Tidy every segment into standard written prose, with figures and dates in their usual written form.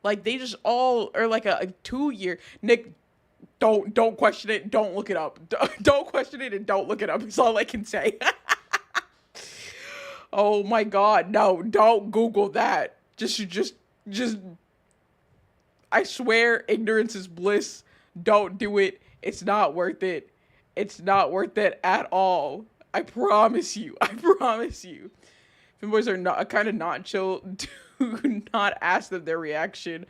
Like, they just all are like a 2 year. Nick, don't question it. Don't look it up. Don't question it and don't look it up. Is all I can say. Oh my God, no! Don't Google that. Just. I swear, ignorance is bliss. Don't do it. It's not worth it. It's not worth it at all. I promise you. I promise you. Femboys are not kind of not chill. Do not ask them their reaction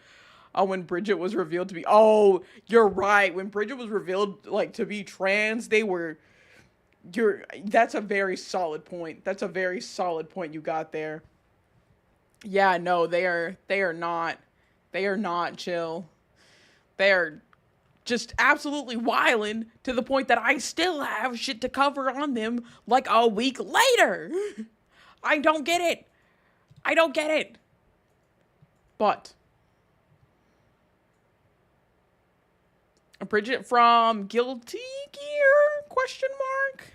when Bridget was revealed to be. Oh, you're right. When Bridget was revealed like to be trans, they were. You're. That's a very solid point. That's a very solid point you got there. Yeah, no, they are. They are not. They are not chill. They are just absolutely wildin' to the point that I still have shit to cover on them like a week later. I don't get it. I don't get it. But Bridget from Guilty Gear? Question mark.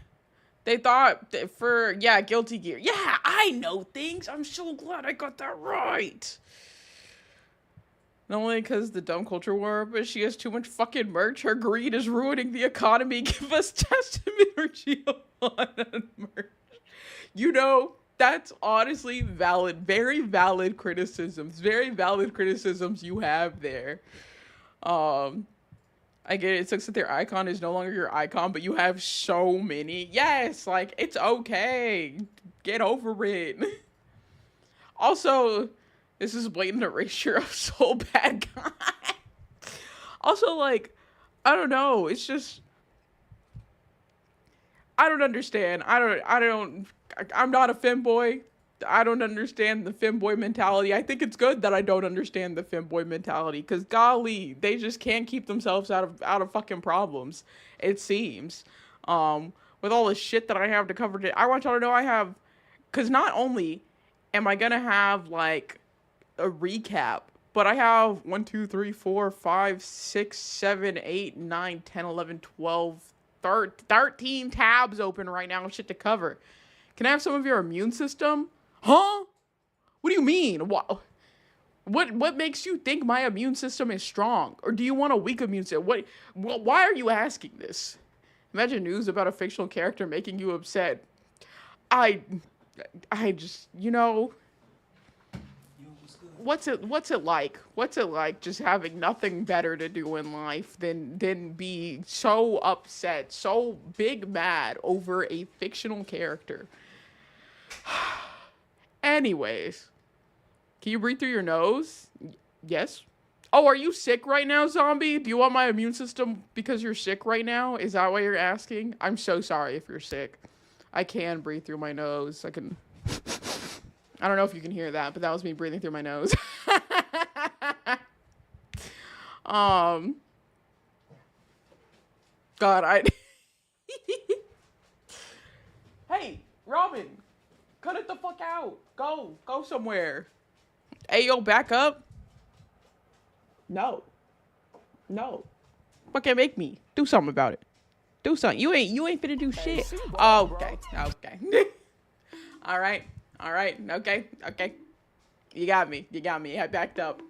They thought for Guilty Gear. Yeah, I know things. I'm so glad I got that right. Not only because the dumb culture war, but she has too much fucking merch. Her greed is ruining the economy. Give us testament or on merch. You know, that's honestly valid. Very valid criticisms. Very valid criticisms you have there. I get it. It sucks that their icon is no longer your icon, but you have so many. Yes, like, it's okay. Get over it. Also, this is blatant erasure of so bad guy. Also, like, I don't know. It's just, I don't understand. I'm not a femboy. I don't understand the femboy mentality. I think it's good that I don't understand the femboy mentality, because golly, they just can't keep themselves out of fucking problems, it seems. With all the shit that I have to cover today, I want y'all to know I have, because not only am I gonna have like a recap, but I have 1, 2, 3, 4, 5, 6, 7, 8, 9, 10, 11, 12, 13 tabs open right now, shit to cover. Can I have some of your immune system? Huh? What do you mean? What makes you think my immune system is strong? Or do you want a weak immune system? Why are you asking this? Imagine news about a fictional character making you upset. I just, what's it like? What's it like just having nothing better to do in life than be so upset, so big mad over a fictional character? Anyways, can you breathe through your nose? Yes. Oh, are you sick right now, zombie? Do you want my immune system because you're sick right now? Is that why you're asking? I'm so sorry if you're sick. I can breathe through my nose. I don't know if you can hear that, but that was me breathing through my nose. God, Hey, Robin, cut it the fuck out. Go somewhere. Hey, yo, back up. No. Fucking make me do something about it. Do something. You ain't finna do shit. Okay. All right. Okay. You got me. I backed up.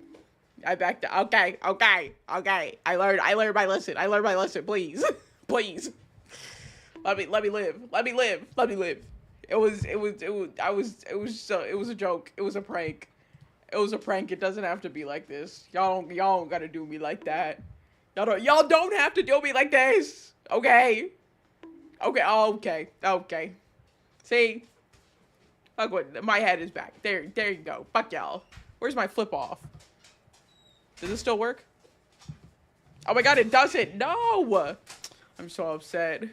Okay. I learned my lesson. Please. Please. Let me live. It was a joke. It was a prank. It doesn't have to be like this. Y'all don't gotta do me like that. Y'all don't have to do me like this. Okay. See? Look what, my head is back. There you go. Fuck y'all. Where's my flip off? Does this still work? Oh my God, it doesn't. No. I'm so upset.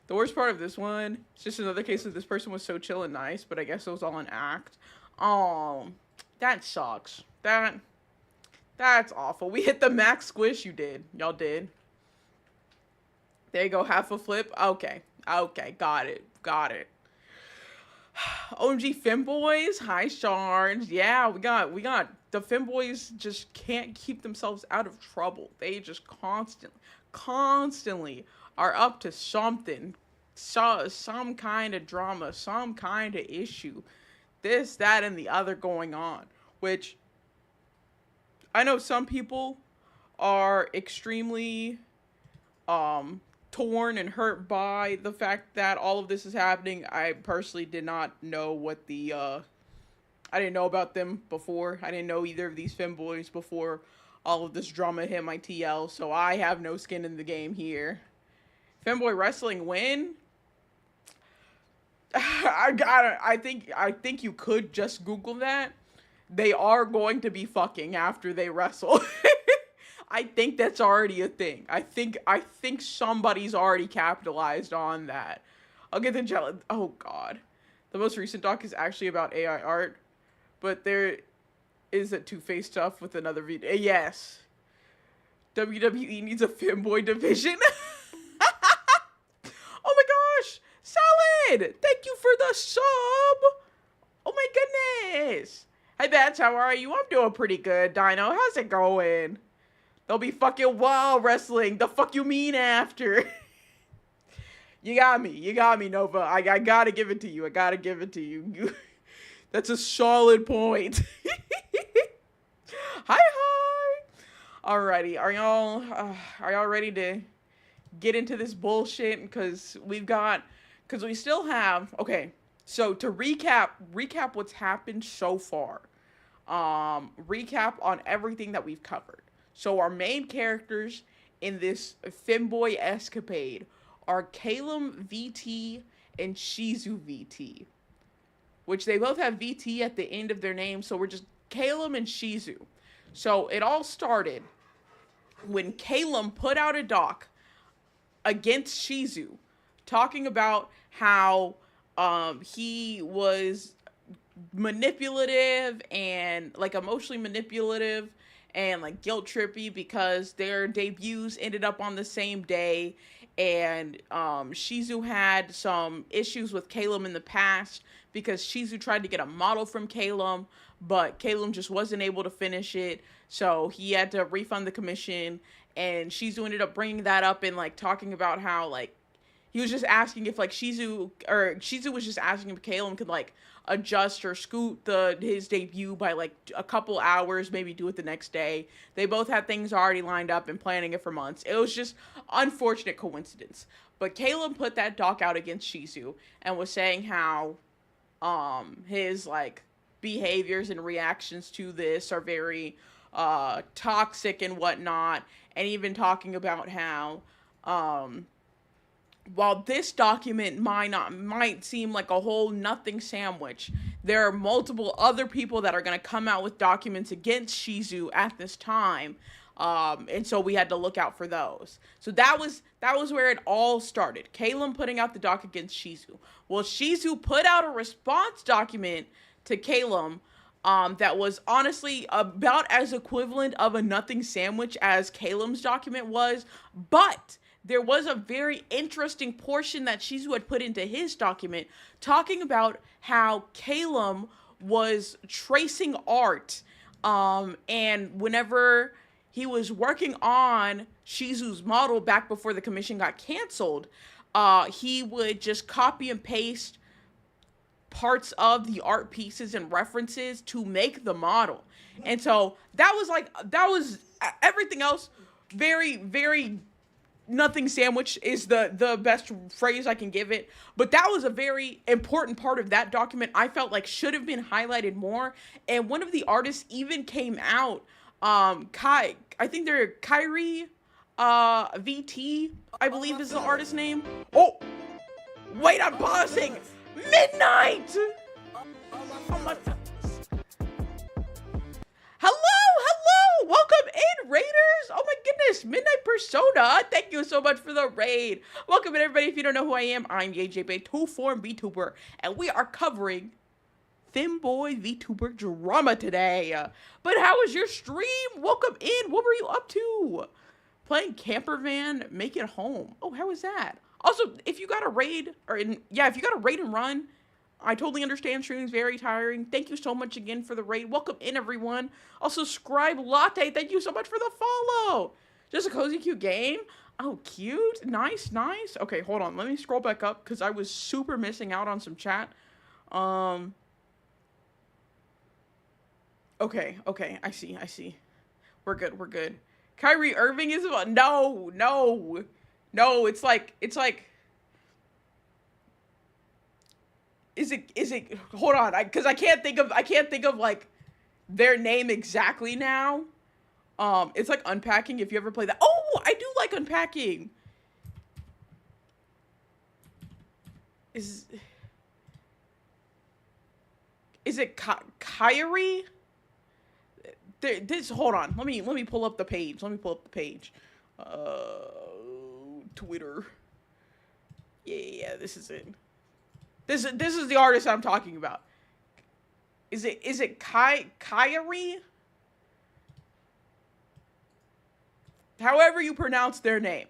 The worst part of this one, it's just another case of this person was so chill and nice, but I guess it was all an act. That sucks. That's awful. We hit the max squish. Y'all did. There you go, half a flip. Okay, got it. OMG Femboys, hi Shards. Yeah, we got the Femboys just can't keep themselves out of trouble. They just constantly are up to something, some kind of drama, some kind of issue, this, that, and the other going on, which I know some people are extremely torn and hurt by the fact that all of this is happening. I personally did not know what the I didn't know about them before. I didn't know either of these femboys before all of this drama hit my TL, so I have no skin in the game here. Femboy wrestling win? I think you could just Google that. They are going to be fucking after they wrestle. I think that's already a thing. I think somebody's already capitalized on that. I'll get the jealous. Oh god. The most recent doc is actually about AI art, but there is a Two-Face stuff with another video. Yes. WWE needs a femboy division. Oh my gosh. Salad. Thank you for the sub. Oh my goodness. Hey, Bats, how are you? I'm doing pretty good, Dino. How's it going? They'll be fucking wild wrestling. The fuck you mean after? You got me, Nova. I gotta give it to you. I gotta give it to you. That's a solid point. Hi. Alrighty, are y'all ready to get into this bullshit? Because we still have, okay, so to recap what's happened so far. Recap on everything that we've covered. So our main characters in this femboy escapade are Calum VT and Shizu VT, which they both have VT at the end of their name, so we're just Calum and Shizu. So it all started when Calum put out a doc against Shizu, talking about how he was manipulative and like emotionally manipulative and like guilt trippy because their debuts ended up on the same day, and Shizu had some issues with Calum in the past because Shizu tried to get a model from Calum, but Calum just wasn't able to finish it, so he had to refund the commission. And Shizu ended up bringing that up and like talking about how like he was just asking if like Shizu was just asking if Calum could like adjust or scoot his debut by like a couple hours, maybe do it the next day. They both had things already lined up and planning it for months. It was just unfortunate coincidence. But Calum put that doc out against Shizu and was saying how his like behaviors and reactions to this are very toxic and whatnot, and even talking about how while this document might seem like a whole nothing sandwich, there are multiple other people that are going to come out with documents against Shizu at this time, and so we had to look out for those. So that was where it all started. Calum putting out the doc against Shizu. Well, Shizu put out a response document to Calum that was honestly about as equivalent of a nothing sandwich as Calum's document was, but there was a very interesting portion that Shizu had put into his document talking about how Calum was tracing art, and whenever he was working on Shizu's model back before the commission got canceled, he would just copy and paste parts of the art pieces and references to make the model. And so that was everything else very, very nothing sandwich is the best phrase I can give it. But that was a very important part of that document I felt like should have been highlighted more. And one of the artists even came out, I think they're Kyrie VT, I believe is the artist name. Oh, wait, I'm pausing. Midnight! Hello! Welcome in, Raiders! Oh my goodness, Midnight Persona! Thank you so much for the raid. Welcome in, everybody. If you don't know who I am, I'm YJB, two-form VTuber, and we are covering Femboy VTuber drama today. But how was your stream? Welcome in. What were you up to? Playing camper van, make it home. Oh, how was that? Also, if you got a raid, if you got a raid and run, I totally understand streaming's very tiring. Thank you so much again for the raid. Welcome in, everyone. Also, Scribe Latte, thank you so much for the follow. Just a cozy, cute game. Oh, cute. Nice. Okay, hold on. Let me scroll back up because I was super missing out on some chat. Okay. I see. We're good. We're good. Kyrie Irving is no, no, no. It's like. Is it? Hold on, because I can't think of like their name exactly now. It's like Unpacking. If you ever play that, oh, I do like Unpacking. Is it Kyrie? This hold on. Let me pull up the page. Twitter. Yeah. This is it. This is the artist I'm talking about. Is it Kyrie? However you pronounce their name.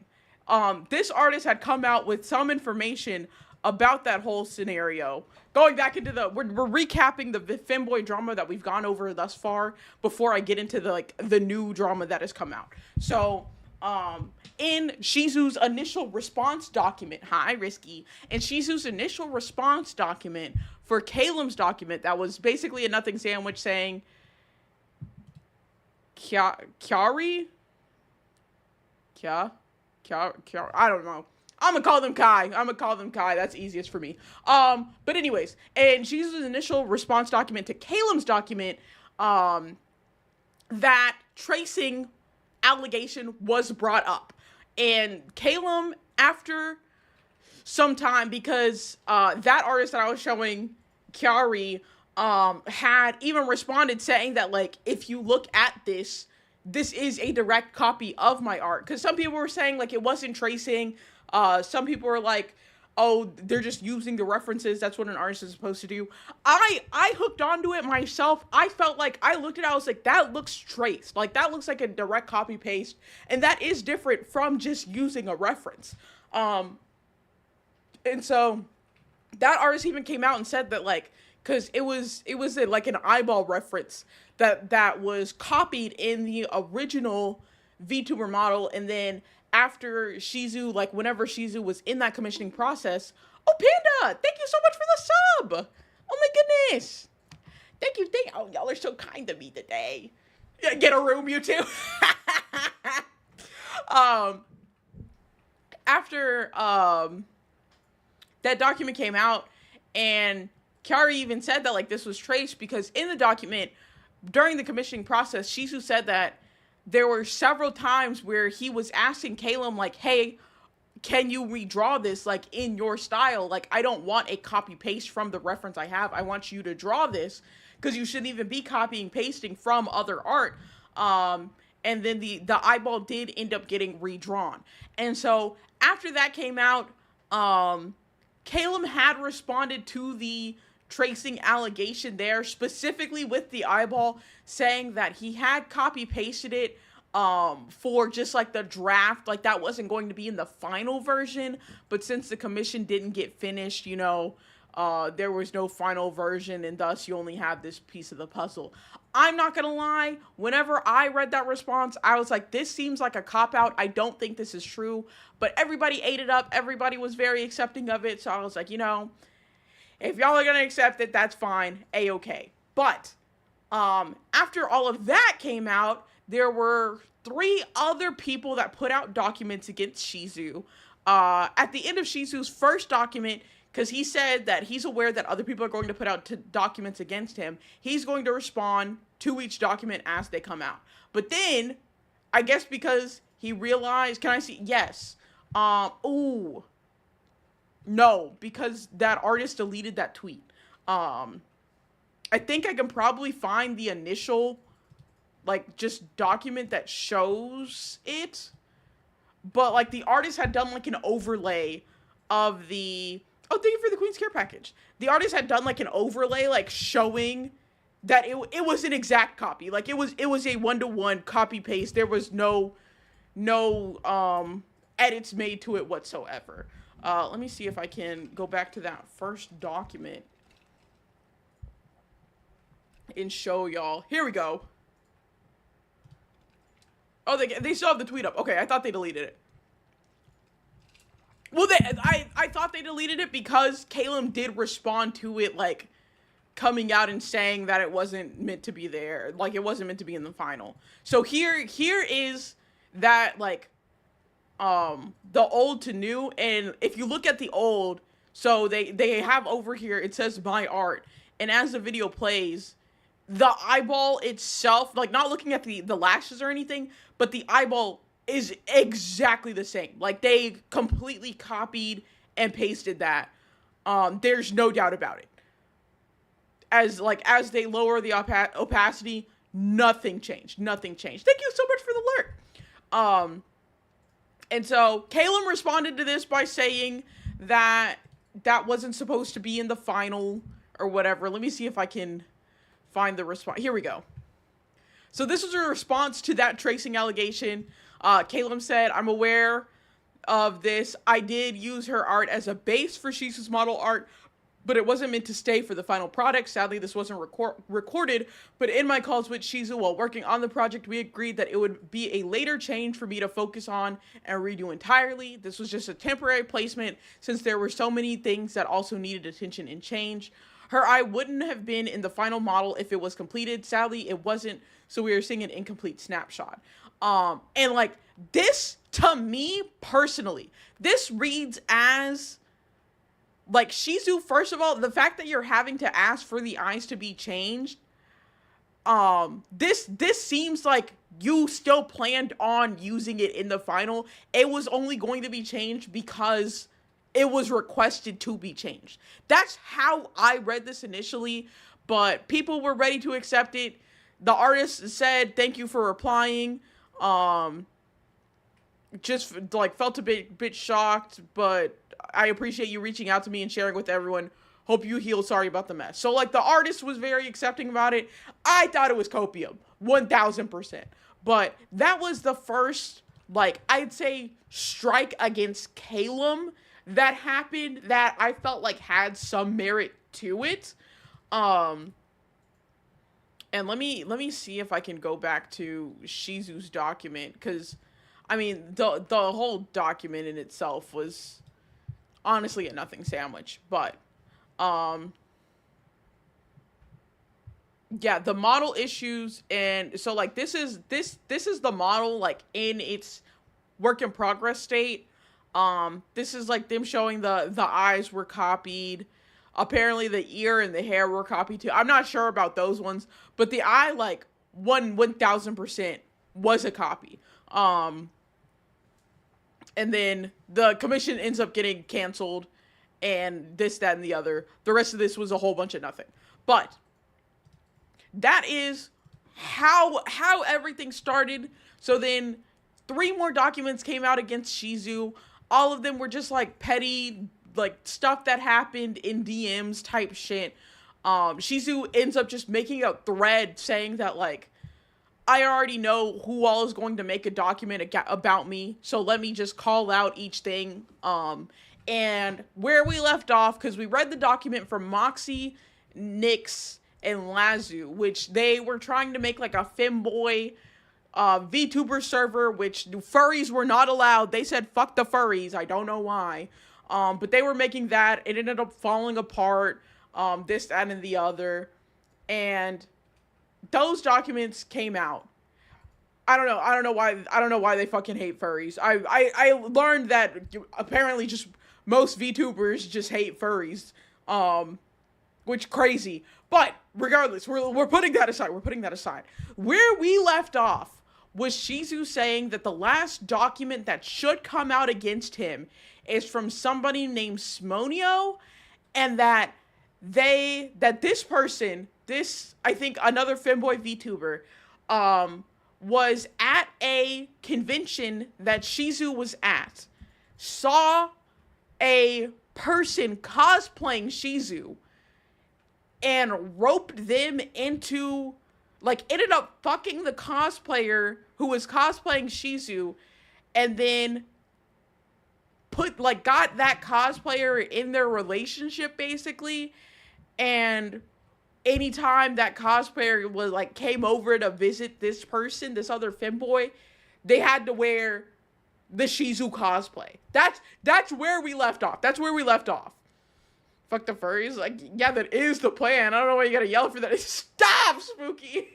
This artist had come out with some information about that whole scenario. Going back into we're recapping the Femboy drama that we've gone over thus far before I get into the new drama that has come out. So, in Shizu's initial response document, in Shizu's initial response document for Calum's document, that was basically a nothing sandwich saying, Kyari? I don't know. I'm gonna call them Kai. That's easiest for me. But anyways, and Shizu's initial response document to Calum's document, that tracing allegation was brought up. And Calum, after some time, because that artist that I was showing, Kyari, had even responded saying that, like, if you look at this is a direct copy of my art. Because some people were saying, like, it wasn't tracing. Some people were like, oh, they're just using the references. That's what an artist is supposed to do. I hooked onto it myself. I felt like, I looked at it, I was like, that looks traced. Like, that looks like a direct copy paste. And that is different from just using a reference. And so that artist even came out and said that, like, because it was like an eyeball reference that was copied in the original VTuber model, and then after Shizu, like whenever Shizu was in that commissioning process, oh Panda, thank you so much for the sub. Oh my goodness, thank you. Oh, y'all are so kind to me today. Yeah, get a room, you two. After that document came out, and Kyari even said that, like, this was traced because in the document, during the commissioning process, Shizu said that there were several times where he was asking Calum, like, hey, can you redraw this, like, in your style? Like, I don't want a copy-paste from the reference I have. I want you to draw this, because you shouldn't even be copying, pasting from other art. And then the eyeball did end up getting redrawn. And so, after that came out, Calum had responded to the tracing allegation there, specifically with the eyeball, saying that he had copy pasted it for just like the draft, like that wasn't going to be in the final version, but since the commission didn't get finished, you know, there was no final version, and thus you only have this piece of the puzzle. I'm not gonna lie, whenever I read that response, I was like, this seems like a cop-out. I don't think this is true, but everybody ate it up. Everybody was very accepting of it, so I was like, you know, if y'all are gonna accept it, that's fine, a-okay. But after all of that came out, there were 3 other people that put out documents against Shizu. At the end of Shizu's first document, because he said that he's aware that other people are going to put out documents against him, he's going to respond to each document as they come out. But then, I guess because he realized, can I see? Yes. Ooh. No, because that artist deleted that tweet. I think I can probably find the initial, like, just document that shows it. But, like, the artist had done, like, an overlay of the... Oh, thank you for the Queen's Care package. The artist had done, like, an overlay, like, showing that it was an exact copy. Like, it was a one-to-one copy-paste. There was no edits made to it whatsoever. Let me see if I can go back to that first document and show y'all. Here we go. Oh, they still have the tweet up. Okay, I thought they deleted it. Well, I thought they deleted it because Calum did respond to it, like, coming out and saying that it wasn't meant to be there, like it wasn't meant to be in the final. So here is that, like, the old to new. And if you look at the old, so they have over here, it says my art, and as the video plays, the eyeball itself, like, not looking at the lashes or anything, but the eyeball is exactly the same. Like, they completely copied and pasted that. There's no doubt about it. As they lower the opacity, nothing changed. Nothing changed. Thank you so much for the alert. And so Caleb responded to this by saying that that wasn't supposed to be in the final or whatever. Let me see if I can find the response. Here we go. So this was a response to that tracing allegation. Caleb said, "I'm aware of this. I did use her art as a base for Shisu's model art, but it wasn't meant to stay for the final product. Sadly, this wasn't recorded, but in my calls with Shizu while working on the project, we agreed that it would be a later change for me to focus on and redo entirely. This was just a temporary placement since there were so many things that also needed attention and change. Her eye wouldn't have been in the final model if it was completed. Sadly, it wasn't, so we are seeing an incomplete snapshot." And like, this, to me personally, this reads as, like, Shizu, first of all, the fact that you're having to ask for the eyes to be changed, this seems like you still planned on using it in the final. It was only going to be changed because it was requested to be changed. That's how I read this initially, but people were ready to accept it. The artist said, "Thank you for replying." Just like felt a bit shocked, but I appreciate you reaching out to me and sharing with everyone. Hope you heal. Sorry about the mess. So like, the artist was very accepting about it. I thought it was copium, 1000%. But that was the first, like, I'd say strike against Calum that happened that I felt like had some merit to it. And let me see if I can go back to Shizu's document, because I mean, the whole document in itself was honestly a nothing sandwich. But yeah, the model issues, and so like, this is the model, like, in its work in progress state. This is like them showing the eyes were copied. Apparently the ear and the hair were copied too. I'm not sure about those ones, but the eye, like, 1000% was a copy. And then the commission ends up getting canceled, and this, that, and the other. The rest of this was a whole bunch of nothing. But that is how everything started. So then 3 more documents came out against Shizu. All of them were just like petty, like, stuff that happened in DMs type shit. Shizu ends up just making a thread saying that, like, I already know who all is going to make a document about me, so let me just call out each thing. And where we left off, because we read the document from Moxie, Nyx, and Lazu, which they were trying to make like a Femboy VTuber server, which furries were not allowed. They said, fuck the furries. I don't know why. But they were making that. It ended up falling apart. This, that, and the other. And those documents came out. I don't know why they fucking hate furries. I learned that apparently just most VTubers just hate furries. Which, crazy. But regardless, we're putting that aside. Where we left off was Shizu saying that the last document that should come out against him is from somebody named Smonio, and that this person, I think another Femboy VTuber, was at a convention that Shizu was at, saw a person cosplaying Shizu, and roped them into, like, ended up fucking the cosplayer who was cosplaying Shizu, and then got that cosplayer in their relationship, basically. And anytime that cosplayer was, like, came over to visit this person, this other femboy, they had to wear the Shizu cosplay. That's where we left off. Fuck the furries. Like, yeah, that is the plan. I don't know why you gotta yell for that. Stop, Spooky.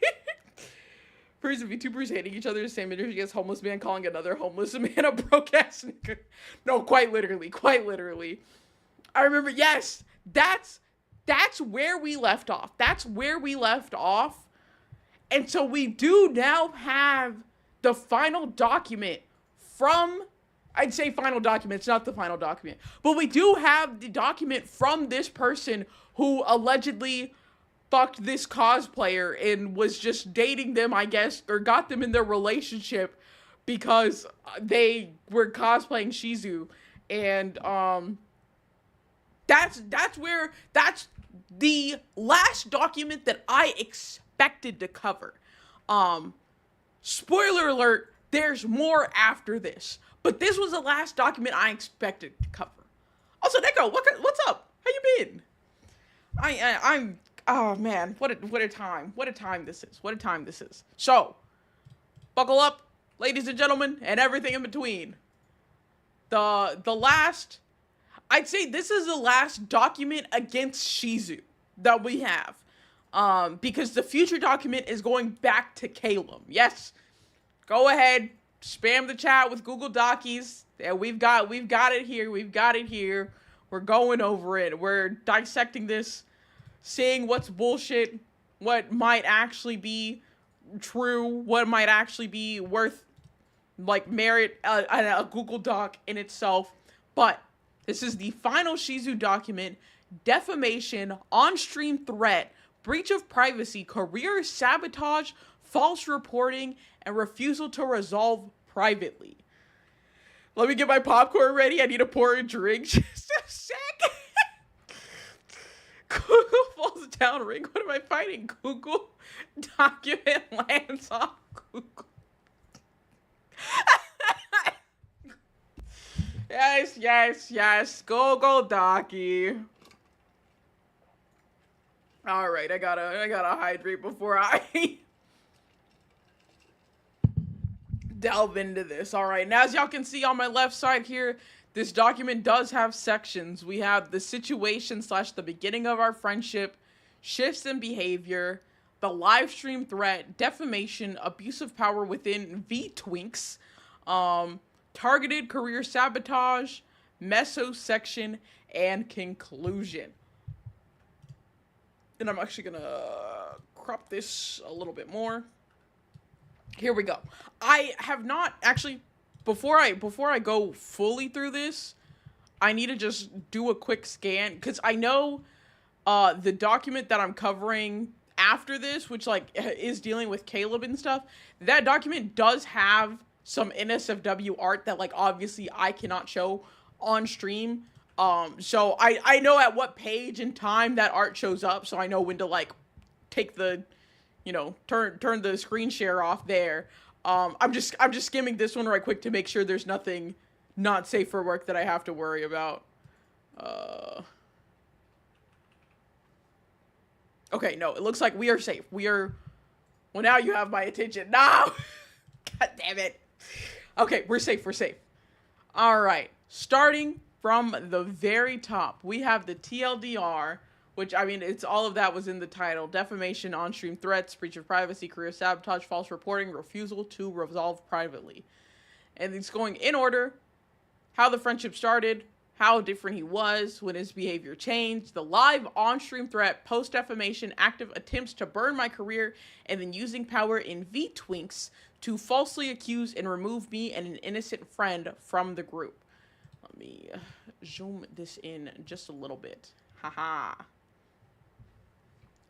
Furries and VTubers hating each other. The same energy as homeless man calling another homeless man a broke ass nigga. No, quite literally. Quite literally. I remember, yes, that's where we left off. That's where we left off. And so we do now have the final document from, I'd say final document, it's not the final document, but we do have the document from this person who allegedly fucked this cosplayer and was just dating them, I guess, or got them in their relationship because they were cosplaying Shizu. And that's the last document that I expected to cover. Spoiler alert, there's more after this, but this was the last document I expected to cover. Also, Neko, what's up? How you been? I'm oh man, what a time this is. What a time this is. So, buckle up, ladies and gentlemen, and everything in between. The last, I'd say this is the last document against Shizu that we have. Because the future document is going back to Caleb. Yes, go ahead, spam the chat with Google Docies. Yeah, we've got it here. We're going over it. We're dissecting this, seeing what's bullshit, what might actually be true, what might actually be worth, like, merit a Google Doc in itself. But this is the final Shizu document: defamation, on-stream threat, breach of privacy, career sabotage, false reporting, and refusal to resolve privately. Let me get my popcorn ready. I need to pour a drink. Just a sec. Google falls down ring. What am I fighting? Google document lands on Google. Yes. Google Docky. All right, I gotta hydrate before I delve into this. All right, now as y'all can see on my left side here, this document does have sections. We have the situation / the beginning of our friendship, shifts in behavior, the live stream threat, defamation, abuse of power within V-Twinks, targeted career sabotage, meso section, and conclusion. And I'm actually gonna crop this a little bit more. Here we go. I have not actually, before I go fully through this, I need to just do a quick scan, because I know the document that I'm covering after this, which like is dealing with Caleb and stuff, that document does have some NSFW art that like obviously I cannot show on stream. So I know at what page and time that art shows up, so I know when to like take the, you know, turn the screen share off there. I'm just skimming this one right quick to make sure there's nothing not safe for work that I have to worry about. Okay, no, it looks like we are safe. Well, now you have my attention. No! God damn it. Okay, we're safe. All right, starting from the very top, we have the TLDR, which, I mean, it's all of that was in the title: defamation, on-stream threats, breach of privacy, career sabotage, false reporting, refusal to resolve privately. And it's going in order: how the friendship started, how different he was, when his behavior changed, the live on-stream threat, post-defamation, active attempts to burn my career, and then using power in V-Twinks to falsely accuse and remove me and an innocent friend from the group. Let me zoom this in just a little bit. Haha.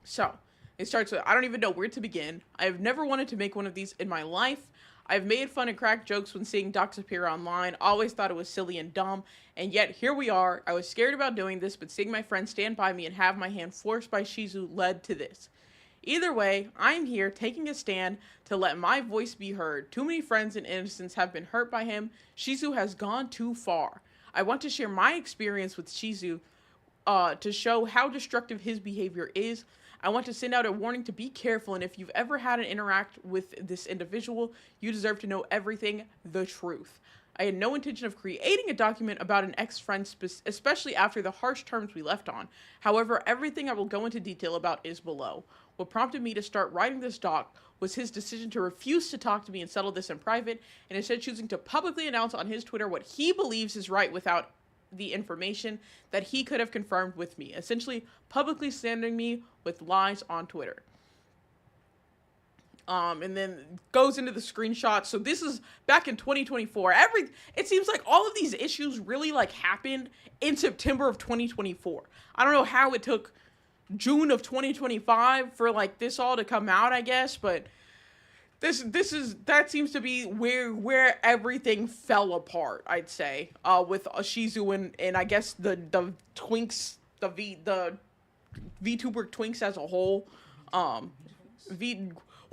So, it starts with, I don't even know where to begin. I have never wanted to make one of these in my life. I've made fun and cracked jokes when seeing docs appear online, always thought it was silly and dumb, and yet here we are. I was scared about doing this, but seeing my friends stand by me and have my hand forced by Shizu led to this. Either way, I'm here taking a stand to let my voice be heard. Too many friends and innocents have been hurt by him. Shizu has gone too far. I want to share my experience with Shizu to show how destructive his behavior is. I want to send out a warning to be careful, and if you've ever had an interact with this individual, you deserve to know everything, the truth. I had no intention of creating a document about an ex-friend, especially after the harsh terms we left on. However, everything I will go into detail about is below. What prompted me to start writing this doc was his decision to refuse to talk to me and settle this in private, and instead choosing to publicly announce on his Twitter what he believes is right without the information that he could have confirmed with me, essentially publicly slandering me with lies on Twitter. And then goes into the screenshot. So this is back in 2024. It seems like all of these issues really like happened in September of 2024. I don't know how it took June of 2025 for like this all to come out, I guess, but that seems to be where everything fell apart, I'd say. With Shizu and I guess the Twinks, the VTuber Twinks as a whole.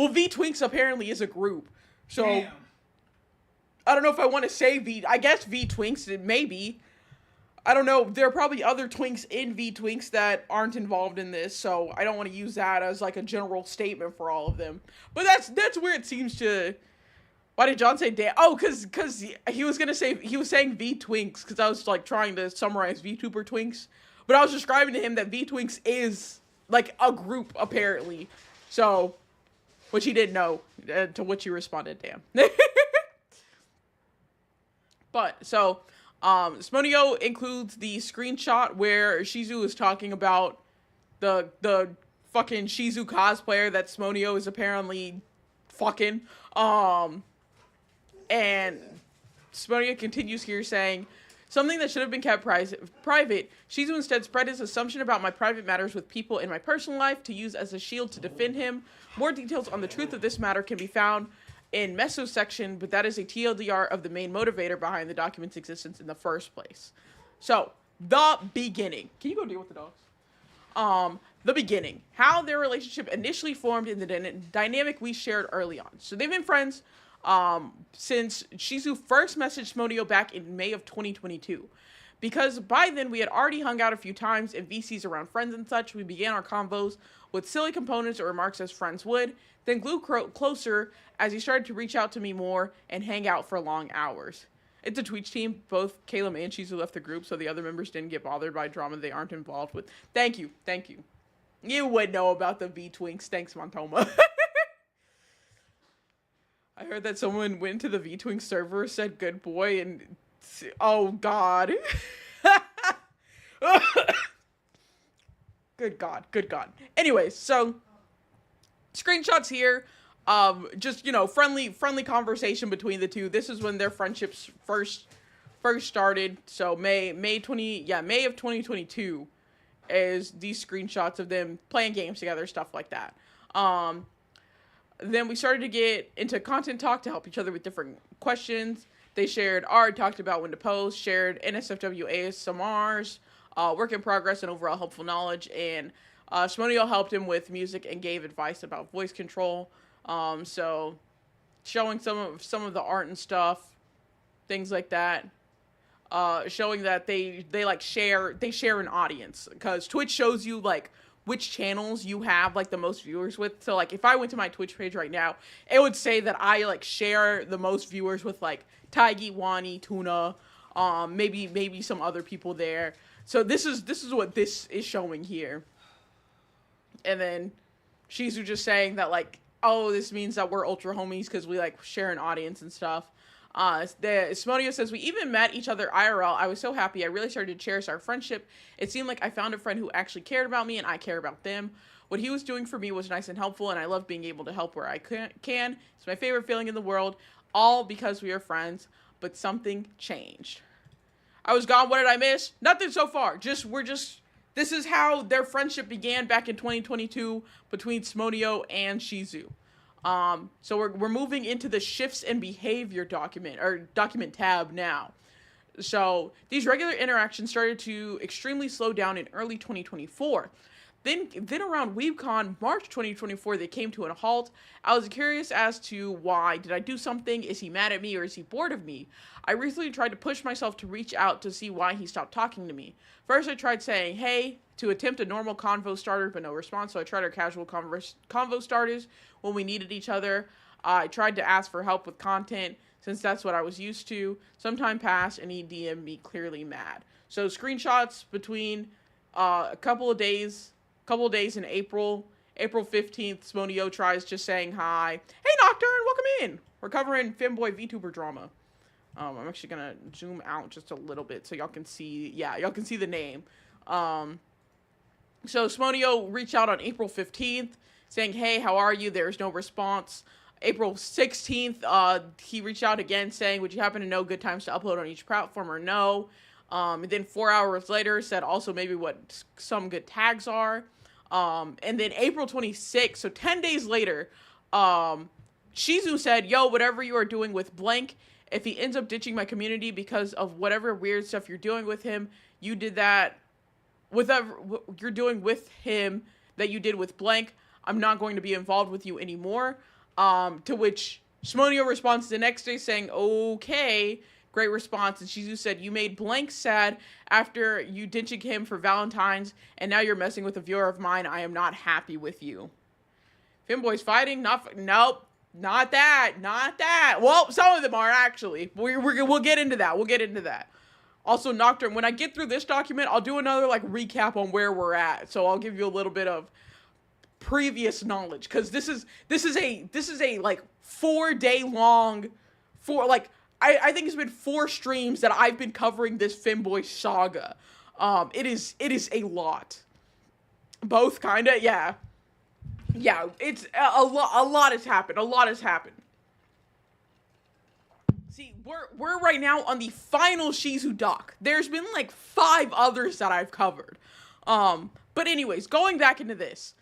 V-Twinks apparently is a group. So, damn. I don't know if I want to say I guess V-Twinks, it may be. I don't know. There are probably other Twinks in V-Twinks that aren't involved in this, so I don't want to use that as like a general statement for all of them. But that's where it seems to... Why did John say damn? Oh, because he was saying V-Twinks, because I was like trying to summarize VTuber Twinks. But I was describing to him that V-Twinks is like a group, apparently. So... Which he didn't know, to which he responded, damn. But, so, Smonio includes the screenshot where Shizu is talking about the fucking Shizu cosplayer that Smonio is apparently fucking. And Smonio continues here saying, something that should have been kept private. Shizu instead spread his assumption about my private matters with people in my personal life to use as a shield to defend him. More details on the truth of this matter can be found in Meso's section, but that is a TLDR of the main motivator behind the document's existence in the first place. So, the beginning. Can you go deal with the dogs? The beginning. How their relationship initially formed in the dynamic we shared early on. So they've been friends since Shizu first messaged Smonio back in May of 2022. Because by then we had already hung out a few times in VCs around friends and such, we began our convos with silly components or remarks as friends would, then grew closer as he started to reach out to me more and hang out for long hours. It's a Twitch team. Both Caleb and Shizu left the group, so the other members didn't get bothered by drama they aren't involved with. Thank you. You would know about the V-Twinks. Thanks, Montoma. I heard that someone went to the V-Twinks server, said good boy, and... Oh, God. Good God. Anyways, so... Screenshots here. Just, friendly conversation between the two. This is when their friendships first started. So, May of 2022 is these screenshots of them playing games together, stuff like that. Then we started to get into content talk to help each other with different questions. They shared art, talked about when to post, shared NSFW ASMRs, work in progress, and overall helpful knowledge. And Smonio helped him with music and gave advice about voice control. So showing some of the art and stuff, things like that. Showing that they share an audience, because Twitch shows you like which channels you have like the most viewers with. So like if I went to my Twitch page right now, it would say that I like share the most viewers with like Taigi, Wani, Tuna, maybe some other people there. So this is what this is showing here. And then Shizu just saying that like, oh, this means that we're ultra homies because we like share an audience and stuff. Smonio says, we even met each other IRL. I was so happy. I really started to cherish our friendship. It seemed like I found a friend who actually cared about me and I care about them. What he was doing for me was nice and helpful, and I love being able to help where I can. It's my favorite feeling in the world, all because we are friends, but something changed. I was gone. What did I miss? Nothing so far. This is how their friendship began back in 2022 between Smonio and Shizu. So we're moving into the shifts in behavior document tab now. So these regular interactions started to extremely slow down in early 2024. Then around WeebCon, March 2024, they came to a halt. I was curious as to why. Did I do something? Is he mad at me or is he bored of me? I recently tried to push myself to reach out to see why he stopped talking to me. First, I tried saying, hey, to attempt a normal convo starter, but no response. So I tried our casual convo starters when we needed each other. I tried to ask for help with content since that's what I was used to. Some time passed and he DM'd me clearly mad. So screenshots between a couple of days in April 15th, Smonio tries just saying hi. Hey Nocturne, welcome in. We're covering Femboy VTuber drama. I'm actually gonna zoom out just a little bit so y'all can see, y'all can see the name. So Smonio reached out on April 15th saying, hey, how are you? There's no response. April 16th, he reached out again saying, would you happen to know good times to upload on each platform or no? And then 4 hours later said also maybe what some good tags are. And then April 26th, so 10 days later, Shizu said, yo, whatever you are doing with blank, if he ends up ditching my community because of whatever weird stuff you're doing with him, you did that, whatever you're doing with him that you did with blank, I'm not going to be involved with you anymore. To which Smonio responds the next day saying, okay, great response. And Shizu said, you made blank sad after you ditching him for Valentine's, and now you're messing with a viewer of mine. I am not happy with you. Femboys fighting? Nope. Not that. Well, some of them are actually. We'll get into that. Also, Nocturne, when I get through this document, I'll do another like recap on where we're at. So I'll give you a little bit of previous knowledge, because this is a like 4 day long, I think it's been 4 streams that I've been covering this Femboy saga. It is a lot. Both kinda, yeah. Yeah, it's a lot has happened. See, we're right now on the final Shizu doc. There's been like 5 others that I've covered. But anyways, going back into this.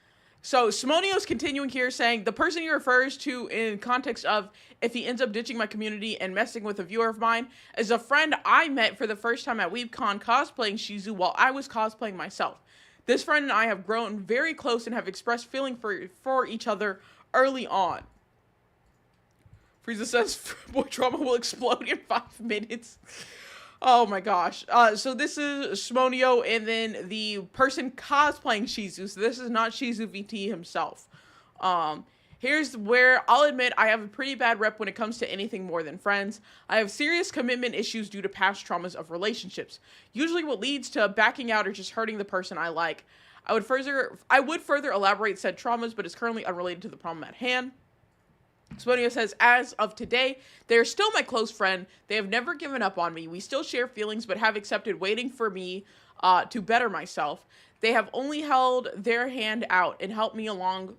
So Smonio's continuing here saying, the person he refers to in context of if he ends up ditching my community and messing with a viewer of mine is a friend I met for the first time at WeebCon cosplaying Shizu while I was cosplaying myself. This friend and I have grown very close and have expressed feeling for each other early on. Frieza says, boy, trauma will explode in 5 minutes. Oh my gosh. So this is Smonio and then the person cosplaying Shizu. So this is not Shizu VT himself. Here's where I'll admit I have a pretty bad rep when it comes to anything more than friends. I have serious commitment issues due to past traumas of relationships. Usually what leads to backing out or just hurting the person I like. I would further elaborate said traumas, but it's currently unrelated to the problem at hand. Smonio says, as of today, they are still my close friend. They have never given up on me. We still share feelings, but have accepted waiting for me to better myself. They have only held their hand out and helped me along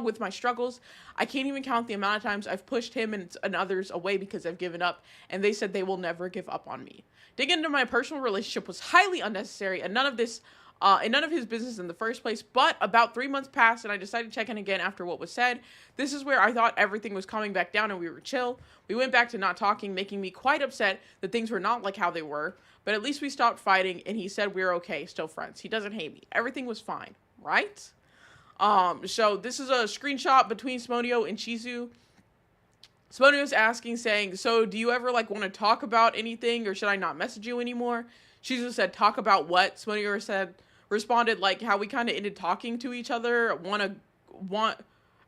with my struggles. I can't even count the amount of times I've pushed him and others away because I've given up, and they said they will never give up on me. Digging into my personal relationship was highly unnecessary, and none of his business in the first place, but about 3 months passed and I decided to check in again after what was said. This is where I thought everything was calming back down and we were chill. We went back to not talking, making me quite upset that things were not like how they were, but at least we stopped fighting and he said we're okay, still friends. He doesn't hate me. Everything was fine, right? So this is a screenshot between Smonio and Shizu. Smonio's asking, saying, so do you ever like want to talk about anything or should I not message you anymore? Shizu said, talk about what? Smonio responded like how we kind of ended talking to each other.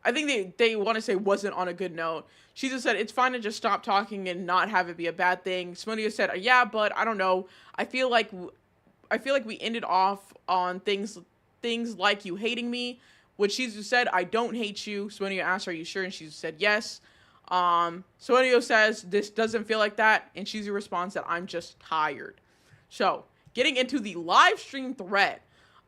I think they want to say wasn't on a good note. She just said it's fine to just stop talking and not have it be a bad thing. Smonio said, yeah, but I don't know. I feel like we ended off on things like you hating me. Which Shizu said, I don't hate you. Smonio asked, are you sure? And Shizu said yes. Smonio says this doesn't feel like that, and Shizu responds that I'm just tired. So getting into the live stream thread.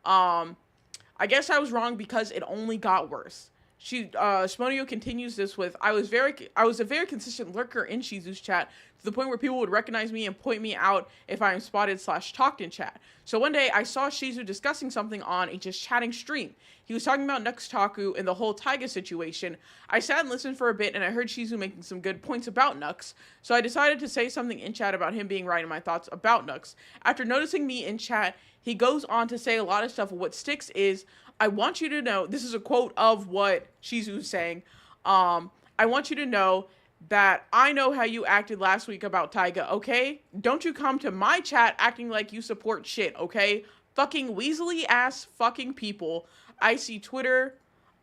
I guess I was wrong because it only got worse. Smonio continues this with, I was a very consistent lurker in Shizu's chat to the point where people would recognize me and point me out if I am spotted/talked in chat. So one day I saw Shizu discussing something on a just chatting stream. He was talking about Nux and the whole Taiga situation. I sat and listened for a bit and I heard Shizu making some good points about Nux. So I decided to say something in chat about him being right in my thoughts about Nux. After noticing me in chat, he goes on to say a lot of stuff. What sticks is, I want you to know, this is a quote of what Shizu's saying. I want you to know that I know how you acted last week about Taiga, okay? Don't you come to my chat acting like you support shit, okay? Fucking weaselly ass fucking people. I see Twitter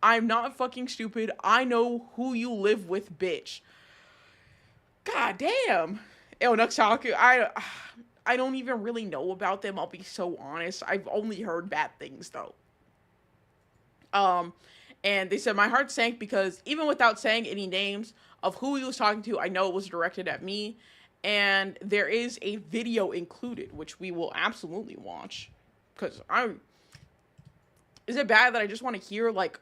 I'm not fucking stupid. I know who you live with, bitch. God damn. Ew, Nuxaku, I don't even really know about them, I'll be so honest. I've only heard bad things, though. And they said, my heart sank because even without saying any names of who he was talking to, I know it was directed at me. And there is a video included, which we will absolutely watch. Because is it bad that I just want to hear, like,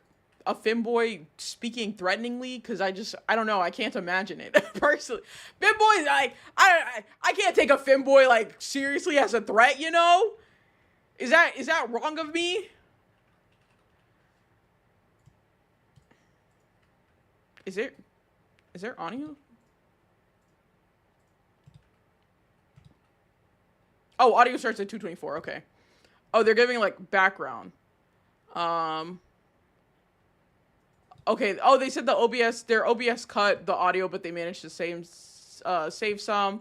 a femboy speaking threateningly? Because I don't know, I can't imagine it, personally. Femboys, like, I can't take a femboy, like, seriously as a threat, you know? Is that wrong of me? Is there audio? Oh, audio starts at 2:24, okay. Oh, they're giving, like, background. Okay, oh, they said their OBS cut the audio, but they managed to save some,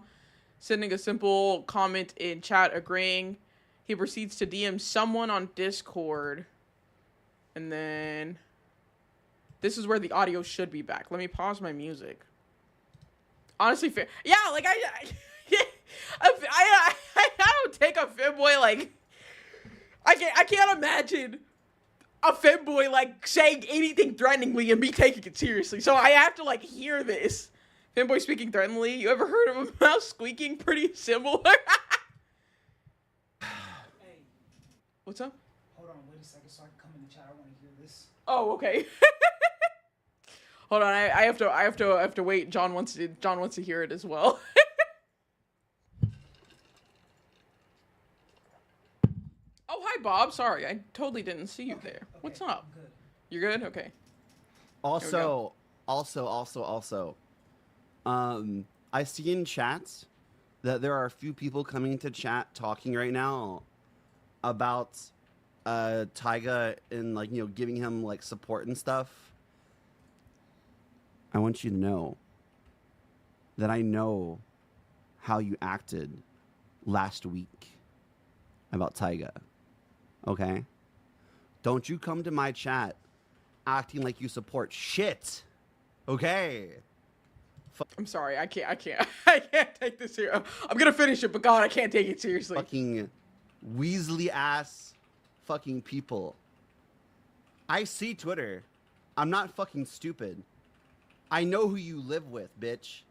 sending a simple comment in chat agreeing. He proceeds to DM someone on Discord. And then this is where the audio should be back. Let me pause my music. Honestly, fair. Yeah, like, I don't take a femboy, like, I can't imagine a femboy, like, saying anything threateningly and me taking it seriously. So I have to, like, hear this. Femboy speaking threateningly. You ever heard of a mouse squeaking? Pretty similar. Hey. What's up? Hold on, wait a second so I can come in the chat. I want to hear this. Oh, okay. Hold on, I have to wait. John wants to hear it as well. Oh, hi, Bob. Sorry, I totally didn't see you there. Okay, What's up? I'm good. You're good? Okay. Also, I see in chats that there are a few people coming to chat talking right now about Taiga and, like, you know, giving him, like, support and stuff. I want you to know that I know how you acted last week about Taiga. Okay? Don't you come to my chat acting like you support shit. Okay? I'm sorry. I can't take this here. I'm gonna finish it, but God, I can't take it seriously. Fucking Weasley ass fucking people. I see Twitter. I'm not fucking stupid. I know who you live with, bitch.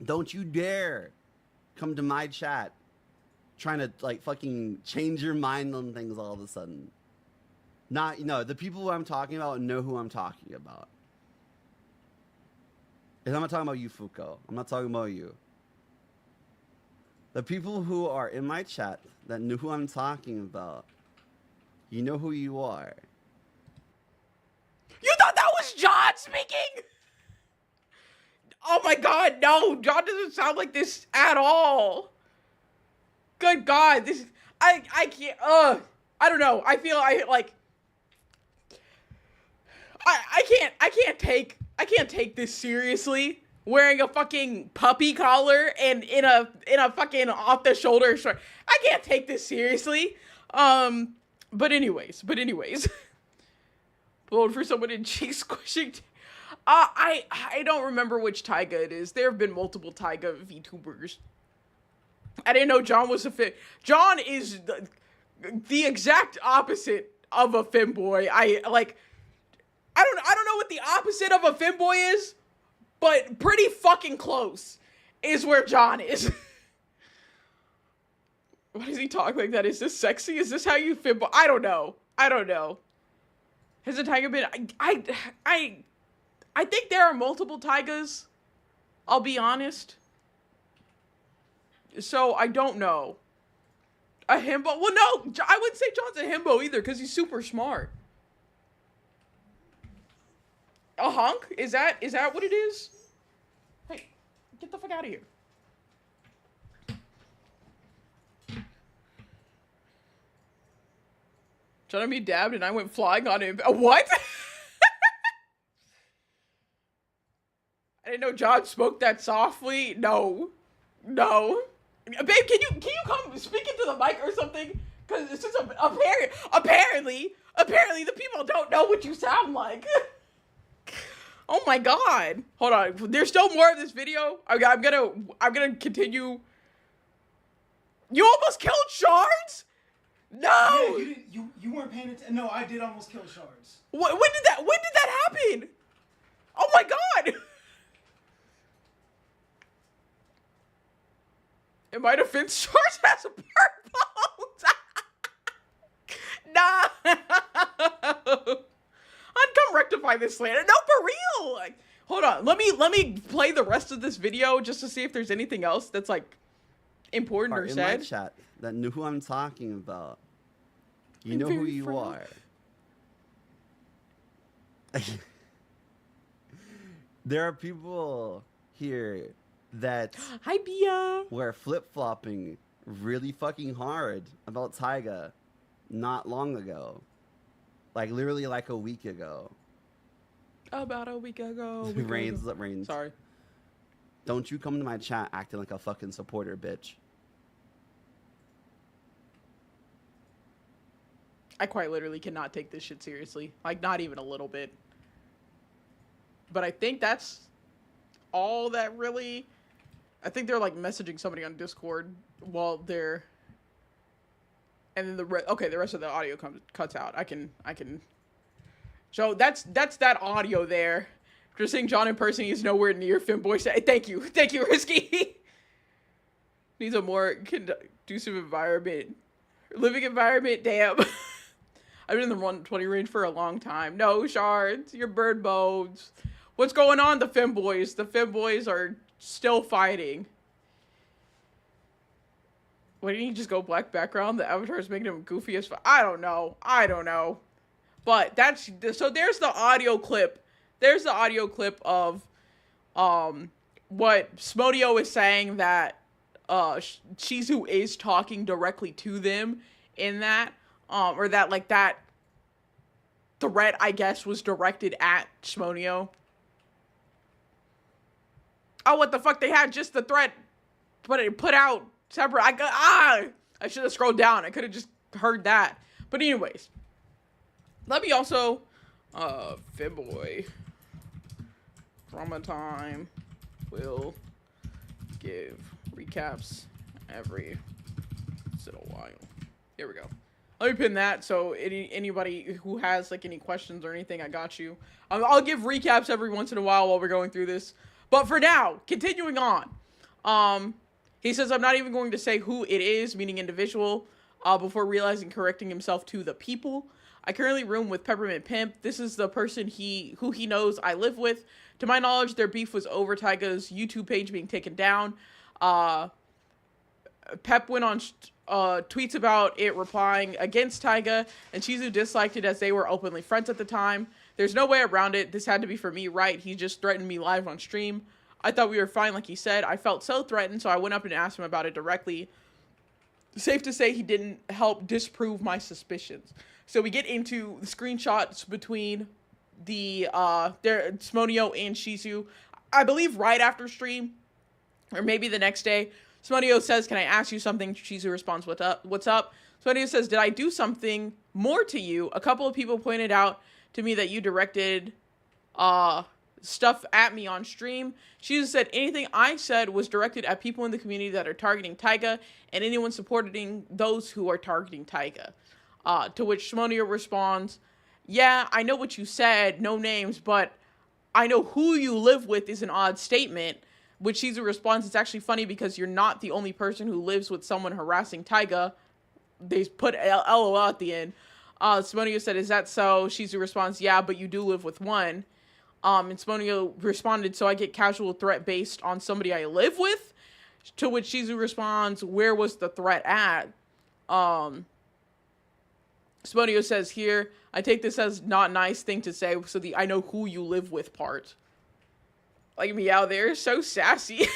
Don't you dare come to my chat trying to, like, fucking change your mind on things all of a sudden. Not, you know, the people who I'm talking about know who I'm talking about. And I'm not talking about you, Fuko. I'm not talking about you. The people who are in my chat that know who I'm talking about, you know who you are. You thought that was John speaking? Oh my God, no. John doesn't sound like this at all. Good God, this, I can't, I don't know. I feel I can't take this seriously. Wearing a fucking puppy collar and in a fucking off the shoulder shirt. I can't take this seriously. But anyways. Vote for someone in cheek squishing. I don't remember which Taiga it is. There have been multiple Taiga VTubers. I didn't know John was a fit. John is the exact opposite of a femboy. I don't know what the opposite of a femboy is, but pretty fucking close is where John is. Why does he talk like that? Is this sexy? Is this how you femboy? I don't know. Has a Taiga been? I think there are multiple Taigas. I'll be honest. So I don't know. A himbo? Well, no, I wouldn't say John's a himbo either because he's super smart. A hunk? Is that what it is? Hey, get the fuck out of here. Trying to be dabbed and I went flying on him. What? I didn't know John spoke that softly. No. Babe, can you come speak into the mic or something? Because it's just apparently Apparently the people don't know what you sound like. Oh my god. Hold on. There's still more of this video. I'm gonna continue. You almost killed Shards? No. Yeah, you weren't paying attention. No, I did almost kill Shards. When did that happen? Oh my god. In my defense, Shards has a purple. Nah. I'd come rectify this later. No, for real. Like, hold on. Let me play the rest of this video just to see if there's anything else that's like important or in said. my chat that knew who I'm talking about. You know who you are. There are people here that Hi, Bia. were flip-flopping really fucking hard about Tyga not long ago. Like literally like a week ago. About a week ago. Rains. Sorry. Don't you come to my chat acting like a fucking supporter, bitch. I quite literally cannot take this shit seriously. Like, not even a little bit. But I think that's all that really... I think they're, like, messaging somebody on Discord while they're... And then the rest of the audio cuts out. I can... So, that's that audio there. Just saying John in person, he's nowhere near Femboys. Thank you, Risky. Needs a more conducive environment. Living environment, damn. I've been in the 120 range for a long time. No, Shards, your bird bones. What's going on, the Femboys? The Femboys are still fighting. Why didn't you just go black background? The avatar is making him goofy as fuck. I don't know. But that's... So there's the audio clip. There's the audio clip of what Smodio is saying that Shizu is talking directly to them in that. Or that, like, that threat, I guess, was directed at Smodio. Oh, what the fuck? They had just the threat, but it put out separate. I should have scrolled down. I could have just heard that. But anyways, let me also, Femboy, Drama Time will give recaps every once in a while. Here we go. Let me pin that, so anybody who has, like, any questions or anything, I got you. I'll give recaps every once in a while we're going through this. But for now, continuing on. He says, I'm not even going to say who it is, meaning individual, before realizing correcting himself to the people. I currently room with Peppermint Pimp. This is the person who he knows I live with. To my knowledge, their beef was over Tyga's YouTube page being taken down. Pep went on tweets about it replying against Tyga, and Shizu disliked it as they were openly friends at the time. There's no way around it. This had to be for me, right? He just threatened me live on stream. I thought we were fine, like he said. I felt so threatened, so I went up and asked him about it directly. Safe to say he didn't help disprove my suspicions. So we get into the screenshots between the Smodio and Shizu. I believe right after stream, or maybe the next day. Smodio says, can I ask you something? Shizu responds, what's up? Smodio says, did I do something more to you? A couple of people pointed out to me that you directed stuff at me on stream. Shizu said, anything I said was directed at people in the community that are targeting Tyga and anyone supporting those who are targeting Tyga. To which Smodio responds, yeah, I know what you said, no names, but I know who you live with is an odd statement. Which Shizu responds, it's actually funny because you're not the only person who lives with someone harassing Tyga. They put LOL at the end. Smodio said, is that so? Shizu responds, yeah, but you do live with one. And Smodio responded, so I get casual threat based on somebody I live with? To which Shizu responds, where was the threat at? Smodio says here, I take this as not nice thing to say, so the I know who you live with part. Like, Meow there, so sassy.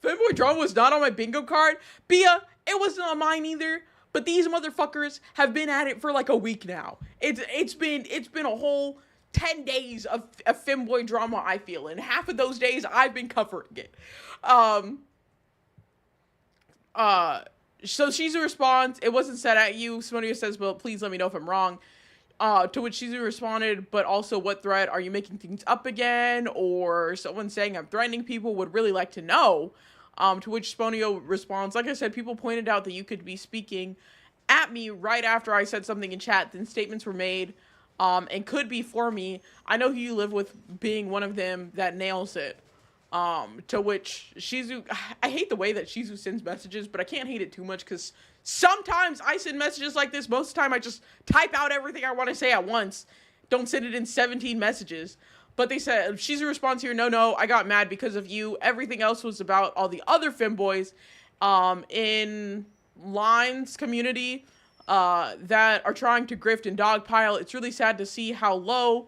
Femboy drama was not on my bingo card. Bia, it wasn't on mine either. But these motherfuckers have been at it for like a week now. It's been a whole 10 days of Femboy drama, I feel. And half of those days, I've been covering it. So Shizu responds, "It wasn't said at you." Simonia says, "Well, please let me know if I'm wrong." To which Shizu responded, "But also, what threat? Are you making things up again? Or someone saying I'm threatening people? Would really like to know." To which Sponio responds, "Like I said, people pointed out that you could be speaking at me right after I said something in chat. Then statements were made, and could be for me. I know who you live with being one of them that nails it." To which Shizu, I hate the way that Shizu sends messages, but I can't hate it too much because sometimes I send messages like this. Most of the time I just type out everything I want to say at once. Don't send it in 17 messages. But they said, Shizu responds here, no, I got mad because of you. Everything else was about all the other Femboys in Line's community that are trying to grift and dogpile. It's really sad to see how low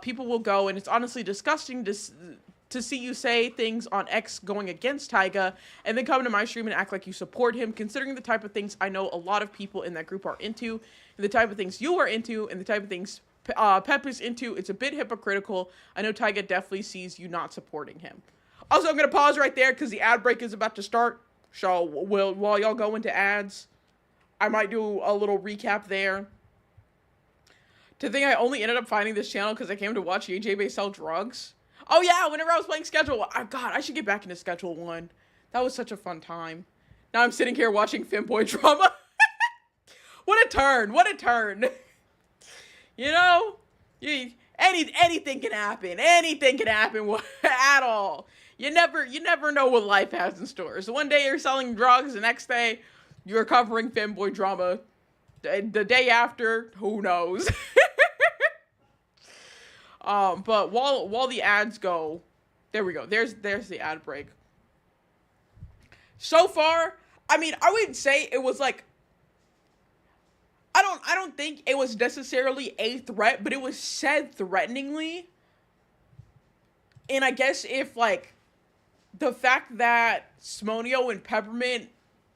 people will go, and it's honestly disgusting to see you say things on X going against Taiga and then come to my stream and act like you support him, considering the type of things I know a lot of people in that group are into, and the type of things you are into, and the type of things Pep is into. It's a bit hypocritical. I know Taiga definitely sees you not supporting him. Also, I'm going to pause right there because the ad break is about to start. So while y'all go into ads, I might do a little recap there. To think I only ended up finding this channel because I came to watch AJ sell drugs. Oh yeah, whenever I was playing Schedule, God, I should get back into Schedule 1. That was such a fun time. Now I'm sitting here watching Femboy drama. What a turn, what a turn. You know, anything can happen. Anything can happen at all. You never know what life has in store. So one day you're selling drugs, the next day you're covering Femboy drama. The day after, who knows? But while the ads go, there we go. There's the ad break. So far, I mean, I wouldn't say it was like, I don't think it was necessarily a threat, but it was said threateningly. And I guess if like the fact that Smonio and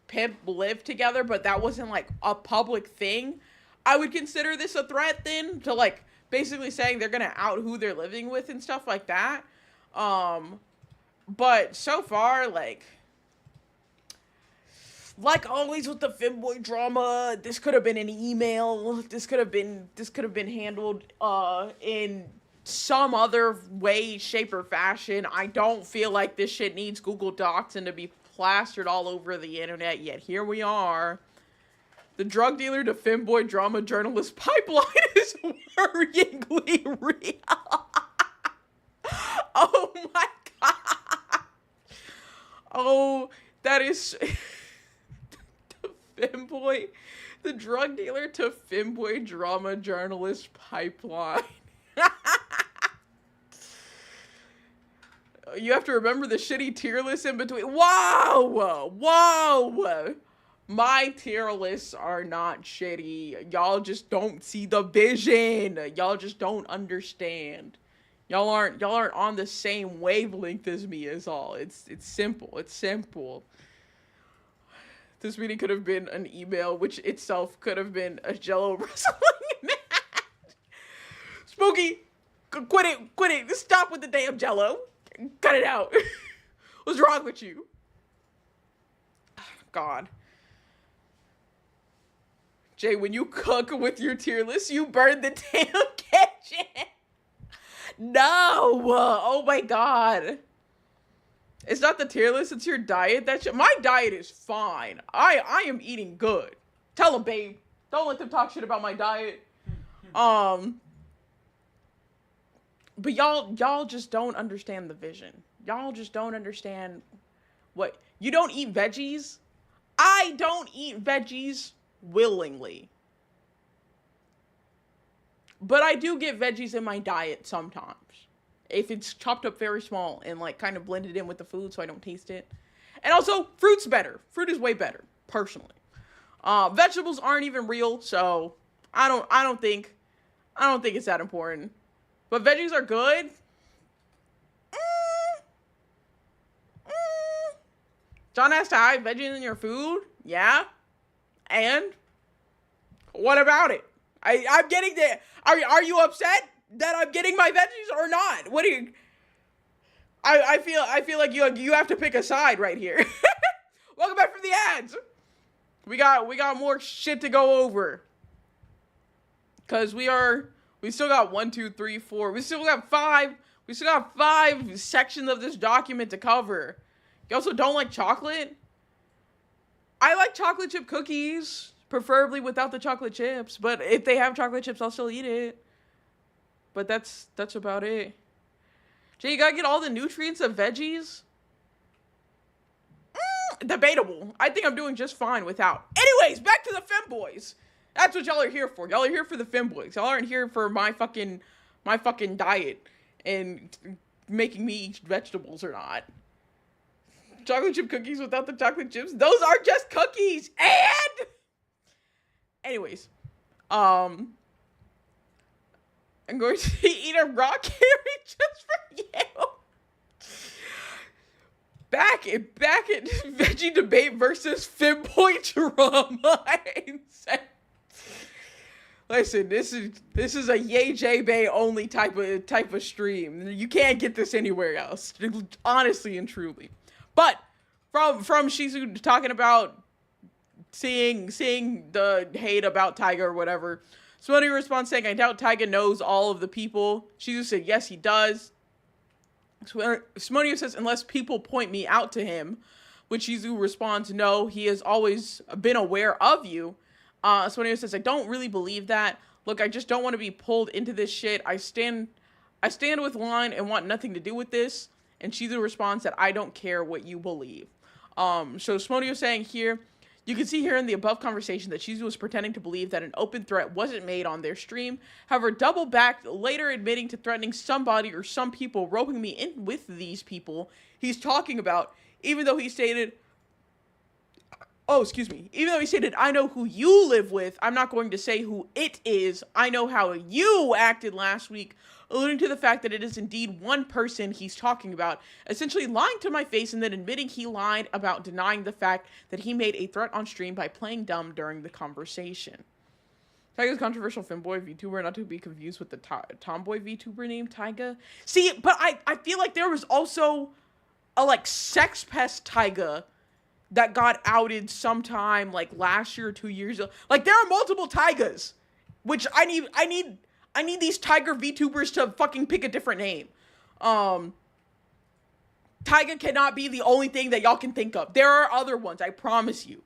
Pimp lived together, but that wasn't like a public thing, I would consider this a threat then, to like basically saying they're gonna out who they're living with and stuff like that. But so far, like always with the Femboy drama, this could have been an email. This could have been handled in some other way, shape, or fashion. I don't feel like this shit needs Google Docs and to be plastered all over the internet, yet here we are. The drug dealer to Femboy drama journalist pipeline is worryingly real. Oh my god. Oh, that is... the drug dealer to Femboy drama journalist pipeline. You have to remember the shitty tier list in between. Whoa! My tier lists are not shitty. Y'all just don't see the vision. Y'all just don't understand. Y'all aren't on the same wavelength as me is all. It's simple. It's simple. This meeting could have been an email, which itself could have been a Jello wrestling match. Spooky, quit it. Stop with the damn Jello. Cut it out. What's wrong with you? God. Jay, when you cook with your tier list, you burn the damn kitchen. No. Oh my god. It's not the tier list, it's your diet. My diet is fine. I am eating good. Tell them, babe. Don't let them talk shit about my diet. But y'all just don't understand the vision. Y'all just don't understand what... You don't eat veggies? I don't eat veggies willingly. But I do get veggies in my diet sometimes. If it's chopped up very small and like kind of blended in with the food so I don't taste it. And also, fruit's better. Fruit is way better, personally. Vegetables aren't even real, so I don't think it's that important. But veggies are good. John has to hide veggies in your food? Yeah. And what about it? I'm getting there. Are you upset that I'm getting my veggies or not? What do you... I feel like you have to pick a side right here. Welcome back from the ads. We got more shit to go over. Cause we still got 1, 2, 3, 4. We still got 5 sections of this document to cover. You also don't like chocolate? I like chocolate chip cookies, preferably without the chocolate chips. But if they have chocolate chips, I'll still eat it. But that's about it. Jay, you gotta get all the nutrients of veggies? Debatable. I think I'm doing just fine without. Anyways, back to the Femboys. That's what y'all are here for. Y'all are here for the Femboys. Y'all aren't here for my fucking diet and making me eat vegetables or not. Chocolate chip cookies without the chocolate chips. Those are just cookies. And anyways, I'm going to eat a raw carrot just for you. Back at Veggie Debate versus Femboy Drama. Listen, this is a Yay J Bay only type of stream. You can't get this anywhere else, honestly and truly. But from Shizu talking about seeing the hate about Taiga or whatever, somebody responds saying, "I doubt Taiga knows all of the people." Shizu said, "Yes, he does." Simonio says, "Unless people point me out to him," which Shizu responds, "No, he has always been aware of you." Simonio says, "I don't really believe that. Look, I just don't want to be pulled into this shit. I stand with Line and want nothing to do with this." And Shizu responds that, "I don't care what you believe." So Simonio saying here, you can see here in the above conversation that Shizu was pretending to believe that an open threat wasn't made on their stream. However, double back, later admitting to threatening somebody or some people, roping me in with these people he's talking about, even though he stated, "I know who you live with. I'm not going to say who it is. I know how you acted last week," alluding to the fact that it is indeed one person he's talking about, essentially lying to my face and then admitting he lied about denying the fact that he made a threat on stream by playing dumb during the conversation. Taiga's controversial femboy VTuber, not to be confused with the tomboy VTuber named Taiga. See, but I feel like there was also a sex pest Taiga that got outed sometime last year or 2 years ago. There are multiple Taigas, which I need these Tiger VTubers to fucking pick a different name. Taiga cannot be the only thing that y'all can think of. There are other ones, I promise you.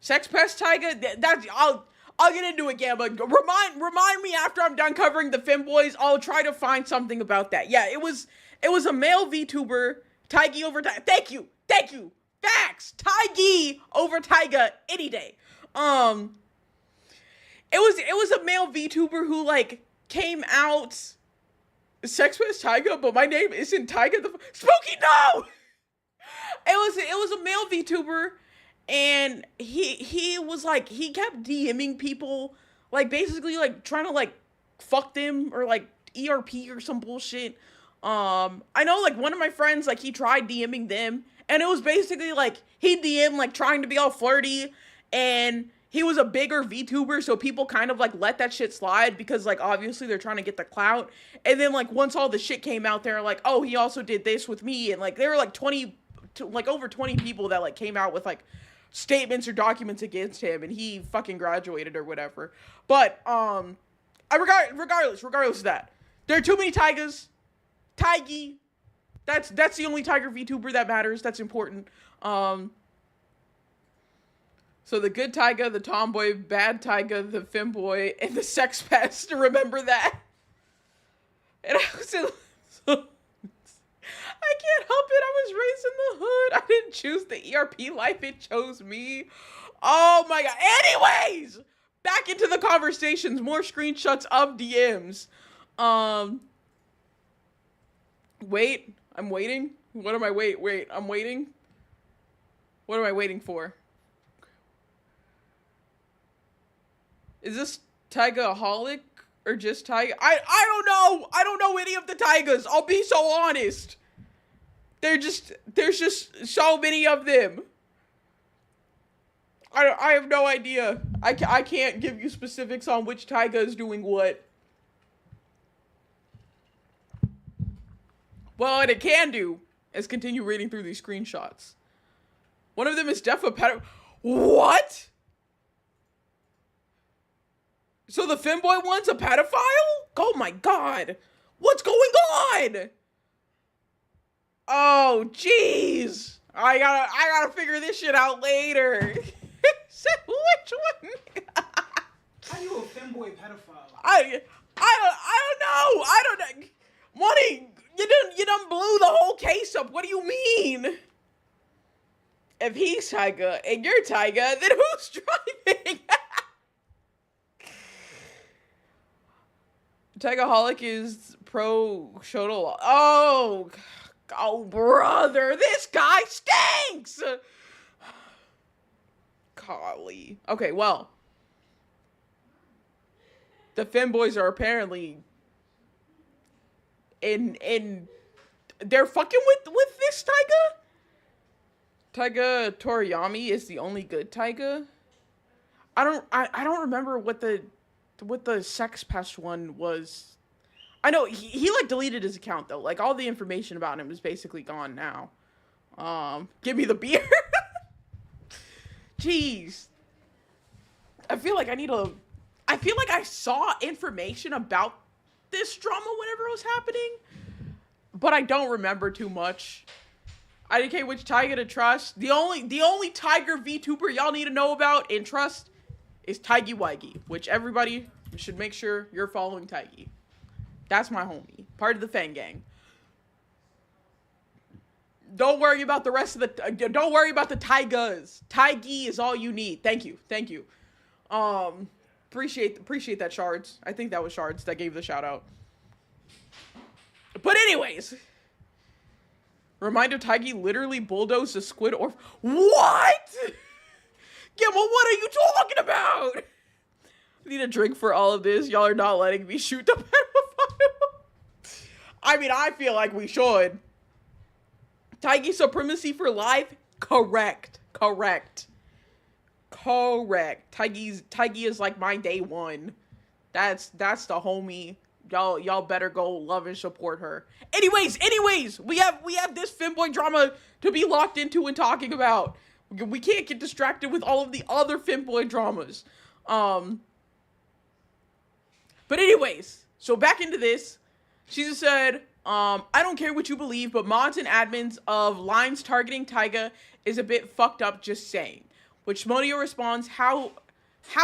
Sex pest Taiga, I'll get into it again, but remind me after I'm done covering the Femboys. I'll try to find something about that. Yeah, it was a male VTuber, Taigi over Taiga. Thank you. Facts. Taigi over Taiga any day. It was a male VTuber who came out sex with Taiga, but my name isn't Taiga. Spooky, no. It was a male VTuber, and he was he kept DMing people, basically trying to fuck them or ERP or some bullshit. I know one of my friends he tried DMing them. And it was basically he DM trying to be all flirty, and he was a bigger VTuber, so people kind of let that shit slide because obviously they're trying to get the clout. And then once all the shit came out, they're oh, he also did this with me, and there were over 20 people that came out with statements or documents against him, and he fucking graduated or whatever. But regardless of that, there are too many Taigas. Taigi. That's the only Tiger VTuber that matters. That's important. So the good Taiga, the tomboy, bad Taiga, the femboy, and the sex pest. Remember that? And I was in... I can't help it. I was raised in the hood. I didn't choose the ERP life. It chose me. Oh my god. Anyways, back into the conversations. More screenshots of DMs. Wait. I'm waiting. What am I wait, I'm waiting. What am I waiting for? Is this Taiga-holic or just Taiga? I don't know. I don't know any of the Taigas. I'll be so honest. There's just so many of them. I have no idea. I can't give you specifics on which Taiga is doing what. Well, what it can do is continue reading through these screenshots. One of them is Defa Pet. What? So the femboy one's a pedophile? Oh my god. What's going on? Oh, jeez. I gotta figure this shit out later. Which one? How you a femboy pedophile? I don't know. I don't know. Money, you done blew the whole case up. What do you mean? If he's Tyga and you're Tyga, then who's driving? Tigaholic is pro Shoto law. Oh, brother, this guy stinks. Golly. Okay, well, the Femboys are apparently in they're fucking with this Tyga. Tyga Toriyami is the only good Tyga. I don't remember what the Sex Pest one was. I know he like deleted his account though. Like all the information about him is basically gone now. Give me the beer. Jeez. I feel like I saw information about this drama whenever it was happening, but I don't remember too much. IDK, which Tyga to trust? The only Tiger VTuber y'all need to know about and trust is Tiggy Wiggy, which everybody should make sure you're following Tiggy. That's my homie, part of the Fang Gang. Don't worry about the rest of the. Don't worry about the Tygas. Tiggy is all you need. Thank you. Appreciate that, Shards. I think that was Shards that gave the shout out. But anyways, reminder: Tiggy literally bulldozed a squid or what? Gimel, what are you talking about? I need a drink for all of this. Y'all are not letting me shoot the pedophile. I mean, I feel like we should. Tiggy supremacy for life? Correct. Tiggy is like my day one. That's the homie. Y'all better go love and support her. Anyways, we have this femboy drama to be locked into and talking about. We can't get distracted with all of the other femboy dramas. But anyways, so back into this. She just said, I don't care what you believe, but mods and admins of lines targeting Tyga is a bit fucked up, just saying. Which Modio responds, how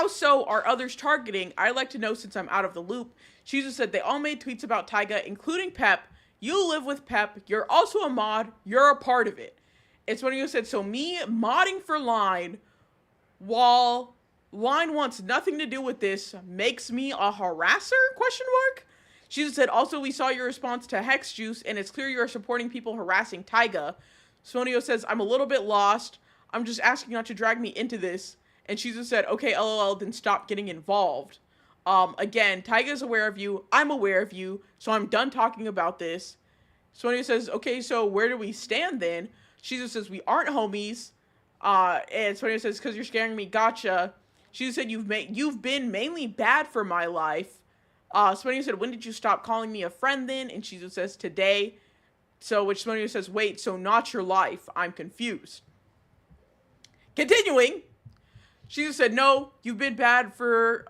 so are others targeting? I'd like to know since I'm out of the loop. She just said they all made tweets about Tyga, including Pep. You live with Pep. You're also a mod. You're a part of it. It's Modio said, so me modding for Line while Line wants nothing to do with this makes me a harasser? ? She just said, also, we saw your response to Hex Juice, and it's clear you are supporting people harassing Tyga. Sonio says, I'm a little bit lost. I'm just asking not to drag me into this. And she just said, okay, LOL, then stop getting involved. Again, Tyga's aware of you. I'm aware of you. So I'm done talking about this. Sonio says, okay, so where do we stand then? She just says, we aren't homies. And Sonio says, because you're scaring me, gotcha. She just said, you've been mainly bad for my life. Smonio said, when did you stop calling me a friend then? And she just says, today. So, which Smonio says, wait, so not your life. I'm confused. Continuing, she just said, no, you've been bad for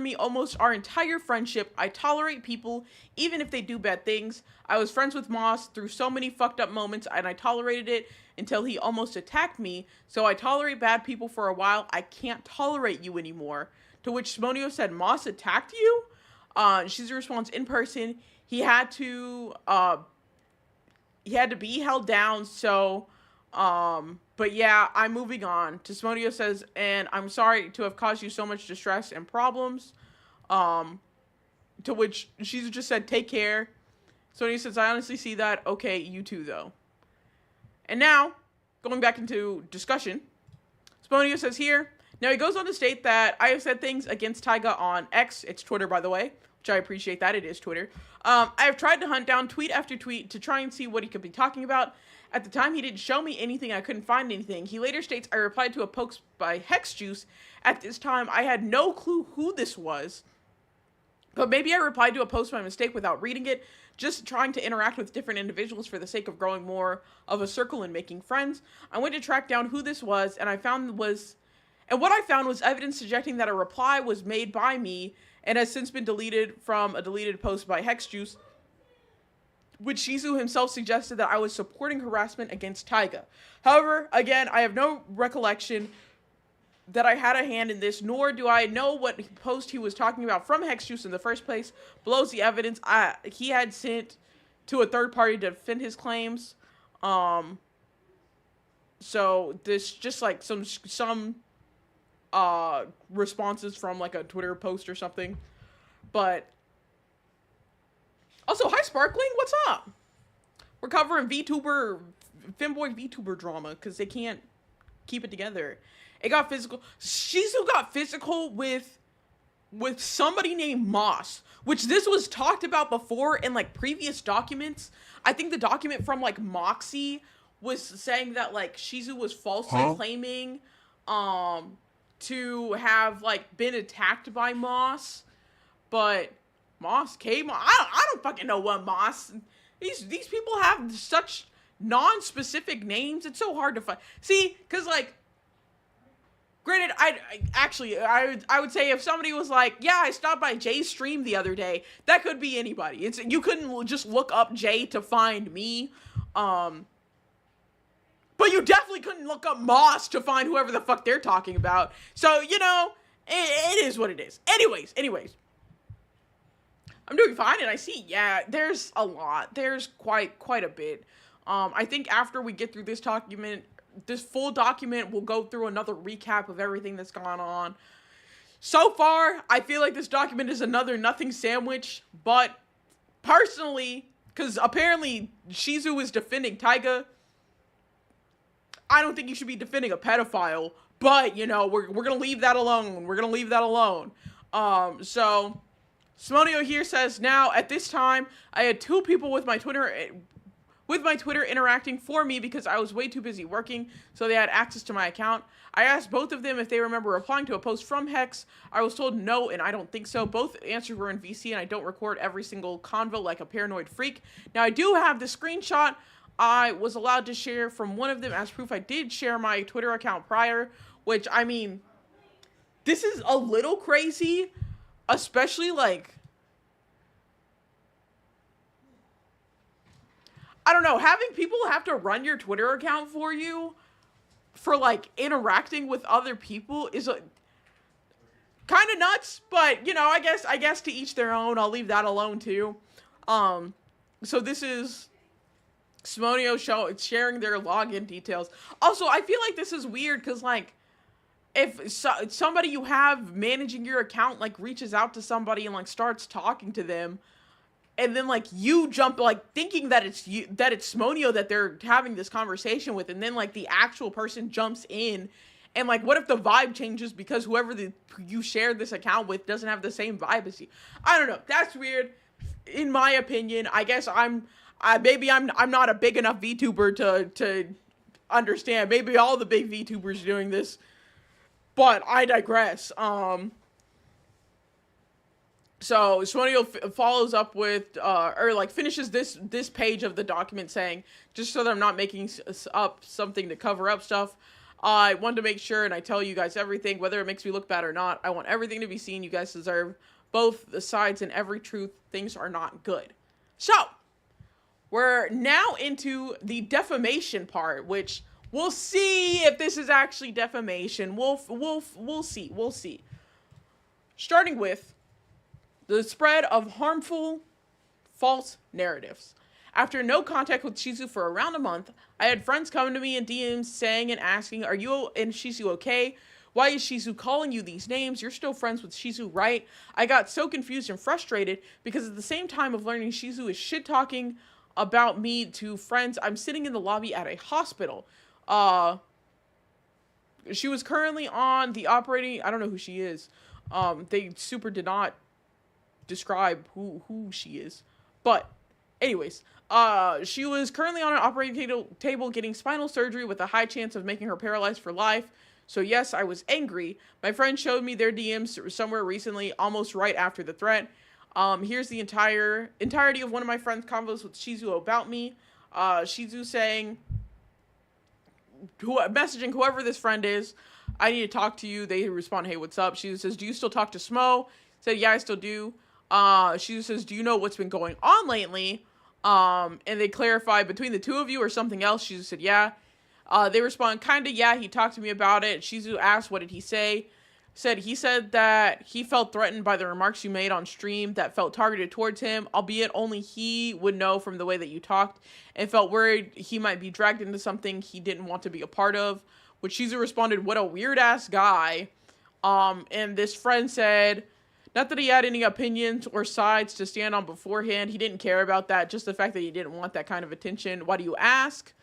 me almost our entire friendship. I tolerate people, even if they do bad things. I was friends with Moss through so many fucked up moments, and I tolerated it until he almost attacked me. So I tolerate bad people for a while. I can't tolerate you anymore. To which Smonio said, Moss attacked you? She's a response in person. He had to be held down. So, but yeah, I'm moving on. Tismonio says, and I'm sorry to have caused you so much distress and problems. To which she's just said, take care. Tismonio says, I honestly see that. Okay, you too, though. And now, going back into discussion, Tismonio says here, now he goes on to state that I have said things against Tyga on X, it's Twitter by the way, which I appreciate that, it is Twitter. I have tried to hunt down tweet after tweet to try and see what he could be talking about. At the time, he didn't show me anything, I couldn't find anything. He later states, I replied to a post by Hex Juice. At this time, I had no clue who this was. But maybe I replied to a post by mistake without reading it. just trying to interact with different individuals for the sake of growing more of a circle and making friends. I went to track down who this was, and what I found was evidence suggesting that a reply was made by me and has since been deleted from a deleted post by Hexjuice, which Shizu himself suggested that I was supporting harassment against Taiga. However, again, I have no recollection that I had a hand in this, nor do I know what post he was talking about from Hexjuice in the first place. Blows the evidence he had sent to a third party to defend his claims. So this just like some responses from like a Twitter post or something. But also, hi Sparkling, what's up? We're covering Femboy VTuber drama because they can't keep it together. It got physical. Shizu got physical with somebody named Moss, which this was talked about before in like previous documents. I think the document from like Moxie was saying that like Shizu was falsely claiming to have like been attacked by Moss, but Moss came. I don't fucking know what Moss. These people have such non-specific names. It's so hard to find. See, because like. Granted, I would say if somebody was like, yeah, I stopped by Jay's stream the other day, that could be anybody. You couldn't just look up Jay to find me. But you definitely couldn't look up Moss to find whoever the fuck they're talking about. So, you know, it is what it is. Anyways. I'm doing fine, and I see, yeah, there's a lot. There's quite a bit. I think after we get through this full document, we'll go through another recap of everything that's gone on. So far, I feel like this document is another nothing sandwich, but personally, because apparently Shizu is defending Taiga, I don't think you should be defending a pedophile, but, you know, we're gonna leave that alone. So, Smonio here says, now, at this time, I had 2 people with my Twitter interacting for me because I was way too busy working, so they had access to my account. I asked both of them if they remember replying to a post from Hex. I was told no, and I don't think so. Both answers were in VC, and I don't record every single convo like a paranoid freak. Now, I do have the screenshot I was allowed to share from one of them as proof I did share my Twitter account prior, which, I mean, this is a little crazy, especially, like, I don't know, having people have to run your Twitter account for you for, like, interacting with other people is kind of nuts, but, you know, I guess to each their own. I'll leave that alone, too. So this is Smonio sharing their login details. Also, I feel like this is weird, because, like, if somebody you have managing your account, like, reaches out to somebody and, like, starts talking to them, and then, like, you jump, like, thinking that it's Smonio that they're having this conversation with, and then, like, the actual person jumps in, and, like, what if the vibe changes because whoever you shared this account with doesn't have the same vibe as you? I don't know. That's weird, in my opinion. I guess maybe I'm not a big enough VTuber to understand. Maybe all the big VTubers are doing this, but I digress. So Smonio follows up with, or like finishes this page of the document saying, just so that I'm not making up something to cover up stuff, I wanted to make sure, and I tell you guys everything, whether it makes me look bad or not. I want everything to be seen. You guys deserve both the sides and every truth. Things are not good. So, we're now into the defamation part, which we'll see if this is actually defamation. We'll see. Starting with the spread of harmful, false narratives. After no contact with Shizu for around a month, I had friends come to me in DMs saying and asking, are you and Shizu okay? Why is Shizu calling you these names? You're still friends with Shizu, right? I got so confused and frustrated because at the same time of learning Shizu is shit-talking about me to friends, I'm sitting in the lobby at a hospital. She was currently on the operating... I don't know who she is. They super did not describe who she is. But, anyways, she was currently on an operating table getting spinal surgery with a high chance of making her paralyzed for life. So yes, I was angry. My friend showed me their DMs somewhere recently, almost right after the threat. Here's the entirety of one of my friend's convos with Shizu about me. Shizu saying, messaging whoever this friend is, I need to talk to you. They respond, hey, what's up? Shizu says, do you still talk to Smo? Said, yeah, I still do. Shizu says, do you know what's been going on lately? And they clarify between the two of you or something else. Shizu said, yeah. They respond, kinda, yeah, he talked to me about it. Shizu asked, what did he say? He said that he felt threatened by the remarks you made on stream that felt targeted towards him, albeit only he would know from the way that you talked, and felt worried he might be dragged into something he didn't want to be a part of. Which Shizu responded, what a weird ass guy. And this friend said, not that he had any opinions or sides to stand on beforehand. He didn't care about that. Just the fact that he didn't want that kind of attention. Why do you ask?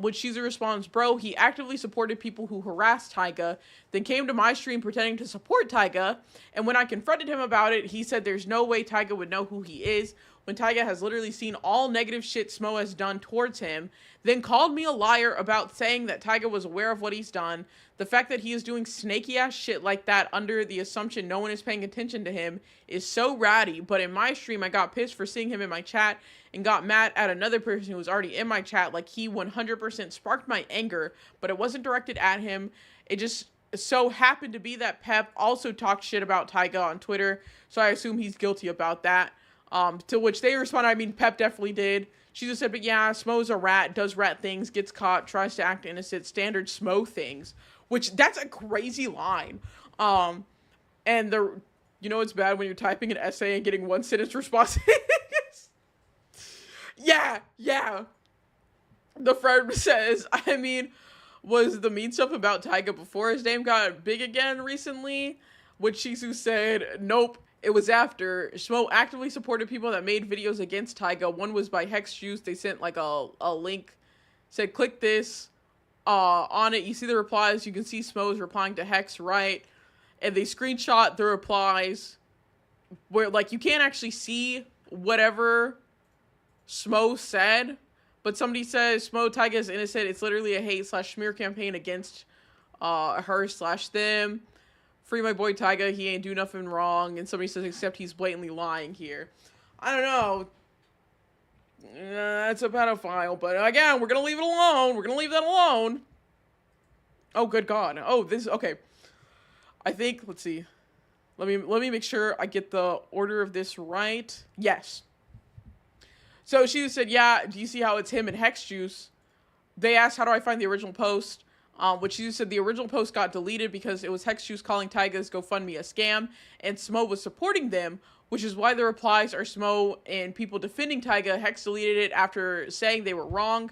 Which Shizu responds, bro, he actively supported people who harassed Taiga, then came to my stream pretending to support Taiga, and when I confronted him about it, he said there's no way Taiga would know who he is, when Taiga has literally seen all negative shit Smo has done towards him, then called me a liar about saying that Taiga was aware of what he's done. The fact that he is doing snaky ass shit like that under the assumption no one is paying attention to him is so ratty, but in my stream I got pissed for seeing him in my chat and got mad at another person who was already in my chat, like he 100% sparked my anger, but it wasn't directed at him. It just so happened to be that Pep also talked shit about Taiga on Twitter, so I assume he's guilty about that. To which they responded, I mean, Pep definitely did. She just said, but yeah, Smo's a rat, does rat things, gets caught, tries to act innocent, standard Smo things. Which, that's a crazy line. And you know it's bad when you're typing an essay and getting one sentence responses? Yeah. The friend says, I mean, was the mean stuff about Taiga before his name got big again recently? Which Shizu said, nope. It was after. Smo actively supported people that made videos against Taiga. One was by Hex Juice. They sent like a link. Said, click this. On it, you see the replies. You can see Smo's replying to Hex, right? And they screenshot the replies where, like, you can't actually see whatever Smo said. But somebody says, Smo, Taiga is innocent. It's literally a hate/smear campaign against her/them. Free my boy Taiga, he ain't do nothing wrong. And somebody says, except he's blatantly lying here. I don't know. It's a pedophile, but again, we're gonna leave it alone. We're gonna leave that alone. Oh, good God. Oh, this, okay. I think, let's see. Let me make sure I get the order of this right. Yes. So she said, yeah, do you see how it's him and Hex Juice? They asked, how do I find the original post? Which she said the original post got deleted because it was Hex Juice calling Taiga's GoFundMe a scam, and Smo was supporting them, which is why the replies are Smo and people defending Taiga. Hex deleted it after saying they were wrong.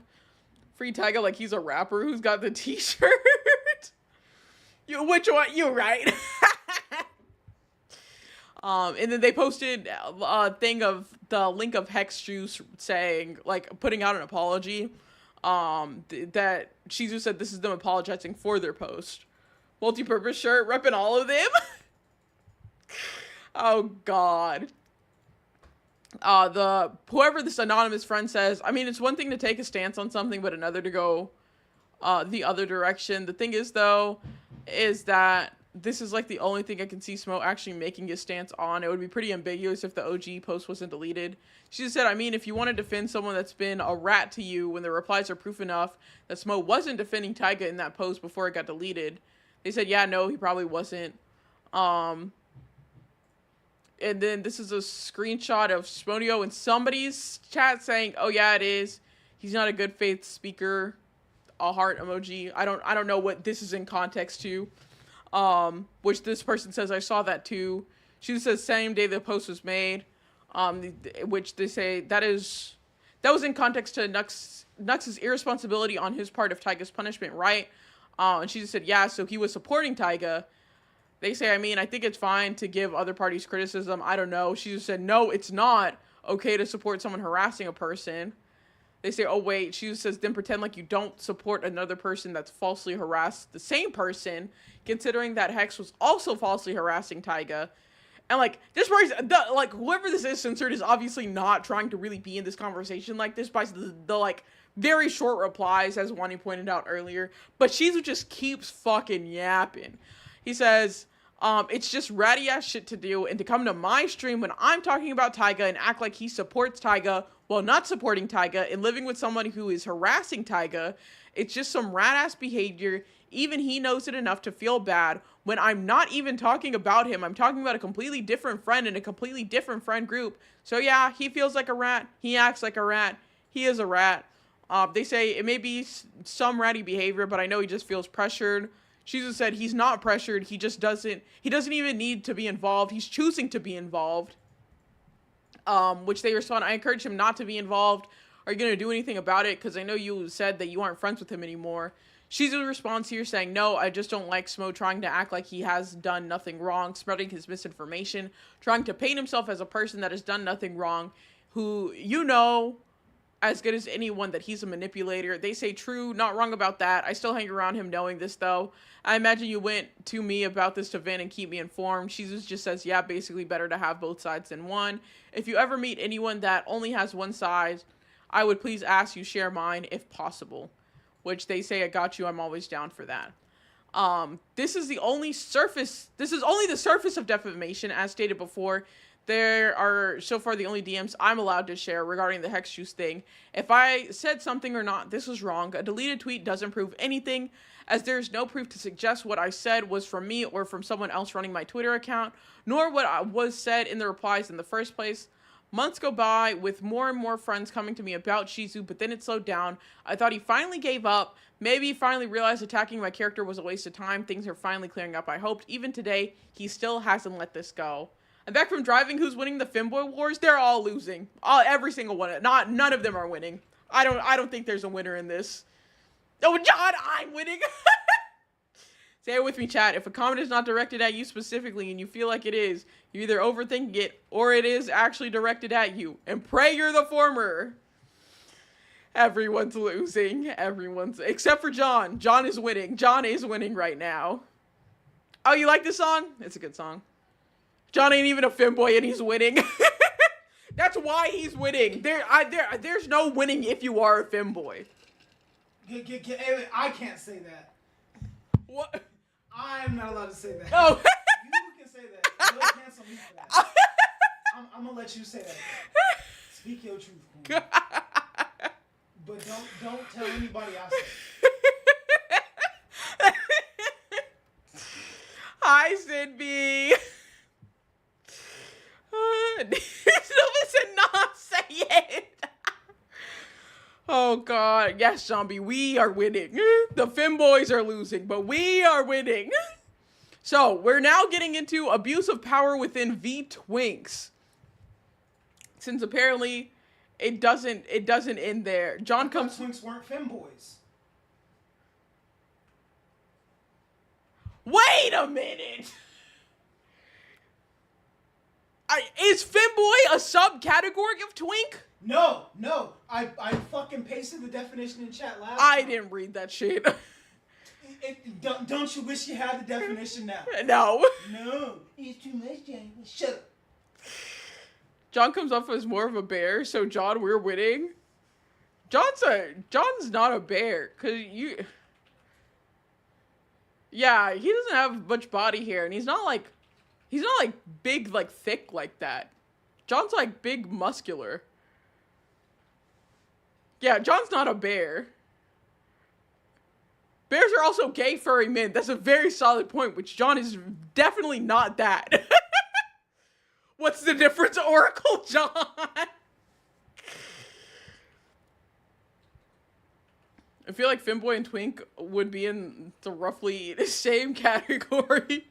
Free Taiga like he's a rapper who's got the t-shirt. Which one? You're right. And then they posted a thing of the link of Hex Juice saying, like, putting out an apology. That Shizu said this is them apologizing for their post. Multi-purpose shirt, repping all of them. Oh, God. Whoever this anonymous friend says, I mean, it's one thing to take a stance on something, but another to go the other direction. The thing is, though, is that this is, like, the only thing I can see Smo actually making his stance on. It would be pretty ambiguous if the OG post wasn't deleted. She just said, I mean, if you want to defend someone that's been a rat to you when the replies are proof enough that Smo wasn't defending Taiga in that post before it got deleted. They said, yeah, no, he probably wasn't. And then this is a screenshot of Sponio in somebody's chat saying, oh, yeah, it is. He's not a good faith speaker. A heart emoji. I don't know what this is in context to. Which this person says, I saw that too. She says, same day the post was made. Which they say, that was in context to Nux's irresponsibility on his part of Taiga's punishment, right? And she just said, yeah, so he was supporting Taiga. They say, I mean, I think it's fine to give other parties criticism. I don't know. She just said, no, it's not okay to support someone harassing a person. They say, oh, wait. She just says, then pretend like you don't support another person that's falsely harassed the same person, considering that Hex was also falsely harassing Taiga. And, like, this person, whoever this is censored is obviously not trying to really be in this conversation like this by the like, very short replies, as Wani pointed out earlier. But Shizu just keeps fucking yapping. He says, It's just ratty ass shit to do, and to come to my stream when I'm talking about Taiga and act like he supports Taiga while not supporting Taiga and living with someone who is harassing Taiga. It's just some rat ass behavior. Even he knows it enough to feel bad when I'm not even talking about him. I'm talking about a completely different friend in a completely different friend group. So yeah, he feels like a rat. He acts like a rat. He is a rat. They say it may be some ratty behavior, but I know he just feels pressured. Shizu said he's not pressured. He doesn't even need to be involved. He's choosing to be involved. Which they respond, I encourage him not to be involved. Are you going to do anything about it? Because I know you said that you aren't friends with him anymore. Shizu responds here saying, no, I just don't like Smo trying to act like he has done nothing wrong, spreading his misinformation, trying to paint himself as a person that has done nothing wrong, who, you know, as good as anyone that he's a manipulator. They say true, not wrong about that. I still hang around him knowing this, though. I imagine you went to me about this to Vin and keep me informed. Shizu just says, yeah, basically better to have both sides than one. If you ever meet anyone that only has one side, I would please ask you share mine if possible. Which they say, I got you, I'm always down for that. This is only the surface of defamation, as stated before. There are so far the only DMs I'm allowed to share regarding the Hex Juice thing. If I said something or not, this was wrong. A deleted tweet doesn't prove anything, as there is no proof to suggest what I said was from me or from someone else running my Twitter account, nor what was said in the replies in the first place. Months go by with more and more friends coming to me about Shizu, but then it slowed down. I thought he finally gave up. Maybe he finally realized attacking my character was a waste of time. Things are finally clearing up, I hoped. Even today, he still hasn't let this go. I'm back from driving. Who's winning the Femboy Wars? They're all losing. Every single one. None of them are winning. I don't think there's a winner in this. Oh, John, I'm winning. Say it with me, chat. If a comment is not directed at you specifically and you feel like it is, you either overthink it or it is actually directed at you. And pray you're the former. Everyone's losing. Except for John. John is winning. John is winning right now. Oh, you like this song? It's a good song. John ain't even a femboy and he's winning. That's why he's winning. There's no winning if you are a femboy. I can't say that. What? I'm not allowed to say that. Oh. You can say that. Don't cancel me for that. I'm gonna let you say that. Speak your truth, Queen. But don't tell anybody else. Hi, Sidby. Listen, not say it. Oh God, yes, zombie, we are winning. The Femboys are losing, but we are winning. So we're now getting into abuse of power within V Twinks. Since apparently it doesn't end there. John comes. Twinks weren't Femboys. Wait a minute. Is Femboy a subcategory of twink? No. I fucking pasted the definition in chat last I time. didn't read that shit. Don't you wish you had the definition now? No. No. It's too much, Johnny. Shut up. John comes off as more of a bear, so John, we're winning. John's not a bear, cause yeah, he doesn't have much body hair, and he's not like big, like thick like that. John's like big, muscular. Yeah, John's not a bear. Bears are also gay furry men. That's a very solid point, which John is definitely not that. What's the difference, Oracle John? I feel like Femboy and Twink would be in the roughly the same category.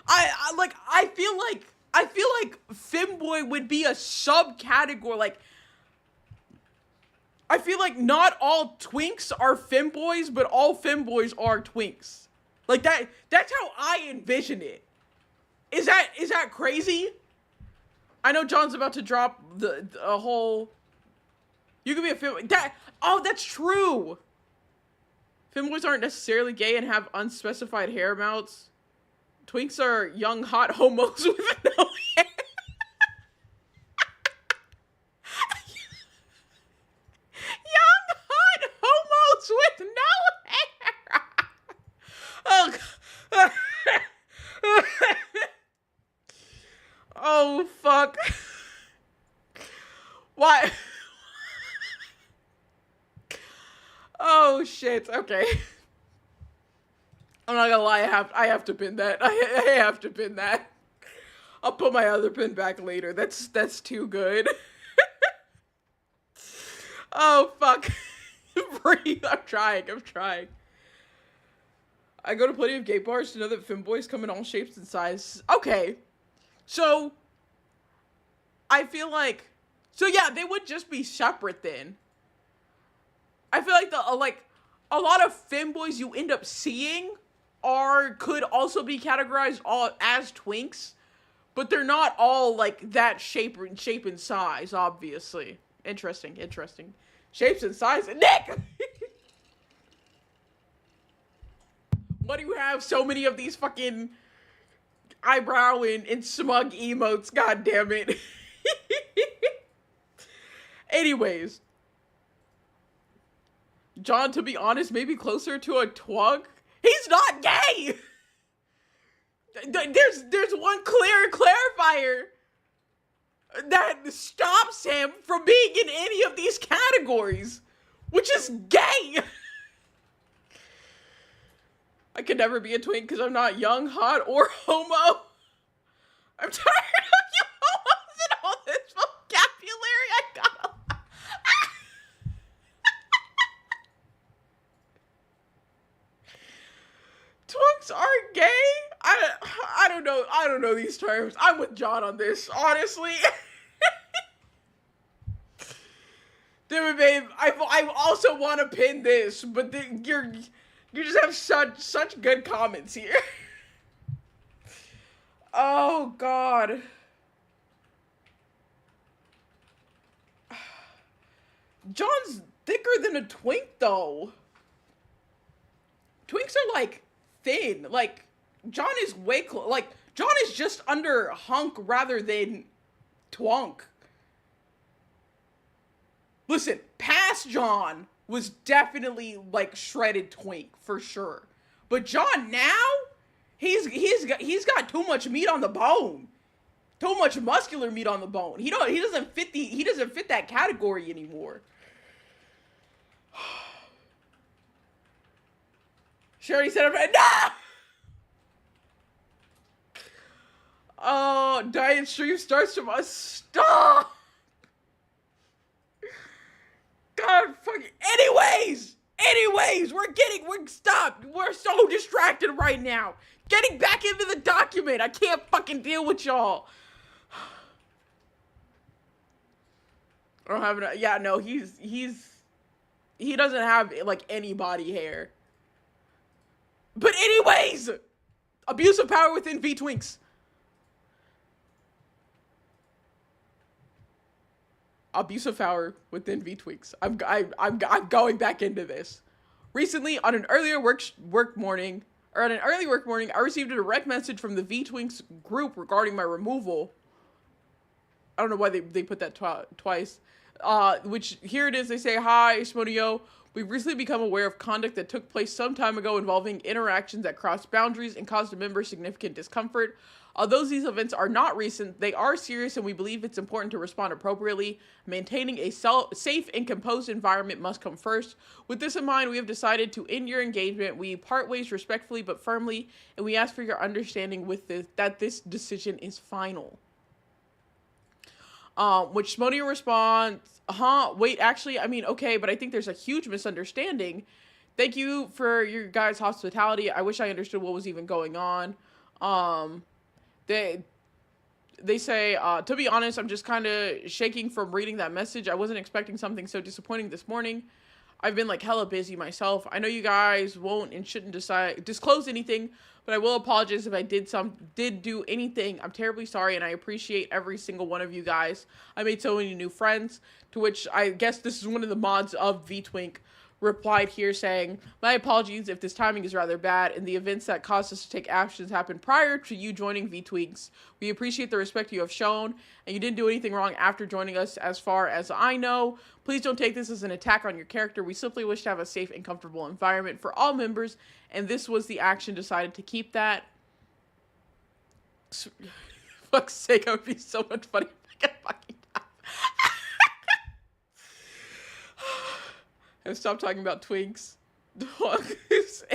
I feel like Femboy would be a subcategory. Like, I feel like not all twinks are femboys, but all femboys are twinks. Like that's how I envision it. Is that crazy? I know John's about to drop the whole. You could be a femboy. That's true. Femboys aren't necessarily gay and have unspecified hair amounts. Twinks are young, hot homos with no hair. Young, hot homos with no hair. Oh, Oh shit. Okay. I'm not gonna lie. I have to pin that. I have to pin that. I'll put my other pin back later. That's too good. Oh fuck. Breathe. I'm trying. I go to plenty of gay bars to know that femboys come in all shapes and sizes. Okay. So I feel like, so yeah, they would just be separate then. I feel like a lot of femboys you end up seeing could also be categorized all as twinks, but they're not all like that shape and size, obviously. Interesting. Shapes and size. Nick! Why do you have so many of these fucking eyebrow and smug emotes? God damn it. Anyways. John, to be honest, maybe closer to a twunk. He's not gay! There's one clear clarifier that stops him from being in any of these categories, which is gay! I could never be a twink because I'm not young, hot, or homo. I'm tired of you homos and all this vocabulary. I gotta Twinks are gay? I don't know. I don't know these terms. I'm with John on this, honestly. Damn it, babe. I also want to pin this, but you just have such good comments here. Oh God. John's thicker than a twink though. Twinks are like thin. Like John is John is just under hunk rather than twunk. Listen, past John was definitely like shredded twink for sure. But John now, he's got too much meat on the bone. Too much muscular meat on the bone. He doesn't fit that category anymore. She already said it. Nah! Oh, diet stream starts from us. Stop! God fucking. Anyways, stop. We're so distracted right now. Getting back into the document. I can't fucking deal with y'all. I don't have enough. Yeah, no, he doesn't have like any body hair. But anyways, abuse of power within V-Twinks. Abuse of power within V-Twinks. I'm going back into this. Recently, on an early work morning, I received a direct message from the V-Twinks group regarding my removal. I don't know why they put that twice. Which, here it is, they say, "Hi, Smodio. We've recently become aware of conduct that took place some time ago involving interactions that crossed boundaries and caused a member significant discomfort. Although these events are not recent, they are serious and we believe it's important to respond appropriately. Maintaining a safe and composed environment must come first. With this in mind, we have decided to end your engagement. We part ways respectfully but firmly, and we ask for your understanding with that this decision is final." Which Smodio responds, wait, actually, I mean, okay, but I think there's a huge misunderstanding. Thank you for your guys' hospitality. I wish I understood what was even going on. They say, to be honest, I'm just kind of shaking from reading that message. I wasn't expecting something so disappointing this morning. I've been like hella busy myself. I know you guys won't and shouldn't disclose anything, but I will apologize if I did do anything. I'm terribly sorry, and I appreciate every single one of you guys. I made so many new friends, to which I guess this is one of the mods of V-Twink replied here saying, "My apologies if this timing is rather bad and the events that caused us to take actions happened prior to you joining V-Twinks. We appreciate the respect you have shown, and you didn't do anything wrong after joining us as far as I know. Please don't take this as an attack on your character. We simply wish to have a safe and comfortable environment for all members, and this was the action decided to keep that." Fuck's sake, that would be so much funny if I could fucking die. And stop talking about twinks.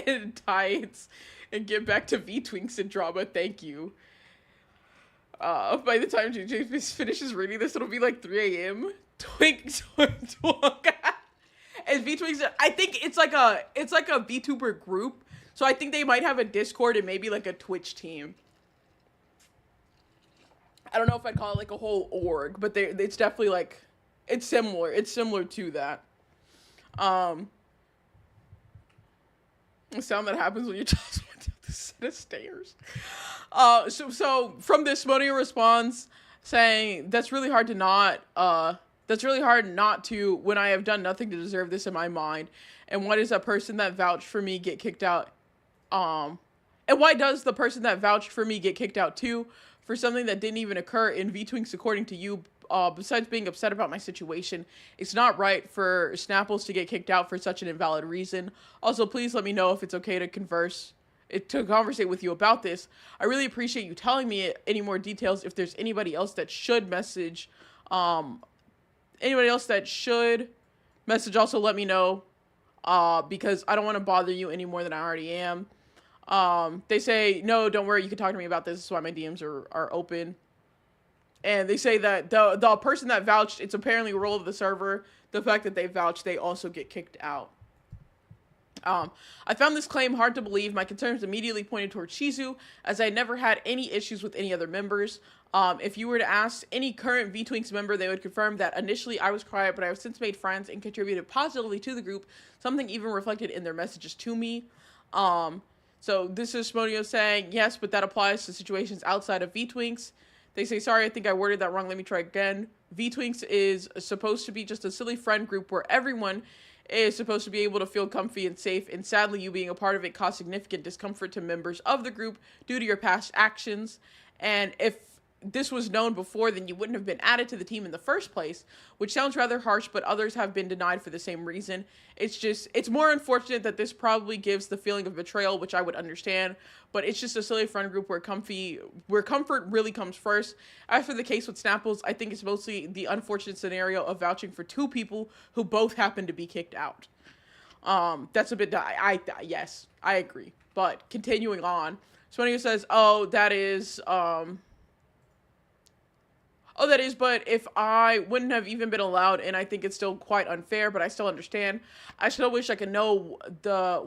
and tights and get back to V-Twinks and drama. Thank you. By the time JJ finishes reading this, it'll be like 3 a.m. Twink, twink, twink. And V-Twinks, I think it's like a VTuber group. So I think they might have a Discord and maybe like a Twitch team. I don't know if I'd call it like a whole org, but it's definitely like, it's similar. It's similar to that. The sound that happens when you toss one down the set of stairs. So from this, Monia responds saying, that's really hard not to when I have done nothing to deserve this in my mind. And why does that person that vouched for me get kicked out? And why does the person that vouched for me get kicked out too? For something that didn't even occur in V-Twinks according to you, besides being upset about my situation, it's not right for Snapples to get kicked out for such an invalid reason. Also, please let me know if it's okay to conversate with you about this. I really appreciate you telling me any more details. If there's anybody else that should message, also let me know, because I don't want to bother you any more than I already am. They say, no, don't worry, you can talk to me about this. This is why my DMs are open. And they say that the person that vouched, it's apparently a rule of the server. The fact that they vouched, they also get kicked out. I found this claim hard to believe. My concerns immediately pointed towards Shizu, as I never had any issues with any other members. If you were to ask any current V-Twinks member, they would confirm that initially I was quiet, but I have since made friends and contributed positively to the group, something even reflected in their messages to me. So this is Smonio saying, yes, but that applies to situations outside of V-Twinks. They say, sorry, I think I worded that wrong. Let me try again. V-Twinks is supposed to be just a silly friend group where everyone is supposed to be able to feel comfy and safe. And sadly, you being a part of it caused significant discomfort to members of the group due to your past actions. And if this was known before, then you wouldn't have been added to the team in the first place, which sounds rather harsh, but others have been denied for the same reason. It's more unfortunate that this probably gives the feeling of betrayal, which I would understand, but it's just a silly friend group where comfort really comes first. As for the case with Snapples, I think it's mostly the unfortunate scenario of vouching for two people who both happen to be kicked out. That's a bit, yes, I agree. But continuing on, Swanio says, but if I wouldn't have even been allowed, and I think it's still quite unfair, but I still understand. I still wish I could know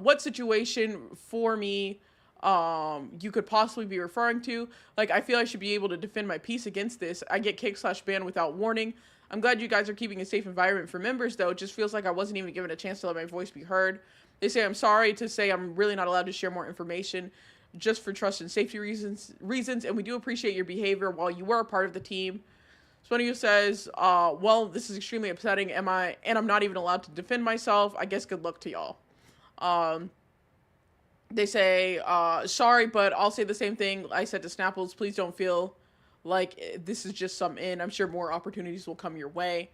what situation for me you could possibly be referring to. Like, I feel I should be able to defend my peace against this. I get kicked/banned without warning. I'm glad you guys are keeping a safe environment for members, though. It just feels like I wasn't even given a chance to let my voice be heard. They say I'm sorry to say I'm really not allowed to share more information just for trust and safety reasons, and we do appreciate your behavior while you were a part of the team. Swanio says, well, this is extremely upsetting, and I'm not even allowed to defend myself. I guess good luck to y'all. They say, sorry, but I'll say the same thing I said to Snapples. Please don't feel like this is just some in. I'm sure more opportunities will come your way.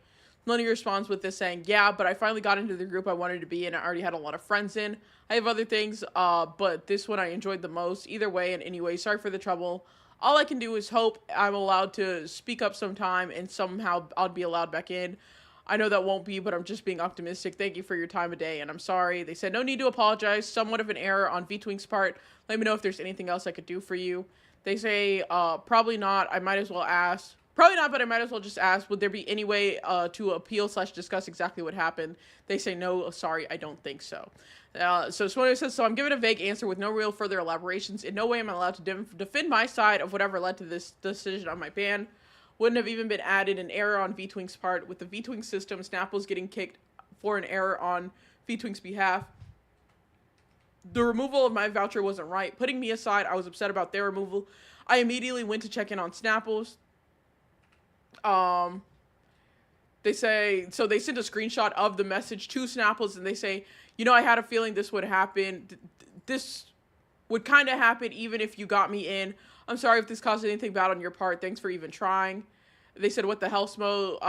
Swanio responds with this saying, yeah, but I finally got into the group I wanted to be in. I already had a lot of friends in. I have other things, but this one I enjoyed the most. Either way, and anyway, sorry for the trouble. All I can do is hope I'm allowed to speak up sometime and somehow I'll be allowed back in. I know that won't be, but I'm just being optimistic. Thank you for your time of day, and I'm sorry. They said, no need to apologize. Somewhat of an error on V-Twink's part. Let me know if there's anything else I could do for you. They say, probably not. I might as well ask. Probably not, but I might as well just ask, would there be any way to appeal/discuss exactly what happened? They say, no, sorry, I don't think so. So Swanio says, so I'm giving a vague answer with no real further elaborations. In no way am I allowed to defend my side of whatever led to this decision on my ban. Wouldn't have even been added an error on V-Twink's part. With the V-Twink system, Snapple's getting kicked for an error on V-Twink's behalf. The removal of my voucher wasn't right. Putting me aside, I was upset about their removal. I immediately went to check in on Snapples. They say, so they sent a screenshot of the message to Snapples, and they say, you know, I had a feeling this would happen. This would kind of happen even if you got me in. I'm sorry if this caused anything bad on your part. Thanks for even trying. They said, what the hell, Smo?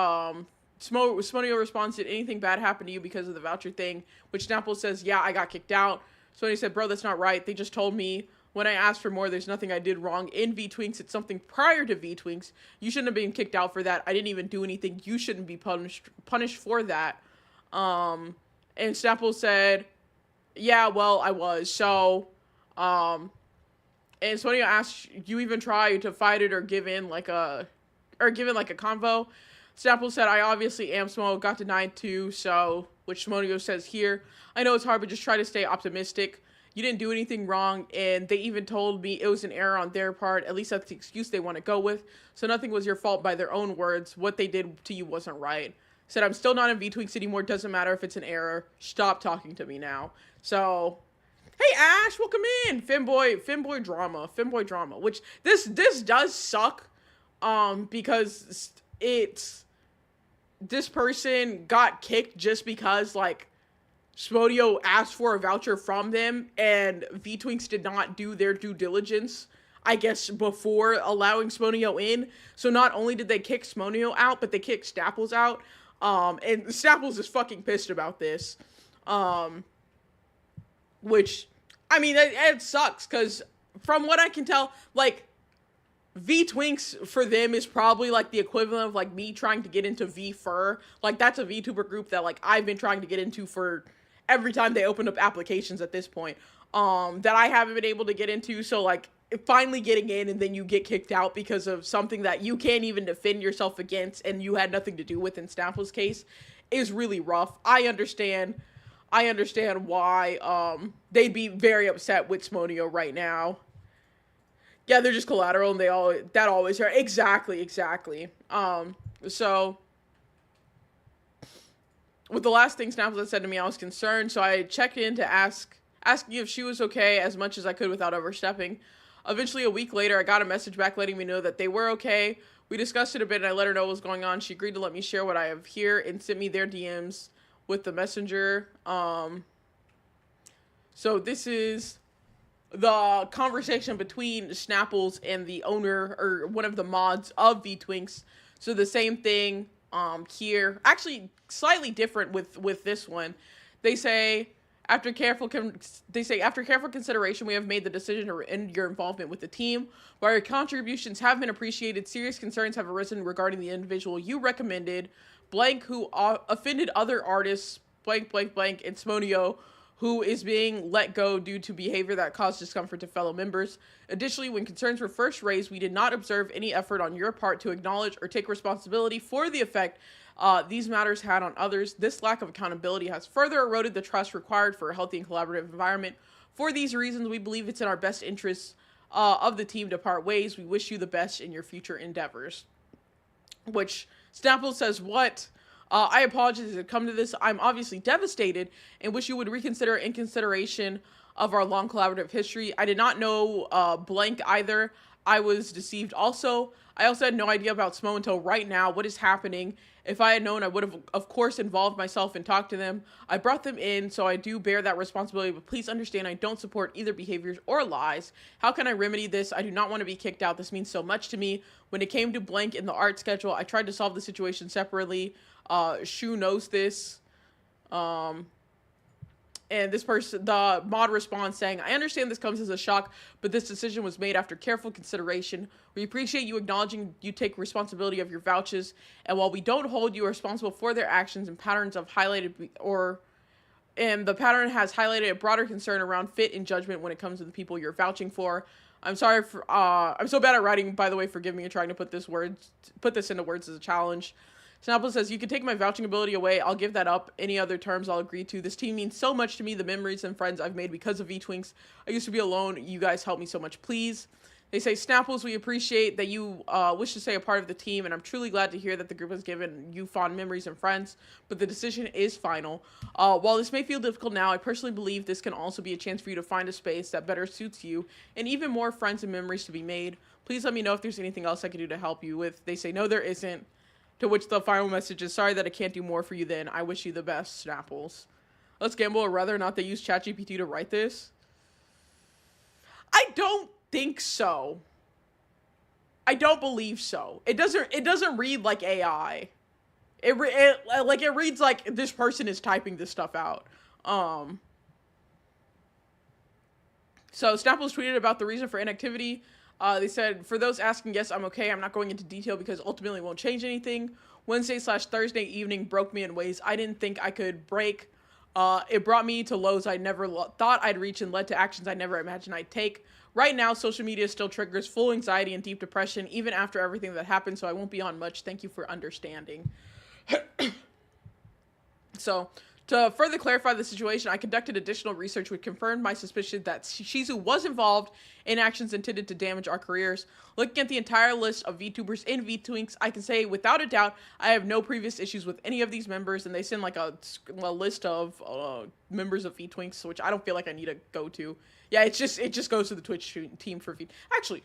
Smonio responds, did anything bad happen to you because of the voucher thing? Which Snapples says, yeah, I got kicked out. Smonio said, bro, that's not right. They just told me when I asked for more, there's nothing I did wrong in V-Twinks. It's something prior to V-Twinks. You shouldn't have been kicked out for that. I didn't even do anything. You shouldn't be punished for that. And Snapples said, Yeah, well, I was. So, um, and Sonia asked, you even try to fight it or give in like a, or give in like a convo? Snapple said, I obviously am. Smo got denied too, so, which Smonio says here, I know it's hard, but just try to stay optimistic. You didn't do anything wrong, and they even told me it was an error on their part. At least that's the excuse they want to go with. So nothing was your fault by their own words. What they did to you wasn't right. Said, I'm still not in V-Twinks anymore. Doesn't matter if it's an error. Stop talking to me now. So, hey Ash, welcome in. Femboy drama. Which this does suck, because it's this person got kicked just because like Spodio asked for a voucher from them, and V-Twinks did not do their due diligence, I guess, before allowing Smonio in. So not only did they kick Smonio out, but they kicked Staples out. And Staples is fucking pissed about this. Which, I mean, it sucks, because from what I can tell, like, V-Twinks for them is probably like the equivalent of like me trying to get into V-Fur. Like, that's a VTuber group that like I've been trying to get into for every time they opened up applications at this point, that I haven't been able to get into. So like finally getting in, and then you get kicked out because of something that you can't even defend yourself against and you had nothing to do with in Snapple's case, is really rough. I understand why they'd be very upset with Smonio right now. Yeah, they're just collateral, and that always hurt. Exactly. So with the last thing Snapples said to me, I was concerned, so I checked in to asking if she was okay as much as I could without overstepping. Eventually, a week later, I got a message back letting me know that they were okay. We discussed it a bit, and I let her know what was going on. She agreed to let me share what I have here and sent me their DMs with the messenger. So this is the conversation between Snapples and the owner, or one of the mods of V-Twinks. So the same thing here. Actually, slightly different with this one. They say, after careful consideration, we have made the decision to end your involvement with the team. While your contributions have been appreciated, serious concerns have arisen regarding the individual you recommended, blank, who offended other artists, blank, and Smonio, who is being let go due to behavior that caused discomfort to fellow members. Additionally, when concerns were first raised, we did not observe any effort on your part to acknowledge or take responsibility for the effect these matters had on others. This lack of accountability has further eroded the trust required for a healthy and collaborative environment. For these reasons, we believe it's in our best interests of the team to part ways. We wish you the best in your future endeavors. Which Snapple says, what? I apologize to come to this. I'm obviously devastated and wish you would reconsider in consideration of our long collaborative history. I did not know blank either. I was deceived also. I also had no idea about Smo until right now. What is happening? If I had known, I would have, of course, involved myself and talked to them. I brought them in, so I do bear that responsibility, but please understand I don't support either behaviors or lies. How can I remedy this? I do not want to be kicked out. This means so much to me. When it came to blank in the art schedule, I tried to solve the situation separately. Shu knows this. And this person, the mod responds saying, I understand this comes as a shock, but this decision was made after careful consideration. We appreciate you acknowledging you take responsibility of your vouchers, and while we don't hold you responsible for their actions and patterns of highlighted, and the pattern has highlighted a broader concern around fit and judgment when it comes to the people you're vouching for. I'm sorry for, I'm so bad at writing, by the way, forgive me for trying to put this into words as a challenge. Snapple says, you can take my vouching ability away. I'll give that up. Any other terms I'll agree to. This team means so much to me. The memories and friends I've made because of V-Twinks. I used to be alone. You guys helped me so much. Please. They say, Snapples, we appreciate that you wish to stay a part of the team, and I'm truly glad to hear that the group has given you fond memories and friends, but the decision is final. While this may feel difficult now, I personally believe this can also be a chance for you to find a space that better suits you, and even more friends and memories to be made. Please let me know if there's anything else I can do to help you with. They say, no, there isn't. To which the final message is, sorry that I can't do more for you then. I wish you the best, Snapples. Let's gamble or whether or not they use ChatGPT to write this. I don't think so. I don't believe so. It doesn't read like AI. It reads like this person is typing this stuff out. So Snapples tweeted about the reason for inactivity. They said, for those asking, yes, I'm okay. I'm not going into detail because ultimately it won't change anything. Wednesday/Thursday evening broke me in ways I didn't think I could break. It brought me to lows I never thought I'd reach and led to actions I never imagined I'd take. Right now, social media still triggers full anxiety and deep depression, even after everything that happened, so I won't be on much. Thank you for understanding. So, to further clarify the situation, I conducted additional research which confirmed my suspicion that Shizu was involved in actions intended to damage our careers. Looking at the entire list of VTubers in VTwinks, I can say without a doubt I have no previous issues with any of these members, and they send like a list of members of VTwinks, which I don't feel like I need to go to. Yeah, it just goes to the Twitch team for V. Actually,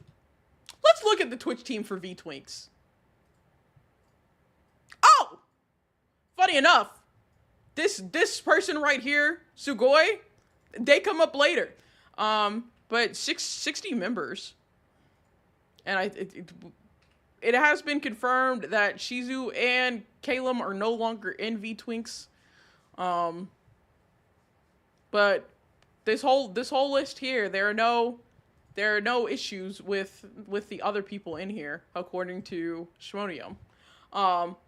let's look at the Twitch team for VTwinks. Oh, funny enough. This person right here, Sugoi, they come up later. But 60 members. And it has been confirmed that Shizu and Calum are no longer in VTwinks. But this whole list here, there are no issues with the other people in here, according to Shmonium. Oh,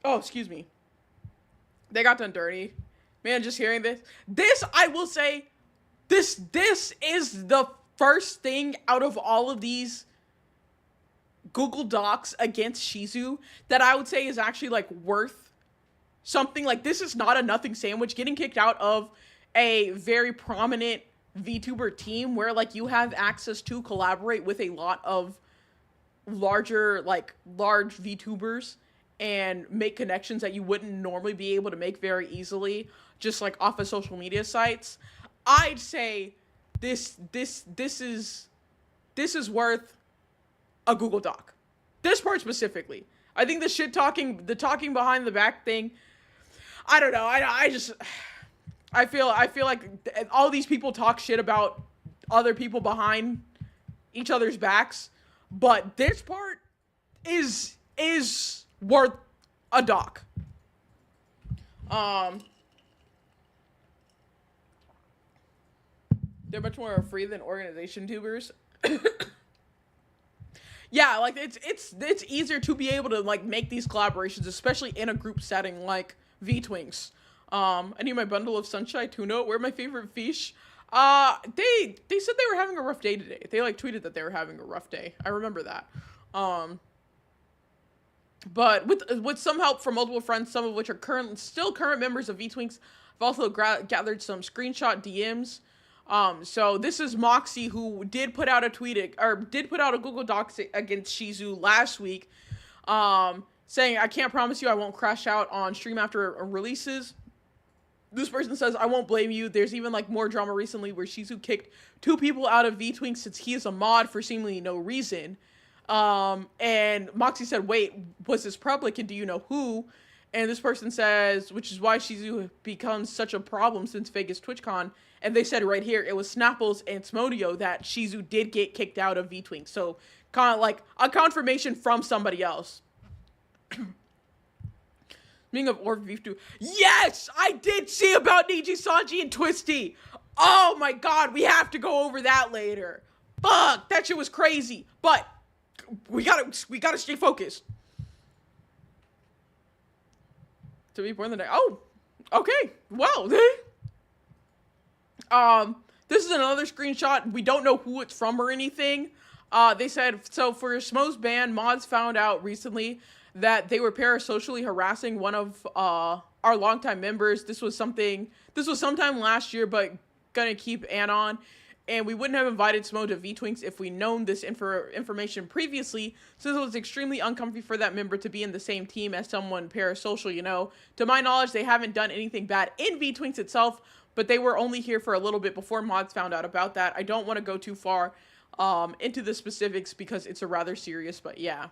excuse me. They got done dirty. Man, just hearing this, I will say, this is the first thing out of all of these Google Docs against Shizu that I would say is actually, like, worth something. Like, this is not a nothing sandwich. Getting kicked out of a very prominent VTuber team where, like, you have access to collaborate with a lot of large VTubers and make connections that you wouldn't normally be able to make very easily, just like off of social media sites. I'd say this is worth a Google Doc. This part specifically. I think the talking behind the back thing, I don't know. I feel like all these people talk shit about other people behind each other's backs, but this part is worth a doc. They're much more free than organization tubers. Yeah, like it's easier to be able to like make these collaborations, especially in a group setting like VTwinks. I need my bundle of sunshine tuna. Where are my favorite fish? They said they were having a rough day today. They like tweeted that they were having a rough day. I remember that. But with some help from multiple friends, some of which are still current members of VTwinks, I've also gathered some screenshot DMs. So this is Moxie, who did put out a Google Docs against Shizu last week, saying, I can't promise you I won't crash out on stream after releases. This person says, I won't blame you. There's even like more drama recently where Shizu kicked 2 people out of VTwinks since he is a mod for seemingly no reason. And Moxie said, wait, was this public and do you know who? And this person says, which is why Shizu becomes such a problem since Vegas TwitchCon. And they said right here, it was Snapples and Smodio that Shizu did get kicked out of VTwinks. So kind of like a confirmation from somebody else. Speaking of Orb V2, yes, I did see about Niji, Sanji, and Twisty. Oh my god, we have to go over that later. Fuck, that shit was crazy. But we gotta stay focused. To be born the day. Oh, okay. Well, this is another screenshot. We don't know who it's from or anything. They said, so for Smo's band, mods found out recently that they were parasocially harassing one of our longtime members. This was sometime last year, but gonna keep an on. And we wouldn't have invited Smo to VTwinks if we known this information previously, since it was extremely uncomfy for that member to be in the same team as someone parasocial, you know. To my knowledge, they haven't done anything bad in VTwinks itself, but they were only here for a little bit before mods found out about that. I don't want to go too far into the specifics because it's a rather serious, but yeah.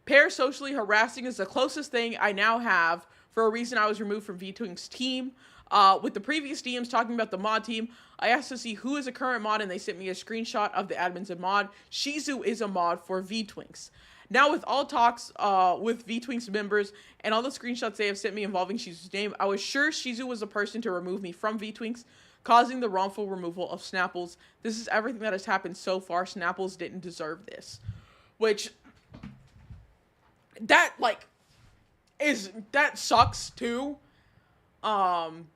Parasocially harassing is the closest thing I now have for a reason I was removed from VTwinks team. With the previous DMs talking about the mod team, I asked to see who is a current mod, and they sent me a screenshot of the admins and mod. Shizu is a mod for VTwinks. Now, with all talks with VTwinks members and all the screenshots they have sent me involving Shizu's name, I was sure Shizu was the person to remove me from VTwinks, causing the wrongful removal of Snapples. This is everything that has happened so far. Snapples didn't deserve this. Which, that sucks too. Um,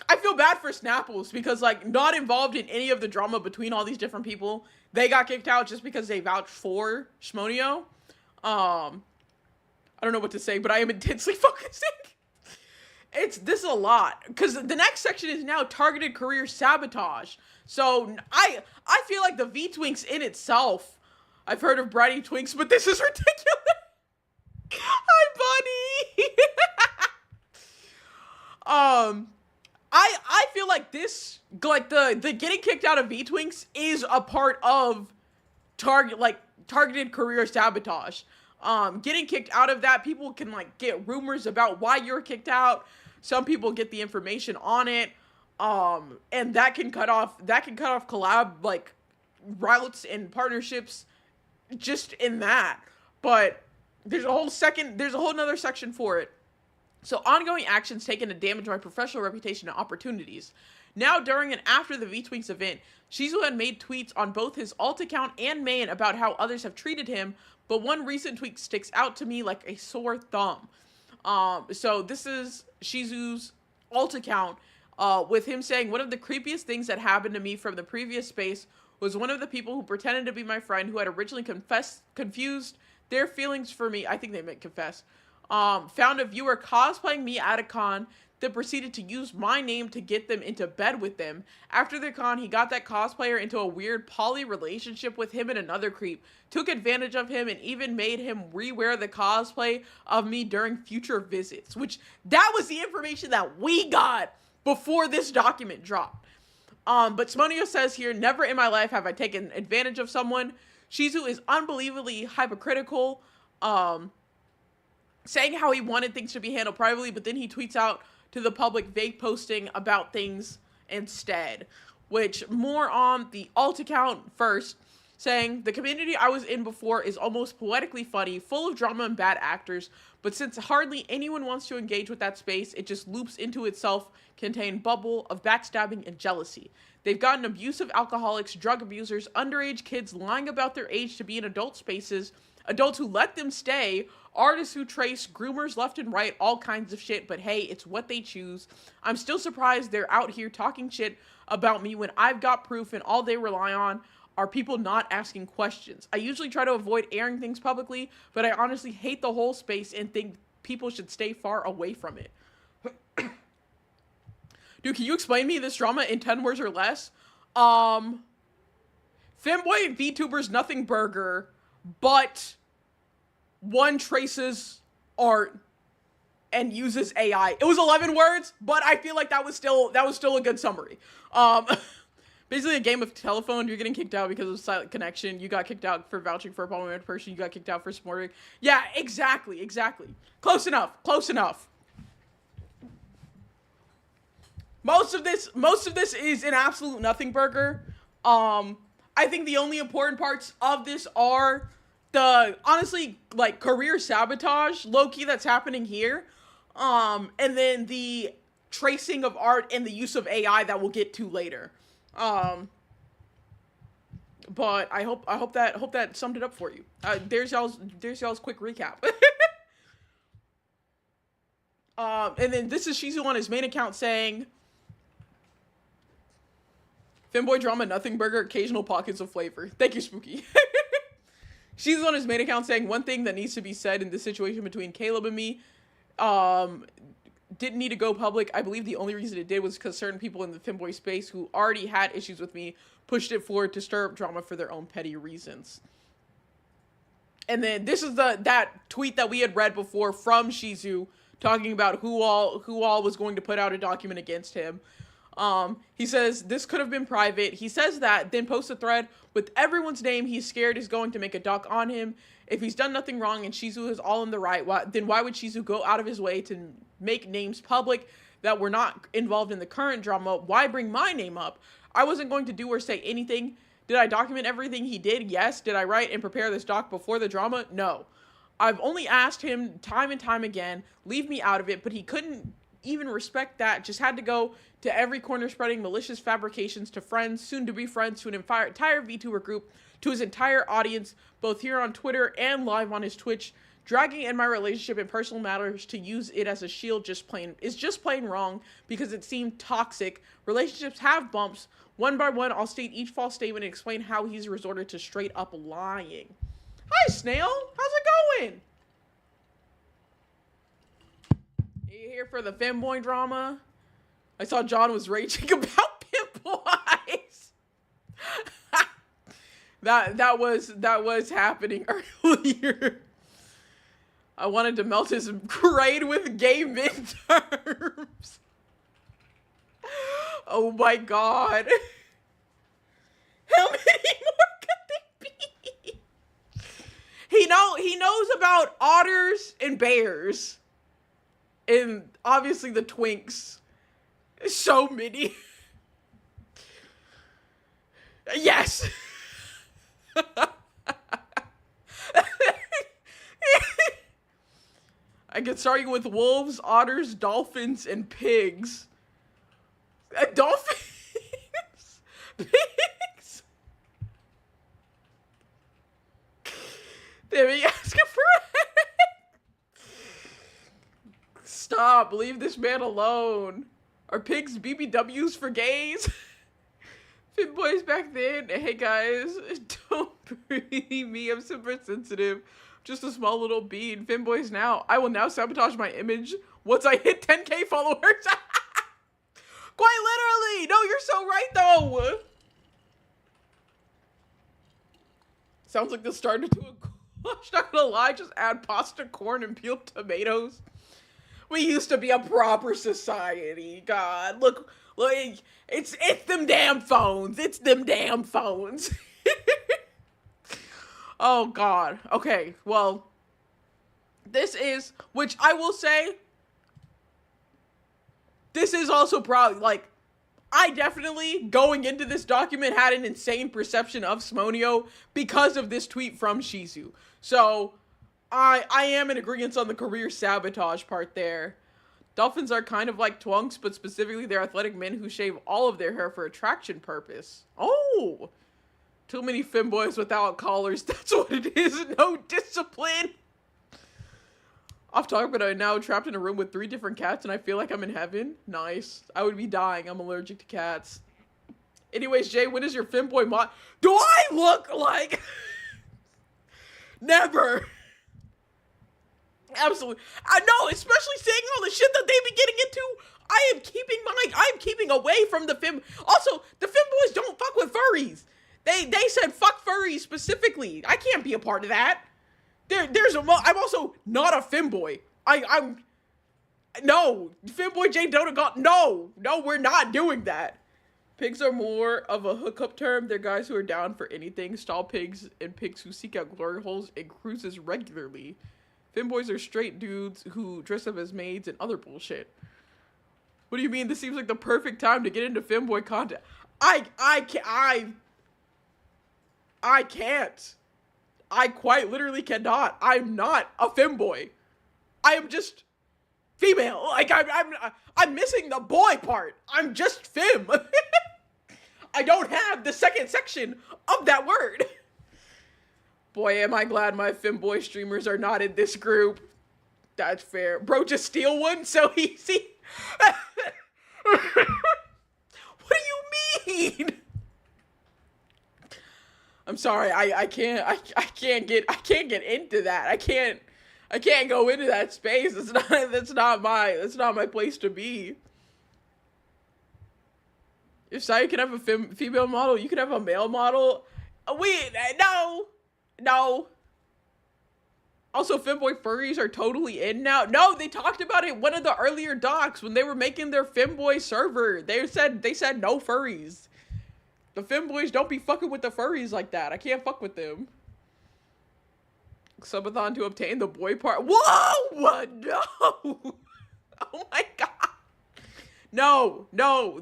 I feel bad for Snapples because, like, not involved in any of the drama between all these different people. They got kicked out just because they vouched for Shmonio. I don't know what to say, but I am intensely focusing. This is a lot because the next section is now targeted career sabotage. So I feel like the V Twinks in itself. I've heard of Bratty Twinks, but this is ridiculous. Hi, buddy. I feel like this, like the getting kicked out of V Twinks is a part of targeted career sabotage. Getting kicked out of that, people can like get rumors about why you're kicked out. Some people get the information on it. And that can cut off collab like routes and partnerships just in that. But there's a whole nother section for it. So ongoing actions taken to damage my professional reputation and opportunities. Now, during and after the V-Twinks event, Shizu had made tweets on both his alt account and main about how others have treated him, but one recent tweet sticks out to me like a sore thumb. So this is Shizu's alt account, with him saying, one of the creepiest things that happened to me from the previous space was one of the people who pretended to be my friend who had originally confused their feelings for me. I think they meant confess. Found a viewer cosplaying me at a con, then proceeded to use my name to get them into bed with them. After the con, he got that cosplayer into a weird poly relationship with him and another creep, took advantage of him, and even made him rewear the cosplay of me during future visits, which that was the information that we got before this document dropped. But Smonio says here, never in my life have I taken advantage of someone. Shizu is unbelievably hypocritical, saying how he wanted things to be handled privately, but then he tweets out to the public vague posting about things instead. Which, more on the alt account first, saying, the community I was in before is almost poetically funny, full of drama and bad actors, but since hardly anyone wants to engage with that space, it just loops into its self-contained bubble of backstabbing and jealousy. They've gotten abusive alcoholics, drug abusers, underage kids lying about their age to be in adult spaces, adults who let them stay, artists who trace, groomers left and right, all kinds of shit, but hey, it's what they choose. I'm still surprised they're out here talking shit about me when I've got proof and all they rely on are people not asking questions. I usually try to avoid airing things publicly, but I honestly hate the whole space and think people should stay far away from it. Dude, can you explain me this drama in 10 words or less? Femboy VTubers nothing burger, but one traces art and uses AI. It was 11 words, but I feel like that was still a good summary. Basically a game of telephone. You're getting kicked out because of silent connection. You got kicked out for vouching for a problematic person. You got kicked out for supporting. Yeah, exactly. Close enough. Most of this is an absolute nothing burger. I think the only important parts of this are the, honestly, like, career sabotage, low-key, that's happening here. And then the tracing of art and the use of AI that we'll get to later. But I hope that summed it up for you. There's y'all's quick recap. And then this is Shizu on his main account saying, Femboy drama, nothing burger, occasional pockets of flavor. Thank you, Spooky. She's on his main account saying, one thing that needs to be said in this situation between Caleb and me, didn't need to go public. I believe the only reason it did was because certain people in the Femboy space who already had issues with me pushed it forward to stir up drama for their own petty reasons. And then this is that tweet that we had read before from Shizu talking about who all was going to put out a document against him. He says, this could have been private. He says that, then posts a thread with everyone's name he's scared is going to make a doc on him. If he's done nothing wrong and Shizu is all in the right, then why would Shizu go out of his way to make names public that were not involved in the current drama? Why bring my name up? I wasn't going to do or say anything. Did I document everything he did? Yes. Did I write and prepare this doc before the drama? No. I've only asked him time and time again, leave me out of it, but he couldn't even respect that, just had to go to every corner spreading malicious fabrications to friends, soon to be friends, to an entire VTuber group, to his entire audience, both here on Twitter and live on his Twitch, Dragging in my relationship and personal matters to use it as a shield is just plain wrong because it seemed toxic. Relationships have bumps. One by one, I'll state each false statement and explain how he's resorted to straight up lying. Hi, Snail. How's it going? Are you here for the femboy drama? I saw John was raging about pimple eyes. that was happening earlier. I wanted to melt his grade with gay midterms. Oh my god. How many more could they be? He knows about otters and bears. And obviously the twinks. So many. Yes. I get starting with wolves, otters, dolphins, and pigs. Dolphins? Pigs? They be asking for it. Stop. Leave this man alone. Are pigs BBWs for gays? Femboys back then. Hey guys, don't bully me. I'm super sensitive. Just a small little bean. Femboys now. I will now sabotage my image once I hit 10k followers. Quite literally. No, you're so right though. Sounds like the starter to a goulash. Not gonna lie, just add pasta, corn, and peeled tomatoes. We used to be a proper society. God, look, it's them damn phones. It's them damn phones. Oh, God. Okay, well, this is, which I will say, this is also probably, like, I definitely, going into this document, had an insane perception of Smonio because of this tweet from Shizu. So, I am in agreement on the career sabotage part there. Dolphins are kind of like twunks, but specifically they're athletic men who shave all of their hair for attraction purpose. Oh! Too many femboys without collars. That's what it is. No discipline. Off topic, but I'm now trapped in a room with 3 different cats and I feel like I'm in heaven. Nice. I would be dying. I'm allergic to cats. Anyways, Jay, when is your femboy mod? Do I look like... Never. Absolutely. I know, especially saying all the shit that they be getting into. I am keeping away from the fem. Also, the femboys don't fuck with furries. They said fuck furries specifically. I can't be a part of that. I'm also not a femboy. No, femboy J Dota got, no, we're not doing that. Pigs are more of a hookup term. They're guys who are down for anything. Stall pigs and pigs who seek out glory holes and cruises regularly. Femboys are straight dudes who dress up as maids and other bullshit. What do you mean? This seems like the perfect time to get into femboy content. I can't. I quite literally cannot. I'm not a femboy. I am just female. Like I'm missing the boy part. I'm just fem. I don't have the second section of that word. Boy, am I glad my femboy streamers are not in this group. That's fair. Bro, just steal one so easy. What do you mean? I'm sorry. I can't get into that. I can't go into that space. That's not my place to be. If Saya can have a female model, you can have a male model. Wait, no. Also, femboy furries are totally in now. No, they talked about it in one of the earlier docs when they were making their femboy server. They said no furries. The femboys don't be fucking with the furries like that. I can't fuck with them. Subathon to obtain the boy part. Whoa! No! Oh my god. No.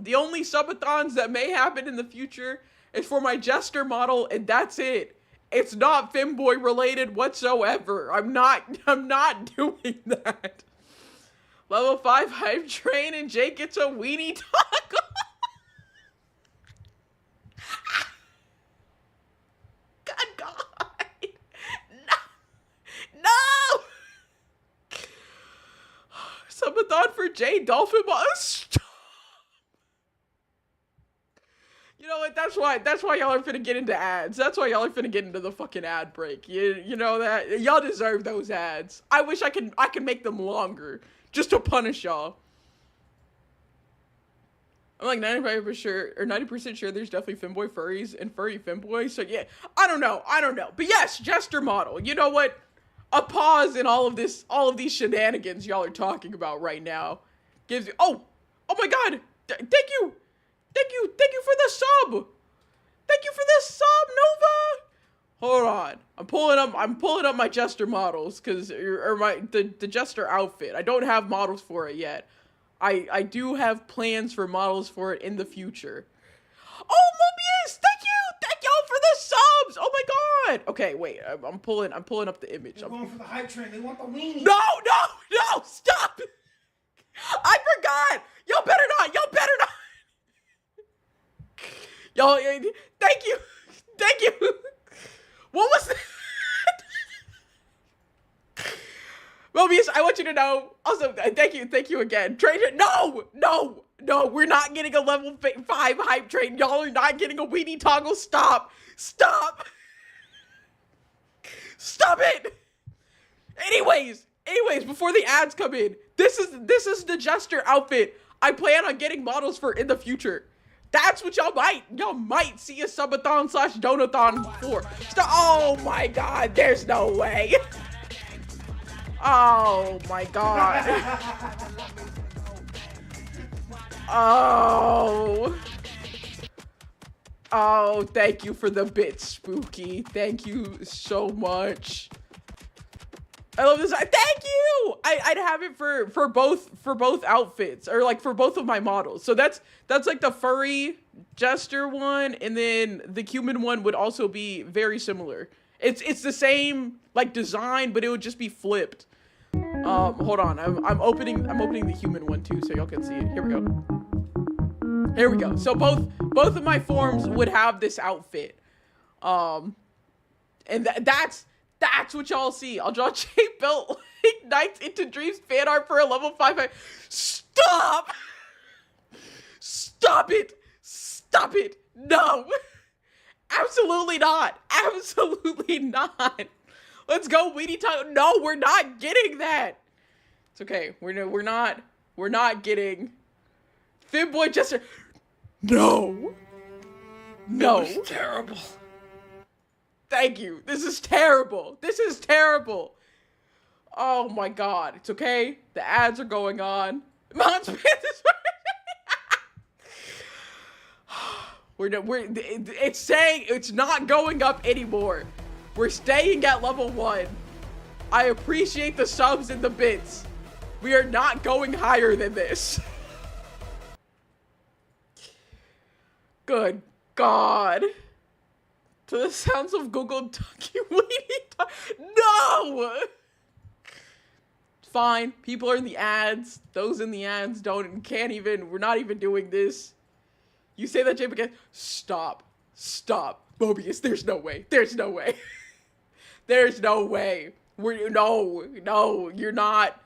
The only subathons that may happen in the future is for my jester model, and that's it. It's not femboy related whatsoever. I'm not doing that. Level 5 hype train and Jake gets a weenie taco. God. No. J Dolphin Stop. You know what? That's why y'all are finna get into ads. That's why y'all are finna get into the fucking ad break. You know that? Y'all deserve those ads. I wish I could make them longer just to punish y'all. I'm like 90% sure there's definitely femboy furries and furry femboys. So yeah, I don't know. But yes, Jester model. You know what? A pause in all of these shenanigans y'all are talking about right now gives you, oh my god. Thank you for the sub. Thank you for the sub, Nova. Hold on. I'm pulling up my Jester models the Jester outfit. I don't have models for it yet. I do have plans for models for it in the future. Oh, Mobius, thank y'all for the subs. Oh my god. Okay, wait. I'm pulling up the image. They're going for the hype train. They want the weenie. No, stop. I forgot. Y'all better not. Y'all, thank you. What was that? Mobius, I want you to know. Also, thank you again. Trader, no, we're not getting a level 5 hype train. Y'all are not getting a weenie toggle. Stop it. Anyways, before the ads come in, this is the Jester outfit I plan on getting models for in the future. That's what y'all might see a subathon / donathon for. Oh my god, there's no way. Oh my god. Oh, thank you for the bit, Spooky. Thank you so much. I love this. Thank you. I'd have it for both outfits, or like for both of my models. So that's like the furry Jester one, and then the human one would also be very similar. It's the same like design, but it would just be flipped. Hold on. I'm opening the human one too, so y'all can see it. Here we go. So both of my forms would have this outfit. And that's what y'all see. I'll draw J Belt Ignites into Dreams fan art for a level 5. Stop it. No. Absolutely not. Let's go, weenie time. No, we're not getting that. It's okay. We're not getting Femboy Jester. No. It's terrible. Thank you. This is terrible. Oh my god. It's okay. The ads are going on. It's saying it's not going up anymore. We're staying at level 1. I appreciate the subs and the bits. We are not going higher than this. Good God. To the sounds of Google Ducky Weenie. No! Fine. People are in the ads. Those in the ads we're not even doing this. You say that, Jay, again. Stop. Mobius, there's no way. There's no way. No, you're not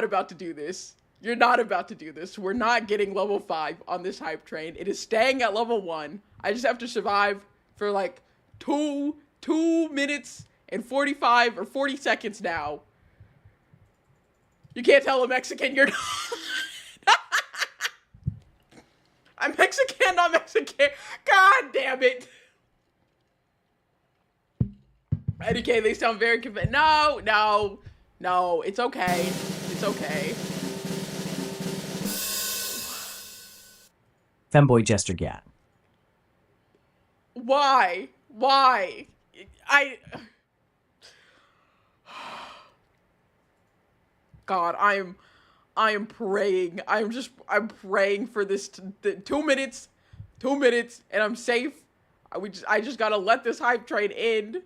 about to do this. We're not getting level 5 on this hype train. It is staying at level 1. I just have to survive for like 2 minutes and 45 or 40 seconds now. You can't tell a Mexican you're not. I'm Mexican, not Mexican. God damn it. Okay, they sound very convinced. No, it's okay. Femboy Jester Gat. Why? God, I am praying. I'm praying for this 2 minutes, and I'm safe. I just gotta let this hype train end.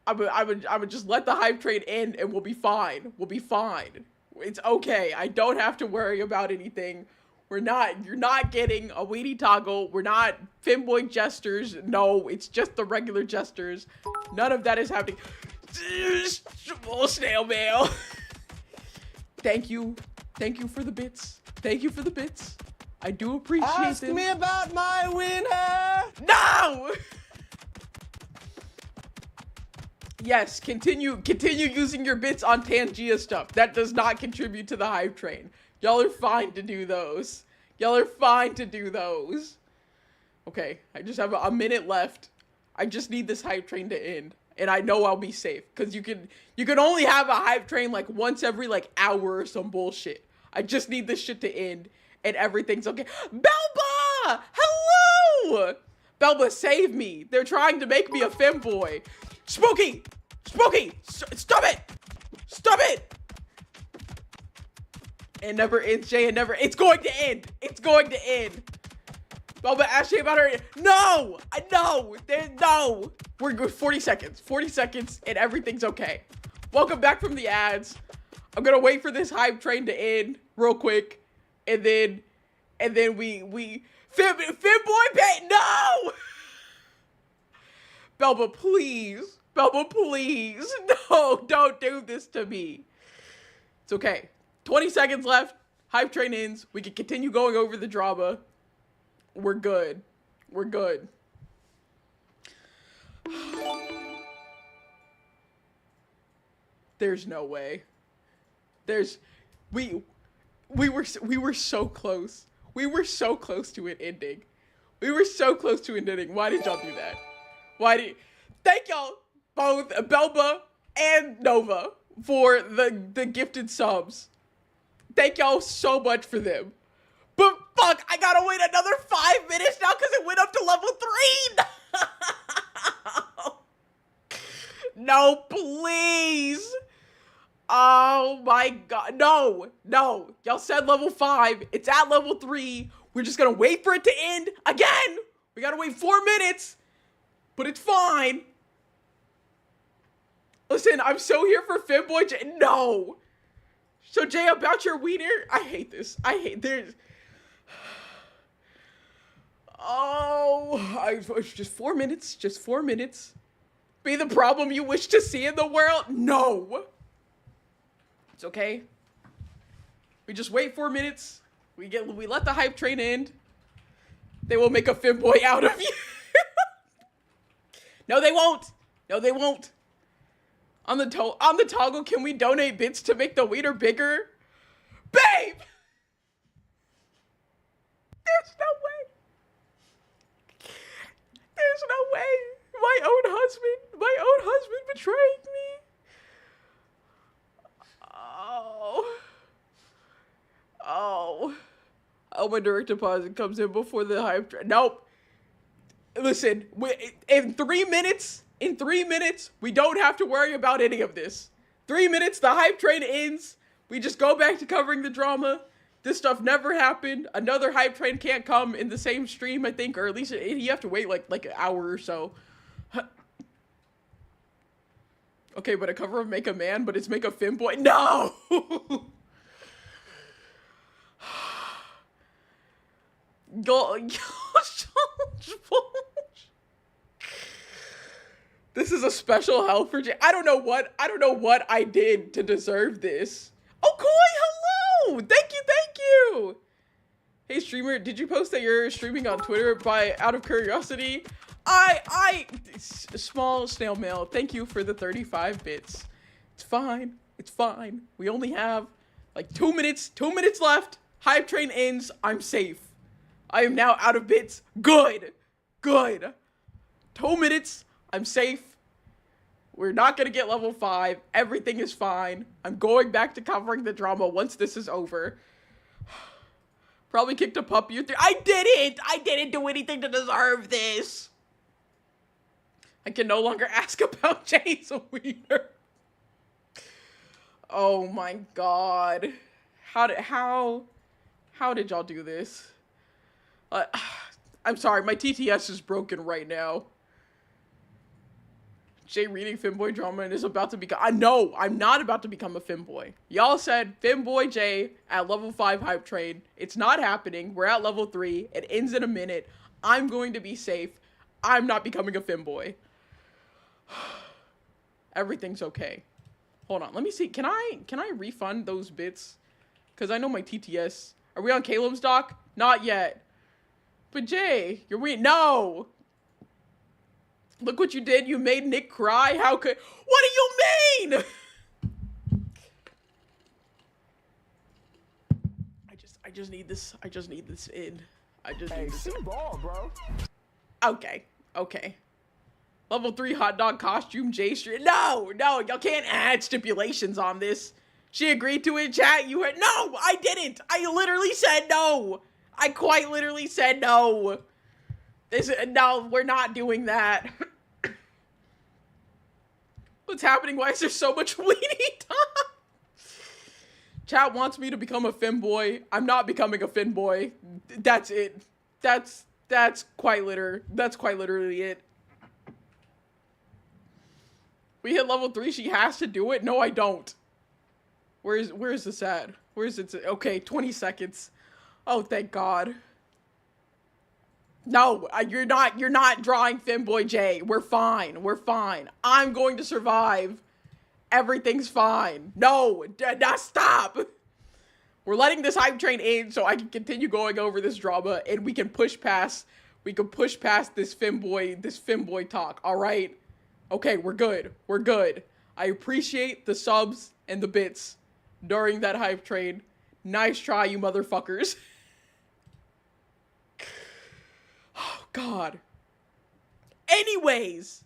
I would just let the hype train end, and we'll be fine. It's okay. I don't have to worry about anything. You're not getting a weenie toggle. We're not Femboy Jesters. No, it's just the regular Jesters. None of that is happening. Oh, snail mail. Thank you. Thank you for the bits. Thank you for the bits. I do appreciate Ask them. me about my winner. No! Yes, continue using your bits on Tangia stuff. That does not contribute to the hype train. Y'all are fine to do those. Y'all are fine to do those. Okay, I just have a minute left. I just need this hype train to end. And I know I'll be safe. Because you can only have a hype train like once every like hour or some bullshit. I just need this shit to end. And everything's okay. Belba! Hello! Belba, save me. They're trying to make me a femboy. Spooky! Spooky! Stop it! Stop it! It never ends, Jay. It never. It's going to end. It's going to end. Belba, ask Jay about her. No! I know! No! We're good. 40 seconds. 40 seconds, and everything's okay. Welcome back from the ads. I'm gonna wait for this hype train to end real quick, and then we Femboy pay. No! Belba, please. Belba, please. No, don't do this to me. It's okay. 20 seconds left. Hype train ends. We can continue going over the drama. We're good. We're good. There's no way. We were so close. We were so close to it ending. We were so close to it ending. Why did y'all do that? Thank y'all both, Belba and Nova, for the gifted subs. Thank y'all so much for them. But fuck, I gotta wait another 5 minutes now because it went up to level 3. No, please. Oh my god. No. Y'all said level 5. It's at level 3. We're just gonna wait for it to end again. We gotta wait 4 minutes. But it's fine. Listen, I'm so here for Femboy Jay. No. So Jay, about your wiener, I hate this. There's. Oh, just 4 minutes. Just 4 minutes. Be the problem you wish to see in the world? No. It's okay. We just wait 4 minutes. We let the hype train end. They will make a Femboy out of you. No, they won't. No, they won't. On the toggle, can we donate bits to make the wiener bigger? Babe! There's no way. There's no way. My own husband betrayed me. Oh, my direct deposit comes in before the hype. Nope. Listen, in 3 minutes, we don't have to worry about any of this. 3 minutes, the hype train ends. We just go back to covering the drama. This stuff never happened. Another hype train can't come in the same stream, I think, or at least you have to wait like an hour or so. Okay, but a cover of Make a Man, but it's Make a Femboy. No! Go, This is a special hell for Jay. I don't know what I did to deserve this. Oh, Koi, hello! Thank you! Hey, streamer, did you post that you're streaming on Twitter out of curiosity? Small snail mail. Thank you for the 35 bits. It's fine. We only have like 2 minutes left. Hype train ends. I'm safe. I am now out of bits. Good. 2 minutes. I'm safe. We're not gonna get level 5. Everything is fine. I'm going back to covering the drama once this is over. Probably kicked a puppy or 3. I didn't do anything to deserve this. I can no longer ask about Jay's wiener. Oh my god. How did y'all do this? I'm sorry, my TTS is broken right now. Jay reading Femboy drama and is about to become. No, I'm not about to become a Femboy. Y'all said Femboy Jay at level 5 hype train. It's not happening. We're at level 3. It ends in a minute. I'm going to be safe. I'm not becoming a Femboy. Everything's okay. Hold on. Let me see. Can I refund those bits? Because I know my TTS. Are we on Caleb's doc? Not yet. But Jay, you're weird. No! Look what you did. You made Nick cry. How could... What do you mean? I just need this. I just need this in. I just need this in. Ball, bro. Okay. Okay. Level 3 hot dog costume, J Street. No, y'all can't add stipulations on this. She agreed to it, chat. You heard? No, I didn't. I literally said no. I quite literally said no. No, we're not doing that. What's happening? Why is there so much weenie time? Chat wants me to become a femboy. I'm not becoming a femboy. That's it. That's quite literally it. We hit level 3. She has to do it. No, I don't. Where is this at? Where is it? Okay, 20 seconds. Oh, thank God. No, you're not drawing Femboy J. We're fine. We're fine. I'm going to survive. Everything's fine. No, stop. We're letting this hype train in so I can continue going over this drama and we can push past this Femboy talk. All right. Okay, we're good. We're good. I appreciate the subs and the bits during that hype train. Nice try, you motherfuckers. Oh, God. Anyways.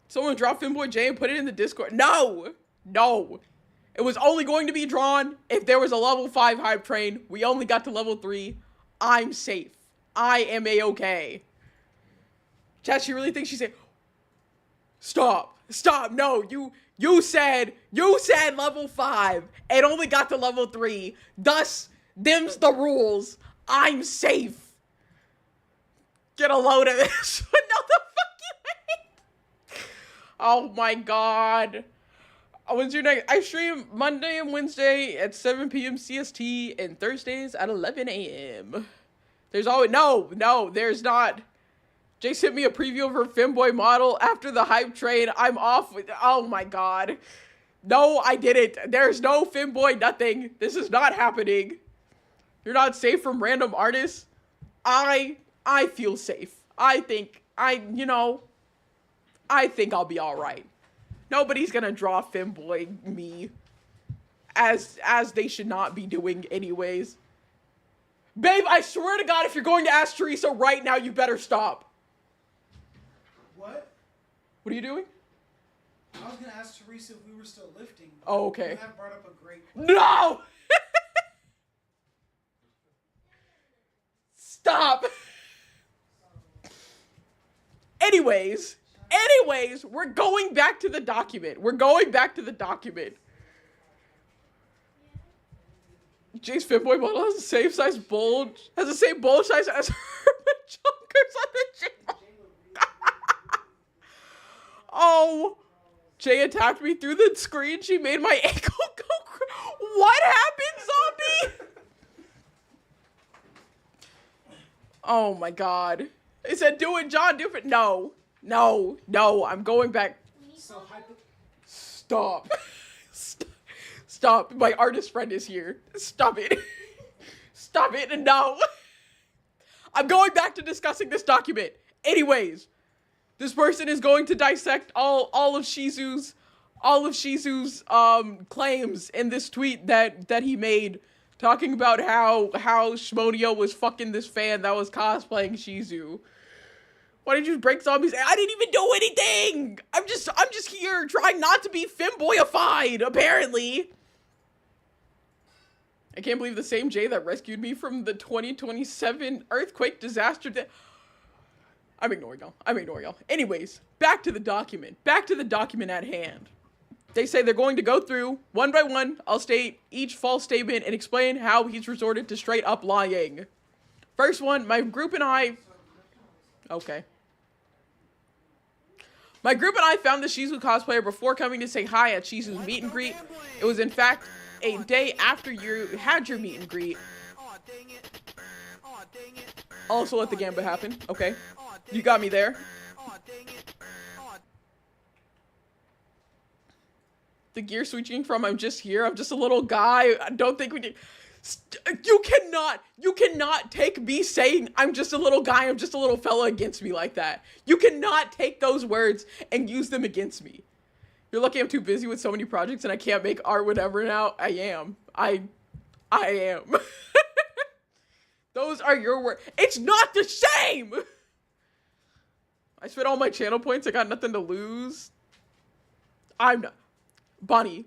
Someone drop Femboy J and put it in the Discord. No. No. It was only going to be drawn if there was a level 5 hype train. We only got to level 3. I'm safe. I am A-okay. Chat, she really thinks she's safe. Stop. Stop. No, you said level 5 and only got to level 3. Thus, them's the rules. I'm safe. Get a load of this. No, the fuck you ain't. Oh my God. When's your next? I stream Monday and Wednesday at 7 p.m. CST and Thursdays at 11 a.m. There's always, no, there's not. Jay sent me a preview of her Femboy model after the hype train. I'm off with, oh my God. No, I didn't. There's no Femboy nothing. This is not happening. You're not safe from random artists. I feel safe. I think I'll be all right. Nobody's gonna draw Femboy me as they should not be doing anyways. Babe, I swear to God, if you're going to ask Teresa right now, you better stop. What? What are you doing? I was gonna ask Teresa if we were still lifting. Oh, okay. You have brought up a great point. No! Stop! Anyways, we're going back to the document. Jay's Femboy model has the same size bulge, has the same bulge size as her junkers on the gym. Oh, Jay attacked me through the screen. She made my ankle go. What happened, zombie? Oh my God. It said, do it, John, do it. No, I'm going back. Stop. Stop. My artist friend is here. Stop it. Stop it. No. I'm going back to discussing this document. Anyways, this person is going to dissect all of Shizu's claims in this tweet that he made, talking about how Shmonio was fucking this fan that was cosplaying Shizu. Why did you break zombies? I didn't even do anything. I'm just here trying not to be femboyified, apparently. I can't believe the same Jay that rescued me from the 2027 earthquake disaster. I'm ignoring y'all. Anyways, back to the document at hand. They say they're going to go through one by one. I'll state each false statement and explain how he's resorted to straight up lying. First one, my group and I found the Shizu cosplayer before coming to say hi at Shizu's meet and greet. It was in fact a day after you had your meet and greet. Also let the gambit happen. Okay. You got me there. You The gear switching from I'm just here, I'm just a little guy. I don't think we did. You cannot take me saying I'm just a little guy, I'm just a little fella against me like that. You cannot take those words and use them against me. You're lucky I'm too busy with so many projects and I can't make art whatever now. I am. I am. Those are your words. It's not the same! I spent all my channel points, I got nothing to lose. I'm not. Bonnie,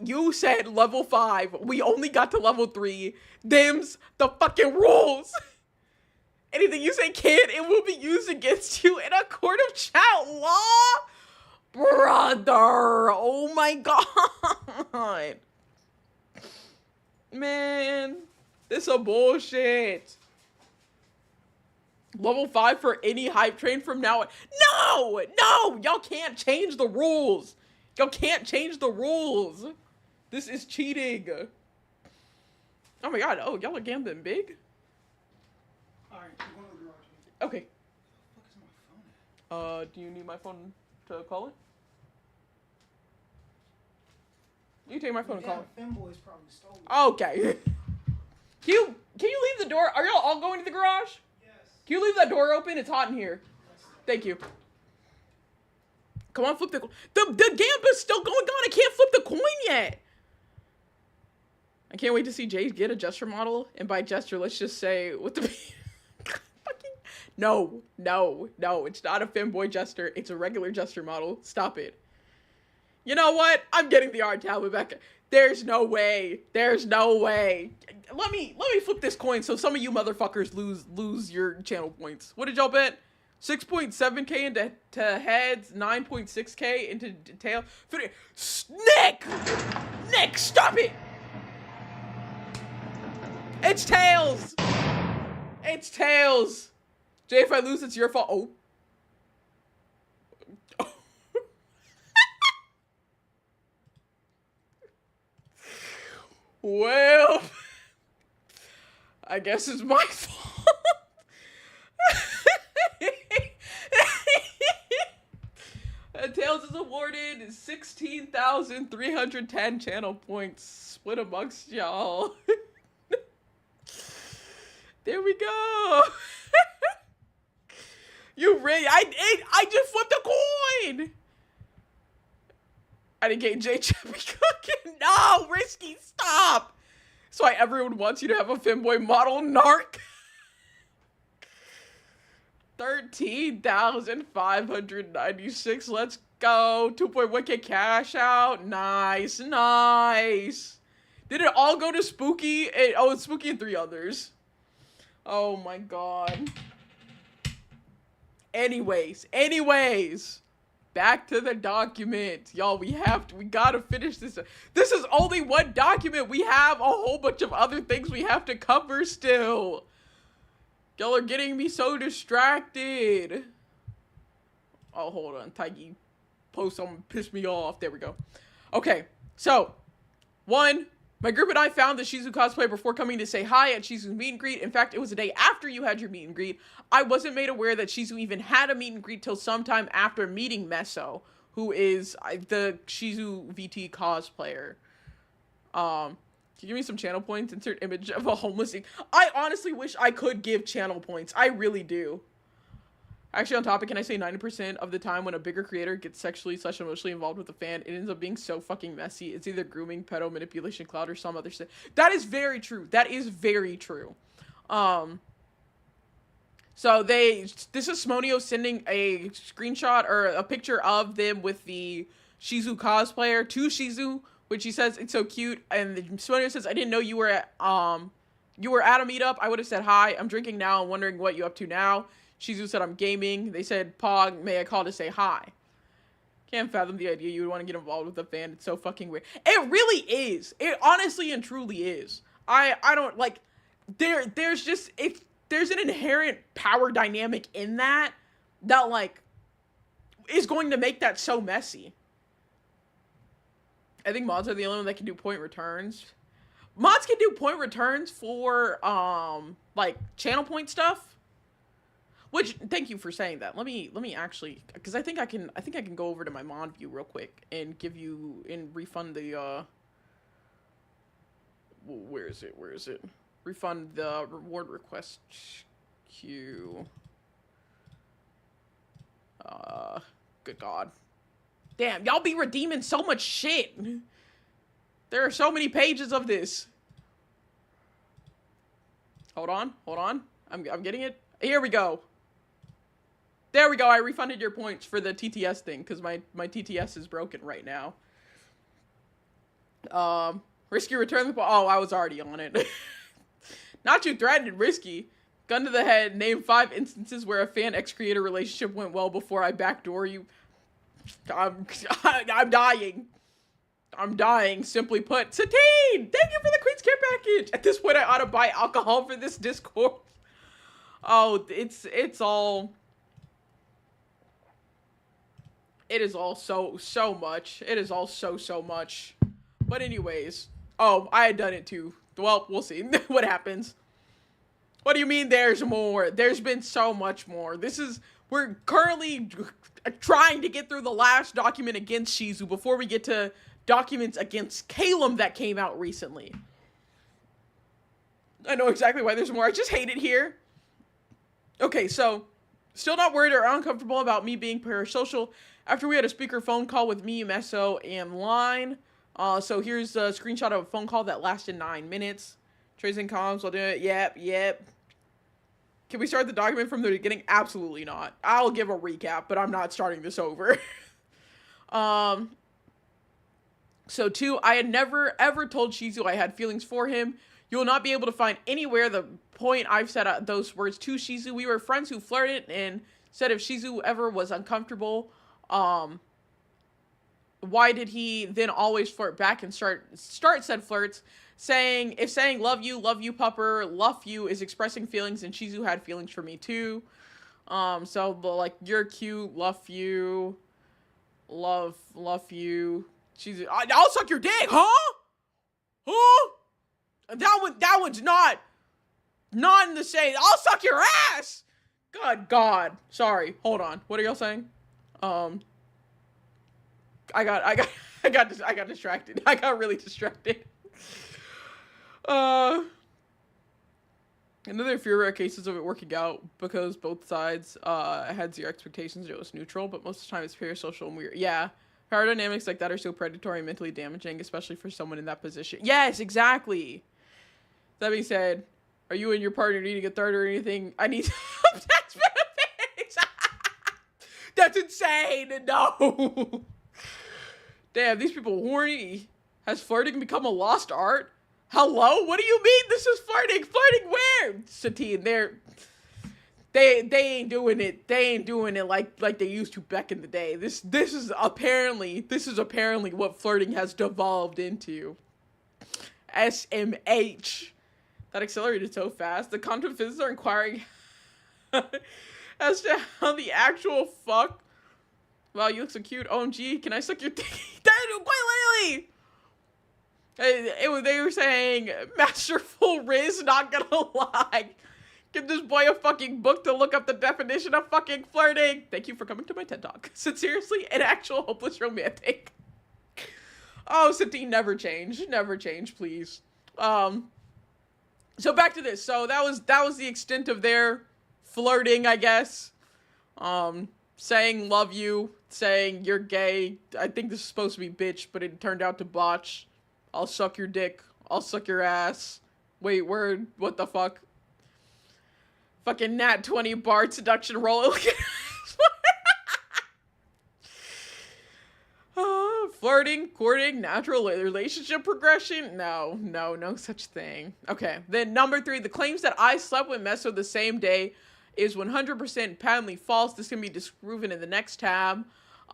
you said level 5. We only got to level 3. Them's the fucking rules. Anything you say, kid, it will be used against you in a court of chat law. Brother, oh my god. Man, this is bullshit. Level 5 for any hype train from now on. No, y'all can't change the rules. Y'all can't change the rules. This is cheating. Oh my god. Oh, y'all are gambling big? Alright, we're going to the garage. Okay. Where the fuck is my phone at? Do you need my phone to call it? You take my phone and call it. Femboys probably stole it. Okay. Can you leave the door? Are y'all all going to the garage? Yes. Can you leave that door open? It's hot in here. Thank you. Come on, flip the gambit's still going on. I can't flip the coin yet. I can't wait to see Jay get a gesture model. And by gesture, let's just say what the fucking no, it's not a femboy gesture. It's a regular gesture model. Stop it. You know what? I'm getting the art tablet back. There's no way. There's no way. Let me flip this coin so some of you motherfuckers lose your channel points. What did y'all bet? 6.7k into heads, 9.6k into tail. Nick, stop it! It's tails! It's tails! Jay, if I lose, it's your fault. Oh. Well, I guess it's my fault. Tails is awarded 16,310 channel points split amongst y'all. There we go. You really, I just flipped a coin. I didn't get J Chappy cooking. No, risky, stop. That's why everyone wants you to have a femboy model, narc. 13,596. Let's go. 2.1k cash out. Nice. Did it all go to Spooky? It's Spooky and 3 others. Oh my god. Anyways. Back to the document. Y'all, we gotta finish this. This is only one document. We have a whole bunch of other things we have to cover still. Y'all are getting me so distracted. Oh, hold on. Taigi post something pissed me off. There we go. Okay, so 1, my group and I found the Shizu cosplay before coming to say hi at Shizu's meet and greet. In fact, it was the day after you had your meet and greet. I wasn't made aware that Shizu even had a meet and greet till sometime after meeting Meso, who is the Shizu VT cosplayer. Can you give me some channel points? Insert image of a homeless thing. I honestly wish I could give channel points. I really do. Actually, on topic, can I say 90% of the time when a bigger creator gets sexually/emotionally involved with a fan, it ends up being so fucking messy. It's either grooming, pedo, manipulation, clout, or some other shit. That is very true. So this is Smonio sending a screenshot or a picture of them with the Shizu cosplayer to Shizu, which he says it's so cute. And Smonio says, I didn't know you were at a meetup. I would have said hi. I'm drinking now. I'm wondering what you up to now. Shizu said, I'm gaming. They said, Pog, may I call to say hi? Can't fathom the idea you would want to get involved with a fan. It's so fucking weird. It really is. It honestly and truly is. I don't, like, there's an inherent power dynamic in that, like, is going to make that so messy. I think mods are the only one that can do point returns. Mods can do point returns for, like, channel point stuff. Which, thank you for saying that. Let me actually, because I think I can go over to my mod view real quick and refund the, where is it? Refund the reward request queue. Good God. Damn, y'all be redeeming so much shit. There are so many pages of this. Hold on. I'm getting it. Here we go. There we go. I refunded your points for the TTS thing because my TTS is broken right now. Risky return the ball. Oh, I was already on it. Not you threatened, Risky. Gun to the head. Name 5 instances where a fan ex-creator relationship went well before I backdoor you. I'm dying. I'm dying, simply put. Satine! Thank you for the Queen's Care package! At this point, I ought to buy alcohol for this Discord. Oh, it's all... It is all so much. It is all so much. But anyways. Oh, I had done it too. Well, we'll see what happens. What do you mean there's more? There's been so much more. We're currently trying to get through the last document against Shizu before we get to documents against Calum that came out recently. I know exactly why there's more. I just hate it here. Okay, so still not worried or uncomfortable about me being parasocial after we had a speaker phone call with me, Meso, and Line. So here's a screenshot of a phone call that lasted 9 minutes. Tracing comms, I'll do it. Yep. Can we start the document from the beginning? Absolutely not. I'll give a recap, but I'm not starting this over. So 2, I had never ever told Shizu I had feelings for him. You will not be able to find anywhere the point I've said those words to Shizu. We were friends who flirted and said if Shizu ever was uncomfortable, why did he then always flirt back and start said flirts? If saying love you, pupper, love you is expressing feelings, and Shizu had feelings for me too. So like, you're cute, love you. Shizu, I'll suck your dick, huh? That one's not in the same. I'll suck your ass. Good God. Sorry. Hold on. What are y'all saying? I got distracted. I got really distracted. Another few rare cases of it working out because both sides had zero expectations. It was neutral, but most of the time it's parasocial and weird. Yeah, power dynamics like that are so predatory and mentally damaging, especially for someone in that position. Yes, exactly. That being said, are you and your partner needing a third or anything? I need some tax benefits. That's insane. No. Damn, these people horny. Has flirting become a lost art? Hello? What do you mean this is flirting? Flirting where? Satine, they ain't doing it. They ain't doing it like they used to back in the day. This is apparently what flirting has devolved into. SMH. That accelerated so fast. The quantum physicists are inquiring as to how the actual fuck. Wow, you look so cute. OMG, can I suck your dick? Quite literally. They were saying, masterful Riz, not gonna lie. Give this boy a fucking book to look up the definition of fucking flirting. Thank you for coming to my TED Talk. Sincerely, an actual hopeless romantic. Oh, Satine, never change. Never change, please. So back to this. So that was the extent of their flirting, I guess. Saying love you, saying you're gay. I think this is supposed to be bitch, but it turned out to botch. I'll suck your dick. I'll suck your ass. Wait, word. What the fuck? Fucking nat 20 bar seduction roll. Flirting, courting, natural relationship progression? No such thing. Okay, then number 3, the claims that I slept with Meso the same day is 100% patently false. This can be disproven in the next tab.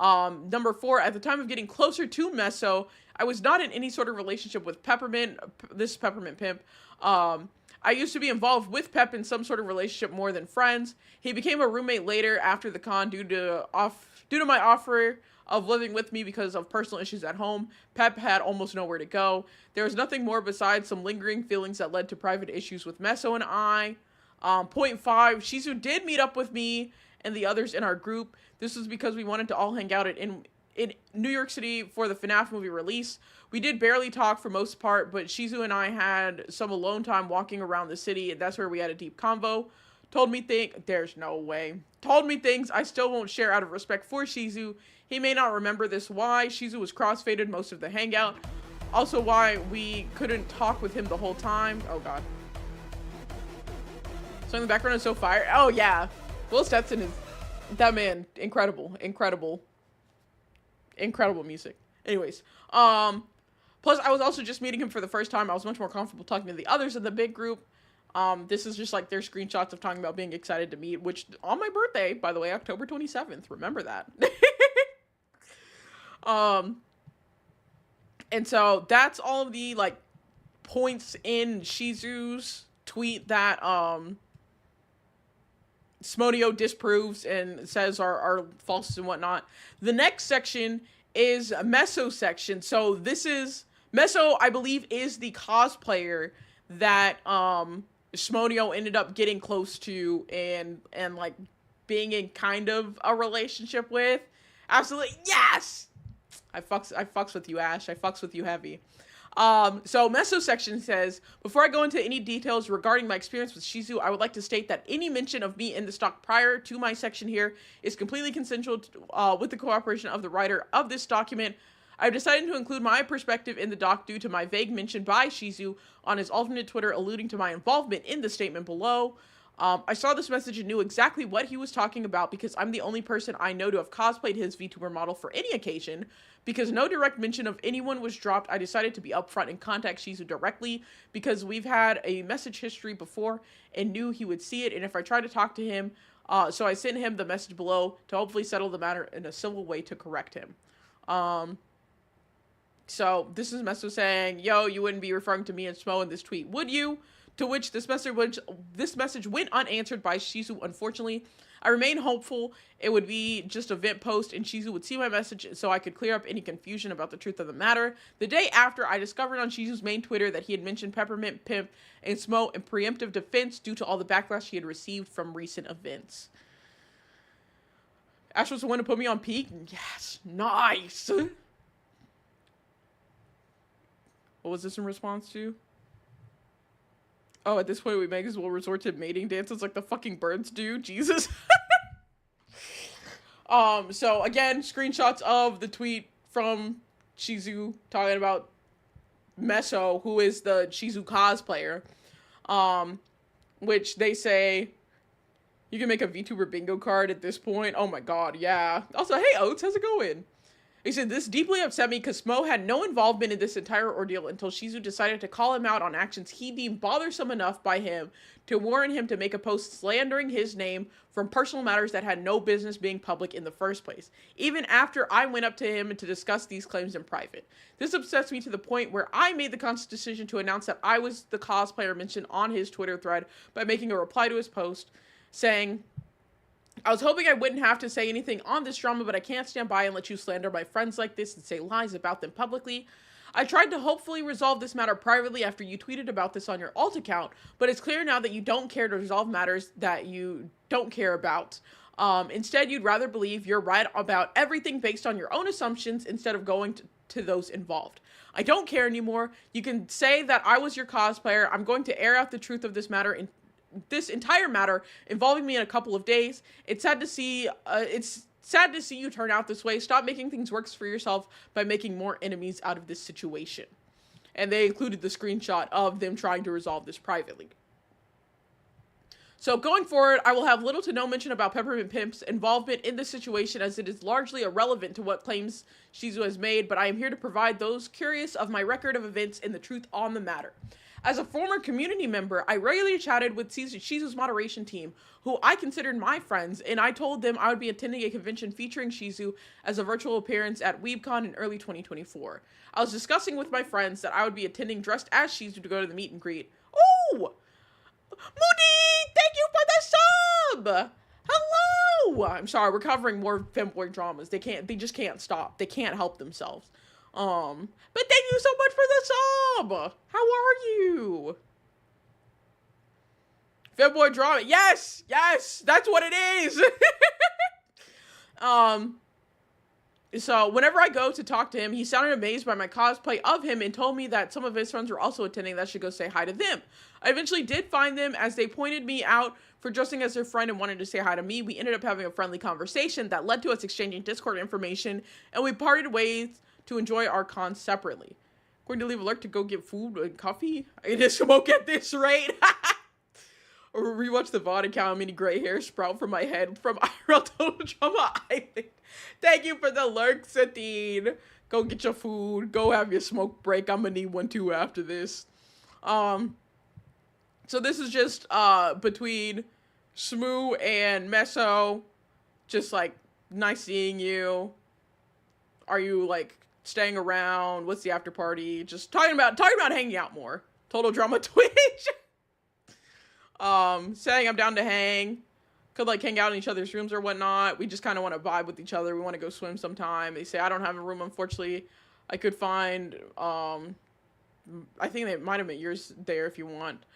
Number 4, at the time of getting closer to Meso, I was not in any sort of relationship with Peppermint. This is Peppermint Pimp. I used to be involved with Pep in some sort of relationship more than friends. He became a roommate later after the con due to my offer of living with me because of personal issues at home. Pep had almost nowhere to go. There was nothing more besides some lingering feelings that led to private issues with Meso and I. Point 5, Shizu did meet up with me and the others in our group. This was because we wanted to all hang out in New York City for the FNAF movie release. We did barely talk for most part, but Shizu and I had some alone time walking around the city, and that's where we had a deep convo. Told me there's no way. Told me things I still won't share out of respect for Shizu. He may not remember this why. Shizu was crossfaded most of the hangout. Also why we couldn't talk with him the whole time. Oh god. So in the background is so fire. Oh yeah. Will Stetson is, that man, incredible. Incredible music. Anyways, plus I was also just meeting him for the first time. I was much more comfortable talking to the others in the big group. This is just like their screenshots of talking about being excited to meet, which on my birthday, by the way, October 27th, remember that. And so that's all of the like points in Shizu's tweet that Smonio disproves and says are false and whatnot. The next section is a Meso section. So this is Meso, I believe, is the cosplayer that Smonio ended up getting close to and like being in kind of a relationship with. Absolutely, yes. I fucks with you, Ash. I fucks with you heavy. So Meso section says, before I go into any details regarding my experience with Shizu, I would like to state that any mention of me in the stock prior to my section here is completely consensual with the cooperation of the writer of this document. I've decided to include my perspective in the doc due to my vague mention by Shizu on his alternate Twitter alluding to my involvement in the statement below. I saw this message and knew exactly what he was talking about because I'm the only person I know to have cosplayed his VTuber model for any occasion. Because no direct mention of anyone was dropped, I decided to be upfront and contact Shizu directly because we've had a message history before and knew he would see it. And if I tried to talk to him, so I sent him the message below to hopefully settle the matter in a civil way to correct him. So this is Meso saying, yo, you wouldn't be referring to me and Smo in this tweet, would you? To which this message went unanswered by Shizu, unfortunately. I remain hopeful it would be just a vent post and Shizu would see my message so I could clear up any confusion about the truth of the matter. The day after, I discovered on Shizu's main Twitter that he had mentioned Peppermint Pimp and Smo in preemptive defense due to all the backlash he had received from recent events. Ash was the one to put me on peak? Yes, nice! What was this in response to? Oh, at this point we may as well resort to mating dances like the fucking birds do. Jesus. So again, screenshots of the tweet from Shizu talking about Meso, who is the Shizu cosplayer. Which they say you can make a VTuber bingo card at this point. Oh my god, yeah. Also, hey Oats, how's it going? He said, this deeply upset me because Smo had no involvement in this entire ordeal until Shizu decided to call him out on actions he deemed bothersome enough by him to warrant him to make a post slandering his name from personal matters that had no business being public in the first place, even after I went up to him to discuss these claims in private. This upsets me to the point where I made the conscious decision to announce that I was the cosplayer mentioned on his Twitter thread by making a reply to his post saying, I was hoping I wouldn't have to say anything on this drama, but I can't stand by and let you slander my friends like this and say lies about them publicly. I tried to hopefully resolve this matter privately after you tweeted about this on your alt account, but it's clear now that you don't care to resolve matters that you don't care about. Instead, you'd rather believe you're right about everything based on your own assumptions instead of going to those involved. I don't care anymore. You can say that I was your cosplayer. I'm going to air out the truth of this matter in this entire matter involving me in a couple of days. It's sad to see you turn out this way. Stop making things worse for yourself by making more enemies out of this situation. And they included the screenshot of them trying to resolve this privately. So going forward, I will have little to no mention about Peppermint Pimp's involvement in this situation as it is largely irrelevant to what claims Shizu has made, but I am here to provide those curious of my record of events and the truth on the matter. As a former community member, I regularly chatted with Shizu's moderation team, who I considered my friends, and I told them I would be attending a convention featuring Shizu as a virtual appearance at WeebCon in early 2024. I was discussing with my friends that I would be attending dressed as Shizu to go to the meet and greet. Oh! Moody! Thank you for the sub! Hello! I'm sorry, we're covering more femboy dramas. They just can't stop. They can't help themselves. But thank you so much for the sub! How are you? Femboy drama. Yes, that's what it is. So whenever I go to talk to him, he sounded amazed by my cosplay of him and told me that some of his friends were also attending, that I should go say hi to them. I eventually did find them as they pointed me out for dressing as their friend and wanted to say hi to me. We ended up having a friendly conversation that led to us exchanging Discord information, and we parted ways to enjoy our con separately. Going to leave a lurk to go get food and coffee? I need to smoke at this rate. Or rewatch the VOD and count how many gray hairs sprout from my head from IRL Total Drama Island. Thank you for the lurk, Satine. Go get your food. Go have your smoke break. I'm gonna need one too after this. So this is just between Smoo and Meso. Just like, nice seeing you. Are you like staying around? What's the after party? Just talking about hanging out more. Total Drama Twitch. Saying I'm down to hang. Could like hang out in each other's rooms or whatnot. We just kind of want to vibe with each other. We want to go swim sometime. They say I don't have a room, unfortunately. I could find, I think they might have met yours there if you want.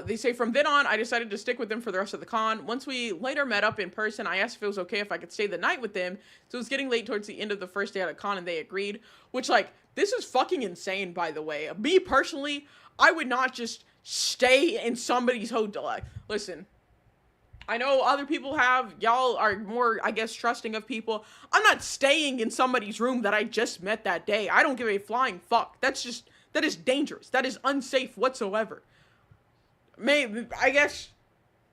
They say from then on, I decided to stick with them for the rest of the con. Once we later met up in person, I asked if it was okay if I could stay the night with them. So it was getting late towards the end of the first day at a con and they agreed. Which like, this is fucking insane, by the way. Me personally, I would not just stay in somebody's hotel. Like, listen, I know other people have, y'all are more, I guess, trusting of people. I'm not staying in somebody's room that I just met that day. I don't give a flying fuck. That is dangerous. That is unsafe whatsoever. Maybe, I guess,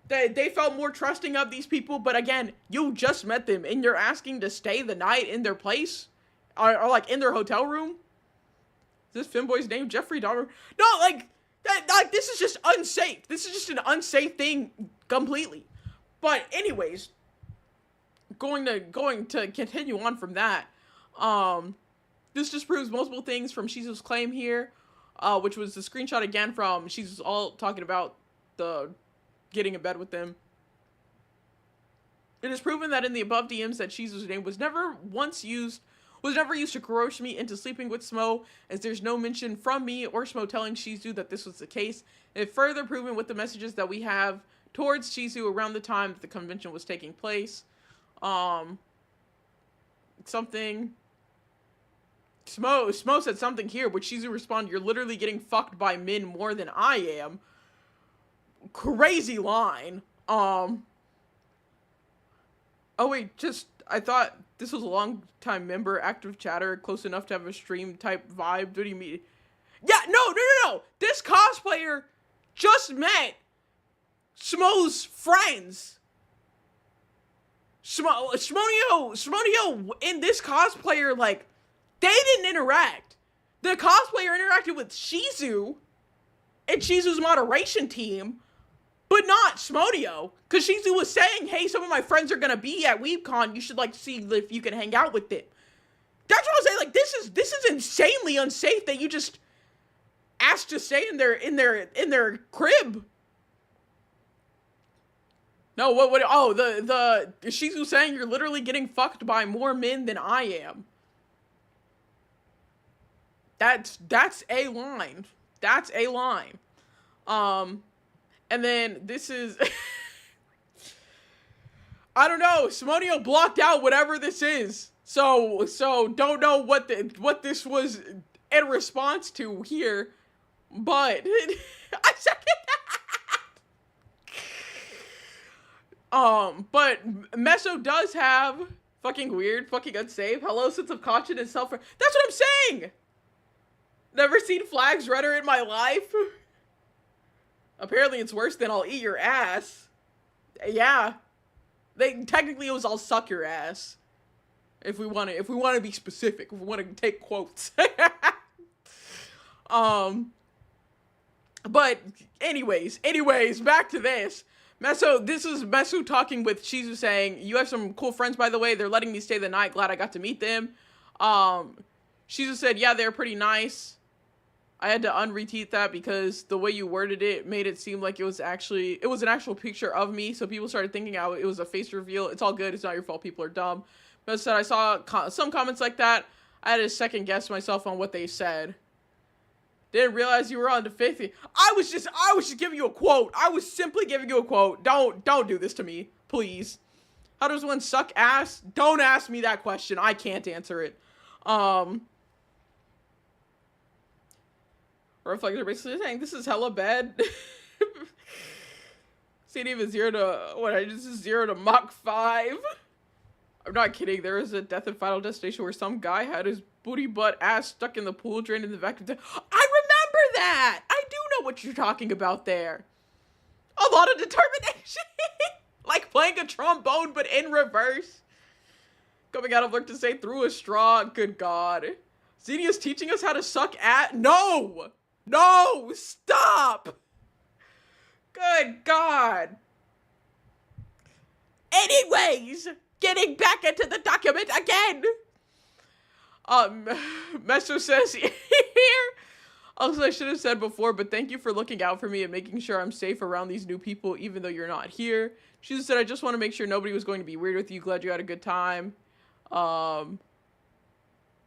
they felt more trusting of these people, but again, you just met them and you're asking to stay the night in their place? Or like in their hotel room? Is this Femboy's name? Jeffrey Dahmer? No, like this is just unsafe. This is just an unsafe thing completely. But anyways, going to continue on from that. This just proves multiple things from Shizu's claim here, which was the screenshot again from Shizu's all talking about the getting in bed with them. It is proven that in the above DMs that Shizu's name was never used to coerce me into sleeping with Smo, as there's no mention from me or Smo telling Shizu that this was the case. It further proven with the messages that we have towards Shizu around the time that the convention was taking place. Something. Smo said something here, which Shizu responded, "You're literally getting fucked by men more than I am." Crazy line. Oh wait, I thought this was a long time member, active chatter, close enough to have a stream type vibe. What do you mean? Yeah, no. This cosplayer just met Smo's friends. Smonio and this cosplayer, like, they didn't interact. The cosplayer interacted with Shizu and Shizu's moderation team, but not Smonio. Because Shizu was saying, hey, some of my friends are going to be at WeebCon. You should, like, see if you can hang out with them. That's what I'm saying. Like, this is insanely unsafe that you just asked to stay in their crib. No, the Shizu saying you're literally getting fucked by more men than I am. That's a line. That's a line. And then this is I don't know, Simonio blocked out whatever this is. So don't know what this was in response to here, but I second that. But Meso does have fucking weird, fucking unsafe, hello sense of caution and self. That's what I'm saying. Never seen flags redder in my life. Apparently it's worse than I'll eat your ass. Yeah. Technically it was I'll suck your ass. If we want to be specific, if we want to take quotes. But anyways, back to this. This is Mesu talking with Shizu saying, you have some cool friends, by the way. They're letting me stay the night. Glad I got to meet them. Shizu said, yeah, they're pretty nice. I had to unretweet that because the way you worded it made it seem like it was an actual picture of me. So people started thinking it was a face reveal. It's all good. It's not your fault. People are dumb. But said I saw some comments like that. I had to second guess myself on what they said. Didn't realize you were on the 50. I was just giving you a quote. I was simply giving you a quote. Don't do this to me, please. How does one suck ass? Don't ask me that question. I can't answer it. Reflector basically saying this is hella bad. CD is 0 to what? This is 0 to Mach 5. I'm not kidding. There was a Death in Final Destination where some guy had his booty butt ass stuck in the pool drain in the vacuum tank. I remember that. I do know what you're talking about there. A lot of determination. Like playing a trombone, but in reverse. Coming out of work to say through a straw. Good God. Zini is teaching us how to suck at. No! No! Stop! Good God. Anyways, getting back into the document again. Meso says here. Also, I should have said before, but thank you for looking out for me and making sure I'm safe around these new people, even though you're not here. She just said, I just want to make sure nobody was going to be weird with you. Glad you had a good time.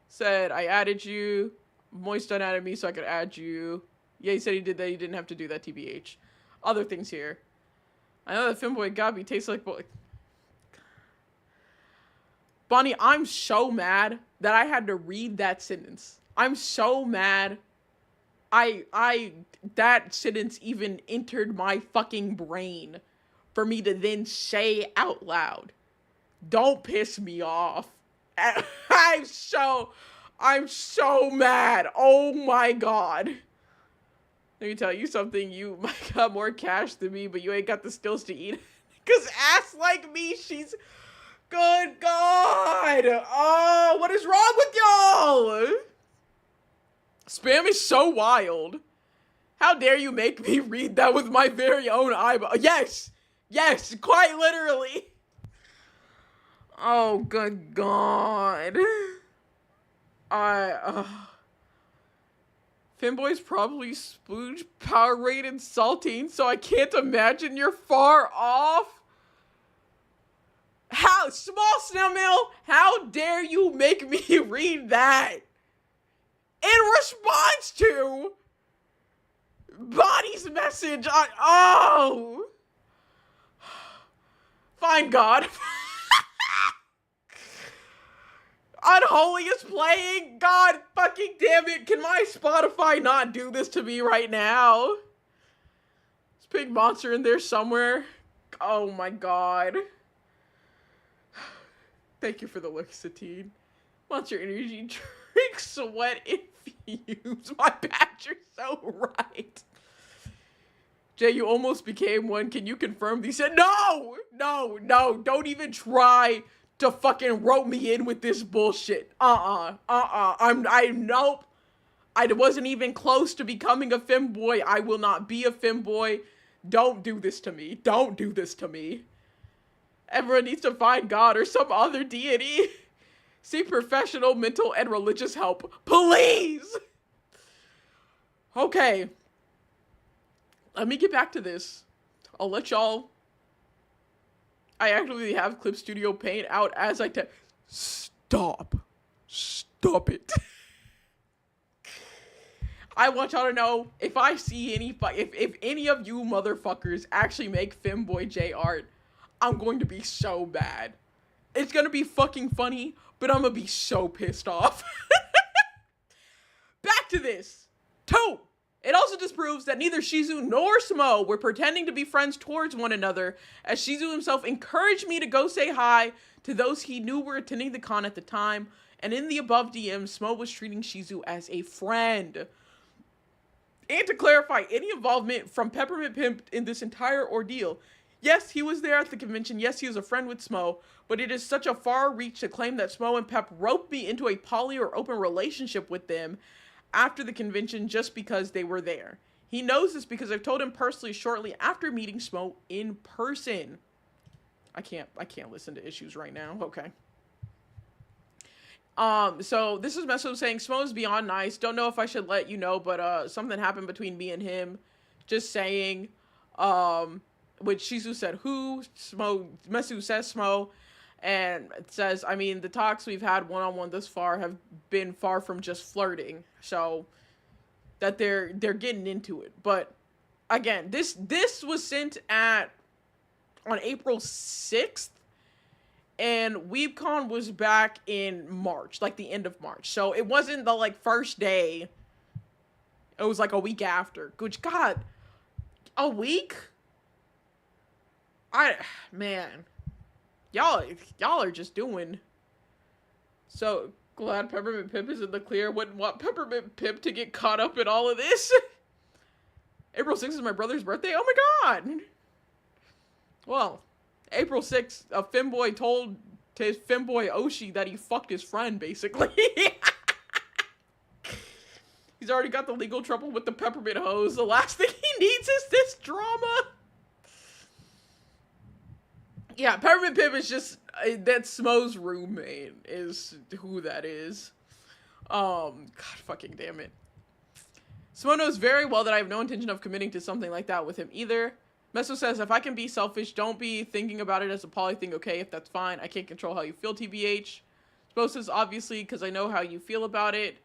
Said, I added you. Moist done added me so I could add you. Yeah, he said he did that. He didn't have to do that, TBH. Other things here. I know that Femboy Gabi tastes like boy. Bonnie, I'm so mad that I had to read that sentence. I'm so mad. That sentence even entered my fucking brain for me to then say out loud. Don't piss me off. I'm so mad. Oh my God. Let me tell you something. You might got more cash than me, but you ain't got the skills to eat. Cause ass like me, she's... Good God. Oh, what is wrong with y'all? Spam is so wild. How dare you make me read that with my very own eyeball? Yes. Yes, quite literally. Oh, good God. Femboys probably splooge Powerade and saltine, so I can't imagine you're far off. How, small snail mail, how dare you make me read that? In response to Bonnie's message on, oh. Fine, God. Unholy is playing. God fucking damn it. Can my Spotify not do this to me right now? Is Pink Monster in there somewhere? Oh my God. Thank you for the Lexatine. Monster Energy drink sweat infused. My patch, you're so right. Jay, you almost became one. Can you confirm these? No! Don't even try to fucking rope me in with this bullshit. Nope. I wasn't even close to becoming a femboy. I will not be a femboy. Don't do this to me. Don't do this to me. Everyone needs to find God or some other deity. Seek professional, mental, and religious help. Please! Okay. Let me get back to this. I'll let y'all... I actually have Clip Studio Paint out as I Stop. Stop it. I want y'all to know, if I see any... If any of you motherfuckers actually make Femboy J art, I'm going to be so bad. It's gonna be fucking funny, but I'm gonna be so pissed off. Back to this. 2. It also disproves that neither Shizu nor Smo were pretending to be friends towards one another, as Shizu himself encouraged me to go say hi to those he knew were attending the con at the time, and in the above DM, Smo was treating Shizu as a friend. And to clarify, any involvement from Peppermint Pimp in this entire ordeal, yes, he was there at the convention. Yes, he was a friend with Smo, but it is such a far reach to claim that Smo and Pep roped me into a poly or open relationship with them after the convention just because they were there. He knows this because I've told him personally shortly after meeting Smo in person. I can't listen to issues right now. Okay. So this is Meso saying, Smo is beyond nice. Don't know if I should let you know, but something happened between me and him. Just saying, which Shizu said who, Mesu says Smo, and it says, I mean, the talks we've had one-on-one thus far have been far from just flirting. So, that they're getting into it. But again, this was sent on April 6th, and WeebCon was back in March, like the end of March. So it wasn't the like first day. It was like a week after. Which, God, a week? Man, y'all are just doing. So glad Peppermint Pip is in the clear. Wouldn't want Peppermint Pip to get caught up in all of this. April 6th is my brother's birthday. Oh my God. Well, April 6th, a femboy told to his femboy Oshi that he fucked his friend, basically. He's already got the legal trouble with the peppermint hose. The last thing he needs is this drama. Yeah, Peppermint Pip is just, that Smo's roommate is who that is. God fucking damn it. Smo knows very well that I have no intention of committing to something like that with him either. Meso says, if I can be selfish, don't be thinking about it as a poly thing, okay? If that's fine, I can't control how you feel, TBH. Smo says, obviously, because I know how you feel about it.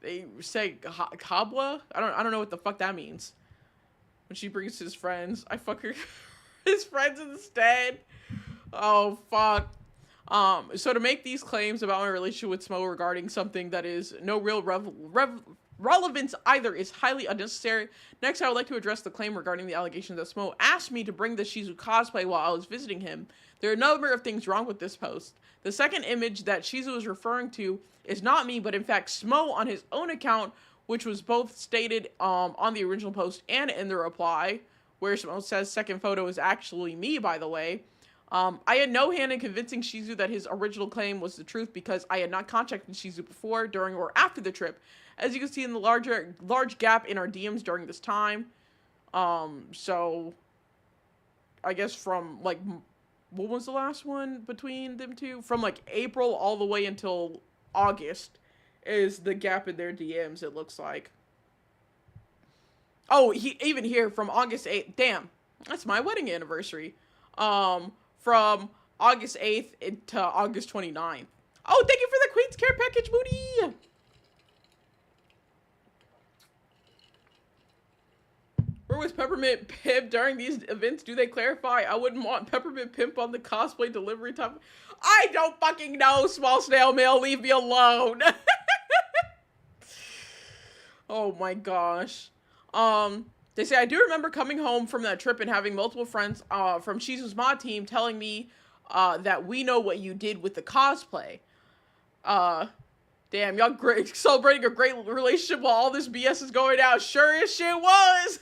They say, Habla? I don't know what the fuck that means. When she brings his friends, I fuck her... his friends instead. Oh, fuck. So to make these claims about my relationship with Smo regarding something that is no real relevance either is highly unnecessary. Next, I would like to address the claim regarding the allegation that Smo asked me to bring the Shizu cosplay while I was visiting him. There are a number of things wrong with this post. The second image that Shizu is referring to is not me, but in fact Smo on his own account, which was both stated on the original post and in the reply, where Smo says second photo is actually me, by the way. I had no hand in convincing Shizu that his original claim was the truth because I had not contacted Shizu before, during, or after the trip. As you can see in the large gap in our DMs during this time. So I guess from like, what was the last one between them two? From like April all the way until August is the gap in their DMs, it looks like. Oh, even here from August 8th. Damn, that's my wedding anniversary. From August 8th to August 29th. Oh, thank you for the Queen's Care package, Moody. Where was Peppermint Pimp during these events? Do they clarify? I wouldn't want Peppermint Pimp on the cosplay delivery time. I don't fucking know, small snail mail. Leave me alone. Oh my gosh. They say, I do remember coming home from that trip and having multiple friends from Shizu's mod team telling me that we know what you did with the cosplay. Damn, y'all celebrating a great relationship while all this BS is going down. Sure as shit was.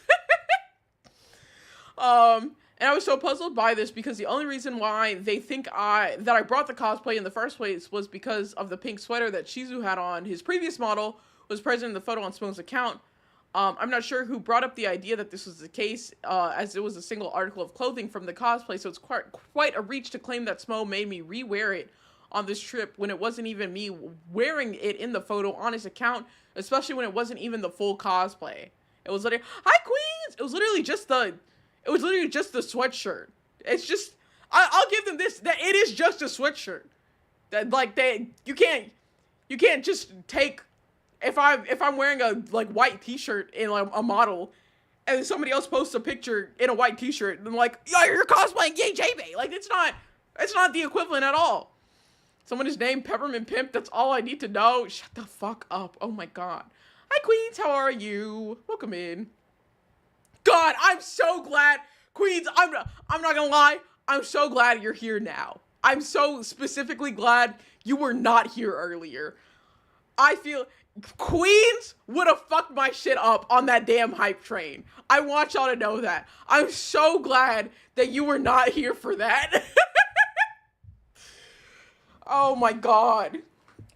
And I was so puzzled by this because the only reason why they think that I brought the cosplay in the first place was because of the pink sweater that Shizu had on. His previous model was present in the photo on Smo's account. I'm not sure who brought up the idea that this was the case, as it was a single article of clothing from the cosplay, so it's quite a reach to claim that Smo made me re-wear it on this trip when it wasn't even me wearing it in the photo on his account, especially when it wasn't even the full cosplay. It was literally, hi Queens! It was literally just the sweatshirt. It's just, I'll give them this, that it is just a sweatshirt. That, like, you can't just take, if I'm wearing a like white t-shirt in like a model, and somebody else posts a picture in a white t-shirt, and I'm like, yo, you're cosplaying Yay J-Bay. Like, it's not the equivalent at all. Someone is named Peppermint Pimp. That's all I need to know. Shut the fuck up. Oh my god. Hi Queens, how are you? Welcome in. God, I'm so glad, Queens. I'm not gonna lie. I'm so glad you're here now. I'm so specifically glad you were not here earlier. I feel Queens would have fucked my shit up on that damn hype train. I want y'all to know that. I'm so glad that you were not here for that. Oh my god.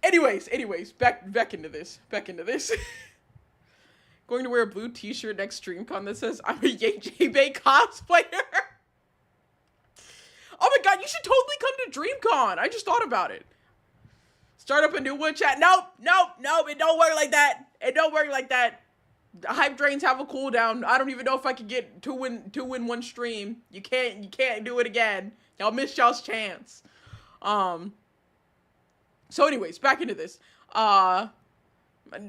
Anyways, back into this. Going to wear a blue t-shirt next StreamCon that says, I'm a Yay J-Bay cosplayer. Oh my god, you should totally come to DreamCon. I just thought about it. Start up a new one, chat. Nope, it don't work like that. The hype trains have a cooldown. I don't even know if I could get two in one stream. You can't do it again. Y'all missed y'all's chance. So anyways, back into this.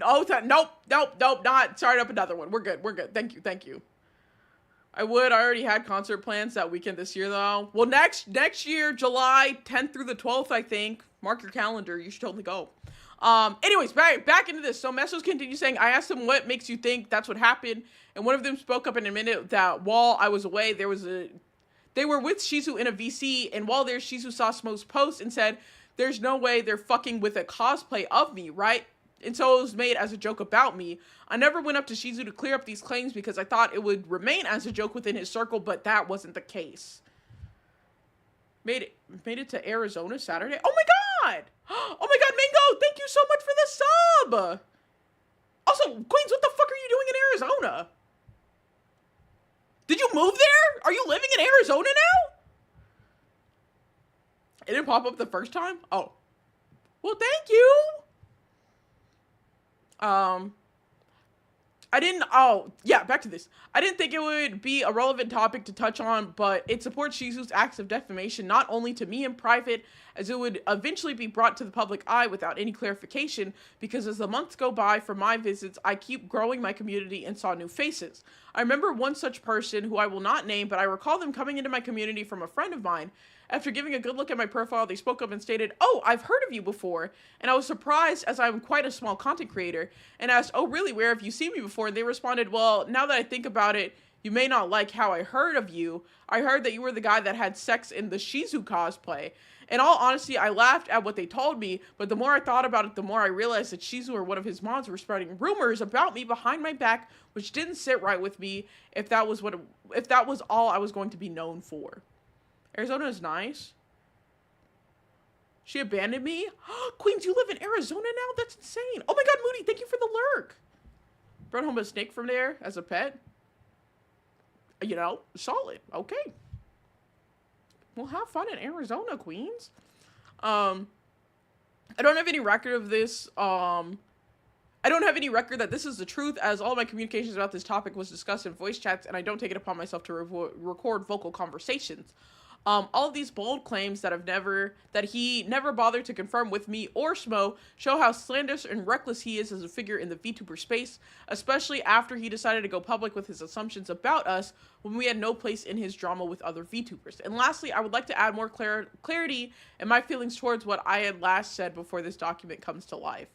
Oh, nope, not. Start up another one. We're good. Thank you. I already had concert plans that weekend this year, though. Well, next year, July 10th through the 12th, I think. Mark your calendar. You should totally go. Anyways, back into this. So Mesos continues saying, I asked them what makes you think that's what happened, and one of them spoke up and admitted that while I was away, they were with Shizu in a VC, and while there, Shizu saw Smo's post and said, there's no way they're fucking with a cosplay of me, right? And so it was made as a joke about me. I never went up to Shizu to clear up these claims because I thought it would remain as a joke within his circle, but that wasn't the case. Made it to Arizona Saturday? Oh my god! Oh my god, Mingo! Thank you so much for the sub! Also, Queens, what the fuck are you doing in Arizona? Did you move there? Are you living in Arizona now? It didn't pop up the first time? Oh. Well, thank you! Back to this. I didn't think it would be a relevant topic to touch on, but it supports Shizu's acts of defamation not only to me in private, as it would eventually be brought to the public eye without any clarification, because as the months go by from my visits, I keep growing my community and saw new faces. I remember one such person, who I will not name, but I recall them coming into my community from a friend of mine. After giving a good look at my profile, they spoke up and stated, oh, I've heard of you before. And I was surprised, as I'm quite a small content creator, and asked, oh, really, where have you seen me before? And they responded, well, now that I think about it, you may not like how I heard of you. I heard that you were the guy that had sex in the Shizu cosplay. In all honesty, I laughed at what they told me, but the more I thought about it, the more I realized that Shizu or one of his mods were spreading rumors about me behind my back, which didn't sit right with me if that was all I was going to be known for. Arizona is nice. She abandoned me? Queens, you live in Arizona now? That's insane. Oh my god, Moody, thank you for the lurk. Brought home a snake from there as a pet. You know, solid. Okay. Well, have fun in Arizona, Queens. I don't have any record of this. I don't have any record that this is the truth, as all my communications about this topic was discussed in voice chats, and I don't take it upon myself to record vocal conversations. All of these bold claims that he never bothered to confirm with me or Smo show how slanderous and reckless he is as a figure in the VTuber space, especially after he decided to go public with his assumptions about us when we had no place in his drama with other VTubers. And lastly, I would like to add more clarity in my feelings towards what I had last said before this document comes to life.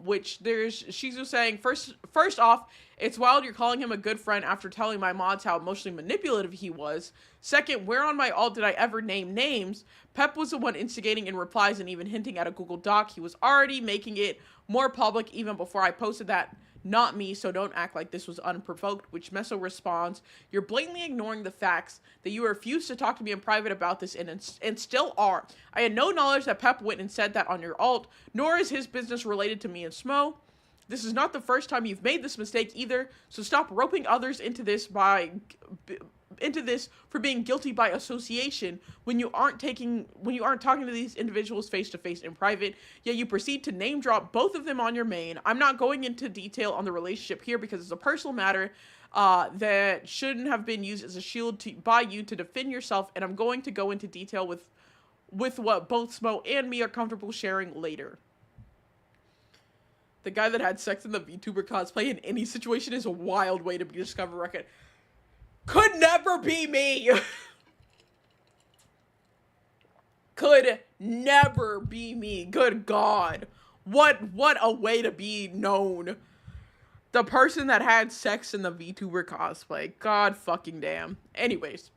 Which there's Shizu saying, first off, it's wild you're calling him a good friend after telling my mods how emotionally manipulative he was. Second, where on my alt did I ever name names? Pep was the one instigating in replies and even hinting at a Google Doc. He was already making it more public even before I posted that. Not me, so don't act like this was unprovoked, which Meso responds, you're blatantly ignoring the facts that you refused to talk to me in private about this and still are. I had no knowledge that Pep went and said that on your alt, nor is his business related to me and Smo. This is not the first time you've made this mistake either, so stop roping others into this for being guilty by association when you aren't talking to these individuals face to face in private, yet you proceed to name drop both of them on your main. I'm not going into detail on the relationship here because it's a personal matter that shouldn't have been used as a shield by you to defend yourself, and I'm going to go into detail with what both Smo and me are comfortable sharing later. The guy that had sex in the VTuber cosplay in any situation is a wild way to be discovered record. Could never be me. Could never be me. Good God. What a way to be known. The person that had sex in the VTuber cosplay. God fucking damn. Anyways.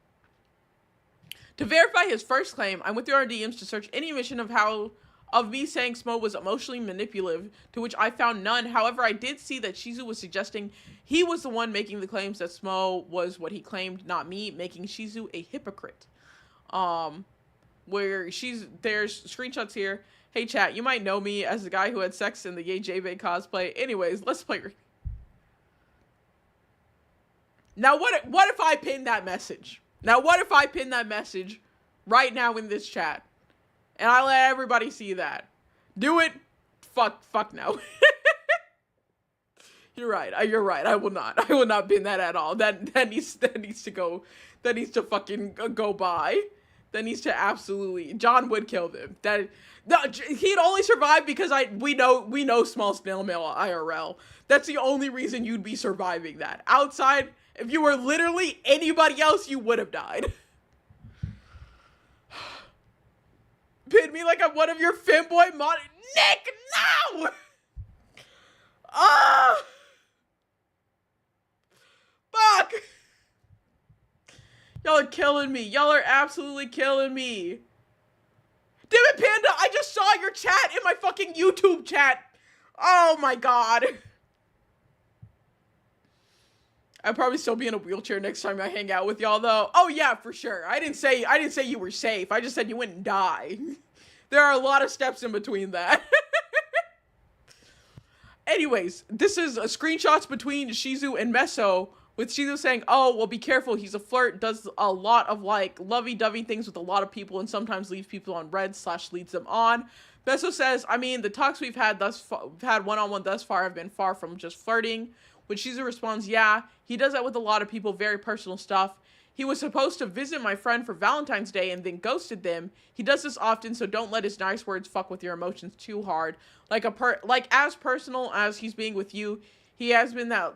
To verify his first claim, I went through our DMs to search any mention of me saying Smo was emotionally manipulative, to which I found none. However, I did see that Shizu was suggesting he was the one making the claims that Smo was what he claimed, not me, making Shizu a hypocrite. There's screenshots here. Hey chat, you might know me as the guy who had sex in the Yay J-Bay cosplay. Anyways, let's play. Now what if I pin that message? Now what if I pin that message right now in this chat? And I let everybody see that. Do it. Fuck no. You're right. I will not pin that at all. That needs to go. That needs to fucking go by. John would kill them. No, he'd only survive because we know small snail mail IRL. That's the only reason you'd be surviving that. Outside, if you were literally anybody else, you would have died. Pin me like I'm one of your Femboy mod. Nick, no! Ah! Fuck! Y'all are killing me. Y'all are absolutely killing me. Damn it, Panda! I just saw your chat in my fucking YouTube chat. Oh my god. I'd probably still be in a wheelchair next time I hang out with y'all, though. Oh yeah, for sure. I didn't say you were safe. I just said you wouldn't die. There are a lot of steps in between that. Anyways, this is screenshots between Shizu and Meso, with Shizu saying, oh, well, be careful, he's a flirt, does a lot of, like, lovey-dovey things with a lot of people, and sometimes leaves people on red / leads them on. Meso says, I mean, the talks we've had one-on-one thus far have been far from just flirting. When Shizu responds, yeah, he does that with a lot of people, very personal stuff. He was supposed to visit my friend for Valentine's Day and then ghosted them. He does this often, so don't let his nice words fuck with your emotions too hard. Like as personal as he's being with you, he has been that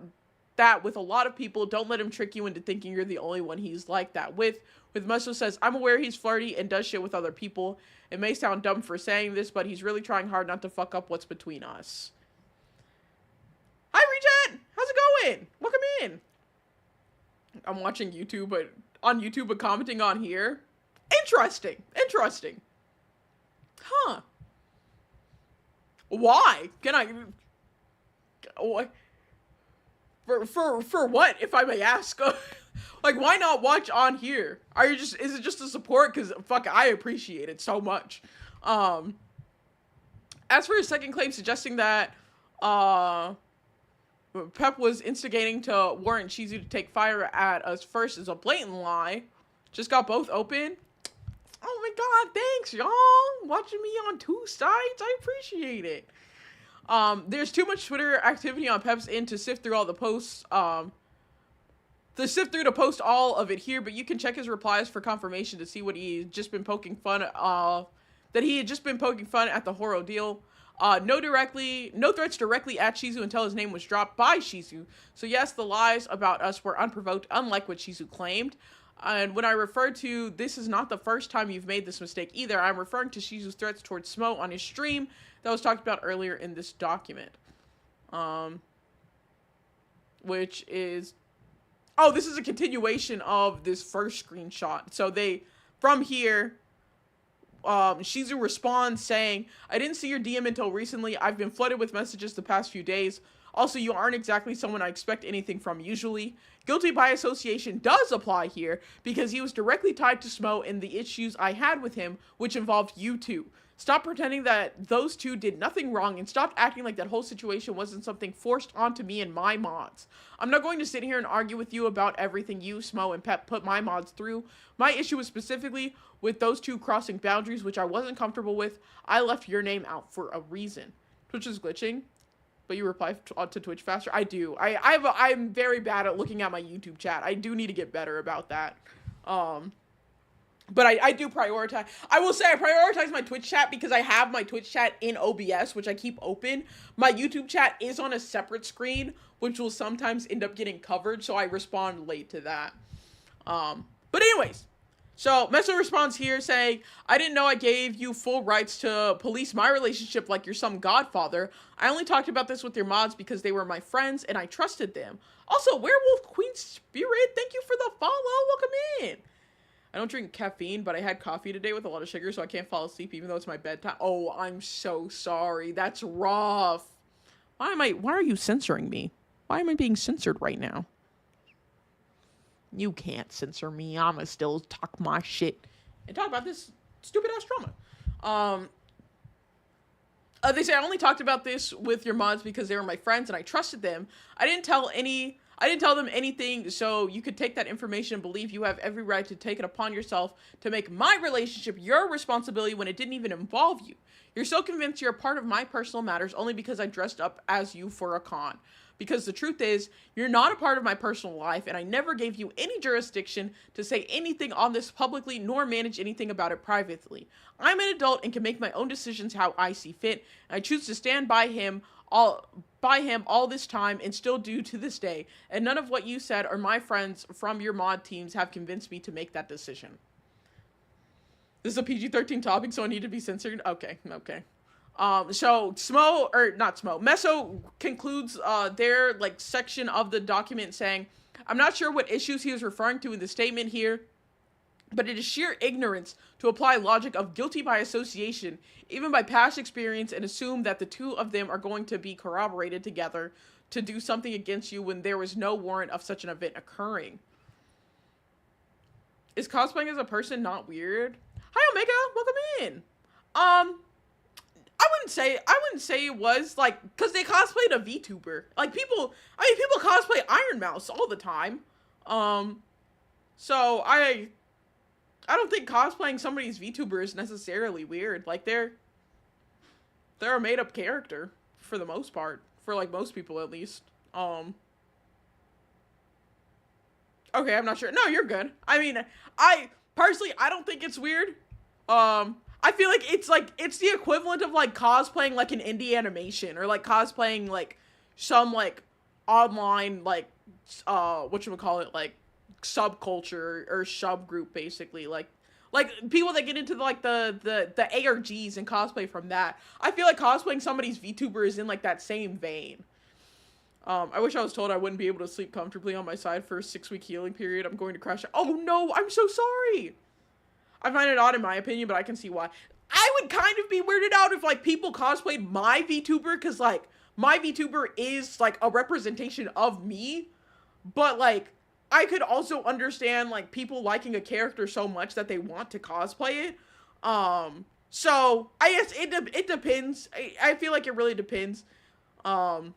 with a lot of people. Don't let him trick you into thinking you're the only one he's like that with. With Musho says, I'm aware he's flirty and does shit with other people. It may sound dumb for saying this, but he's really trying hard not to fuck up what's between us. Hi, Regen! How's it going? Welcome in. I'm watching YouTube, but commenting on here. Interesting. Huh. Why? Can I... For what, if I may ask? Like, why not watch on here? Is it just a support? Because, fuck, I appreciate it so much. As for his second claim suggesting that, Pep was instigating to warrant Shizu to take fire at us first is a blatant lie. Just got both open. Oh my god, thanks, y'all. Watching me on two sides. I appreciate it. There's too much Twitter activity on Pep's end to sift through all the posts. To post all of it here, but you can check his replies for confirmation to see what he's just been poking fun at, that he had just been poking fun at the Horo deal. No threats directly at Shizu until his name was dropped by Shizu. So yes, the lies about us were unprovoked, unlike what Shizu claimed. And when I refer to this is not the first time you've made this mistake either, I'm referring to Shizu's threats towards Smo on his stream that was talked about earlier in this document. Which is... Oh, this is a continuation of this first screenshot. So from here... Shizu responds saying, I didn't see your DM until recently. I've been flooded with messages the past few days. Also, you aren't exactly someone I expect anything from usually. Guilty by association does apply here because he was directly tied to Smo and the issues I had with him, which involved you two. Stop pretending that those two did nothing wrong and stop acting like that whole situation wasn't something forced onto me and my mods. I'm not going to sit here and argue with you about everything you, Smo, and Pep put my mods through. My issue was specifically with those two crossing boundaries, which I wasn't comfortable with. I left your name out for a reason. Twitch is glitching, but you reply to Twitch faster. I do. I'm very bad at looking at my YouTube chat. I do need to get better about that. But I do prioritize. I will say I prioritize my Twitch chat because I have my Twitch chat in OBS, which I keep open. My YouTube chat is on a separate screen, which will sometimes end up getting covered, so I respond late to that. But anyways, so Meso responds here saying, I didn't know I gave you full rights to police my relationship like you're some godfather. I only talked about this with your mods because they were my friends and I trusted them. Also, Werewolf Queen Spirit, thank you for the follow. Welcome in. I don't drink caffeine, but I had coffee today with a lot of sugar, so I can't fall asleep even though it's my bedtime. Oh, I'm so sorry. That's rough. Why are you censoring me? Why am I being censored right now? You can't censor me. I'ma still talk my shit and talk about this stupid ass drama. They say I only talked about this with your mods because they were my friends and I trusted them. I didn't tell them anything, so you could take that information and believe you have every right to take it upon yourself to make my relationship your responsibility when it didn't even involve you. You're so convinced you're a part of my personal matters only because I dressed up as you for a con. Because the truth is, you're not a part of my personal life, and I never gave you any jurisdiction to say anything on this publicly, nor manage anything about it privately. I'm an adult and can make my own decisions how I see fit, and I choose to stand by him all this time and still do to this day, and none of what you said or my friends from your mod teams have convinced me to make that decision. This is a PG-13 topic, so I need to be censored? Okay. So Meso concludes their like section of the document saying, I'm not sure what issues he was referring to in the statement here, but it is sheer ignorance to apply logic of guilty by association, even by past experience, and assume that the two of them are going to be corroborated together to do something against you when there was no warrant of such an event occurring. Is cosplaying as a person not weird? Hi Omega, welcome in. I wouldn't say it was, like, because they cosplayed a VTuber. Like, people cosplay Iron Mouse all the time. So I don't think cosplaying somebody's VTuber is necessarily weird. Like, they're a made-up character, for the most part. For, like, most people, at least. Okay, I'm not sure. No, you're good. I mean, personally, I don't think it's weird. I feel like it's the equivalent of like cosplaying like an indie animation, or like cosplaying like some like online like whatchamacallit, like subculture or subgroup, basically. Like people that get into like the ARGs and cosplay from that. I feel like cosplaying somebody's VTuber is in like that same vein. I wish I was told I wouldn't be able to sleep comfortably on my side for a 6-week healing period. I'm going to crash out. Oh no, I'm so sorry. I find it odd in my opinion, but I can see why. I would kind of be weirded out if like people cosplayed my VTuber, because like my VTuber is like a representation of me, but like I could also understand like people liking a character so much that they want to cosplay it. So I guess it depends. I feel like it really depends. What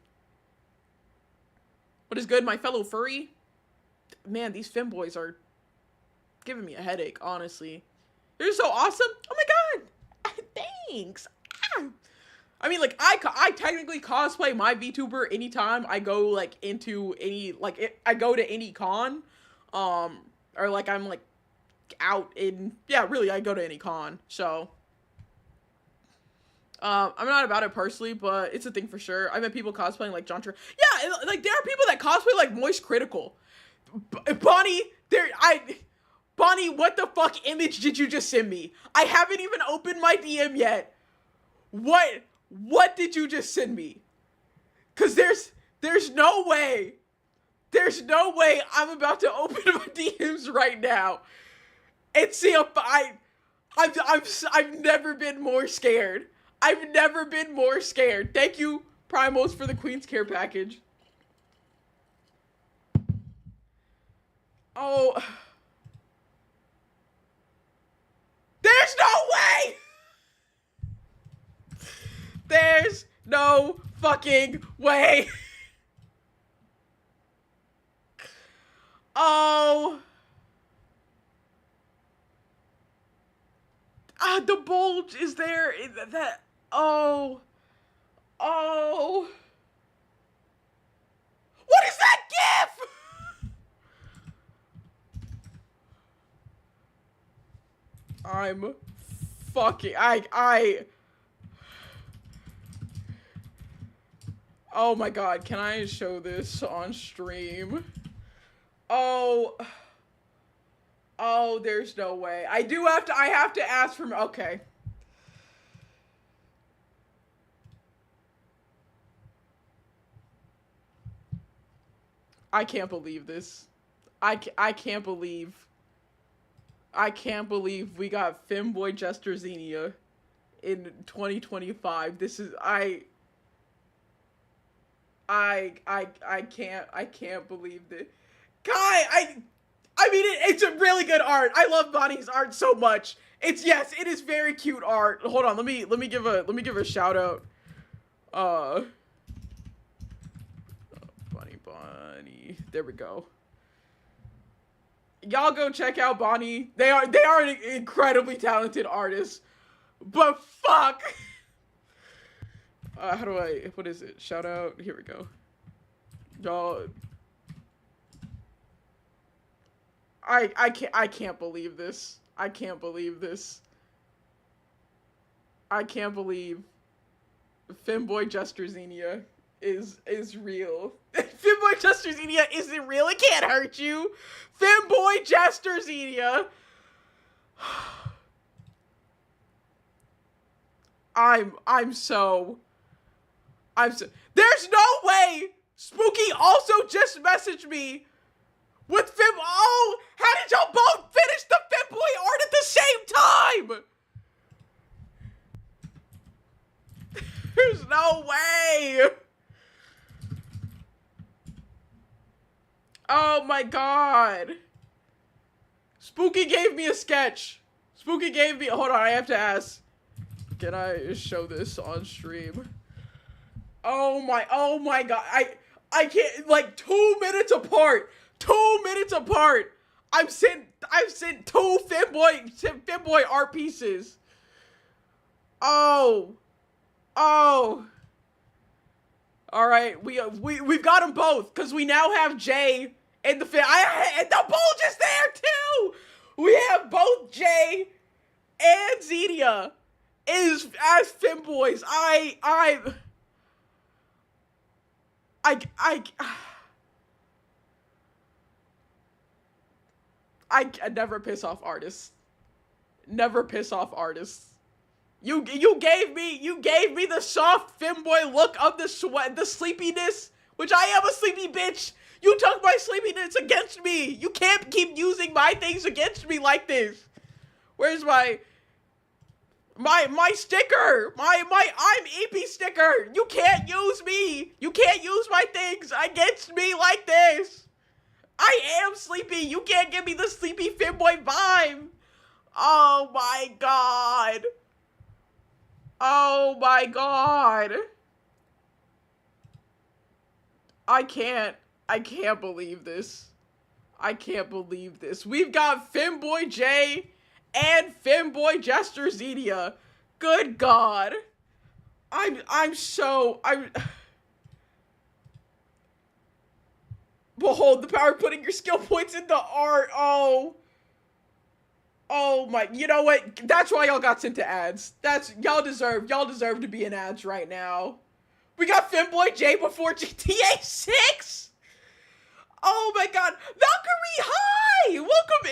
is good, my fellow furry? Man, these femboys are giving me a headache, honestly. They're so awesome. Oh my god. Thanks. I mean, like, I technically cosplay my VTuber anytime I go, like, into any, like, I go to any con. Or, like, I'm, like, out in, yeah, really, I go to any con. So, I'm not about it personally, but it's a thing for sure. I've met people cosplaying like John True. Yeah, like there are people that cosplay like Moist Critical. Bonnie, Bonnie, what the fuck image did you just send me? I haven't even opened my DM yet. What did you just send me? Cause there's no way I'm about to open my DMs right now and see if I've never been more scared. I've never been more scared. Thank you, Primos, for the Queen's Care package. Oh. There's no way! There's no fucking way. Oh. The bulge is there. Oh. What is that gif? I'm fucking, oh my god, can I show this on stream? Oh, there's no way. I have to ask from, okay. I can't believe this. I can't believe we got Femboy Jester Xenia in 2025. This is, I can't believe that. Guy, I mean, it's a really good art. I love Bonnie's art so much. Yes, it is very cute art. Hold on, let me give a shout out. Bonnie. There we go. Y'all go check out Bonnie. They are an incredibly talented artist. But fuck. What is it? Shout out. Here we go. No. I can't believe this. I can't believe this. I can't believe Femboy Jester Xenia is real. Femboy Jester Xenia isn't real. It can't hurt you. Femboy Jester Xenia. I'm so there's no way Spooky also just messaged me with oh, how did y'all both finish the Femboy art at the same time? There's no way. Oh my god. Spooky gave me a sketch. Spooky gave me, hold on, I have to ask. Can I show this on stream? Oh my god. I can't, like 2 minutes apart. 2 minutes apart. I've sent 2 Femboy art pieces. Oh. All right, we've got them both because we now have Jay and the and the Bulge is there too. We have both Jay and Xenia as Femboys. I never piss off artists. Never piss off artists. You gave me the soft femboy look of the sweat, the sleepiness, which I am a sleepy bitch. You took my sleepiness against me. You can't keep using my things against me like this. Where's my sticker? My I'm EP sticker. You can't use me. You can't use my things against me like this. I am sleepy. You can't give me the sleepy femboy vibe. Oh my god. Oh my god. I can't believe this. I can't believe this. We've got Femboy J and Femboy Jester Xenia. Good god. Behold the power of putting your skill points into art. Oh my, you know what? That's why y'all got sent to ads. Y'all deserve to be in ads right now. We got Femboy J before GTA 6. Oh my god. Valkyrie, hi! Welcome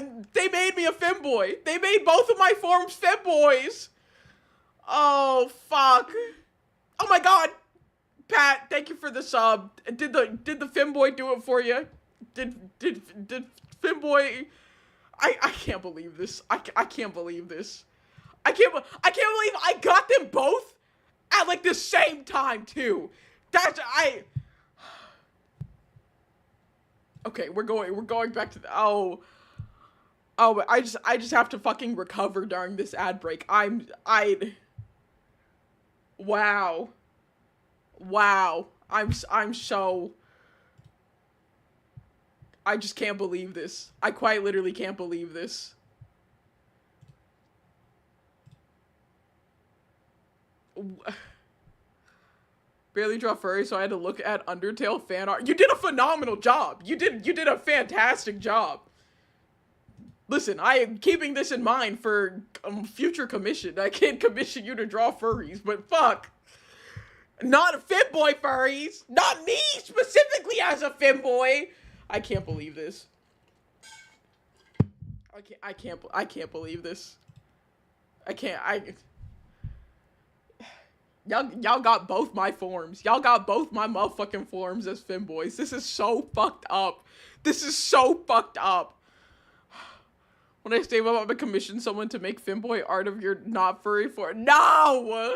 in! They made me a Femboy. They made both of my forms Femboys. Oh, fuck. Oh my god. Pat, thank you for the sub. Did the Femboy do it for you? Did Femboy... I can't believe this. I can't believe this. I can't believe I got them both at like the same time too. Okay, we're going back to the I just have to fucking recover during this ad break. Wow. I'm so I just can't believe this. I quite literally can't believe this. Barely draw furry, so I had to look at Undertale fan art. You did a phenomenal job. You did a fantastic job. Listen, I am keeping this in mind for future commission. I can't commission you to draw furries, but fuck. Not Femboy furries. Not me specifically as a Femboy. I can't believe this. I can't believe this. Y'all got both my forms. Y'all got both my motherfucking forms as Femboys. This is so fucked up. This is so fucked up. When I say I'm about to commission someone to make Femboy art of your not furry form. No!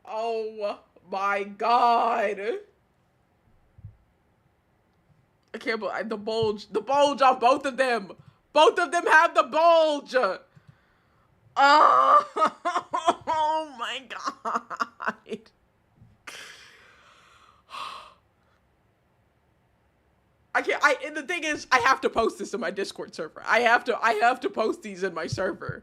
Oh my god. I can't believe the bulge on both of them. Both of them have the bulge. Oh my god. And the thing is, I have to post this in my Discord server. I have to post these in my server.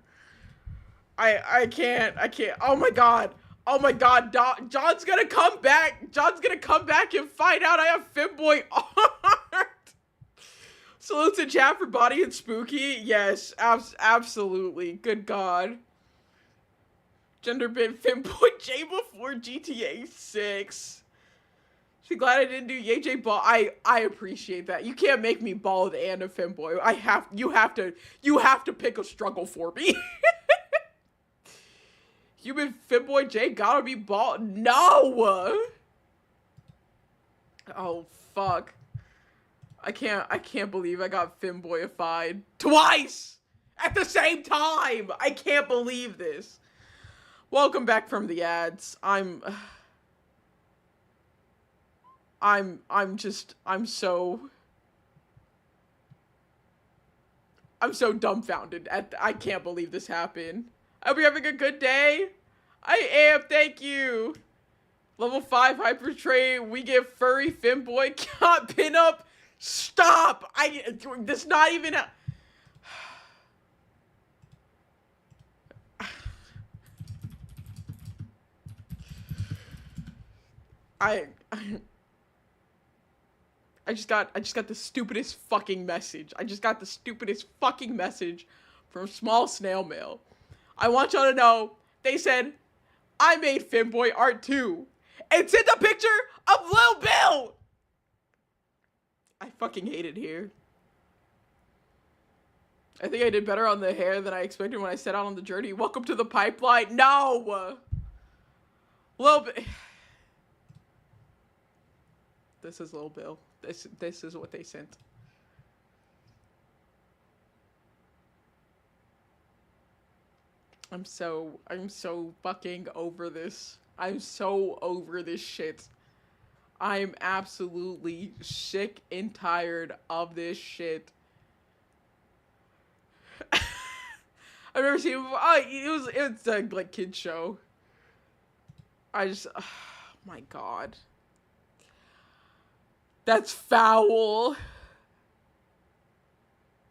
I can't. Oh my god. Oh my god, John's gonna come back. John's gonna come back and find out I have Femboy art. Salute to chat for Body and Spooky. Yes, absolutely. Good god. Gender bit Femboy J before GTA 6. She glad I didn't do YJ Ball. I appreciate that. You can't make me bald and a Femboy. You have to pick a struggle for me. Human Femboy J gotta be bald. No. Oh fuck. I can't believe I got Femboyified twice at the same time. I can't believe this. Welcome back from the ads. I'm so dumbfounded I can't believe this happened. I hope you're having a good day. I am, thank you. Level 5 hyper trade, we get furry Femboy got pin up. Stop! This not even I just got the stupidest fucking message. I just got the stupidest fucking message from Small Snail Mail. I want y'all to know, they said, I made Femboy art too. And sent a picture of Lil Bill! I fucking hate it here. I think I did better on the hair than I expected when I set out on the journey. Welcome to the pipeline. No! Lil Bill. This is Lil Bill. This is what they sent. I'm so fucking over this. I'm so over this shit. I'm absolutely sick and tired of this shit. I've never seen it before. Oh, it's a like kid show. Oh my god. That's foul.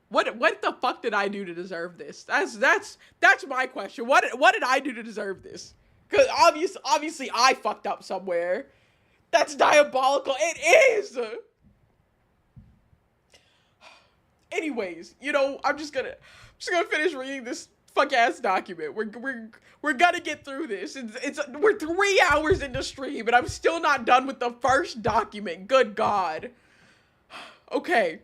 What the fuck did I do to deserve this? That's my question. What did I do to deserve this? Cause obviously I fucked up somewhere. That's diabolical. It is. Anyways, you know, I'm just gonna finish reading this fuck ass document. We're gonna get through this. We're 3 hours into stream and I'm still not done with the first document. Good God. Okay.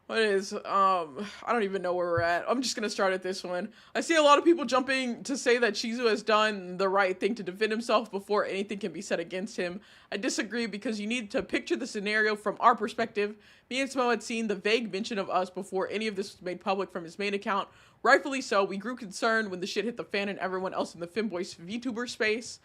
What is, I don't even know where we're at. I'm just gonna start at this one. I see a lot of people jumping to say that Shizu has done the right thing to defend himself before anything can be said against him. I disagree because you need to picture the scenario from our perspective. Me and Smo had seen the vague mention of us before any of this was made public from his main account. Rightfully so, we grew concerned when the shit hit the fan and everyone else in the Femboys VTuber space.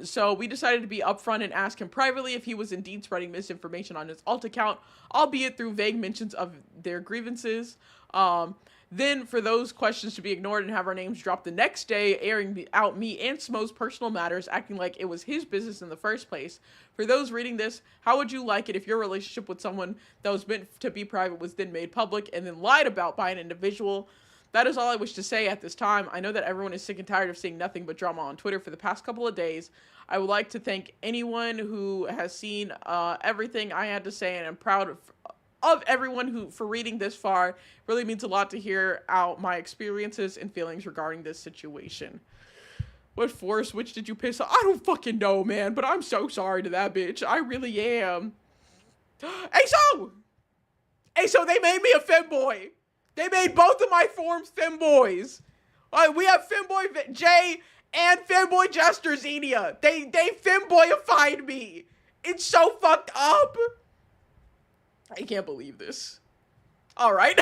So we decided to be upfront and ask him privately if he was indeed spreading misinformation on his alt account, albeit through vague mentions of their grievances. Then for those questions to be ignored and have our names dropped the next day, airing out me and Smo's personal matters, acting like it was his business in the first place. For those reading this, how would you like it if your relationship with someone that was meant to be private was then made public and then lied about by an individual? That is all I wish to say at this time. I know that everyone is sick and tired of seeing nothing but drama on Twitter for the past couple of days. I would like to thank anyone who has seen everything I had to say, and I'm proud of everyone who for reading this far. It really means a lot to hear out my experiences and feelings regarding this situation. What force switch did you piss off? I don't fucking know, man, but I'm so sorry to that bitch. I really am. Hey, they made me a femboy. They made both of my forms Femboys. We have Femboy J and Femboy Jester Xenia. They Femboyified me. It's so fucked up. I can't believe this. All right.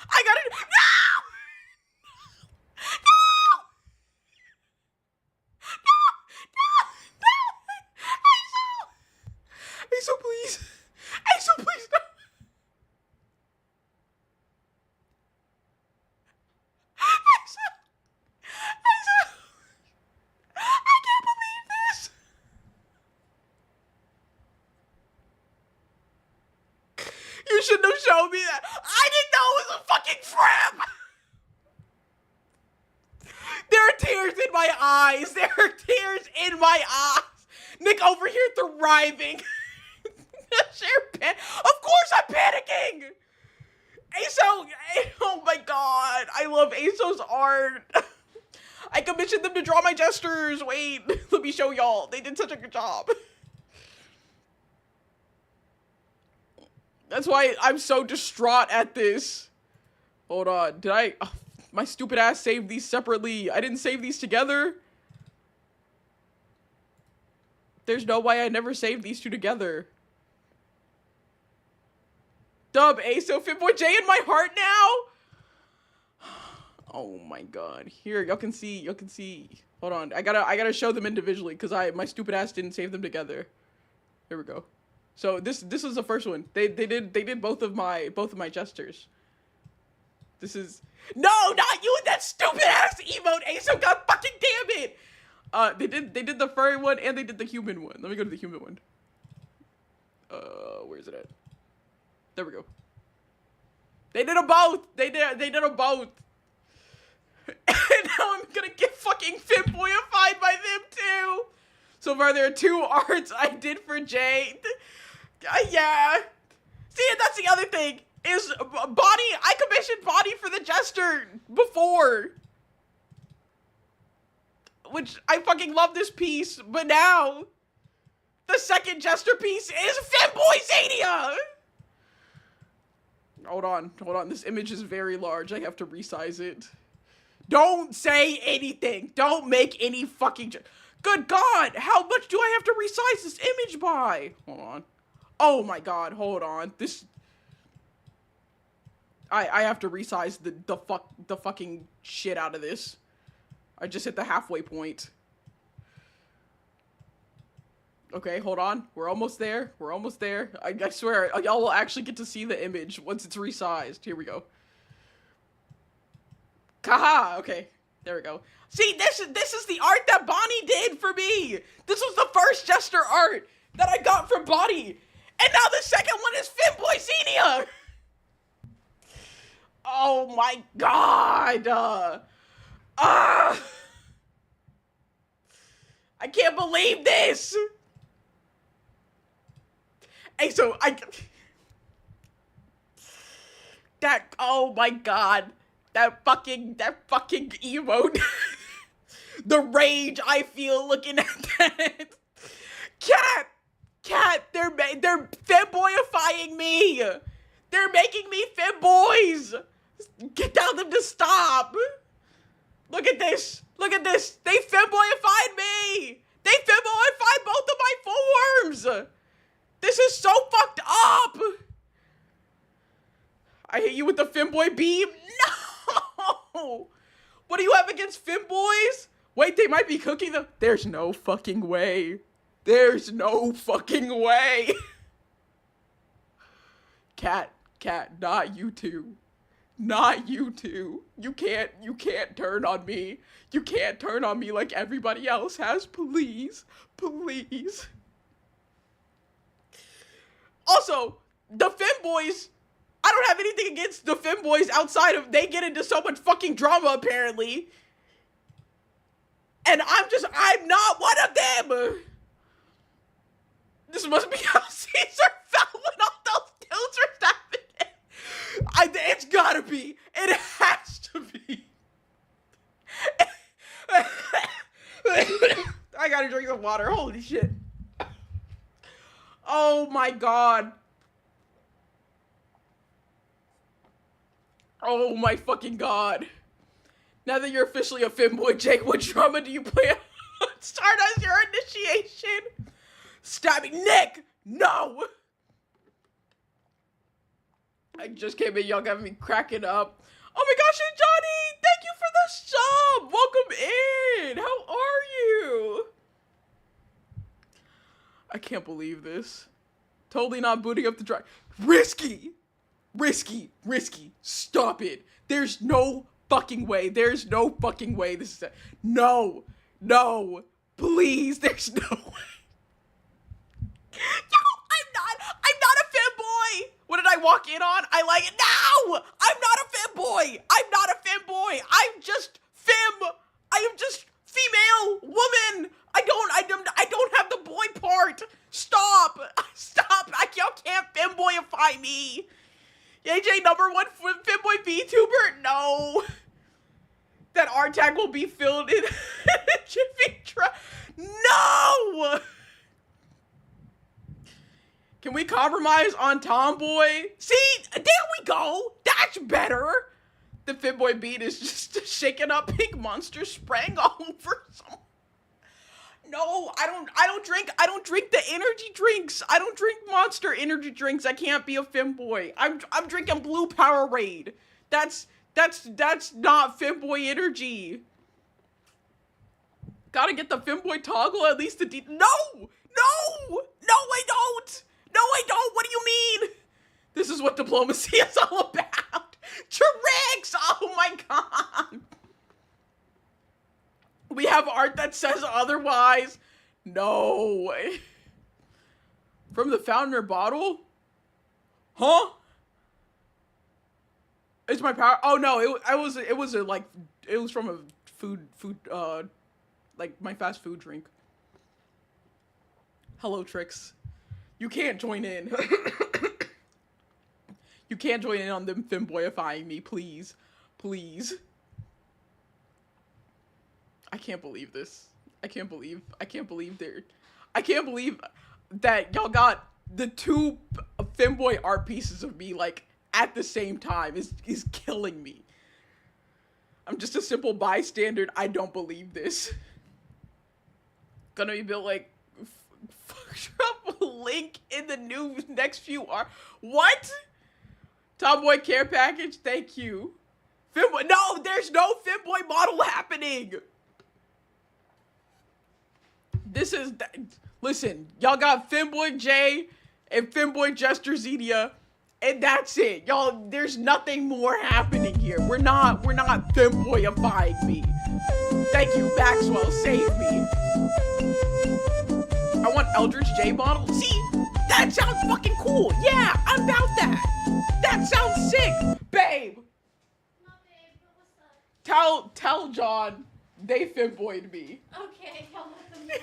I gotta. No! So please. So please no. I can't believe this. You shouldn't have shown me that. I didn't know it was a fucking frip! There are tears in my eyes. There are tears in my eyes. Nick over here thriving. Of course I'm panicking. ASO, oh my god. I love ASO's art. I commissioned them to draw my gestures. Wait, let me show y'all. They did such a good job. That's why I'm so distraught at this. Hold on. Did I... Oh, my stupid ass saved these separately. I didn't save these together. There's no way I never saved these two together. Dub, ASO, Femboy J in my heart now? Oh my god. Here, y'all can see. Hold on. I gotta show them individually because my stupid ass didn't save them together. Here we go. So this is the first one. They did both of my gestures. This is no, not you and that stupid ass emote, ASO. God fucking damn it. They did the furry one and they did the human one. Let me go to the human one. Where is it at? There we go. They did them both. They did them both. And now I'm gonna get fucking Femboyified by them too. So far there are 2 arts I did for Jade. Yeah. See, and that's the other thing. Is Bonnie, I commissioned Bonnie for the jester before. Which, I fucking love this piece, but now, the second jester piece is Femboyzania! Hold on, this image is very large, I have to resize it. Don't say anything, don't make any fucking good god, how much do I have to resize this image by? Hold on. Oh my god, hold on, this... I have to resize the fucking shit out of this. I just hit the halfway point. Okay, hold on. We're almost there. I swear, y'all will actually get to see the image once it's resized. Here we go. Kaha! Okay, there we go. See, this is the art that Bonnie did for me! This was the first jester art that I got from Bonnie! And now the second one is Femboyzania! Oh my god! I can't believe this! Hey, so oh my god. That fucking emote. The rage I feel looking at that. Cat, they're femboyifying me. They're making me femboys. Tell them to stop. Look at this. They femboyified me. They femboyified both of my forms. This is so fucked up. I hit you with the femboy beam. No. What do you have against femboys? Wait, they might be cooking them. There's no fucking way. Cat, not you two. You can't turn on me. You can't turn on me like everybody else has. Please. Also, the femboys, I don't have anything against the femboys outside of they get into so much fucking drama apparently. And I'm not one of them. This must be how Caesar felt when all those kills were happening. It's gotta be. It has to be. I gotta drink some water. Holy shit. Oh my god. Oh my fucking god. Now that you're officially a femboy, Jake, what drama do you play? Start as your initiation. Stabbing Nick! No! I just came in, y'all got me cracking up. Oh my gosh, and Johnny! Thank you for the sub! Welcome in! How are you? I can't believe this. Totally not booting up the drive. Risky! Stop it! There's no fucking way. This is no! Please, there's no way. No, I'm not a femboy! What did I walk in on? I like it. No! I'm femboy. I'm not a femboy. I'm just fem. I am just female woman. I don't have the boy part. Stop. Y'all can't femboyify me. AJ #1 femboy VTuber? No. That art tag will be filled in No! Can we compromise on tomboy? See, there we go. That's better. The femboy beat is just shaking up pink monster spraying all over some. No, I don't drink the energy drinks. I don't drink Monster energy drinks. I can't be a femboy. I'm drinking blue Powerade. That's not femboy energy. Gotta get the femboy toggle, at least the No, I don't. What do you mean? This is what diplomacy is all about. Tricks. Oh my god. We have art that says otherwise. No way. From the founder bottle? Huh? It's my power. Oh no, it was from a food like my fast food drink. Hello, Tricks. You can't join in. You can't join in on them femboyifying me, please. Please. I can't believe this. I can't believe that y'all got the two femboy art pieces of me like at the same time is killing me. I'm just a simple bystander. I don't believe this. Gonna be built like drop a link in the next few art. What? Tomboy care package. Thank you. Femboy. No, there's no femboy model happening. This is, listen, y'all got Femboy J and Femboy Jester Zedia, and that's it. Y'all, there's nothing more happening here. We're not femboyifying me. Thank you, Maxwell, save me. I want Eldritch J model. See, that sounds fucking cool. Yeah, I'm about that. That sounds sick. Babe. No, babe, but what's up? Tell John they femboyed me. Okay, I'll let them know.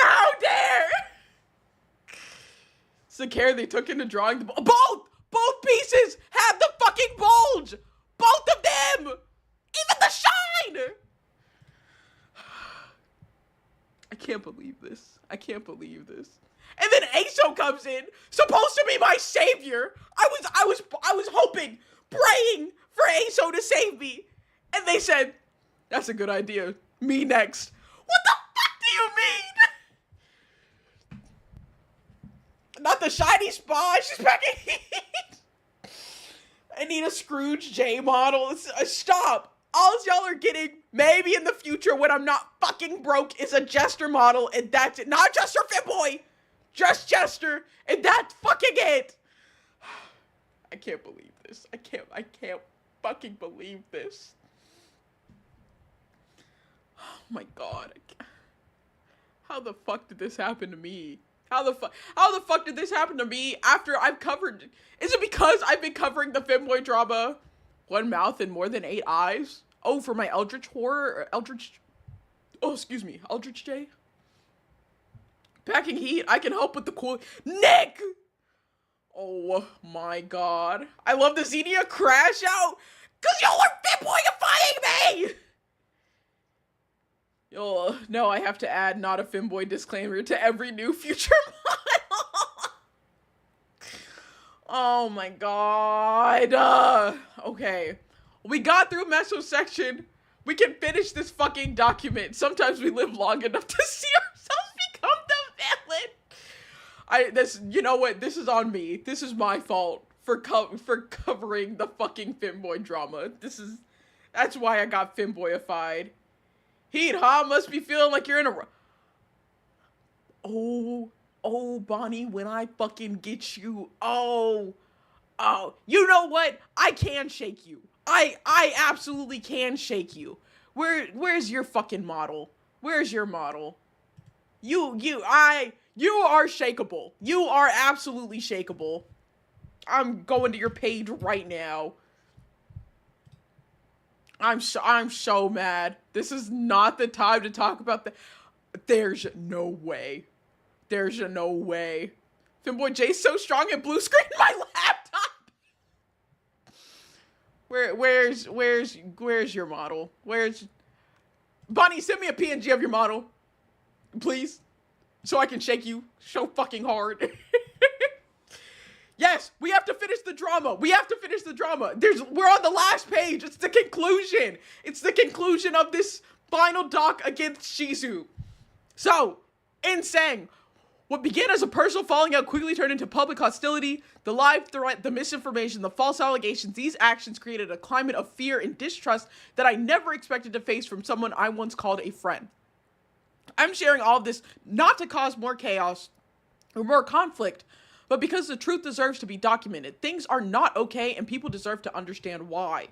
How dare! Sakara, they took into drawing the both pieces have the fucking bulge! Both of them! Even the shine! I can't believe this. I can't believe this. And then ASO comes in, supposed to be my savior. I was hoping, praying for ASO to save me. And they said, that's a good idea. Me next. What the fuck do you mean? Not the shiny spot. She's packing heat. I need a Scrooge J model. Stop. All y'all are getting, maybe in the future when I'm not fucking broke, is a Jester model, and that's it. Not Jester Femboy. Just Jester, and that's fucking it. I can't believe this. I can't fucking believe this. Oh my god. How the fuck did this happen to me? How the fuck did this happen to me after I've covered? Is it because I've been covering the femboy drama? One mouth and more than 8 eyes? Oh, for my Eldritch horror? Eldritch J? Packing heat, I can help with the cool. Nick! Oh my god. I love the Xenia crash out, cause y'all are femboyifying me! Oh, no, I have to add not a femboy disclaimer to every new future model. Oh my god. Okay. We got through meso section. We can finish this fucking document. Sometimes we live long enough to see ourselves become the villain. You know what? This is on me. This is my fault for covering the fucking femboy drama. That's why I got femboyified. Heat, huh? Must be feeling like you're in a... Oh, Bonnie, when I fucking get you... Oh, you know what? I can shake you. I absolutely can shake you. Where's your fucking model? Where's your model? You are shakeable. You are absolutely shakeable. I'm going to your page right now. I'm so mad. This is not the time to talk about the. There's no way. There's no way. Femboy J's so strong at blue screen my laptop. Where's your model? Bonnie, send me a PNG of your model, please, so I can shake you so fucking hard. Yes, we have to finish the drama. We're on the last page. It's the conclusion. It's the conclusion of this final doc against Shizu. So, in saying, what began as a personal falling out quickly turned into public hostility. The live threat, the misinformation, the false allegations, these actions created a climate of fear and distrust that I never expected to face from someone I once called a friend. I'm sharing all of this not to cause more chaos or more conflict, but because the truth deserves to be documented. Things are not okay, and people deserve to understand why.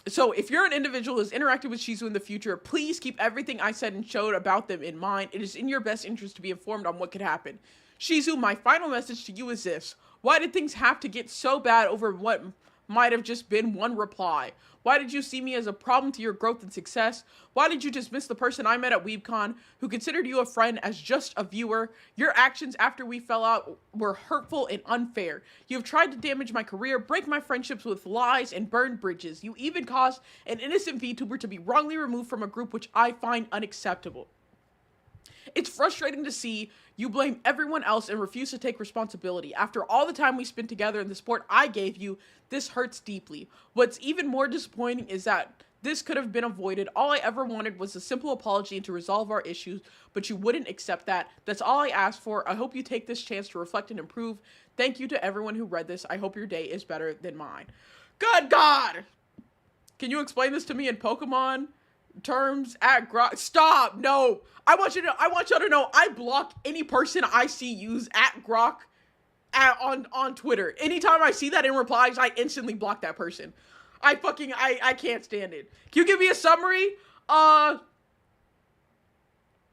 So, if you're an individual who's interacted with Shizu in the future, please keep everything I said and showed about them in mind. It is in your best interest to be informed on what could happen. Shizu, my final message to you is this. Why did things have to get so bad over what might have just been one reply? Why did you see me as a problem to your growth and success? Why did you dismiss the person I met at WeebCon who considered you a friend as just a viewer? Your actions after we fell out were hurtful and unfair. You have tried to damage my career, break my friendships with lies, and burn bridges. You even caused an innocent VTuber to be wrongly removed from a group which I find unacceptable. It's frustrating to see you blame everyone else and refuse to take responsibility. After all the time we spent together in the support I gave you, this hurts deeply. What's even more disappointing is that this could have been avoided. All I ever wanted was a simple apology and to resolve our issues, but you wouldn't accept that. That's all I asked for. I hope you take this chance to reflect and improve. Thank you to everyone who read this. I hope your day is better than mine. Good God! Can you explain this to me in Pokemon terms? At Grok? Stop! No! I want y'all to know I block any person I see use at Grok on Twitter. Anytime I see that in replies, I instantly block that person. I can't stand it. Can you give me a summary?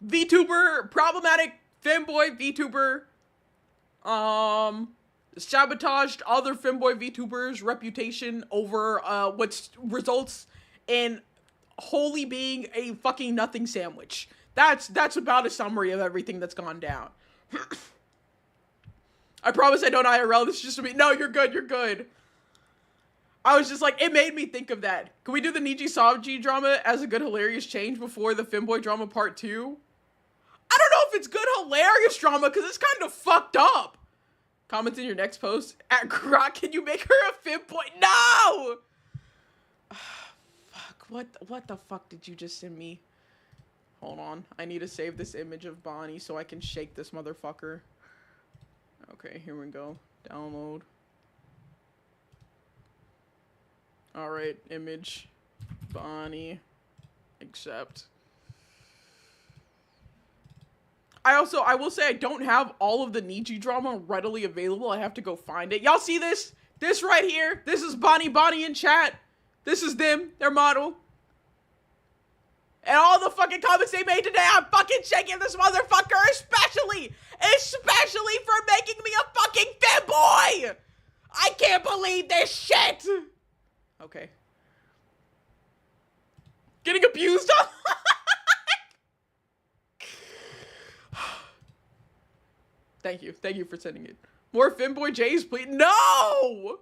VTuber, problematic femboy VTuber, sabotaged other femboy VTubers' reputation over, what results in wholly being a fucking nothing sandwich. That's about a summary of everything that's gone down. I promise I don't IRL, this is just me. No, you're good. I was just like, it made me think of that. Can we do the Niji Savji drama as a good hilarious change before the femboy drama part 2? I don't know if it's good hilarious drama, because it's kind of fucked up. Comment in your next post. At Grok, can you make her a femboy? No! Fuck, what the fuck did you just send me? Hold on, I need to save this image of Bonnie so I can shake this motherfucker. Okay, here we go. Download. Alright, image. Bonnie. Accept. I will say I don't have all of the Niji drama readily available. I have to go find it. Y'all see this? This right here? This is Bonnie in chat. This is them, their model. And all the fucking comments they made today, I'm fucking shaking this motherfucker, especially for making me a fucking femboy! I can't believe this shit! Okay. Getting abused on Thank you for sending it. More Femboy J's, please. No!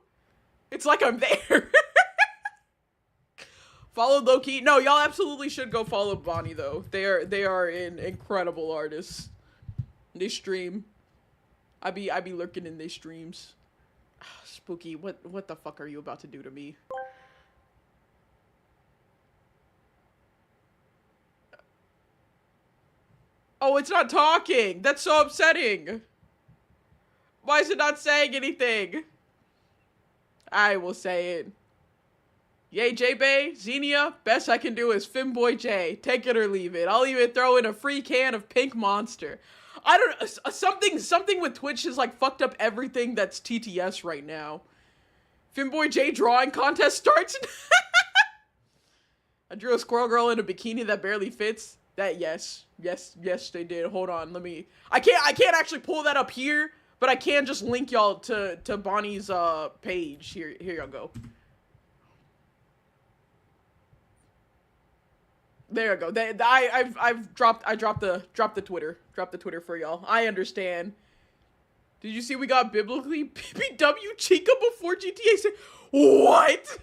It's like I'm there. Follow Loki. No, y'all absolutely should go follow Bonnie though. They are an incredible artist. They stream. I be lurking in their streams. Spooky, what the fuck are you about to do to me? Oh, it's not talking. That's so upsetting. Why is it not saying anything? I will say it. Yay, J-Bay, Xenia, best I can do is Femboy J. Take it or leave it. I'll even throw in a free can of Pink Monster. I don't, something with Twitch has like fucked up everything that's TTS right now. Femboy J drawing contest starts. I drew a squirrel girl in a bikini that barely fits. That, yes, they did. Hold on, I can't actually pull that up here, But I can just link y'all to Bonnie's page. Here y'all go. There you go. I dropped the Twitter for y'all. I understand. Did you see we got biblically PPW Chica before GTA 6? What?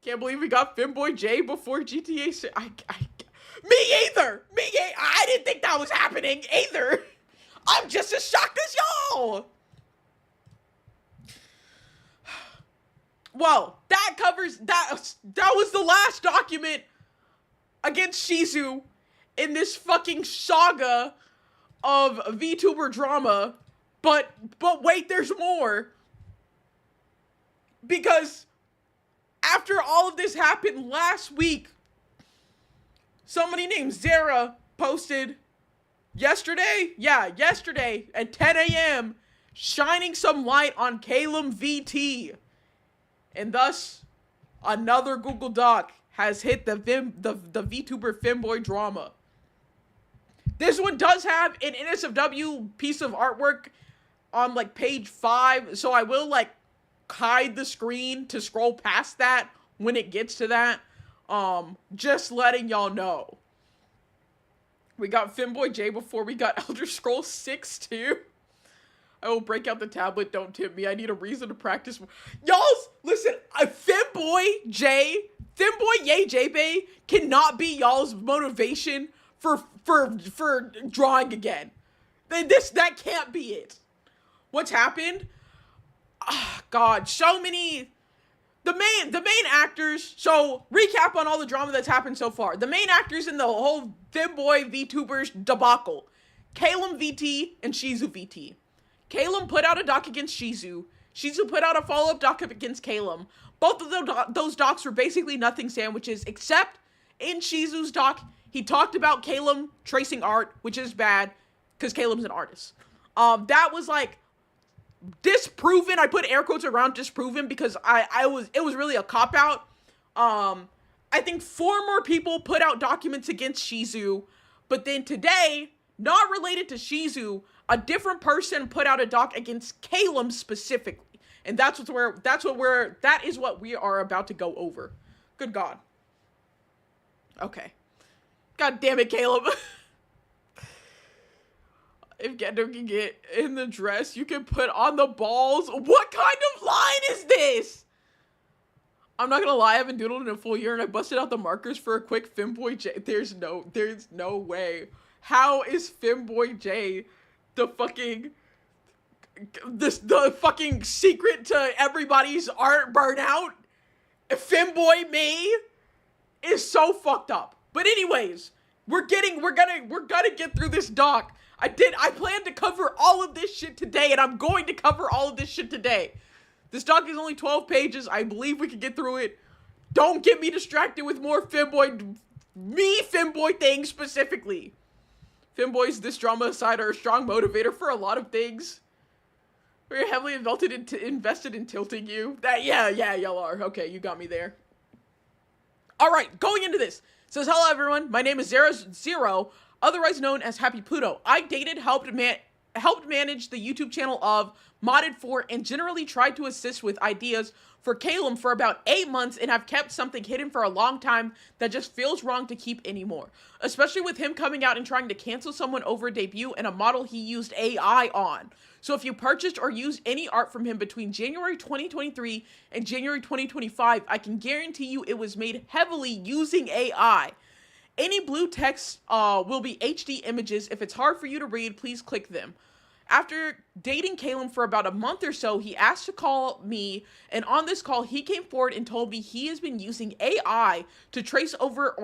Can't believe we got Femboy J before GTA 6. Me either. I didn't think that was happening either. I'm just as shocked as y'all. Well, that covers that was the last document against Shizu in this fucking saga of VTuber drama. But wait, there's more. Because after all of this happened last week, somebody named Zara posted yesterday at 10 a.m. shining some light on Calum VT. And thus, another Google Doc has hit the VTuber Femboy drama. This one does have an NSFW piece of artwork on like page 5, so I will like hide the screen to scroll past that when it gets to that. Just letting y'all know. We got Femboy J before we got Elder Scrolls 6 too. I will break out the tablet, don't tempt me. I need a reason to practice. Y'all's, listen, Femboy Yay J-Bay cannot be y'all's motivation for drawing again. That can't be it. What's happened? Oh, God, so many. The main actors, so recap on all the drama that's happened so far. The main actors in the whole Femboy VTubers debacle. Calum VT and Shizu VT. Calum put out a doc against Shizu. Shizu put out a follow-up doc against Calum. Both of those docs were basically nothing sandwiches, except in Shizu's doc, he talked about Calum tracing art, which is bad, because Calum's an artist. That was like disproven. I put air quotes around disproven because it was really a cop-out. I think 4 more people put out documents against Shizu, but then today, not related to Shizu, a different person put out a doc against Calum specifically. And that is what we are about to go over. Good God. Okay. God damn it, Calum. If Gendo can get in the dress, you can put on the balls. What kind of line is this? I'm not gonna lie, I haven't doodled in a full year and I busted out the markers for a quick Femboy J. There's no way. How is Femboy J the fucking secret to everybody's art burnout? Femboy me is so fucked up. But anyways, we're gonna get through this doc. I planned to cover all of this shit today, and I'm going to cover all of this shit today. This doc is only 12 pages. I believe we can get through it. Don't get me distracted with more Femboy things specifically. Femboys, this drama aside, are a strong motivator for a lot of things. We're heavily invested in tilting you. Yeah, y'all are. Okay, you got me there. Alright, going into this. It says, hello everyone, my name is Zero, otherwise known as Happy Pluto. I helped manage the YouTube channel of Modded4 and generally tried to assist with ideas for Calum for about 8 months and have kept something hidden for a long time that just feels wrong to keep anymore. Especially with him coming out and trying to cancel someone over a debut and a model he used AI on. So if you purchased or used any art from him between January 2023 and January 2025, I can guarantee you it was made heavily using AI. Any blue text will be HD images. If it's hard for you to read, please click them. After dating Calum for about a month or so, he asked to call me, and on this call, he came forward and told me he has been using AI to trace over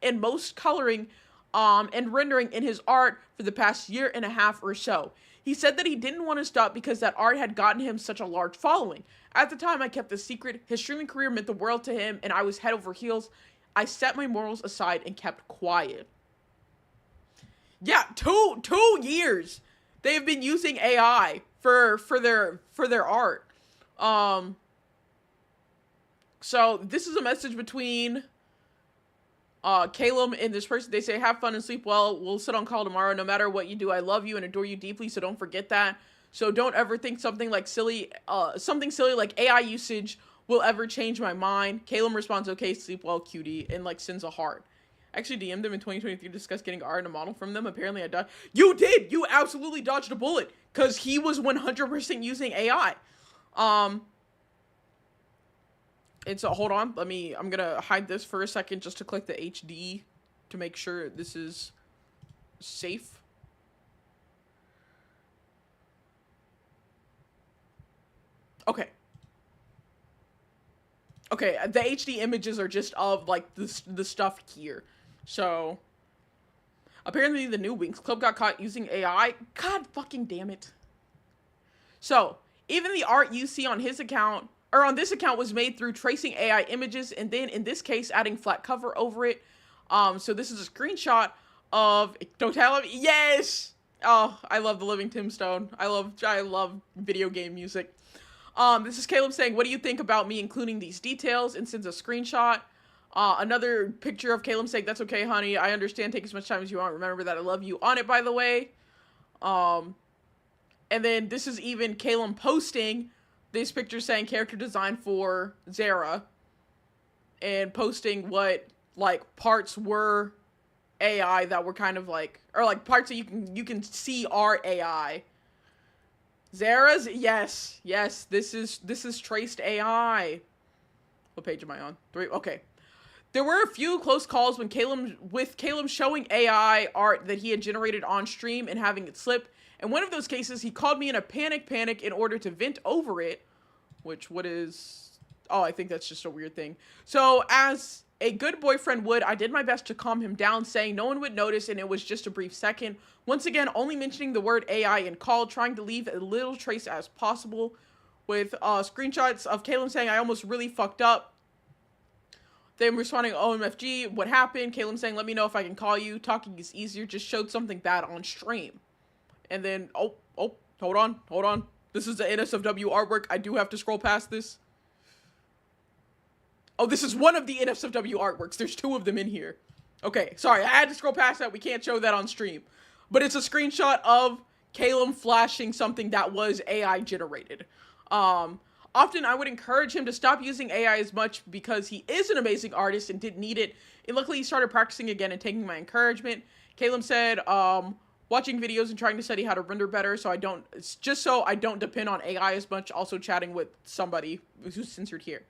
and most coloring and rendering in his art for the past year and a half or so. He said that he didn't want to stop because that art had gotten him such a large following. At the time, I kept the secret. His streaming career meant the world to him, and I was head over heels. I set my morals aside and kept quiet. Yeah, two years. They've been using AI for their art. So this is a message between Caleb and this person, they say, have fun and sleep well. We'll sit on call tomorrow. No matter what you do, I love you and adore you deeply, so don't forget that. So don't ever think something silly like AI usage will ever change my mind. Caleb responds, okay, sleep well, cutie, and sends a heart. Actually DM'd them in 2023 to discuss getting art and a model from them. Apparently I dodged. You did! You absolutely dodged a bullet, because he was 100% using AI. And so, hold on, I'm gonna hide this for a second just to click the HD to make sure this is safe. Okay. Okay, the HD images are just of, the stuff here. So, apparently the new Winx Club got caught using AI. God fucking damn it. So, even the art you see on his account, or on this account, was made through tracing AI images, and then, in this case, adding flat cover over it. So this is a screenshot of, don't tell him, yes! Oh, I love the Living Tombstone. I love video game music. This is Caleb saying, what do you think about me including these details? And sends a screenshot. Another picture of Caleb saying, that's okay, honey. I understand. Take as much time as you want. Remember that I love you on it, by the way. And then this is even Caleb posting this picture saying character design for Zara. And posting what, parts were AI that were kind of or parts that you can see are AI. Zara's, yes, this is traced AI. What page am I on? 3. Okay. There were a few close calls when Caleb showing AI art that he had generated on stream and having it slip. In one of those cases, he called me in a panic in order to vent over it, which I think that's just a weird thing. So as a good boyfriend would, I did my best to calm him down, saying no one would notice and it was just a brief second. Once again, only mentioning the word AI in call, trying to leave a little trace as possible, with screenshots of Caleb saying, I almost really fucked up. Them responding, OMFG, what happened? Caleb saying, let me know if I can call you. Talking is easier, just showed something bad on stream. And then, hold on. This is the NSFW artwork. I do have to scroll past this. Oh, this is one of the NSFW artworks. There's 2 of them in here. Okay, sorry, I had to scroll past that. We can't show that on stream. But it's a screenshot of Caleb flashing something that was AI generated. Often I would encourage him to stop using AI as much because he is an amazing artist and didn't need it. And luckily he started practicing again and taking my encouragement. Caleb said, watching videos and trying to study how to render better so I don't depend on AI as much. Also chatting with somebody who's censored here.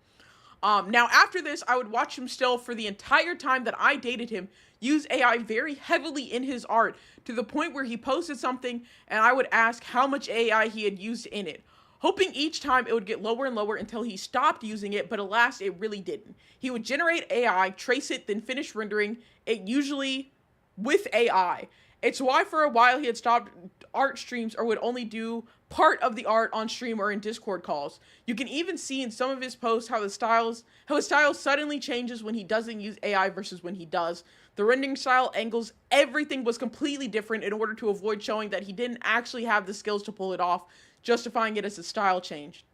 Now after this, I would watch him still for the entire time that I dated him, use AI very heavily in his art, to the point where he posted something and I would ask how much AI he had used in it, hoping each time it would get lower and lower until he stopped using it, but alas, it really didn't. He would generate AI, trace it, then finish rendering it, usually with AI. It's why for a while he had stopped art streams or would only do part of the art on stream or in Discord calls. You can even see in some of his posts how his style suddenly changes when he doesn't use AI versus when he does. The rendering style, angles, everything was completely different in order to avoid showing that he didn't actually have the skills to pull it off, justifying it as a style change.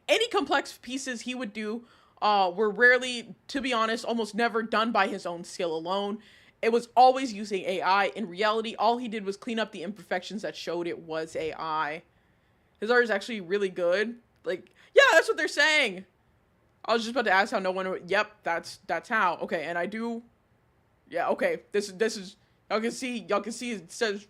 Any complex pieces he would do were rarely, to be honest, almost never done by his own skill alone. It was always using AI. In reality, all he did was clean up the imperfections that showed it was AI. His art is actually really good. Yeah, that's what they're saying. I was just about to ask how no one would, yep, that's how. Okay, and I do, yeah, okay, this is, y'all can see it says,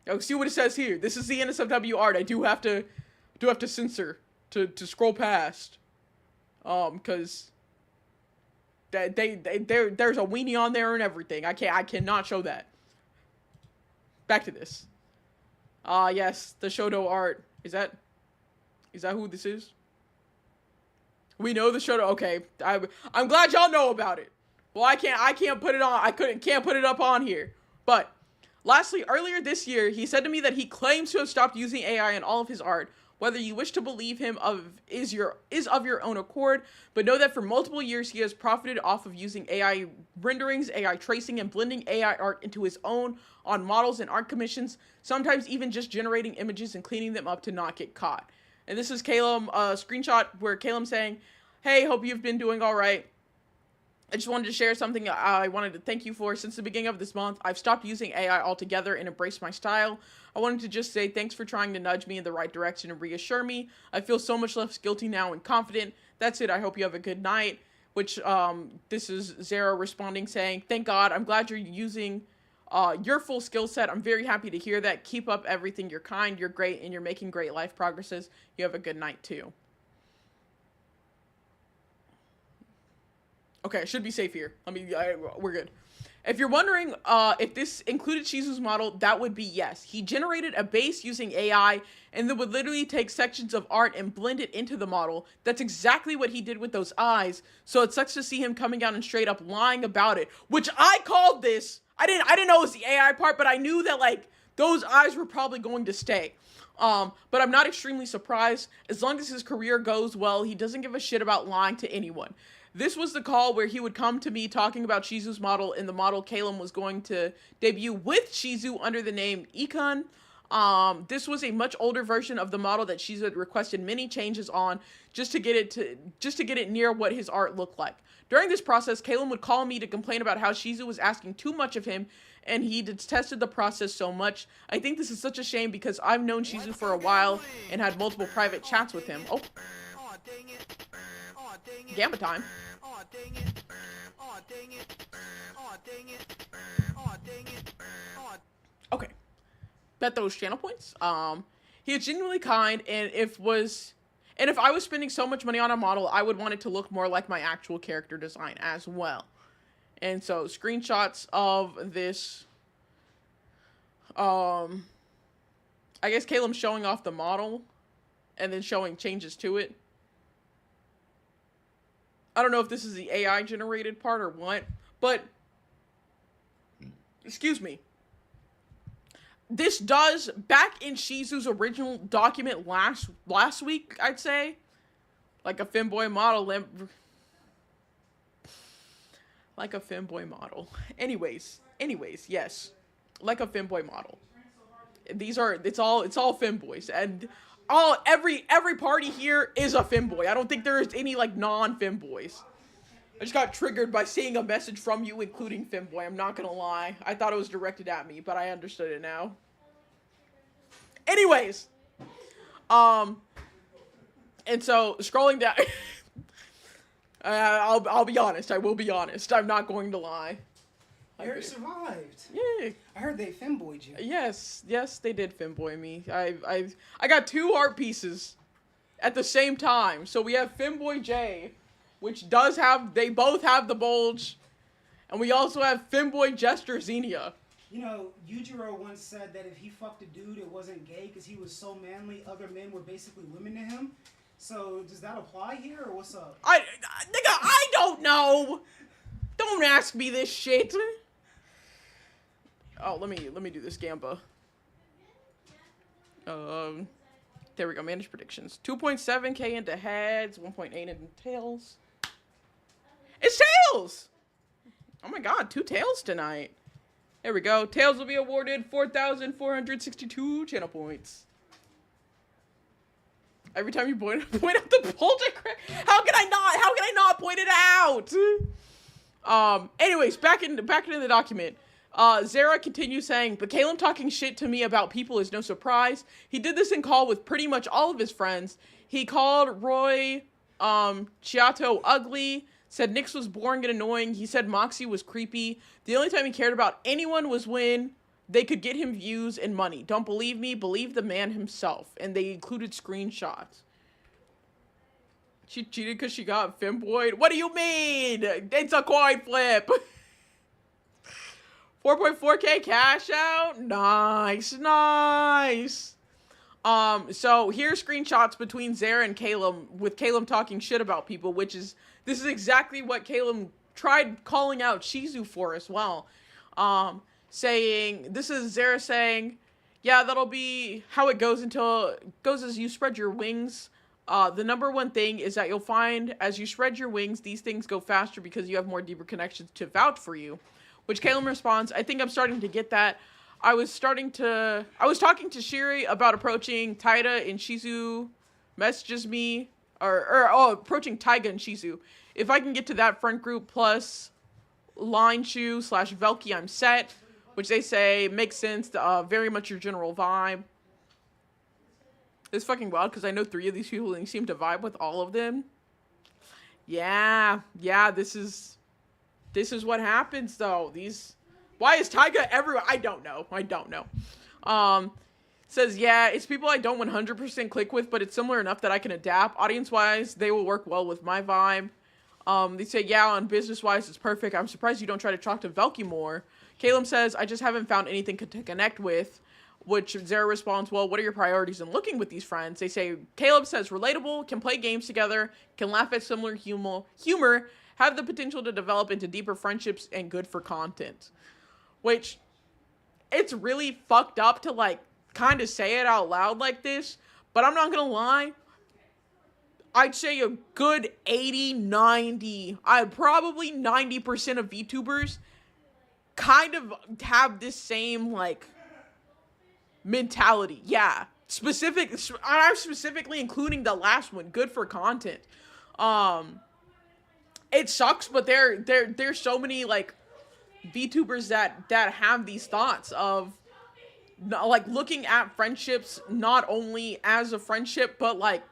y'all can see what it says here. This is the NSFW art. I do have to censor to scroll past, because there's a weenie on there and everything. I cannot show that. Back to this. Yes, the Shoto art. Is that who this is? We know the Shoto. Okay, I'm glad y'all know about it. Well, I can't put it on. Can't put it up on here. But lastly, earlier this year, he said to me that he claims to have stopped using AI in all of his art. Whether you wish to believe him is of your own accord, but know that for multiple years he has profited off of using AI renderings, AI tracing, and blending AI art into his own on models and art commissions, sometimes even just generating images and cleaning them up to not get caught. And this is Caleb, a screenshot where Caleb saying, hey, hope you've been doing all right. I just wanted to share something I wanted to thank you for. Since the beginning of this month, I've stopped using AI altogether and embraced my style. I wanted to just say thanks for trying to nudge me in the right direction and reassure me. I feel so much less guilty now and confident. That's it. I hope you have a good night. Which, this is Zara responding saying, thank God. I'm glad you're using your full skill set. I'm very happy to hear that. Keep up everything. You're kind, you're great, and you're making great life progresses. You have a good night, too. Okay, I should be safe here. We're good. If you're wondering if this included Shizu's model, that would be yes. He generated a base using AI and then would literally take sections of art and blend it into the model. That's exactly what he did with those eyes. So it sucks to see him coming out and straight up lying about it, which I called this. I didn't know it was the AI part, but I knew that like those eyes were probably going to stay. But I'm not extremely surprised. As long as his career goes well, he doesn't give a shit about lying to anyone. This was the call where he would come to me talking about Shizu's model, and the model Calum was going to debut with Shizu under the name Ikun. This was a much older version of the model that Shizu had requested many changes on just to get it near what his art looked like. During this process, Calum would call me to complain about how Shizu was asking too much of him, and he detested the process so much. I think this is such a shame because I've known Shizu for a while and had multiple private chats with him. Oh, Gamma time. Okay. Bet those channel points. He is genuinely kind, and if I was spending so much money on a model, I would want it to look more like my actual character design as well. And so screenshots of this, I guess Caleb showing off the model and then showing changes to it. I don't know if this is the AI generated part or what, but excuse me. This does, back in Shizu's original document last week, I'd say, like a femboy model. Like a femboy model. Anyways, yes. Like a femboy model. It's all femboys. And every party here is a femboy. I don't think there is any like non-femboys. I just got triggered by seeing a message from you including femboy. I'm not gonna lie. I thought it was directed at me, but I understood it now. Anyways. And so scrolling down I'll be honest. I will be honest. I'm not going to lie. Eric survived. Yeah. I heard they femboyed you. Yes, they did femboy me. I got 2 art pieces at the same time. So we have Femboy J, which they both have the bulge, and we also have Femboy Jester Xenia. You know, Yujiro once said that if he fucked a dude, it wasn't gay because he was so manly. Other men were basically women to him. So does that apply here, or what's up? Nigga, I don't know. Don't ask me this shit. Oh, let me do this Gamba. There we go. Manage predictions. 2.7k into heads, 1.8 into tails. It's tails. Oh my god, 2 tails tonight. There we go. Tails will be awarded 4,462 channel points. Every time you point out the bulge, how can I not point it out? Anyways, back into the document. Zara continues saying, but Caleb talking shit to me about people is no surprise. He did this in call with pretty much all of his friends. He called Roy, Chiato ugly, said Nyx was boring and annoying. He said Moxie was creepy. The only time he cared about anyone was when they could get him views and money. Don't believe me, believe the man himself. And they included screenshots. She cheated because she got femboyed? What do you mean? It's a coin flip. 4.4k cash out? Nice. So here's screenshots between Zara and Caleb, with Caleb talking shit about people, this is exactly what Caleb tried calling out Shizu for as well. This is Zara saying, yeah, that'll be how it goes as you spread your wings. The number one thing is that you'll find as you spread your wings, these things go faster because you have more deeper connections to vouch for you. Which Caleb responds, I think I'm starting to get that. I was talking to Shiri about approaching Taida, and Shizu messages me, approaching Taiga and Shizu. If I can get to that friend group plus Line Shoe / Velky, I'm set. Which they say makes sense. Very much your general vibe. It's fucking wild because I know 3 of these people and you seem to vibe with all of them. Yeah, this is what happens though. Why is Tyga everywhere? I don't know. Says, yeah, it's people I don't 100% click with, but it's similar enough that I can adapt. Audience-wise, they will work well with my vibe. They say, yeah, on business-wise, it's perfect. I'm surprised you don't try to talk to Velky more. Caleb says, I just haven't found anything to connect with. Which Zara responds, well, what are your priorities in looking with these friends? They say, Caleb says, relatable, can play games together, can laugh at similar humor, have the potential to develop into deeper friendships, and good for content. Which, it's really fucked up to, like, kind of say it out loud like this, but I'm not gonna lie. I'd say a good 80, 90, probably 90% of VTubers kind of have this same, like, mentality. Yeah. I'm specifically including the last one, good for content. It sucks, but there's so many, like, VTubers that have these thoughts of, like, looking at friendships not only as a friendship, but, like,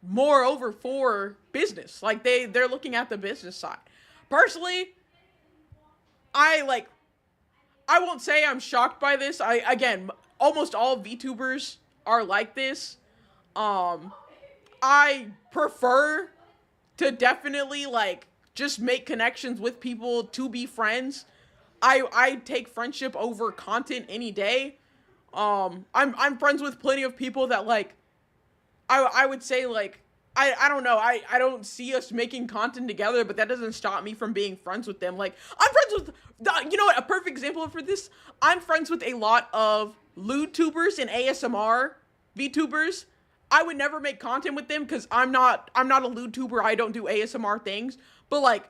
moreover for business. Like, they're looking at the business side. Personally, I won't say I'm shocked by this. Again, almost all VTubers are like this. I prefer to definitely, like, just make connections with people to be friends. I take friendship over content any day. I'm friends with plenty of people that, like, I would say, like, I don't know, I don't see us making content together, but that doesn't stop me from being friends with them. Like, I'm friends with, you know what, a perfect example for this, I'm friends with a lot of lewd-tubers and ASMR VTubers. I would never make content with them because I'm not a lewd-tuber, I don't do ASMR things, but, like,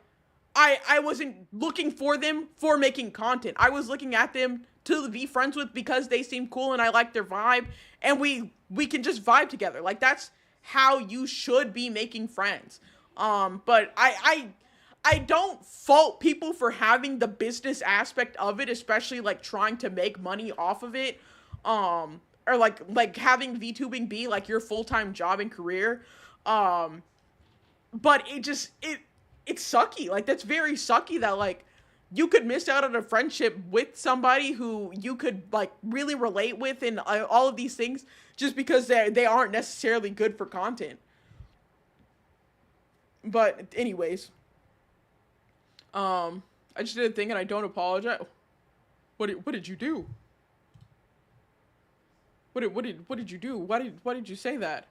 I wasn't looking for them for making content. I was looking at them to be friends with because they seem cool and I like their vibe, and we can just vibe together. Like, that's how you should be making friends. But I don't fault people for having the business aspect of it, especially, like, trying to make money off of it. Or like having VTubing be, like, your full-time job and career. But it's sucky. Like, that's very sucky that, like, you could miss out on a friendship with somebody who you could, like, really relate with and all of these things just because they aren't necessarily good for content. But anyways, I just did a thing and I don't apologize. What did you do? What did you do? Why did you say that?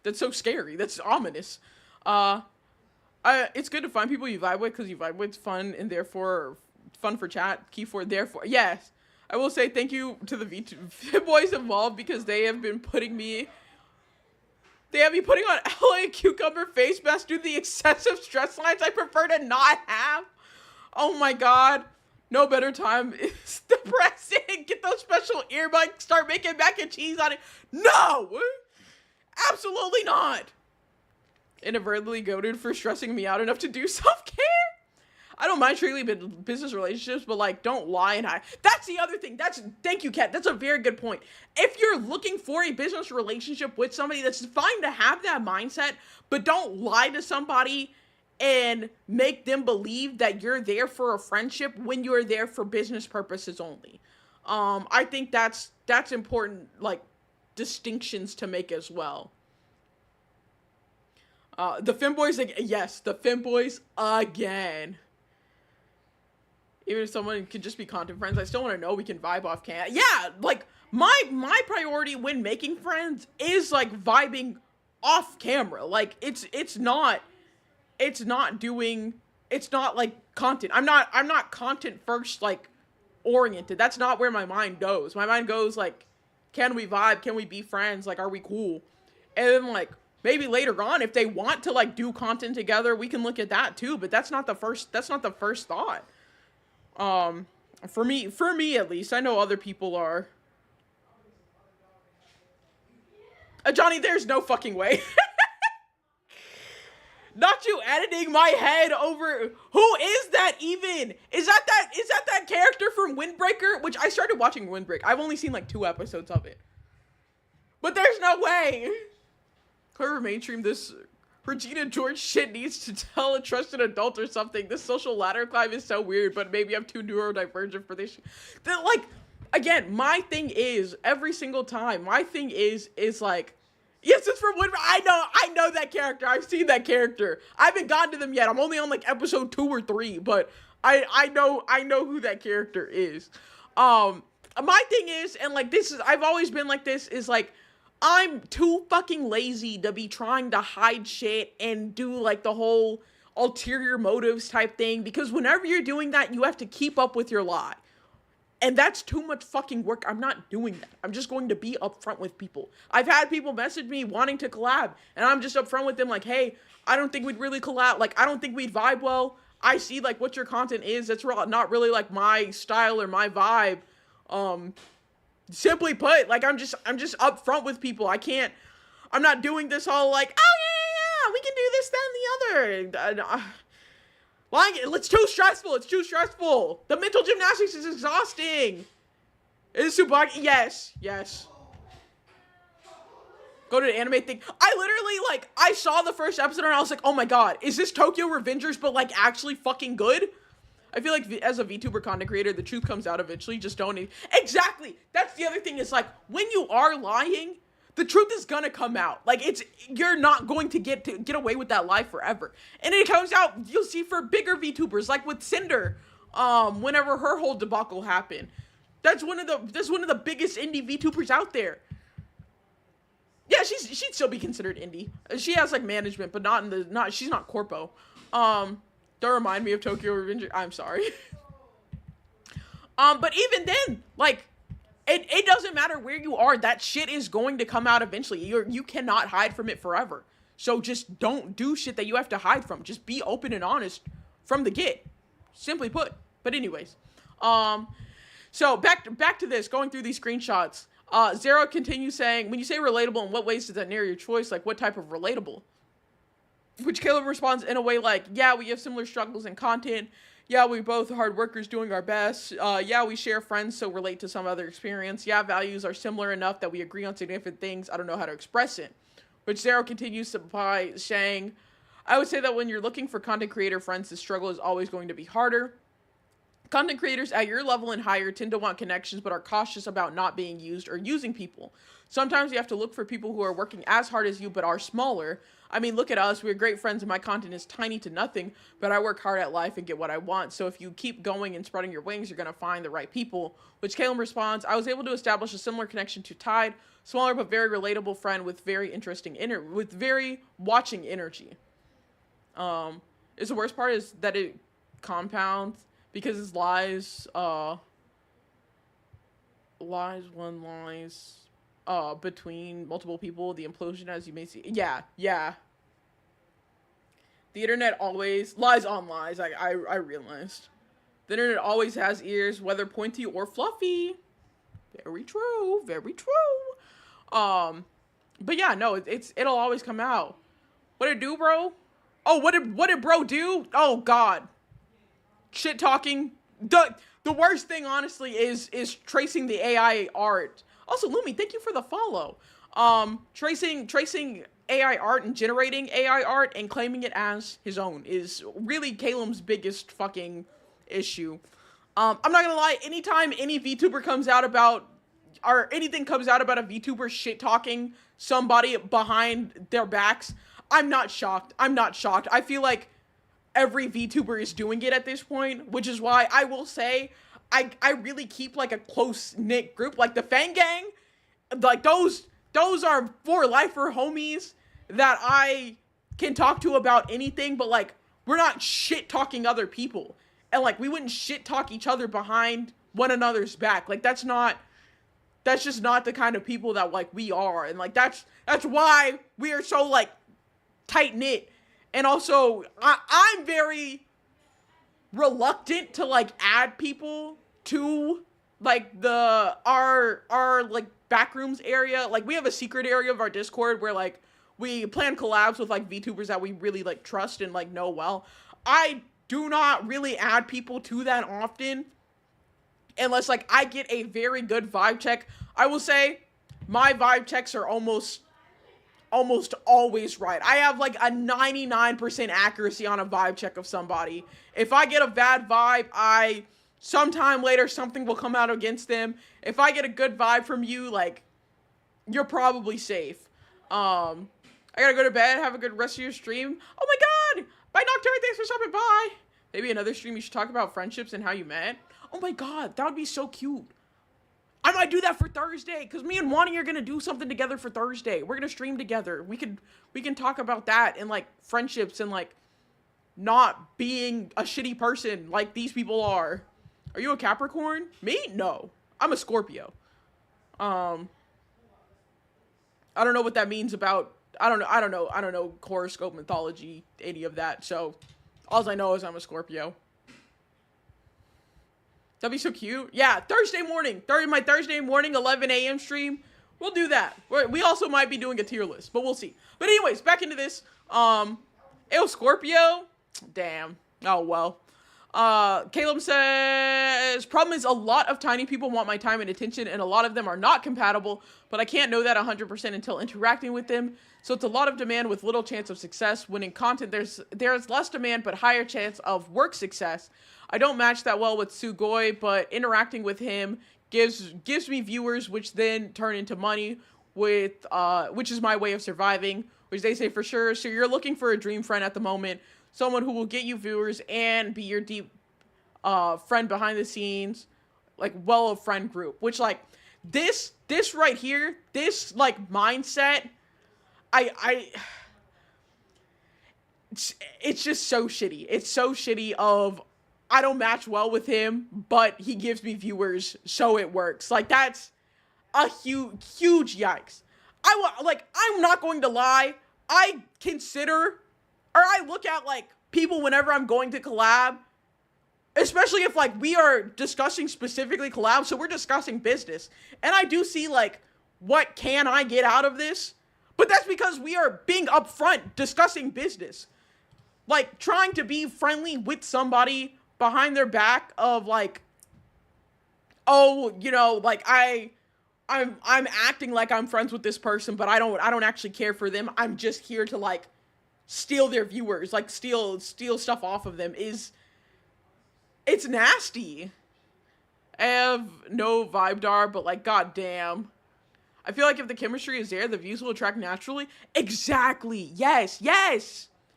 That's so scary. That's ominous. It's good to find people you vibe with because you vibe with fun and therefore fun for chat. Key for therefore. Yes. I will say thank you to the Femboys involved because they have been putting me on LA cucumber face mask due to the excessive stress lines I prefer to not have. Oh my god. No better time. It's depressing. Get those special earbuds. Start making mac and cheese on it. No! Absolutely not. Inadvertently goaded for stressing me out enough to do self-care. I don't mind strictly business relationships, but, like, don't lie and hide. That's the other thing. Thank you, Kat. That's a very good point. If you're looking for a business relationship with somebody, that's fine to have that mindset, but don't lie to somebody and make them believe that you're there for a friendship when you're there for business purposes only. I think that's important, like, distinctions to make as well. The Femboys, yes, the Femboys again. Even if someone could just be content friends, I still want to know we can vibe off cam. Yeah, like, my priority when making friends is, like, vibing off camera. Like, it's not like content. I'm not content first, like, oriented. That's not where my mind goes. My mind goes, like, can we vibe? Can we be friends? Like, are we cool? And then, like, maybe later on, if they want to, like, do content together, we can look at that too, but that's not the first thought. For me at least, I know other people are. Johnny, there's no fucking way. Not you editing my head over. Who is that even? Is that character from Windbreaker? Which I started watching Windbreaker. I've only seen like 2 episodes of it. But there's no way. Whoever mainstream this Regina George shit needs to tell a trusted adult or something. This social ladder climb is so weird, but maybe I'm too neurodivergent for this. Like, again, my thing is, every single time, my thing is like, yes, it's from Woodbridge. I know that character. I've seen that character. I haven't gotten to them yet. I'm only on like episode 2 or 3, but I know who that character is. My thing is, and like this is, I've always been like this, is like, I'm too fucking lazy to be trying to hide shit and do like the whole ulterior motives type thing, because whenever you're doing that, you have to keep up with your lie. And that's too much fucking work. I'm not doing that. I'm just going to be upfront with people. I've had people message me wanting to collab, and I'm just upfront with them like, hey, I don't think we'd really collab. Like, I don't think we'd vibe well. I see like what your content is. That's not really like my style or my vibe. Simply put, like, I'm just upfront with people. I'm not doing this whole like, oh yeah, we can do this, that, and the other. Like, it's too stressful. It's too stressful. The mental gymnastics is exhausting. Is Tsubaki? Yes. Go to the anime thing. I literally, like, I saw the first episode and I was like, oh my god, is this Tokyo Revengers, but like actually fucking good? I feel like as a VTuber content creator, the truth comes out eventually. Just don't. Exactly. That's the other thing. Is like, when you are lying, the truth is gonna come out. Like, you're not going to get away with that lie forever. And it comes out, you'll see, for bigger VTubers, like with Cinder, whenever her whole debacle happened. That's one of the biggest indie VTubers out there. Yeah, she'd still be considered indie. She has like management, but she's not corpo. Don't remind me of Tokyo Revenger. I'm sorry. But even then, like, it doesn't matter where you are. That shit is going to come out eventually. You cannot hide from it forever. So just don't do shit that you have to hide from. Just be open and honest from the get. Simply put. But anyways, so back to this. Going through these screenshots. Zero continues saying, when you say relatable, in what ways does that narrow your choice? Like, what type of relatable? Which Caleb responds in a way like, yeah, we have similar struggles and content. Yeah, we both hard workers doing our best. Yeah, we share friends, so relate to some other experience. Yeah, values are similar enough that we agree on significant things. I don't know how to express it. Which Zero continues to by saying, I would say that when you're looking for content creator friends, the struggle is always going to be harder. Content creators at your level and higher tend to want connections, but are cautious about not being used or using people. Sometimes you have to look for people who are working as hard as you, but are smaller. I mean, look at us. We're great friends and my content is tiny to nothing, but I work hard at life and get what I want. So if you keep going and spreading your wings, you're going to find the right people. Which Caleb responds, I was able to establish a similar connection to Tide, smaller but very relatable friend with very interesting with very watching energy. Is the worst part is that it compounds because his lies between multiple people, the implosion, as you may see. Yeah. The internet always lies on lies. I realized. The internet always has ears, whether pointy or fluffy. Very true. But yeah, no, it'll always come out. What did it do, bro? Oh, what did bro do? Oh god. Shit talking. The worst thing, honestly, is tracing the AI art. Also, Lumi, thank you for the follow. Tracing AI art and generating AI art and claiming it as his own is really Caleb's biggest fucking issue. I'm not gonna lie, anytime any VTuber comes out about, or anything comes out about a VTuber shit talking somebody behind their backs, I'm not shocked. I feel like every VTuber is doing it at this point, which is why I will say I really keep like a close-knit group, like the Fang Gang. Like those are for lifer homies that I can talk to about anything, but like we're not shit talking other people, and like we wouldn't shit talk each other behind one another's back. Like that's just not the kind of people that like we are, and like that's why we are so like tight knit. And also I'm very reluctant to like add people to like our like backrooms area. Like we have a secret area of our Discord where like we plan collabs with like VTubers that we really like trust and like know well. I do not really add people to that often unless like I get a very good vibe check. I will say my vibe checks are almost always right. I have like a 99% accuracy on a vibe check of somebody. If I get a bad vibe, sometime later something will come out against them. If I get a good vibe from you, like, you're probably safe. I gotta go to bed. Have a good rest of your stream. Oh my god! Bye, Nocturne. Thanks for stopping by. Maybe another stream you should talk about friendships and how you met. Oh my god, that would be so cute. I might do that for Thursday, because me and Wani are gonna do something together for Thursday. We're gonna stream together. We can talk about that and like friendships and like not being a shitty person like these people are. Are you a Capricorn? Me? No. I'm a Scorpio. I don't know what that means about I don't know horoscope, mythology, any of that. So all I know is I'm a Scorpio. That'd be so cute. Yeah, Thursday morning. My Thursday morning 11 a.m. stream. We'll do that. We also might be doing a tier list, but we'll see. But anyways, back into this. Ew, Scorpio? Damn. Oh, well. Caleb says, problem is a lot of tiny people want my time and attention, and a lot of them are not compatible, but I can't know that 100% until interacting with them. So it's a lot of demand with little chance of success. When in content, there's less demand, but higher chance of work success. I don't match that well with Sugoi, but interacting with him gives me viewers, which then turn into money, which is my way of surviving, which they say for sure. So you're looking for a dream friend at the moment, someone who will get you viewers and be your deep friend behind the scenes, like a friend group. Which like this right here, this like mindset, it's just so shitty. It's so shitty of, I don't match well with him, but he gives me viewers, so it works. Like, that's a huge yikes. I'm not going to lie. I look at, like, people whenever I'm going to collab, especially if, like, we are discussing specifically collab, so we're discussing business. And I do see, like, what can I get out of this? But that's because we are being upfront discussing business. Like, trying to be friendly with somebody behind their back of like, oh, you know, like I'm acting like I'm friends with this person, but I don't actually care for them. I'm just here to like steal their viewers, like steal stuff off of them. It's nasty. I have no vibe dar, but like, goddamn. I feel like if the chemistry is there, the views will attract naturally. Exactly. Yes.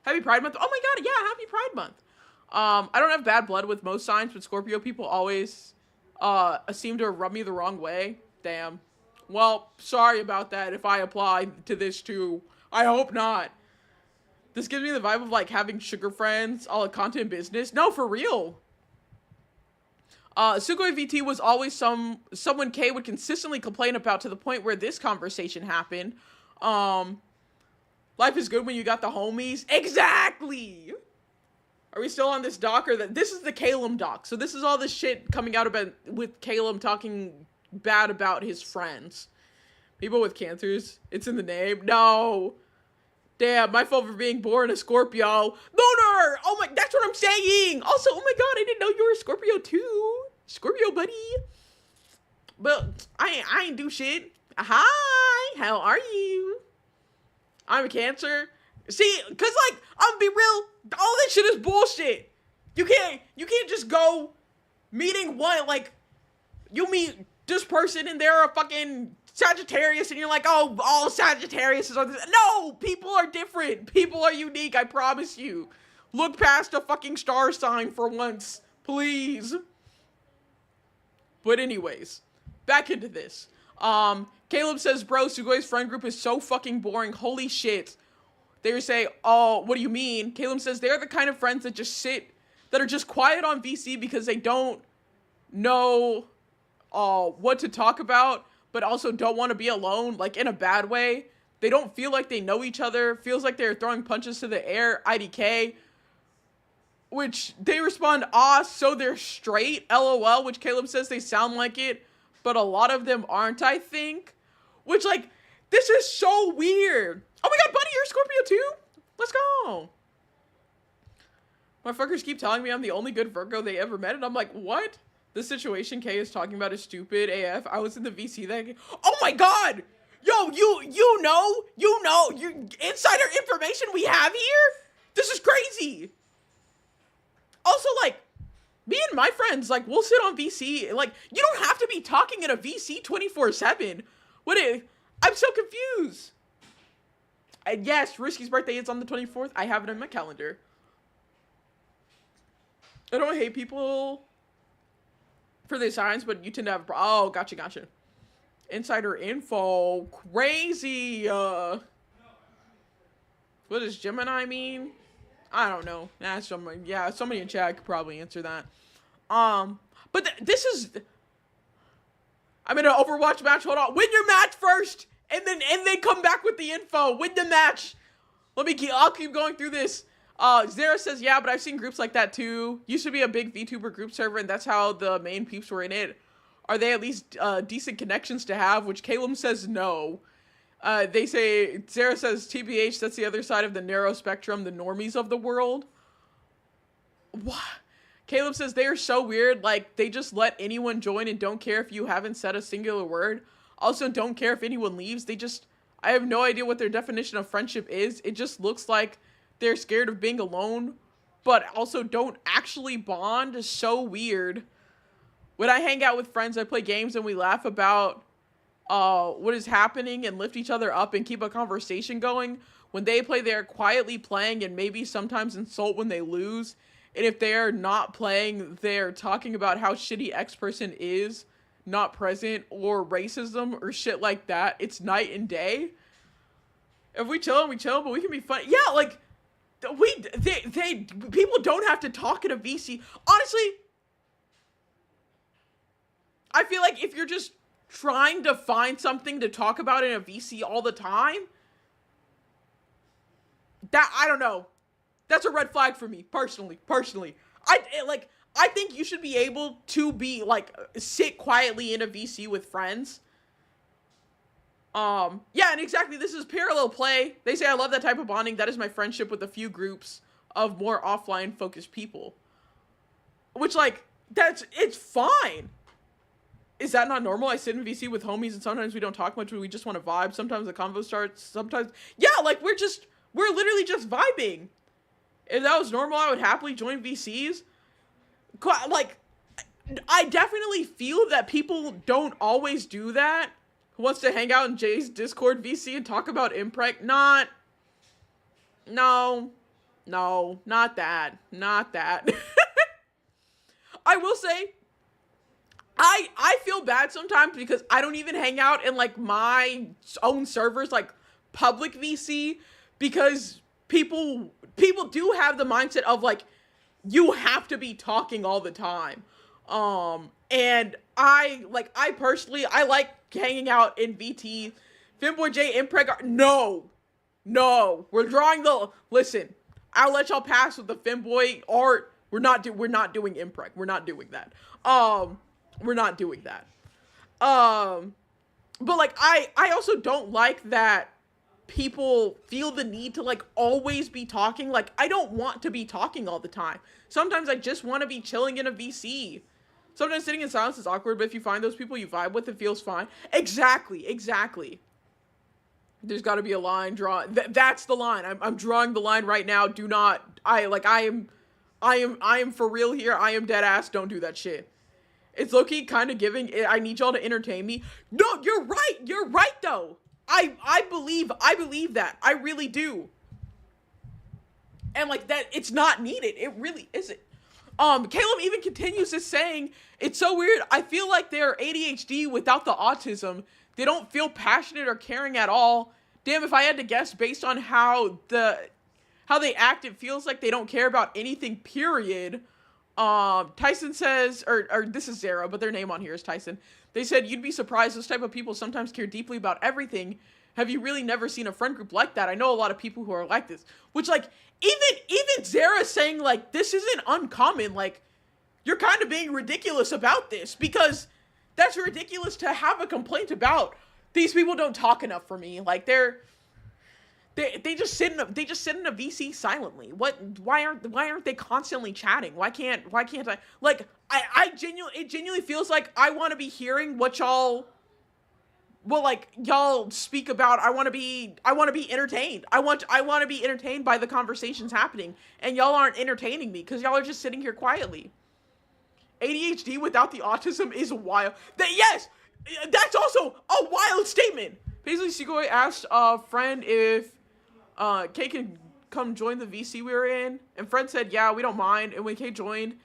Happy Pride Month. Oh my god, yeah, happy Pride Month. I don't have bad blood with most signs, but Scorpio people always seem to rub me the wrong way. Damn. Well, sorry about that if I apply to this too. I hope not. This gives me the vibe of like having sugar friends, all the content business. No, for real. Sugoi VT was always someone K would consistently complain about, to the point where this conversation happened. Life is good when you got the homies. Exactly! Are we still on this doc, or this is the Caleb doc? So this is all this shit coming out about with Caleb talking bad about his friends. People with cancers. It's in the name. No. Damn, my fault for being born a Scorpio. Loner! Oh my, that's what I'm saying! Also, oh my god, I didn't know you were a Scorpio too. Scorpio, buddy. But I ain't do shit. Hi, how are you? I'm a Cancer. See, cause like, I'm gonna be real, all this shit is bullshit. You can't just go meeting one, like, you meet this person and they're a fucking Sagittarius and you're like, oh, all Sagittarius is on this. No, people are different. People are unique, I promise you. Look past a fucking star sign for once, please. But anyways, back into this. Caleb says, bro, Sugoi's friend group is so fucking boring. Holy shit. They say, oh, what do you mean? Caleb says they're the kind of friends that just that are just quiet on VC because they don't know what to talk about, but also don't want to be alone, like in a bad way. They don't feel like they know each other. Feels like they're throwing punches to the air. IDK. Which they respond, so they're straight. LOL, which Caleb says they sound like it, but a lot of them aren't, I think. Which, like, this is so weird. Oh my god, buddy, you're a Scorpio too? Let's go. Motherfuckers keep telling me I'm the only good Virgo they ever met, and I'm like, what? The situation Kay is talking about is stupid AF. I was in the VC that game. Oh my god! Yo, you know, you insider information we have here? This is crazy. Also, like, me and my friends, like, we'll sit on VC. Like, you don't have to be talking in a VC 24/7. I'm so confused. And yes, Risky's birthday is on the 24th. I have it in my calendar. I don't hate people for their signs, but you tend to have oh, gotcha. Insider info. Crazy. What does Gemini mean? I don't know. Somebody in chat could probably answer that. But this is I'm in an Overwatch match. Hold on. Win your match first. And then come back with the info. Win the match. I'll keep going through this. Zara says, yeah, but I've seen groups like that too. Used to be a big VTuber group server, and that's how the main peeps were in it. Are they at least decent connections to have? Which Caleb says no. Zara says, TBH, that's the other side of the narrow spectrum, the normies of the world. What? Caleb says, they are so weird, like, they just let anyone join and don't care if you haven't said a singular word. Also, don't care if anyone leaves. I have no idea what their definition of friendship is. It just looks like they're scared of being alone, but also don't actually bond. Is so weird. When I hang out with friends, I play games and we laugh about what is happening and lift each other up and keep a conversation going. When they play, they're quietly playing and maybe sometimes insult when they lose. And if they're not playing, they're talking about how shitty X person is, not present, or racism or shit like that. It's night and day. If we chill, but we can be funny. Yeah, like, people don't have to talk in a VC. Honestly, I feel like if you're just trying to find something to talk about in a VC all the time, I don't know. That's a red flag for me, personally. I think you should be able to be, like, sit quietly in a VC with friends. Yeah, and exactly, this is parallel play. They say, I love that type of bonding. That is my friendship with a few groups of more offline-focused people. Which, like, it's fine. Is that not normal? I sit in VC with homies, and sometimes we don't talk much, but we just want to vibe. Sometimes the convo starts, sometimes... Yeah, like, we're literally just vibing. If that was normal, I would happily join VCs. Like, I definitely feel that people don't always do that. Who wants to hang out in Jay's Discord VC and talk about Impreg? No, not that. I will say, I feel bad sometimes because I don't even hang out in, like, my own servers, like, public VC, because people do have the mindset of, like, you have to be talking all the time. And I personally, I like hanging out in VT. Femboy J, Impreg, no, we're drawing listen, I'll let y'all pass with the Femboy art. We're not doing Impreg. We're not doing that. But, like, I also don't like that people feel the need to, like, always be talking. Like, I don't want to be talking all the time. Sometimes I just want to be chilling in a VC. Sometimes sitting in silence is awkward, but if you find those people you vibe with, it feels fine. Exactly. There's got to be a line drawn. That's the line. I'm drawing the line right now. Do not. I am for real here. I am dead ass. Don't do that shit. It's low-key kind of giving. I need y'all to entertain me. No, you're right. You're right though. I believe that. I really do. And, like, that, it's not needed. It really isn't. Caleb even continues this saying, it's so weird. I feel like they're ADHD without the autism. They don't feel passionate or caring at all. Damn, if I had to guess based on how they act, it feels like they don't care about anything, period. Tyson says, or this is Zara, but their name on here is Tyson. They said, you'd be surprised. Those type of people sometimes care deeply about everything. Have you really never seen a friend group like that? I know a lot of people who are like this. Which, like, even Zara saying, like, this isn't uncommon. Like, you're kind of being ridiculous about this. Because that's ridiculous to have a complaint about. These people don't talk enough for me. Like, they're They just sit in a VC silently. Why aren't they constantly chatting? Why can't I, like, it genuinely feels like I want to be hearing what y'all speak about. I want to be entertained. I want to be entertained by the conversations happening, and y'all aren't entertaining me because y'all are just sitting here quietly. ADHD without the autism is wild. Yes, that's also a wild statement. Paisley Seagoy asked a friend if Kay can come join the VC we were in, and friend said, yeah, we don't mind. And when Kay joined,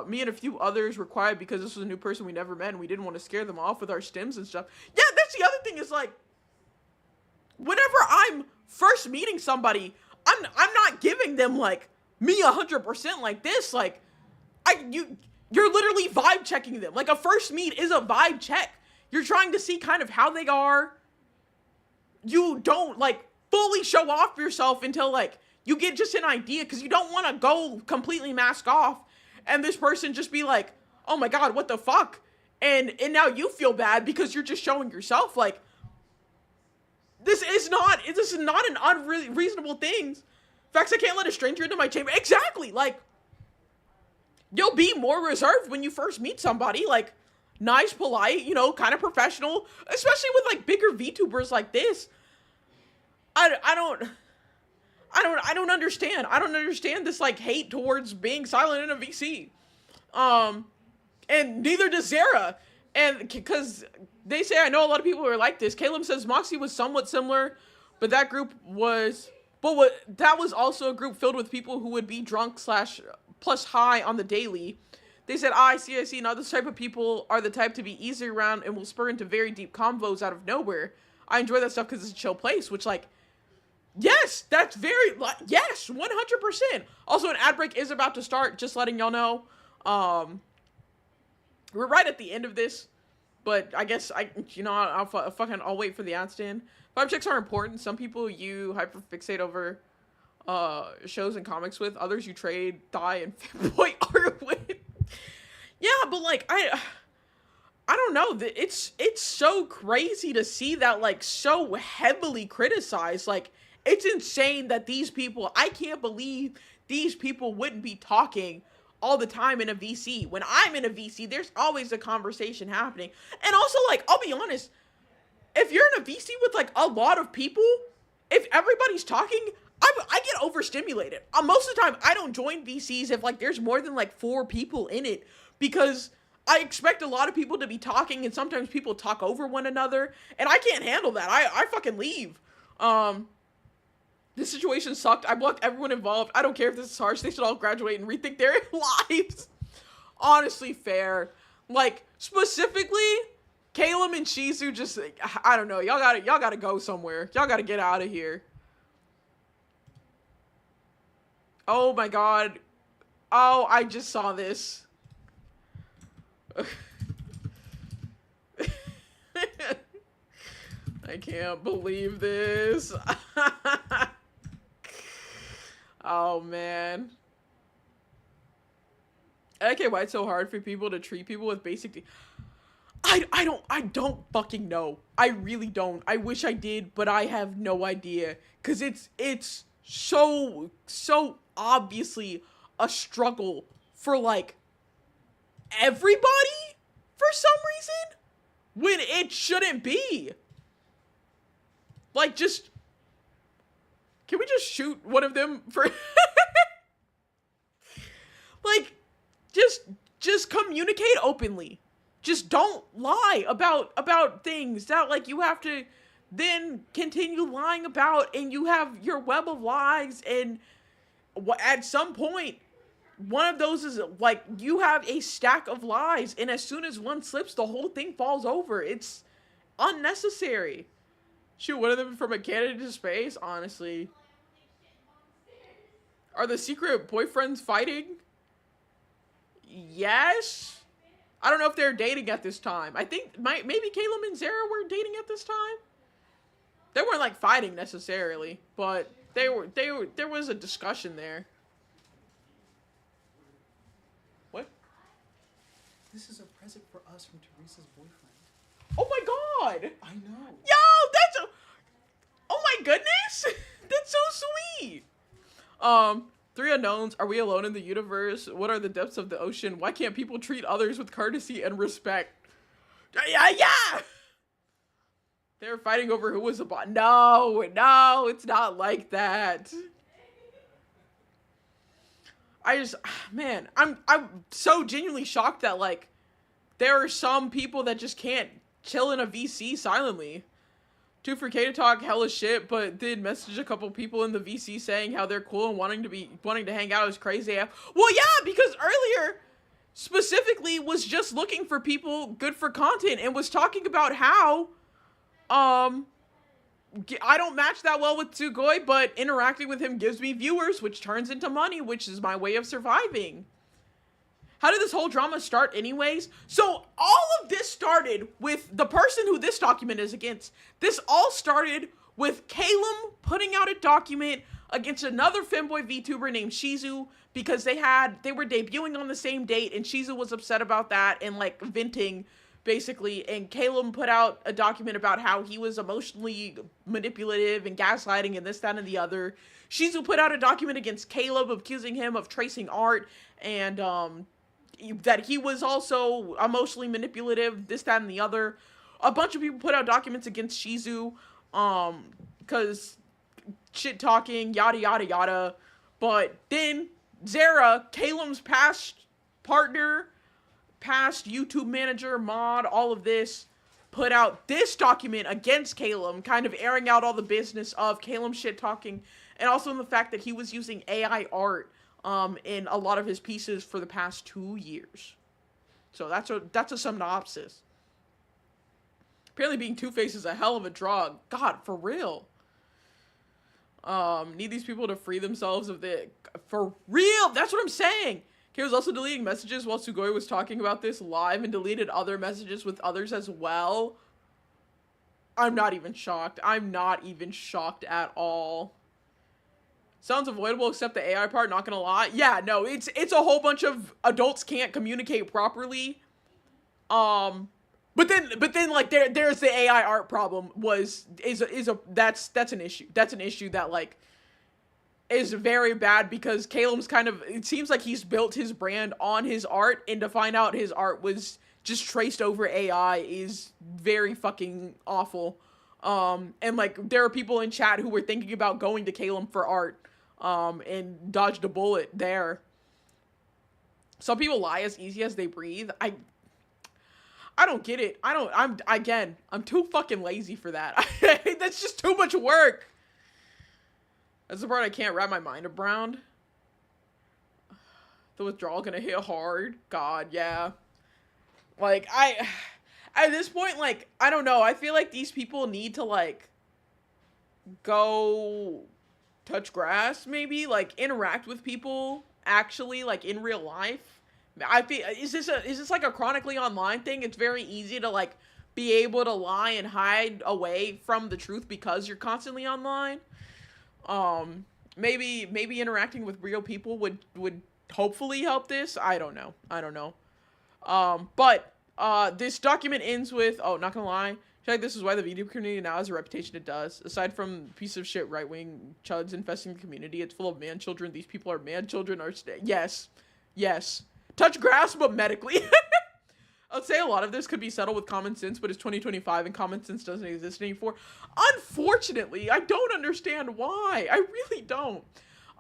me and a few others were quiet because this was a new person we never met, and we didn't want to scare them off with our stims and stuff. Yeah, that's the other thing is, like, whenever I'm first meeting somebody, I'm not giving them, like, me 100% like this. Like, you're literally vibe checking them. Like, a first meet is a vibe check. You're trying to see kind of how they are. You don't, like, fully show off yourself until, like, you get just an idea, because you don't want to go completely mask off and this person just be like, oh my god, what the fuck? And now you feel bad because you're just showing yourself. Like, this is not an unreasonable thing. Facts, I can't let a stranger into my chamber. Exactly. Like, you'll be more reserved when you first meet somebody. Like, nice, polite, you know, kind of professional, especially with, like, bigger VTubers like this. I don't understand. I don't understand this, like, hate towards being silent in a VC. And neither does Zara. And because they say, I know a lot of people who are like this. Caleb says Moxie was somewhat similar, but that was also a group filled with people who would be drunk / plus high on the daily. They said, I see, now this type of people are the type to be easy around and will spur into very deep convos out of nowhere. I enjoy that stuff because it's a chill place, which, like, yes, that's very, yes, 100%. Also, an ad break is about to start, just letting y'all know. We're right at the end of this, but I guess I'll wait for the ads to end. Vibe checks are important. Some people you hyperfixate over shows and comics with. Others you trade, die, and fanboy art with. Yeah, but, like, I don't know. It's so crazy to see that, like, so heavily criticized. Like, it's insane that these people, I can't believe these people wouldn't be talking all the time in a VC. When I'm in a VC, there's always a conversation happening. And also, like, I'll be honest, if you're in a VC with, like, a lot of people, if everybody's talking, I get overstimulated. Most of the time, I don't join VCs if, like, there's more than, like, 4 people in it, because I expect a lot of people to be talking, and sometimes people talk over one another, and I can't handle that. I fucking leave. This situation sucked. I blocked everyone involved. I don't care if this is harsh. They should all graduate and rethink their lives. Honestly, fair. Like, specifically, Caleb and Shizu just, I don't know. Y'all gotta go somewhere. Y'all gotta get out of here. Oh my god. Oh, I just saw this. I can't believe this. Oh, man. Okay, why it's so hard for people to treat people with basic... I don't fucking know. I really don't. I wish I did, but I have no idea. Because it's so obviously a struggle for, like, everybody for some reason when it shouldn't be. Like, just... Can we just shoot one of them for... Like, just communicate openly. Just don't lie about things that, like, you have to then continue lying about, and you have your web of lies, and at some point, one of those is, like, you have a stack of lies, and as soon as one slips, the whole thing falls over. It's unnecessary. Shoot one of them from a cannon into space, honestly. Are the secret boyfriends fighting? Yes. I don't know if they're dating at this time. I think maybe Caleb and Zara were dating at this time. They weren't, like, fighting necessarily, but there was a discussion there. What? This is a present for us from Teresa's boyfriend. Oh my god! I know. Yo, that's a... Oh my goodness! That's so sweet. Three unknowns. Are we alone in the universe? What are the depths of the ocean? Why can't people treat others with courtesy and respect? Yeah. They're fighting over who was a bot. No, it's not like that. Man, I'm so genuinely shocked that like there are some people that just can't chill in a VC silently. 2 for K to talk hella shit, but did message a couple people in the VC saying how they're cool and wanting to hang out is crazy. Well, yeah, because earlier specifically was just looking for people good for content and was talking about how I don't match that well with Sugoi, but interacting with him gives me viewers, which turns into money, which is my way of surviving. How did this whole drama start anyways? So all of this started with the person who this document is against. This all started with Calum putting out a document against another femboy VTuber named Shizu because they were debuting on the same date and Shizu was upset about that and like venting basically, and Calum put out a document about how he was emotionally manipulative and gaslighting and this, that, and the other. Shizu put out a document against Caleb accusing him of tracing art and that he was also emotionally manipulative, this, that, and the other. A bunch of people put out documents against Shizu because shit talking, yada, yada, yada. But then Zara, Calum's past partner, past YouTube manager, mod, all of this, put out this document against Calum, kind of airing out all the business of Calum shit talking, and also in the fact that he was using AI art in a lot of his pieces for the past 2 years. So that's a synopsis. Apparently being Two-Face is a hell of a drug. God, for real. Need these people to free themselves of the... For real! That's what I'm saying! Kay was also deleting messages while Sugoi was talking about this live and deleted other messages with others as well. I'm not even shocked. I'm not even shocked at all. Sounds avoidable except the AI part, not gonna lie. Yeah, no, it's a whole bunch of adults can't communicate properly. But then like there's the AI art problem that's an issue. That's an issue that like is very bad because Caleb's it seems like he's built his brand on his art, and to find out his art was just traced over AI is very fucking awful. And like there are people in chat who were thinking about going to Caleb for art, and dodged a bullet there. Some people lie as easy as they breathe. I don't get it. I'm too fucking lazy for that. That's just too much work. That's the part I can't wrap my mind around. The withdrawal gonna hit hard. God, yeah. Like, at this point, like, I don't know. I feel like these people need to, like, go touch grass, maybe? Like, interact with people, actually, like, in real life. I feel, is this like a chronically online thing? It's very easy to, like, be able to lie and hide away from the truth because you're constantly online. Maybe interacting with real people would hopefully help this. I don't know. But this document ends with, oh, not gonna lie, this is why the video community now has a reputation it does. Aside from piece of shit right-wing chuds infesting the community, it's full of man-children. These people are man-children. Yes. Touch grass, but medically. I'd say a lot of this could be settled with common sense, but it's 2025 and common sense doesn't exist anymore. Unfortunately, I don't understand why. I really don't.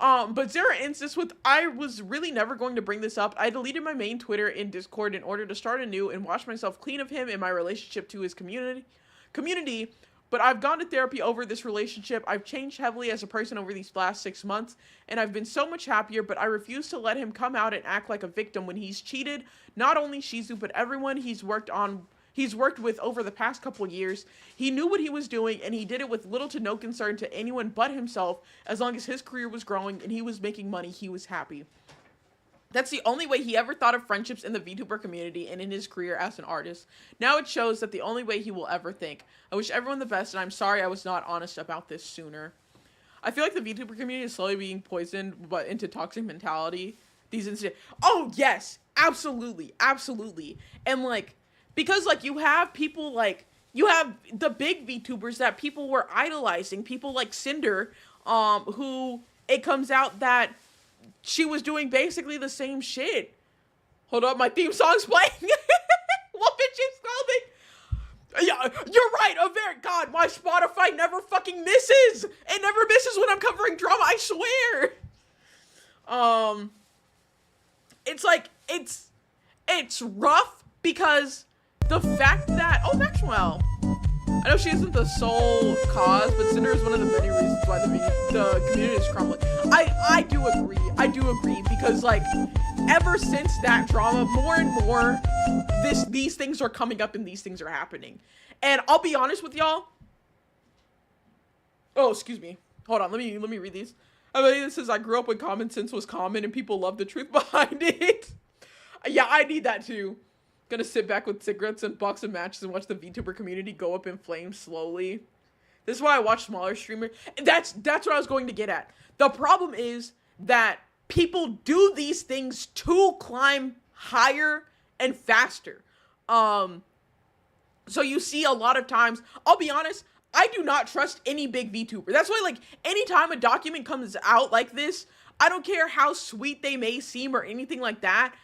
But Zara ends this with, I was really never going to bring this up. I deleted my main Twitter and Discord in order to start anew and wash myself clean of him and my relationship to his community. But I've gone to therapy over this relationship. I've changed heavily as a person over these last 6 months, and I've been so much happier, but I refuse to let him come out and act like a victim when he's cheated not only Shizu, but everyone he's worked with over the past couple years. He knew what he was doing, and he did it with little to no concern to anyone but himself. As long as his career was growing and he was making money, he was happy. That's the only way he ever thought of friendships in the VTuber community and in his career as an artist. Now it shows that the only way he will ever think. I wish everyone the best, and I'm sorry I was not honest about this sooner. I feel like the VTuber community is slowly being poisoned into toxic mentality. These incidents. Oh, yes. Absolutely. And, like, because, like, you have people, like, you have the big VTubers that people were idolizing, people like Cinder, who it comes out that she was doing basically the same shit. Hold up, my theme song's playing. What bitch is scrolling? Yeah, you're right. God, my Spotify never fucking misses. It never misses when I'm covering drama. I swear. It's like it's rough because the fact that Maxwell. I know she isn't the sole cause, but Cinder is one of the many reasons why the community is crumbling. I do agree. I do agree because like ever since that drama, more and more these things are coming up and these things are happening. And I'll be honest with y'all. Oh, excuse me. Hold on. Let me read these. I mean, this says I grew up when common sense was common and people loved the truth behind it. Yeah, I need that too. Gonna sit back with cigarettes and box of matches and watch the VTuber community go up in flames slowly. This is why I watch smaller streamers. That's what I was going to get at. The problem is that people do these things to climb higher and faster. So you see a lot of times, I'll be honest, I do not trust any big VTuber. That's why, like, anytime a document comes out like this, I don't care how sweet they may seem or anything like that,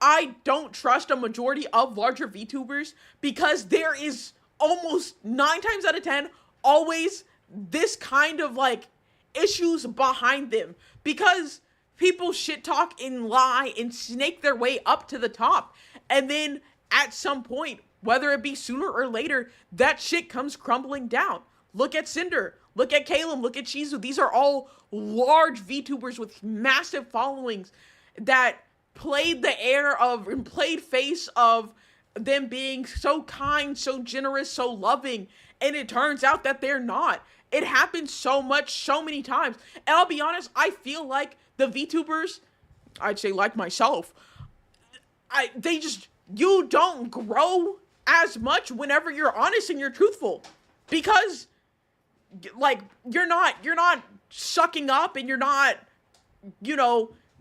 I don't trust a majority of larger VTubers because there is almost 9 times out of 10 always this kind of, like, issues behind them because people shit talk and lie and snake their way up to the top. And then at some point, whether it be sooner or later, that shit comes crumbling down. Look at Cinder. Look at Caleb. Look at Shizu. These are all large VTubers with massive followings that played the air of and played face of them being so kind, so generous, so loving. And it turns out that they're not. It happens so much, so many times. And I'll be honest, I feel like the VTubers, I'd say like myself, you don't grow as much whenever you're honest and you're truthful, because like you're not sucking up and you're not,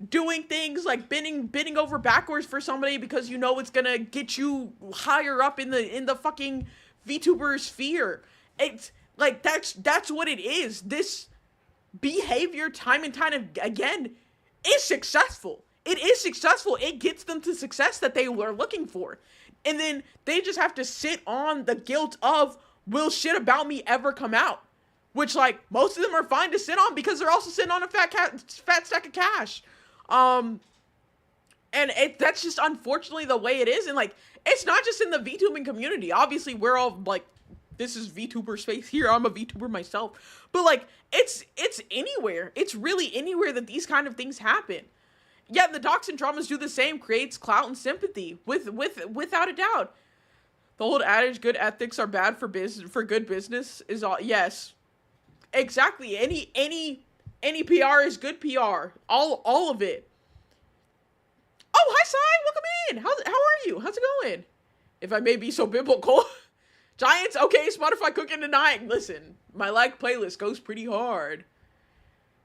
doing things like bending over backwards for somebody because you know it's gonna get you higher up in the fucking VTuber sphere. It's like that's what it is. This behavior time and time again is successful. It is successful. It gets them to success that they were looking for. And then they just have to sit on the guilt of, will shit about me ever come out? Which, like, most of them are fine to sit on because they're also sitting on a fat stack of cash. And that's just unfortunately the way it is. And, like, it's not just in the VTubing community. Obviously, we're all, like, this is VTuber space here. I'm a VTuber myself. But, like, it's anywhere. It's really anywhere that these kind of things happen. Yeah, the docs and dramas do the same, creates clout and sympathy, without a doubt. The old adage, good ethics are bad for good business, is all. Yes, exactly. Any PR is good PR. All of it. Oh, hi, Sai. Welcome in. How are you? How's it going? If I may be so biblical. Giants, okay, Spotify cooking tonight. Listen, my playlist goes pretty hard.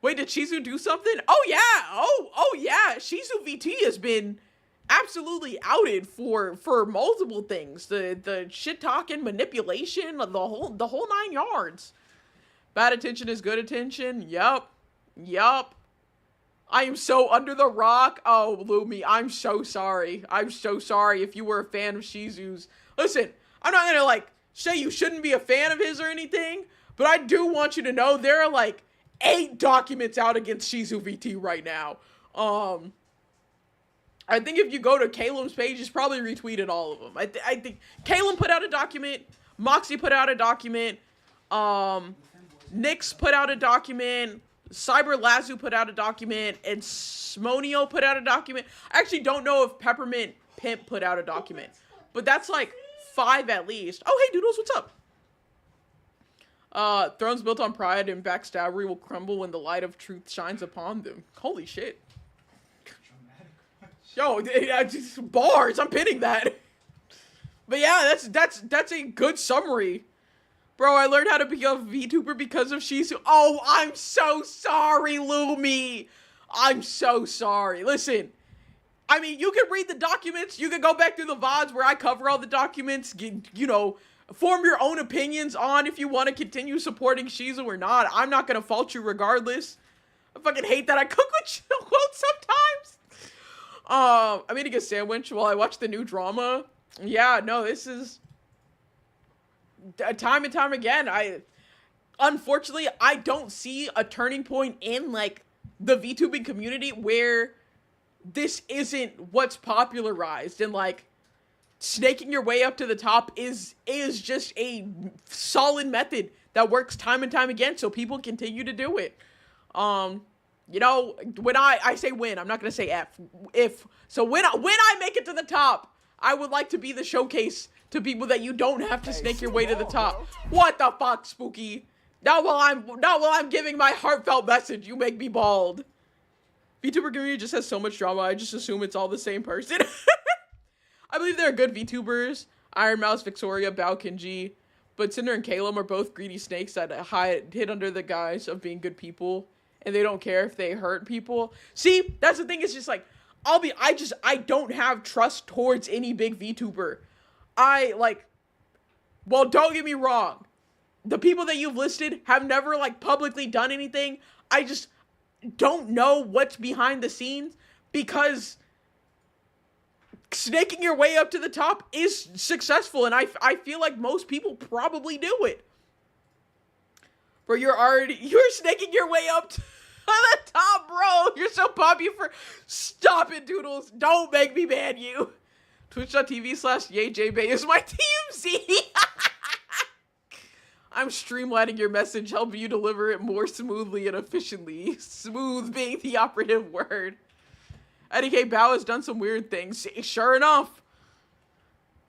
Wait, did Shizu do something? Oh, yeah. Oh, yeah. Shizu VT has been absolutely outed for multiple things. The shit talking, manipulation, the whole 9 yards. Bad attention is good attention. Yup. I am so under the rock. Oh, Lumi, I'm so sorry. I'm so sorry if you were a fan of Shizu's. Listen, I'm not gonna, like, say you shouldn't be a fan of his or anything, but I do want you to know there are, like, 8 documents out against Shizu VT right now. I think if you go to Caleb's page, he's probably retweeted all of them. I think Caleb put out a document, Moxie put out a document, Nyx put out a document, Cyber Lazu put out a document, and Smonio put out a document. I actually don't know if Peppermint Pimp put out a document, but that's like 5 at least. Oh, hey, Doodles, what's up? Thrones built on pride and backstabbery will crumble when the light of truth shines upon them. Holy shit. Yo, bars, I'm pinning that. But yeah, that's a good summary. Bro, I learned how to be a VTuber because of Shizu. Oh, I'm so sorry, Lumi. I'm so sorry. Listen, I mean, you can read the documents. You can go back through the VODs where I cover all the documents, form your own opinions on if you want to continue supporting Shizu or not. I'm not gonna fault you regardless. I fucking hate that I cook with quotes sometimes. I made a good sandwich while I watched the new drama. Yeah, no, this is time and time again. Unfortunately, I don't see a turning point in like the VTubing community where this isn't what's popularized, and like snaking your way up to the top is just a solid method that works time and time again, so people continue to do it. You know, when I say win, I'm not gonna say when I make it to the top, I would like to be the showcase to people that you don't have to snake your way to the top. What the fuck, Spooky? Not while I'm giving my heartfelt message, you make me bald. VTuber community just has so much drama, I just assume it's all the same person. I believe there are good VTubers. Iron Mouse, Victoria, Bao but Cinder and Calum are both greedy snakes that hid under the guise of being good people, and they don't care if they hurt people. See, that's the thing, it's just like, I don't have trust towards any big VTuber. Well, don't get me wrong. The people that you've listed have never, like, publicly done anything. I just don't know what's behind the scenes, because snaking your way up to the top is successful, and I feel like most people probably do it. Bro, you're snaking your way up to the top, bro. You're so popular. Stop it, Doodles. Don't make me ban you. Twitch.tv/YayJBay is my TMZ. I'm streamlining your message, helping you deliver it more smoothly and efficiently. Smooth being the operative word. Eddie K. Bao has done some weird things. Sure enough.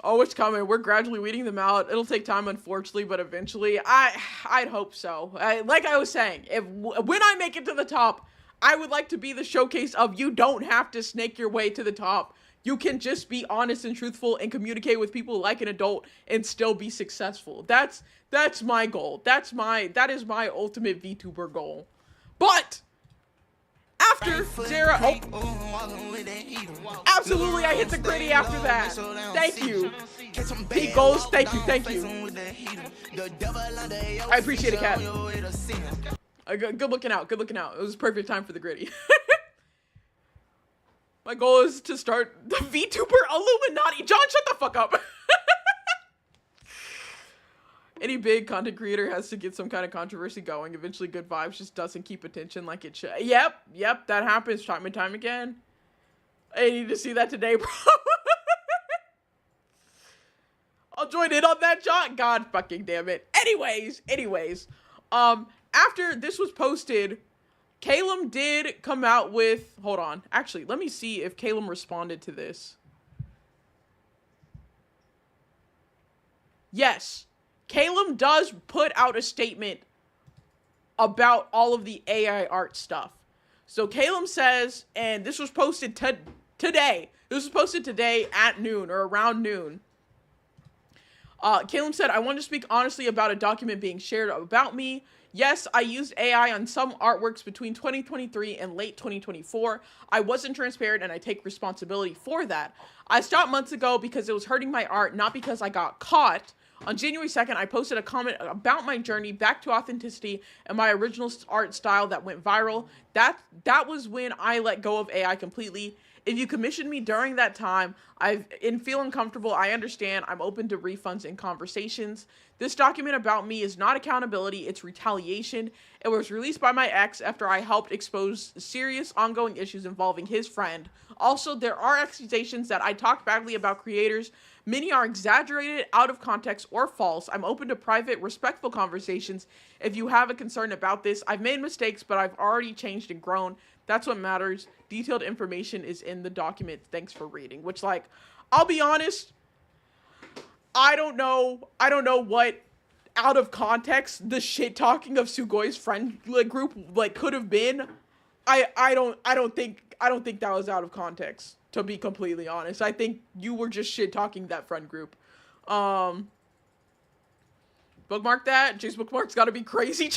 Oh, it's coming. We're gradually weeding them out. It'll take time, unfortunately, but eventually, I'd hope so. Like I was saying, when I make it to the top, I would like to be the showcase of you don't have to snake your way to the top. You can just be honest and truthful and communicate with people like an adult and still be successful. That's my goal. That is my ultimate VTuber goal. But after Zara, absolutely, I hit the gritty after that. Thank you. Peak goals, thank you. I appreciate it, Cat. Good looking out. It was perfect time for the gritty. My goal is to start the VTuber Illuminati. John, shut the fuck up. Any big content creator has to get some kind of controversy going. Eventually, good vibes just doesn't keep attention like it should. Yep, that happens time and time again. I need to see that today, bro. I'll join in on that, John. God fucking damn it. Anyways. After this was posted, Calum did come out with... Hold on. Actually, let me see if Calum responded to this. Yes. Calum does put out a statement about all of the AI art stuff. So Calum says, and this was posted today. This was posted today at noon or around noon. Calum said, I want to speak honestly about a document being shared about me. Yes, I used AI on some artworks between 2023 and late 2024. I wasn't transparent and I take responsibility for that. I stopped months ago because it was hurting my art, not because I got caught. On January 2nd, I posted a comment about my journey back to authenticity and my original art style that went viral. That was when I let go of AI completely. If you commissioned me during that time, and feel uncomfortable, I understand. I'm open to refunds and conversations. This document about me is not accountability, it's retaliation. It was released by my ex after I helped expose serious ongoing issues involving his friend. Also, there are accusations that I talk badly about creators. Many are exaggerated, out of context, or false. I'm open to private, respectful conversations if you have a concern about this. I've made mistakes, but I've already changed and grown. That's what matters. Detailed information is in the document. Thanks for reading. Which, like, I'll be honest, I don't know what out of context the shit talking of Sugoi's friend group could have been. I don't think that was out of context, to be completely honest. I think you were just shit talking that friend group. Bookmark that. Jay's bookmark's gotta be crazy.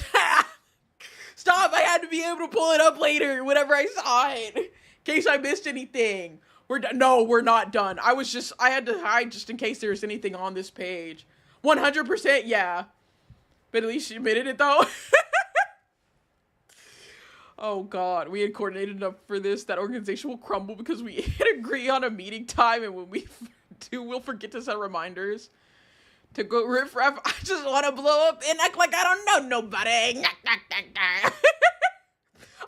Stop, I had to be able to pull it up later whenever I saw it, in case I missed anything. No, we're not done. I had to hide just in case there's anything on this page. 100%, yeah. But at least she admitted it, though. Oh, God. We had coordinated enough for this. That organization will crumble because we can't agree on a meeting time, and when we do, we'll forget to set reminders. To go riffraff, I just want to blow up and act like I don't know nobody.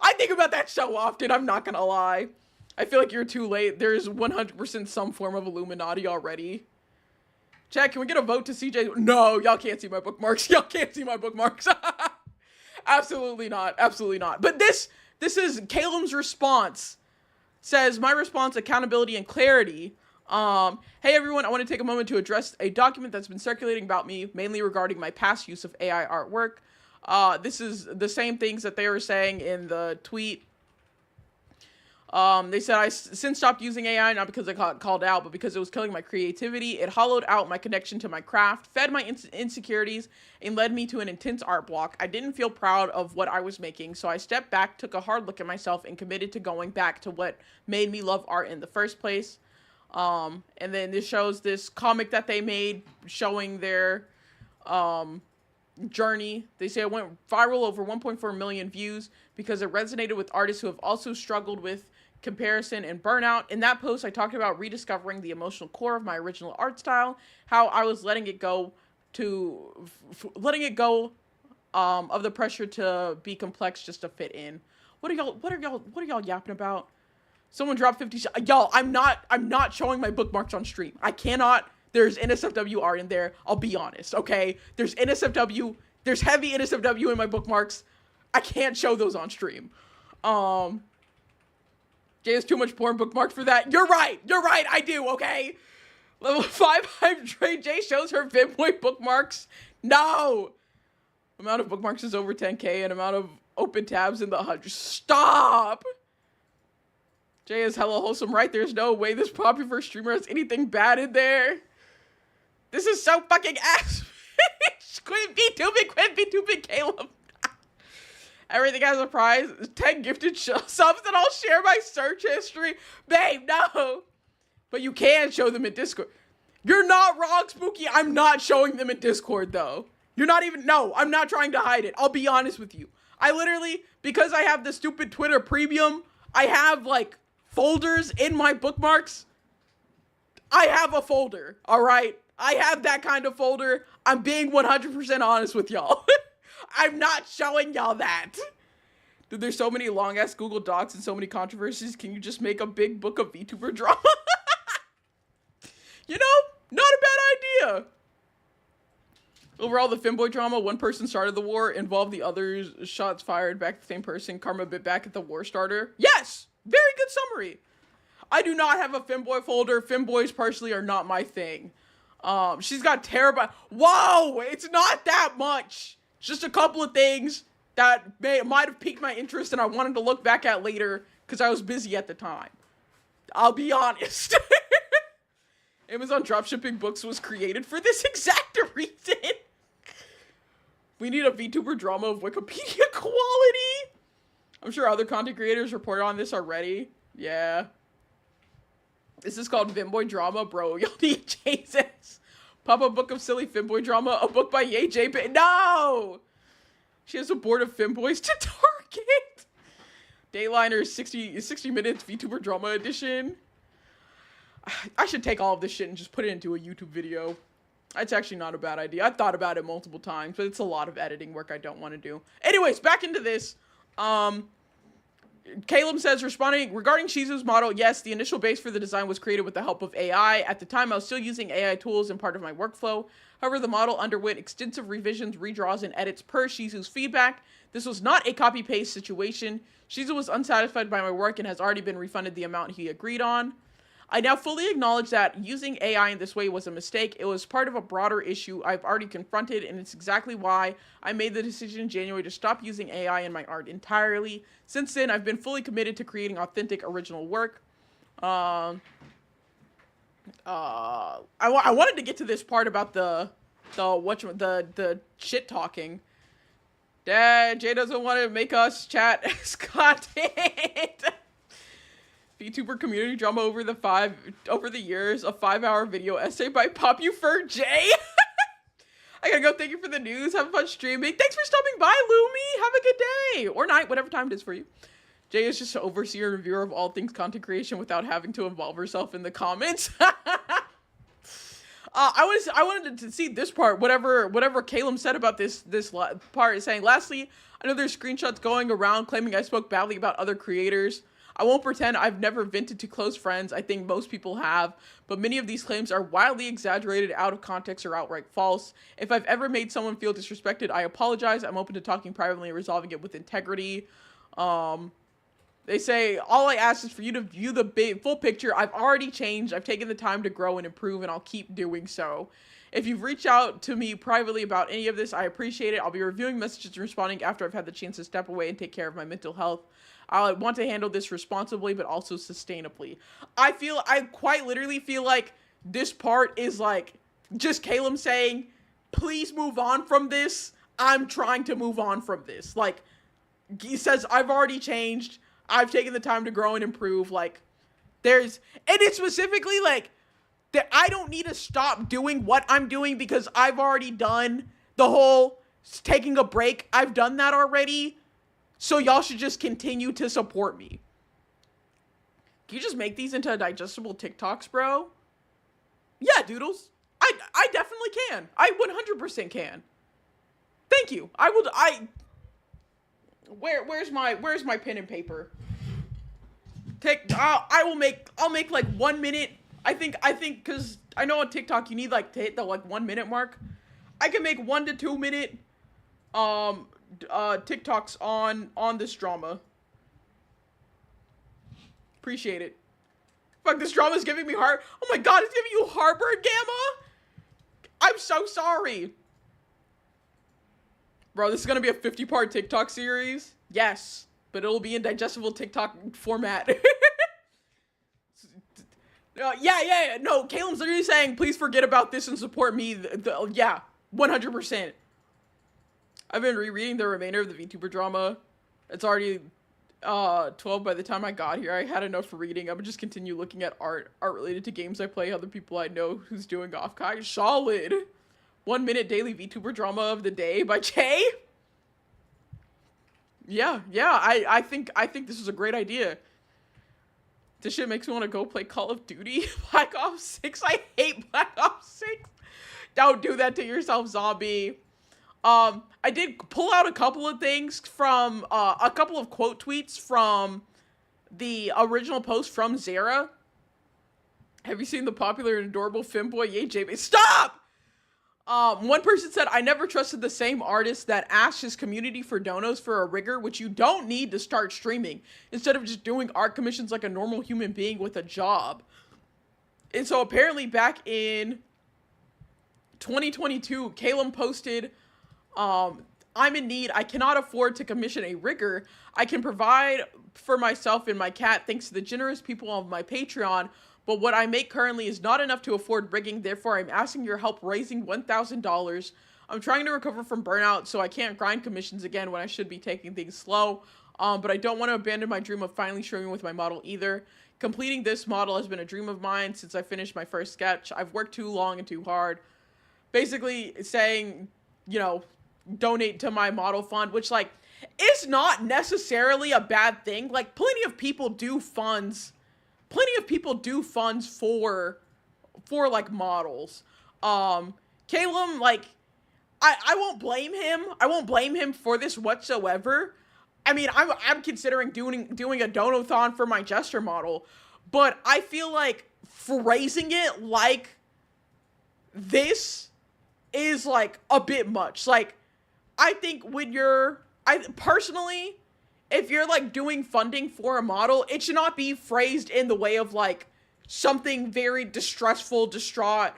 I think about that so often, I'm not gonna lie. I feel like you're too late. There's 100% some form of Illuminati already. Chat, can we get a vote to CJ? No, y'all can't see my bookmarks. Y'all can't see my bookmarks. Absolutely not. Absolutely not. But this is Caleb's response. Says, my response, accountability and clarity. Hey everyone, I want to take a moment to address a document that's been circulating about me, mainly regarding my past use of AI artwork. This is the same things that they were saying in the tweet. They said I since stopped using AI, not because I got called out, but because it was killing my creativity. It hollowed out my connection to my craft, fed my insecurities, and led me to an intense art block. I didn't feel proud of what I was making, so I stepped back, took a hard look at myself, and committed to going back to what made me love art in the first place. And then this shows this comic that they made showing their journey. They say it went viral, over 1.4 million views, because it resonated with artists who have also struggled with comparison and burnout. In that post, I talked about rediscovering the emotional core of my original art style, how I was letting it go of the pressure to be complex just to fit in. What are y'all yapping about? Someone dropped 50 y'all, I'm not showing my bookmarks on stream. I cannot. There's NSFW art in there. I'll be honest, okay? There's NSFW, there's heavy NSFW in my bookmarks. I can't show those on stream. Jay has too much porn bookmarked for that. You're right, I do, okay? Level 500, Jay shows her Femboy bookmarks. No! Amount of bookmarks is over 10K, and amount of open tabs in the hundreds. Stop! Jay is hella wholesome, right? There's no way this popular streamer has anything bad in there. This is so fucking ass. Quit VTubing, Caleb. Everything has a prize. 10 gifted subs that I'll share my search history. Babe, no. But you can show them in Discord. You're not wrong, Spooky. I'm not showing them in Discord, though. You're not even, no, I'm not trying to hide it. I'll be honest with you. I literally, because I have the stupid Twitter premium, I have, like, folders in my bookmarks. I have a folder, all right? I have that kind of folder. I'm being 100% honest with y'all. I'm not showing y'all that. Dude, there's so many long-ass Google Docs and so many controversies. Can you just make a big book of VTuber drama? You know, not a bad idea. Overall, the Femboy drama, one person started the war, involved the others, shots fired back at the same person, karma bit back at the war starter. Yes! Very good summary. I do not have a Femboy folder. Femboys personally are not my thing. She's got terabyte. Whoa! It's not that much. It's just a couple of things that might have piqued my interest and I wanted to look back at later because I was busy at the time. I'll be honest. Amazon dropshipping books was created for this exact reason. We need a VTuber drama of Wikipedia quality. I'm sure other content creators reported on this already. Yeah. This is called Femboy drama, bro. Y'all need Jesus. Pop-up book of silly Femboy drama. A book by Yay J. No! She has a board of Femboys to target. Dayliner 60 minutes VTuber drama edition. I should take all of this shit and just put it into a YouTube video. That's actually not a bad idea. I've thought about it multiple times, but it's a lot of editing work I don't want to do. Anyways, back into this. Caleb says, responding regarding Shizu's model, yes, the initial base for the design was created with the help of AI. At the time, I was still using AI tools in part of my workflow. However, the model underwent extensive revisions, redraws, and edits per Shizu's feedback. This was not a copy-paste situation. Shizu was unsatisfied by my work and has already been refunded the amount he agreed on. I now fully acknowledge that using AI in this way was a mistake. It was part of a broader issue I've already confronted, and it's exactly why I made the decision in January to stop using AI in my art entirely. Since then, I've been fully committed to creating authentic, original work. I wanted to get to this part about the shit talking. Dad, Jay doesn't want to make us chat as content. VTuber community drama over the years, a 5-hour video essay by Pop You for Jay. I gotta go. Thank you for the news. Have fun streaming. Thanks for stopping by, Lumi. Have a good day or night, whatever time it is for you. Jay is just an overseer and reviewer of all things content creation without having to involve herself in the comments. I wanted to see this part. Whatever Caleb said about this part is saying. Lastly, I know there's screenshots going around claiming I spoke badly about other creators. I won't pretend I've never vented to close friends. I think most people have, but many of these claims are wildly exaggerated, out of context, or outright false. If I've ever made someone feel disrespected, I apologize. I'm open to talking privately and resolving it with integrity. They say, all I ask is for you to view the full picture. I've already changed. I've taken the time to grow and improve, and I'll keep doing so. If you've reached out to me privately about any of this, I appreciate it. I'll be reviewing messages and responding after I've had the chance to step away and take care of my mental health. I want to handle this responsibly, but also sustainably. I quite literally feel like this part is like just Caleb saying, please move on from this. I'm trying to move on from this. Like, he says, I've already changed. I've taken the time to grow and improve. Like, and it's specifically like that I don't need to stop doing what I'm doing because I've already done the whole taking a break. I've done that already. So y'all should just continue to support me. Can you just make these into digestible TikToks, bro? Yeah, Doodles. I definitely can. I 100% can. Thank you. Where's my pen and paper? I'll make like 1 minute. I think because I know on TikTok you need like to hit the like 1 minute mark. I can make 1 to 2 minute TikToks on this drama. Appreciate it. Fuck, this drama's giving me heart. Oh my god, it's giving you heartburn, Gamma? I'm so sorry. Bro, this is gonna be a 50-part TikTok series. Yes, but it'll be in digestible TikTok format. Yeah. No, Caleb's literally saying, please forget about this and support me. Yeah, 100%. I've been rereading the remainder of the VTuber drama. It's already 12 by the time I got here. I had enough for reading. I would just continue looking at art related to games I play, other people I know who's doing Offkai. Solid. 1 minute daily VTuber drama of the day by Jay. Yeah. I think this is a great idea. This shit makes me want to go play Call of Duty. Black Ops 6. I hate Black Ops 6. Don't do that to yourself, zombie. I did pull out a couple of things from, a couple of quote tweets from the original post from Zara. Have you seen the popular and adorable femboy? Yay, JB. Stop! One person said, I never trusted the same artist that asked his community for donos for a rigger, which you don't need to start streaming, instead of just doing art commissions like a normal human being with a job. And so apparently back in 2022, Caleb posted, I'm in need. I cannot afford to commission a rigger. I can provide for myself and my cat thanks to the generous people of my Patreon, but what I make currently is not enough to afford rigging. Therefore, I'm asking your help raising $1,000. I'm trying to recover from burnout, so I can't grind commissions again when I should be taking things slow. But I don't want to abandon my dream of finally streaming with my model either. Completing this model has been a dream of mine since I finished my first sketch. I've worked too long and too hard. Basically saying, you know, donate to my model fund, which like is not necessarily a bad thing. Like plenty of people do funds for like models. Caleb, like I won't blame him. I won't blame him for this whatsoever. I mean, I'm considering doing a donathon for my Jester model, but I feel like phrasing it like this is like a bit much. Like I think personally, if you're like doing funding for a model, it should not be phrased in the way of like something very distressful, distraught.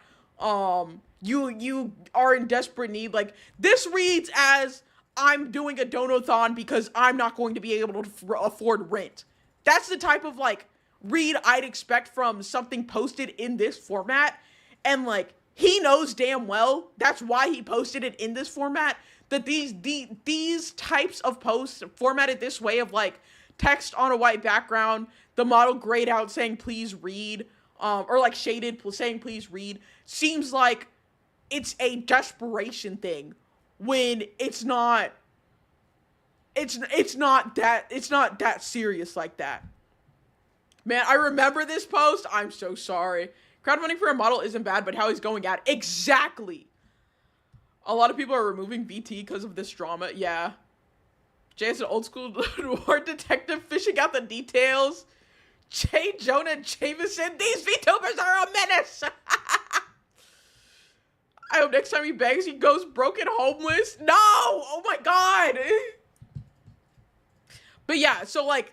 You are in desperate need. Like this reads as I'm doing a donathon because I'm not going to be able to afford rent. That's the type of like read I'd expect from something posted in this format. And like he knows damn well that's why he posted it in this format. That these types of posts formatted this way of like text on a white background, the model grayed out saying please read, or like shaded saying please read, seems like it's a desperation thing when it's not that serious like that. Man, I remember this post. I'm so sorry. Crowdfunding for a model isn't bad, but how he's going at it. Exactly. A lot of people are removing VT because of this drama. Yeah. Jay is an old school noir detective fishing out the details. J. Jonah Jameson. These VTubers are a menace. I hope next time he begs, he goes broke and homeless. No! Oh my god! But yeah, so like,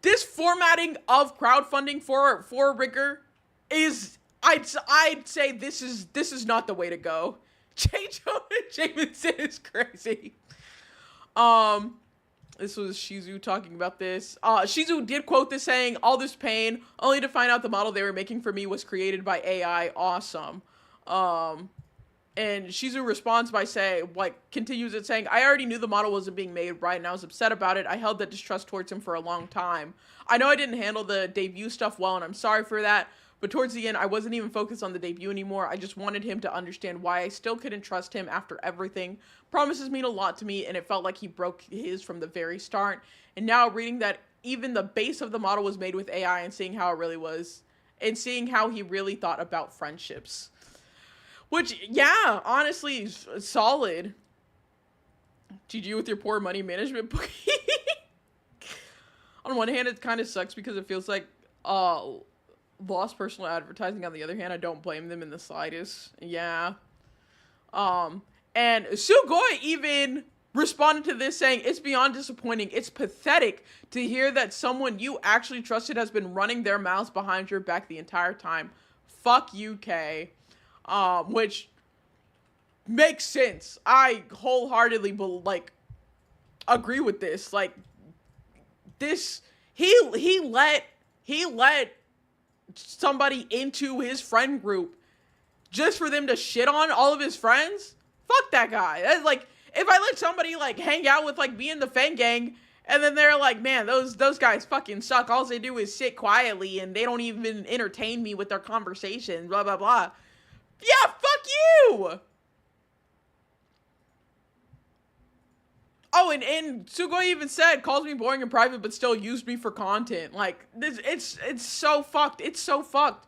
this formatting of crowdfunding for Rigger is, I'd say this is not the way to go. J. Jonah Jameson is crazy. This was Shizu talking about this. Shizu did quote this saying, all this pain, only to find out the model they were making for me was created by AI. Awesome. And Shizu responds by saying, continues it saying, I already knew the model wasn't being made right, and I was upset about it. I held that distrust towards him for a long time. I know I didn't handle the debut stuff well, and I'm sorry for that. But towards the end, I wasn't even focused on the debut anymore. I just wanted him to understand why I still couldn't trust him after everything. Promises mean a lot to me, and it felt like he broke his from the very start. And now reading that even the base of the model was made with AI and seeing how it really was, and seeing how he really thought about friendships. Which, yeah, honestly, is solid. GG with your poor money management. On one hand, it kind of sucks because it feels like lost personal advertising. On the other hand, I don't blame them in the slightest. Yeah. And Sugoi even responded to this saying, it's beyond disappointing. It's pathetic to hear that someone you actually trusted has been running their mouths behind your back the entire time. Fuck you, K. Which makes sense. I wholeheartedly agree with this. Like, this, he let somebody into his friend group just for them to shit on all of his friends. Fuck that guy. That's like, if I let somebody hang out with me in the Fang gang, and then they're like, man, those guys fucking suck. All they do is sit quietly and they don't even entertain me with their conversation, blah blah blah. Yeah, fuck you! Oh, and Sugoi even said, calls me boring in private, but still used me for content. Like, this, it's so fucked. It's so fucked.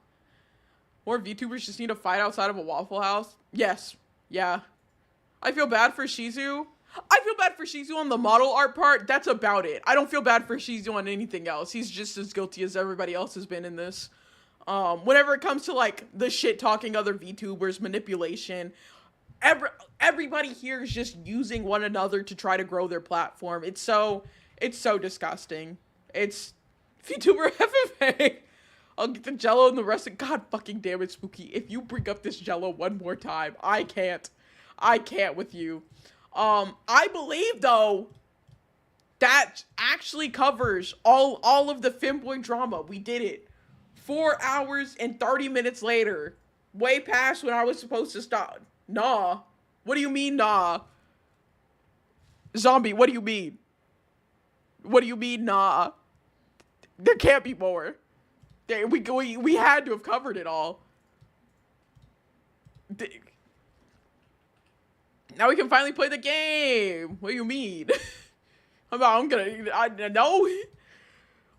More VTubers just need to fight outside of a Waffle House. Yes. Yeah. I feel bad for Shizu. I feel bad for Shizu on the model art part. That's about it. I don't feel bad for Shizu on anything else. He's just as guilty as everybody else has been in this. Whenever it comes to the shit talking other VTubers, manipulation, everybody here is just using one another to try to grow their platform. It's so disgusting. It's VTuber FFA. I'll get the Jello and the rest of, god fucking damn it, Spooky. If you bring up this Jello one more time, I can't with you. I believe though, that actually covers all of the Femboy drama. We did it. 4 hours and 30 minutes later. Way past when I was supposed to stop. Nah. What do you mean, nah? Zombie, what do you mean? What do you mean, nah? There can't be more. We had to have covered it all. Now we can finally play the game. What do you mean? No.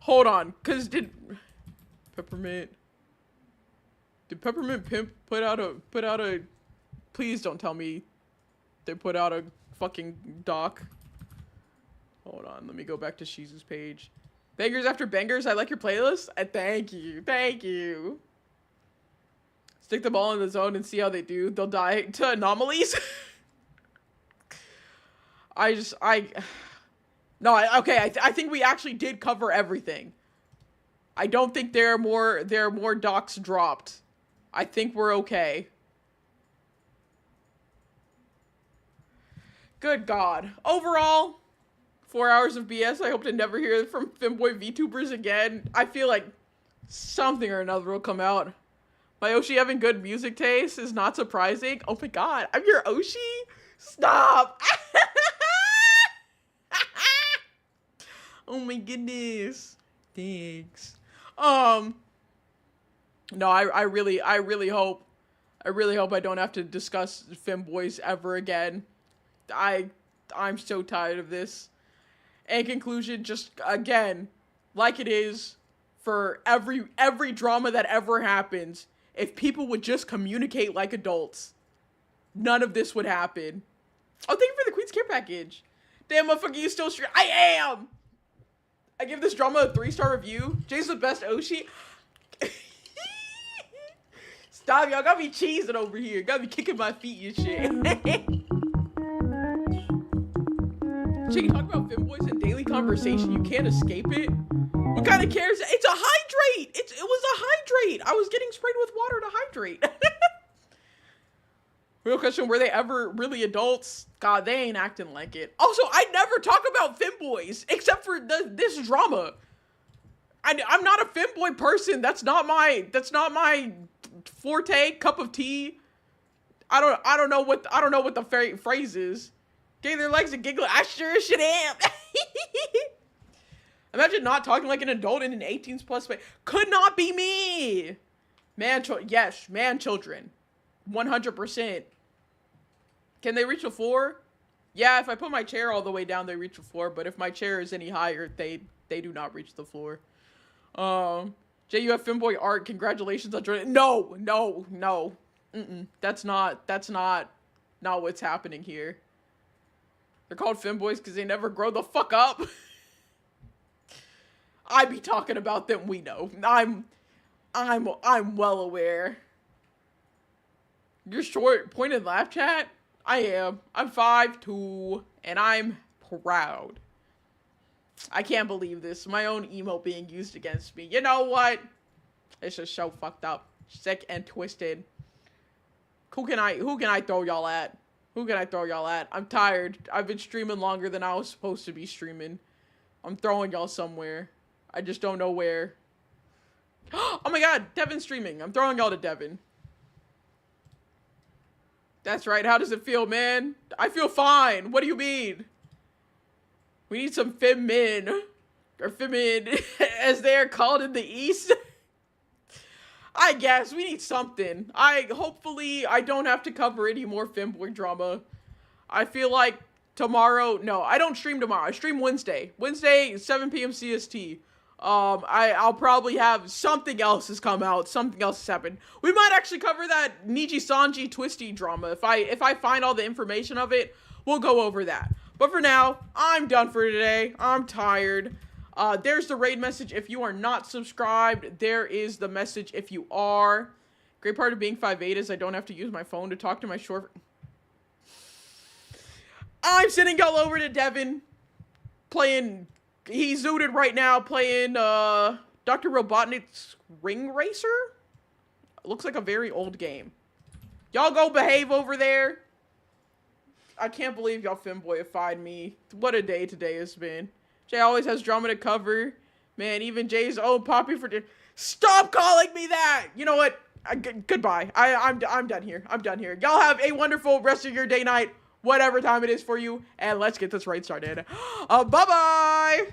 Hold on, cause did Peppermint Pimp put out a? Please don't tell me they put out a fucking doc. Hold on, let me go back to Shizu's page. Bangers after bangers, I like your playlist. Thank you. Stick the ball in the zone and see how they do. They'll die to anomalies. I think we actually did cover everything. I don't think there are more docs dropped. I think we're okay. Good God. Overall, 4 hours of BS. I hope to never hear from Femboy VTubers again. I feel like something or another will come out. My Oshi having good music taste is not surprising. Oh my God, I'm your Oshi? Stop! Oh my goodness. Thanks. No, I really hope I really hope I don't have to discuss Femboys ever again. I'm so tired of this. In conclusion, just again, like it is for every drama that ever happens, if people would just communicate like adults, none of this would happen. Oh, thank you for the Queen's Care package. Damn, motherfucker, you still stream? I am! I give this drama a 3-star review. Jay's the best Oshi. Stop, y'all got me cheesing over here. Got me kicking my feet and shit. Chicken, talk about Femboys in daily conversation. You can't escape it. What kind of cares? It's a hydrate. It was a hydrate. I was getting sprayed with water to hydrate. Real question, were they ever really adults? God, they ain't acting like it. Also, I never talk about Femboys except for this drama. I'm not a Femboy person. That's not my forte, cup of tea. I don't know what the phrase is. Gay their legs and giggling. I sure as shit am. Imagine not talking like an adult in an 18s plus space. Could not be me. Yes, man, children. 100%. Can they reach the floor? Yeah, if I put my chair all the way down, they reach the floor. But if my chair is any higher, they do not reach the floor. Jay, you have Femboy art. Congratulations on joining. No. That's not what's happening here. They're called Femboys because they never grow the fuck up. I be talking about them. We know. I'm well aware. You're short, pointed laugh chat. I am. I'm 5'2", and I'm proud. I can't believe this. My own emo being used against me. You know what? It's just so fucked up, sick and twisted. Who can I throw y'all at? Who can I throw y'all at? I'm tired. I've been streaming longer than I was supposed to be streaming. I'm throwing y'all somewhere. I just don't know where. Oh my god, Devin's streaming. I'm throwing y'all to Devin. That's right. How does it feel, man? I feel fine. What do you mean? We need some femmin. Or femmin, as they are called in the East. I guess we need something. Hopefully I don't have to cover any more Femboy drama. I feel like tomorrow, no, I don't stream tomorrow. I stream Wednesday. Wednesday, 7 p.m. CST. I'll probably have something else has come out. Something else has happened. We might actually cover that Niji Sanji Twisty drama. If I find all the information of it, we'll go over that. But for now, I'm done for today. I'm tired. There's the raid message if you are not subscribed. There is the message if you are. Great part of being 5'8" is I don't have to use my phone to talk to my short... I'm sending y'all over to Devin. He's zooted right now playing Dr. Robotnik's Ring Racer? Looks like a very old game. Y'all go behave over there. I can't believe y'all Femboyified me. What a day today has been. Jay always has drama to cover. Man, even Jay's own Poppy for... Stop calling me that! You know what? Goodbye. I'm done here. I'm done here. Y'all have a wonderful rest of your day, night, whatever time it is for you. And let's get this raid started. Bye-bye!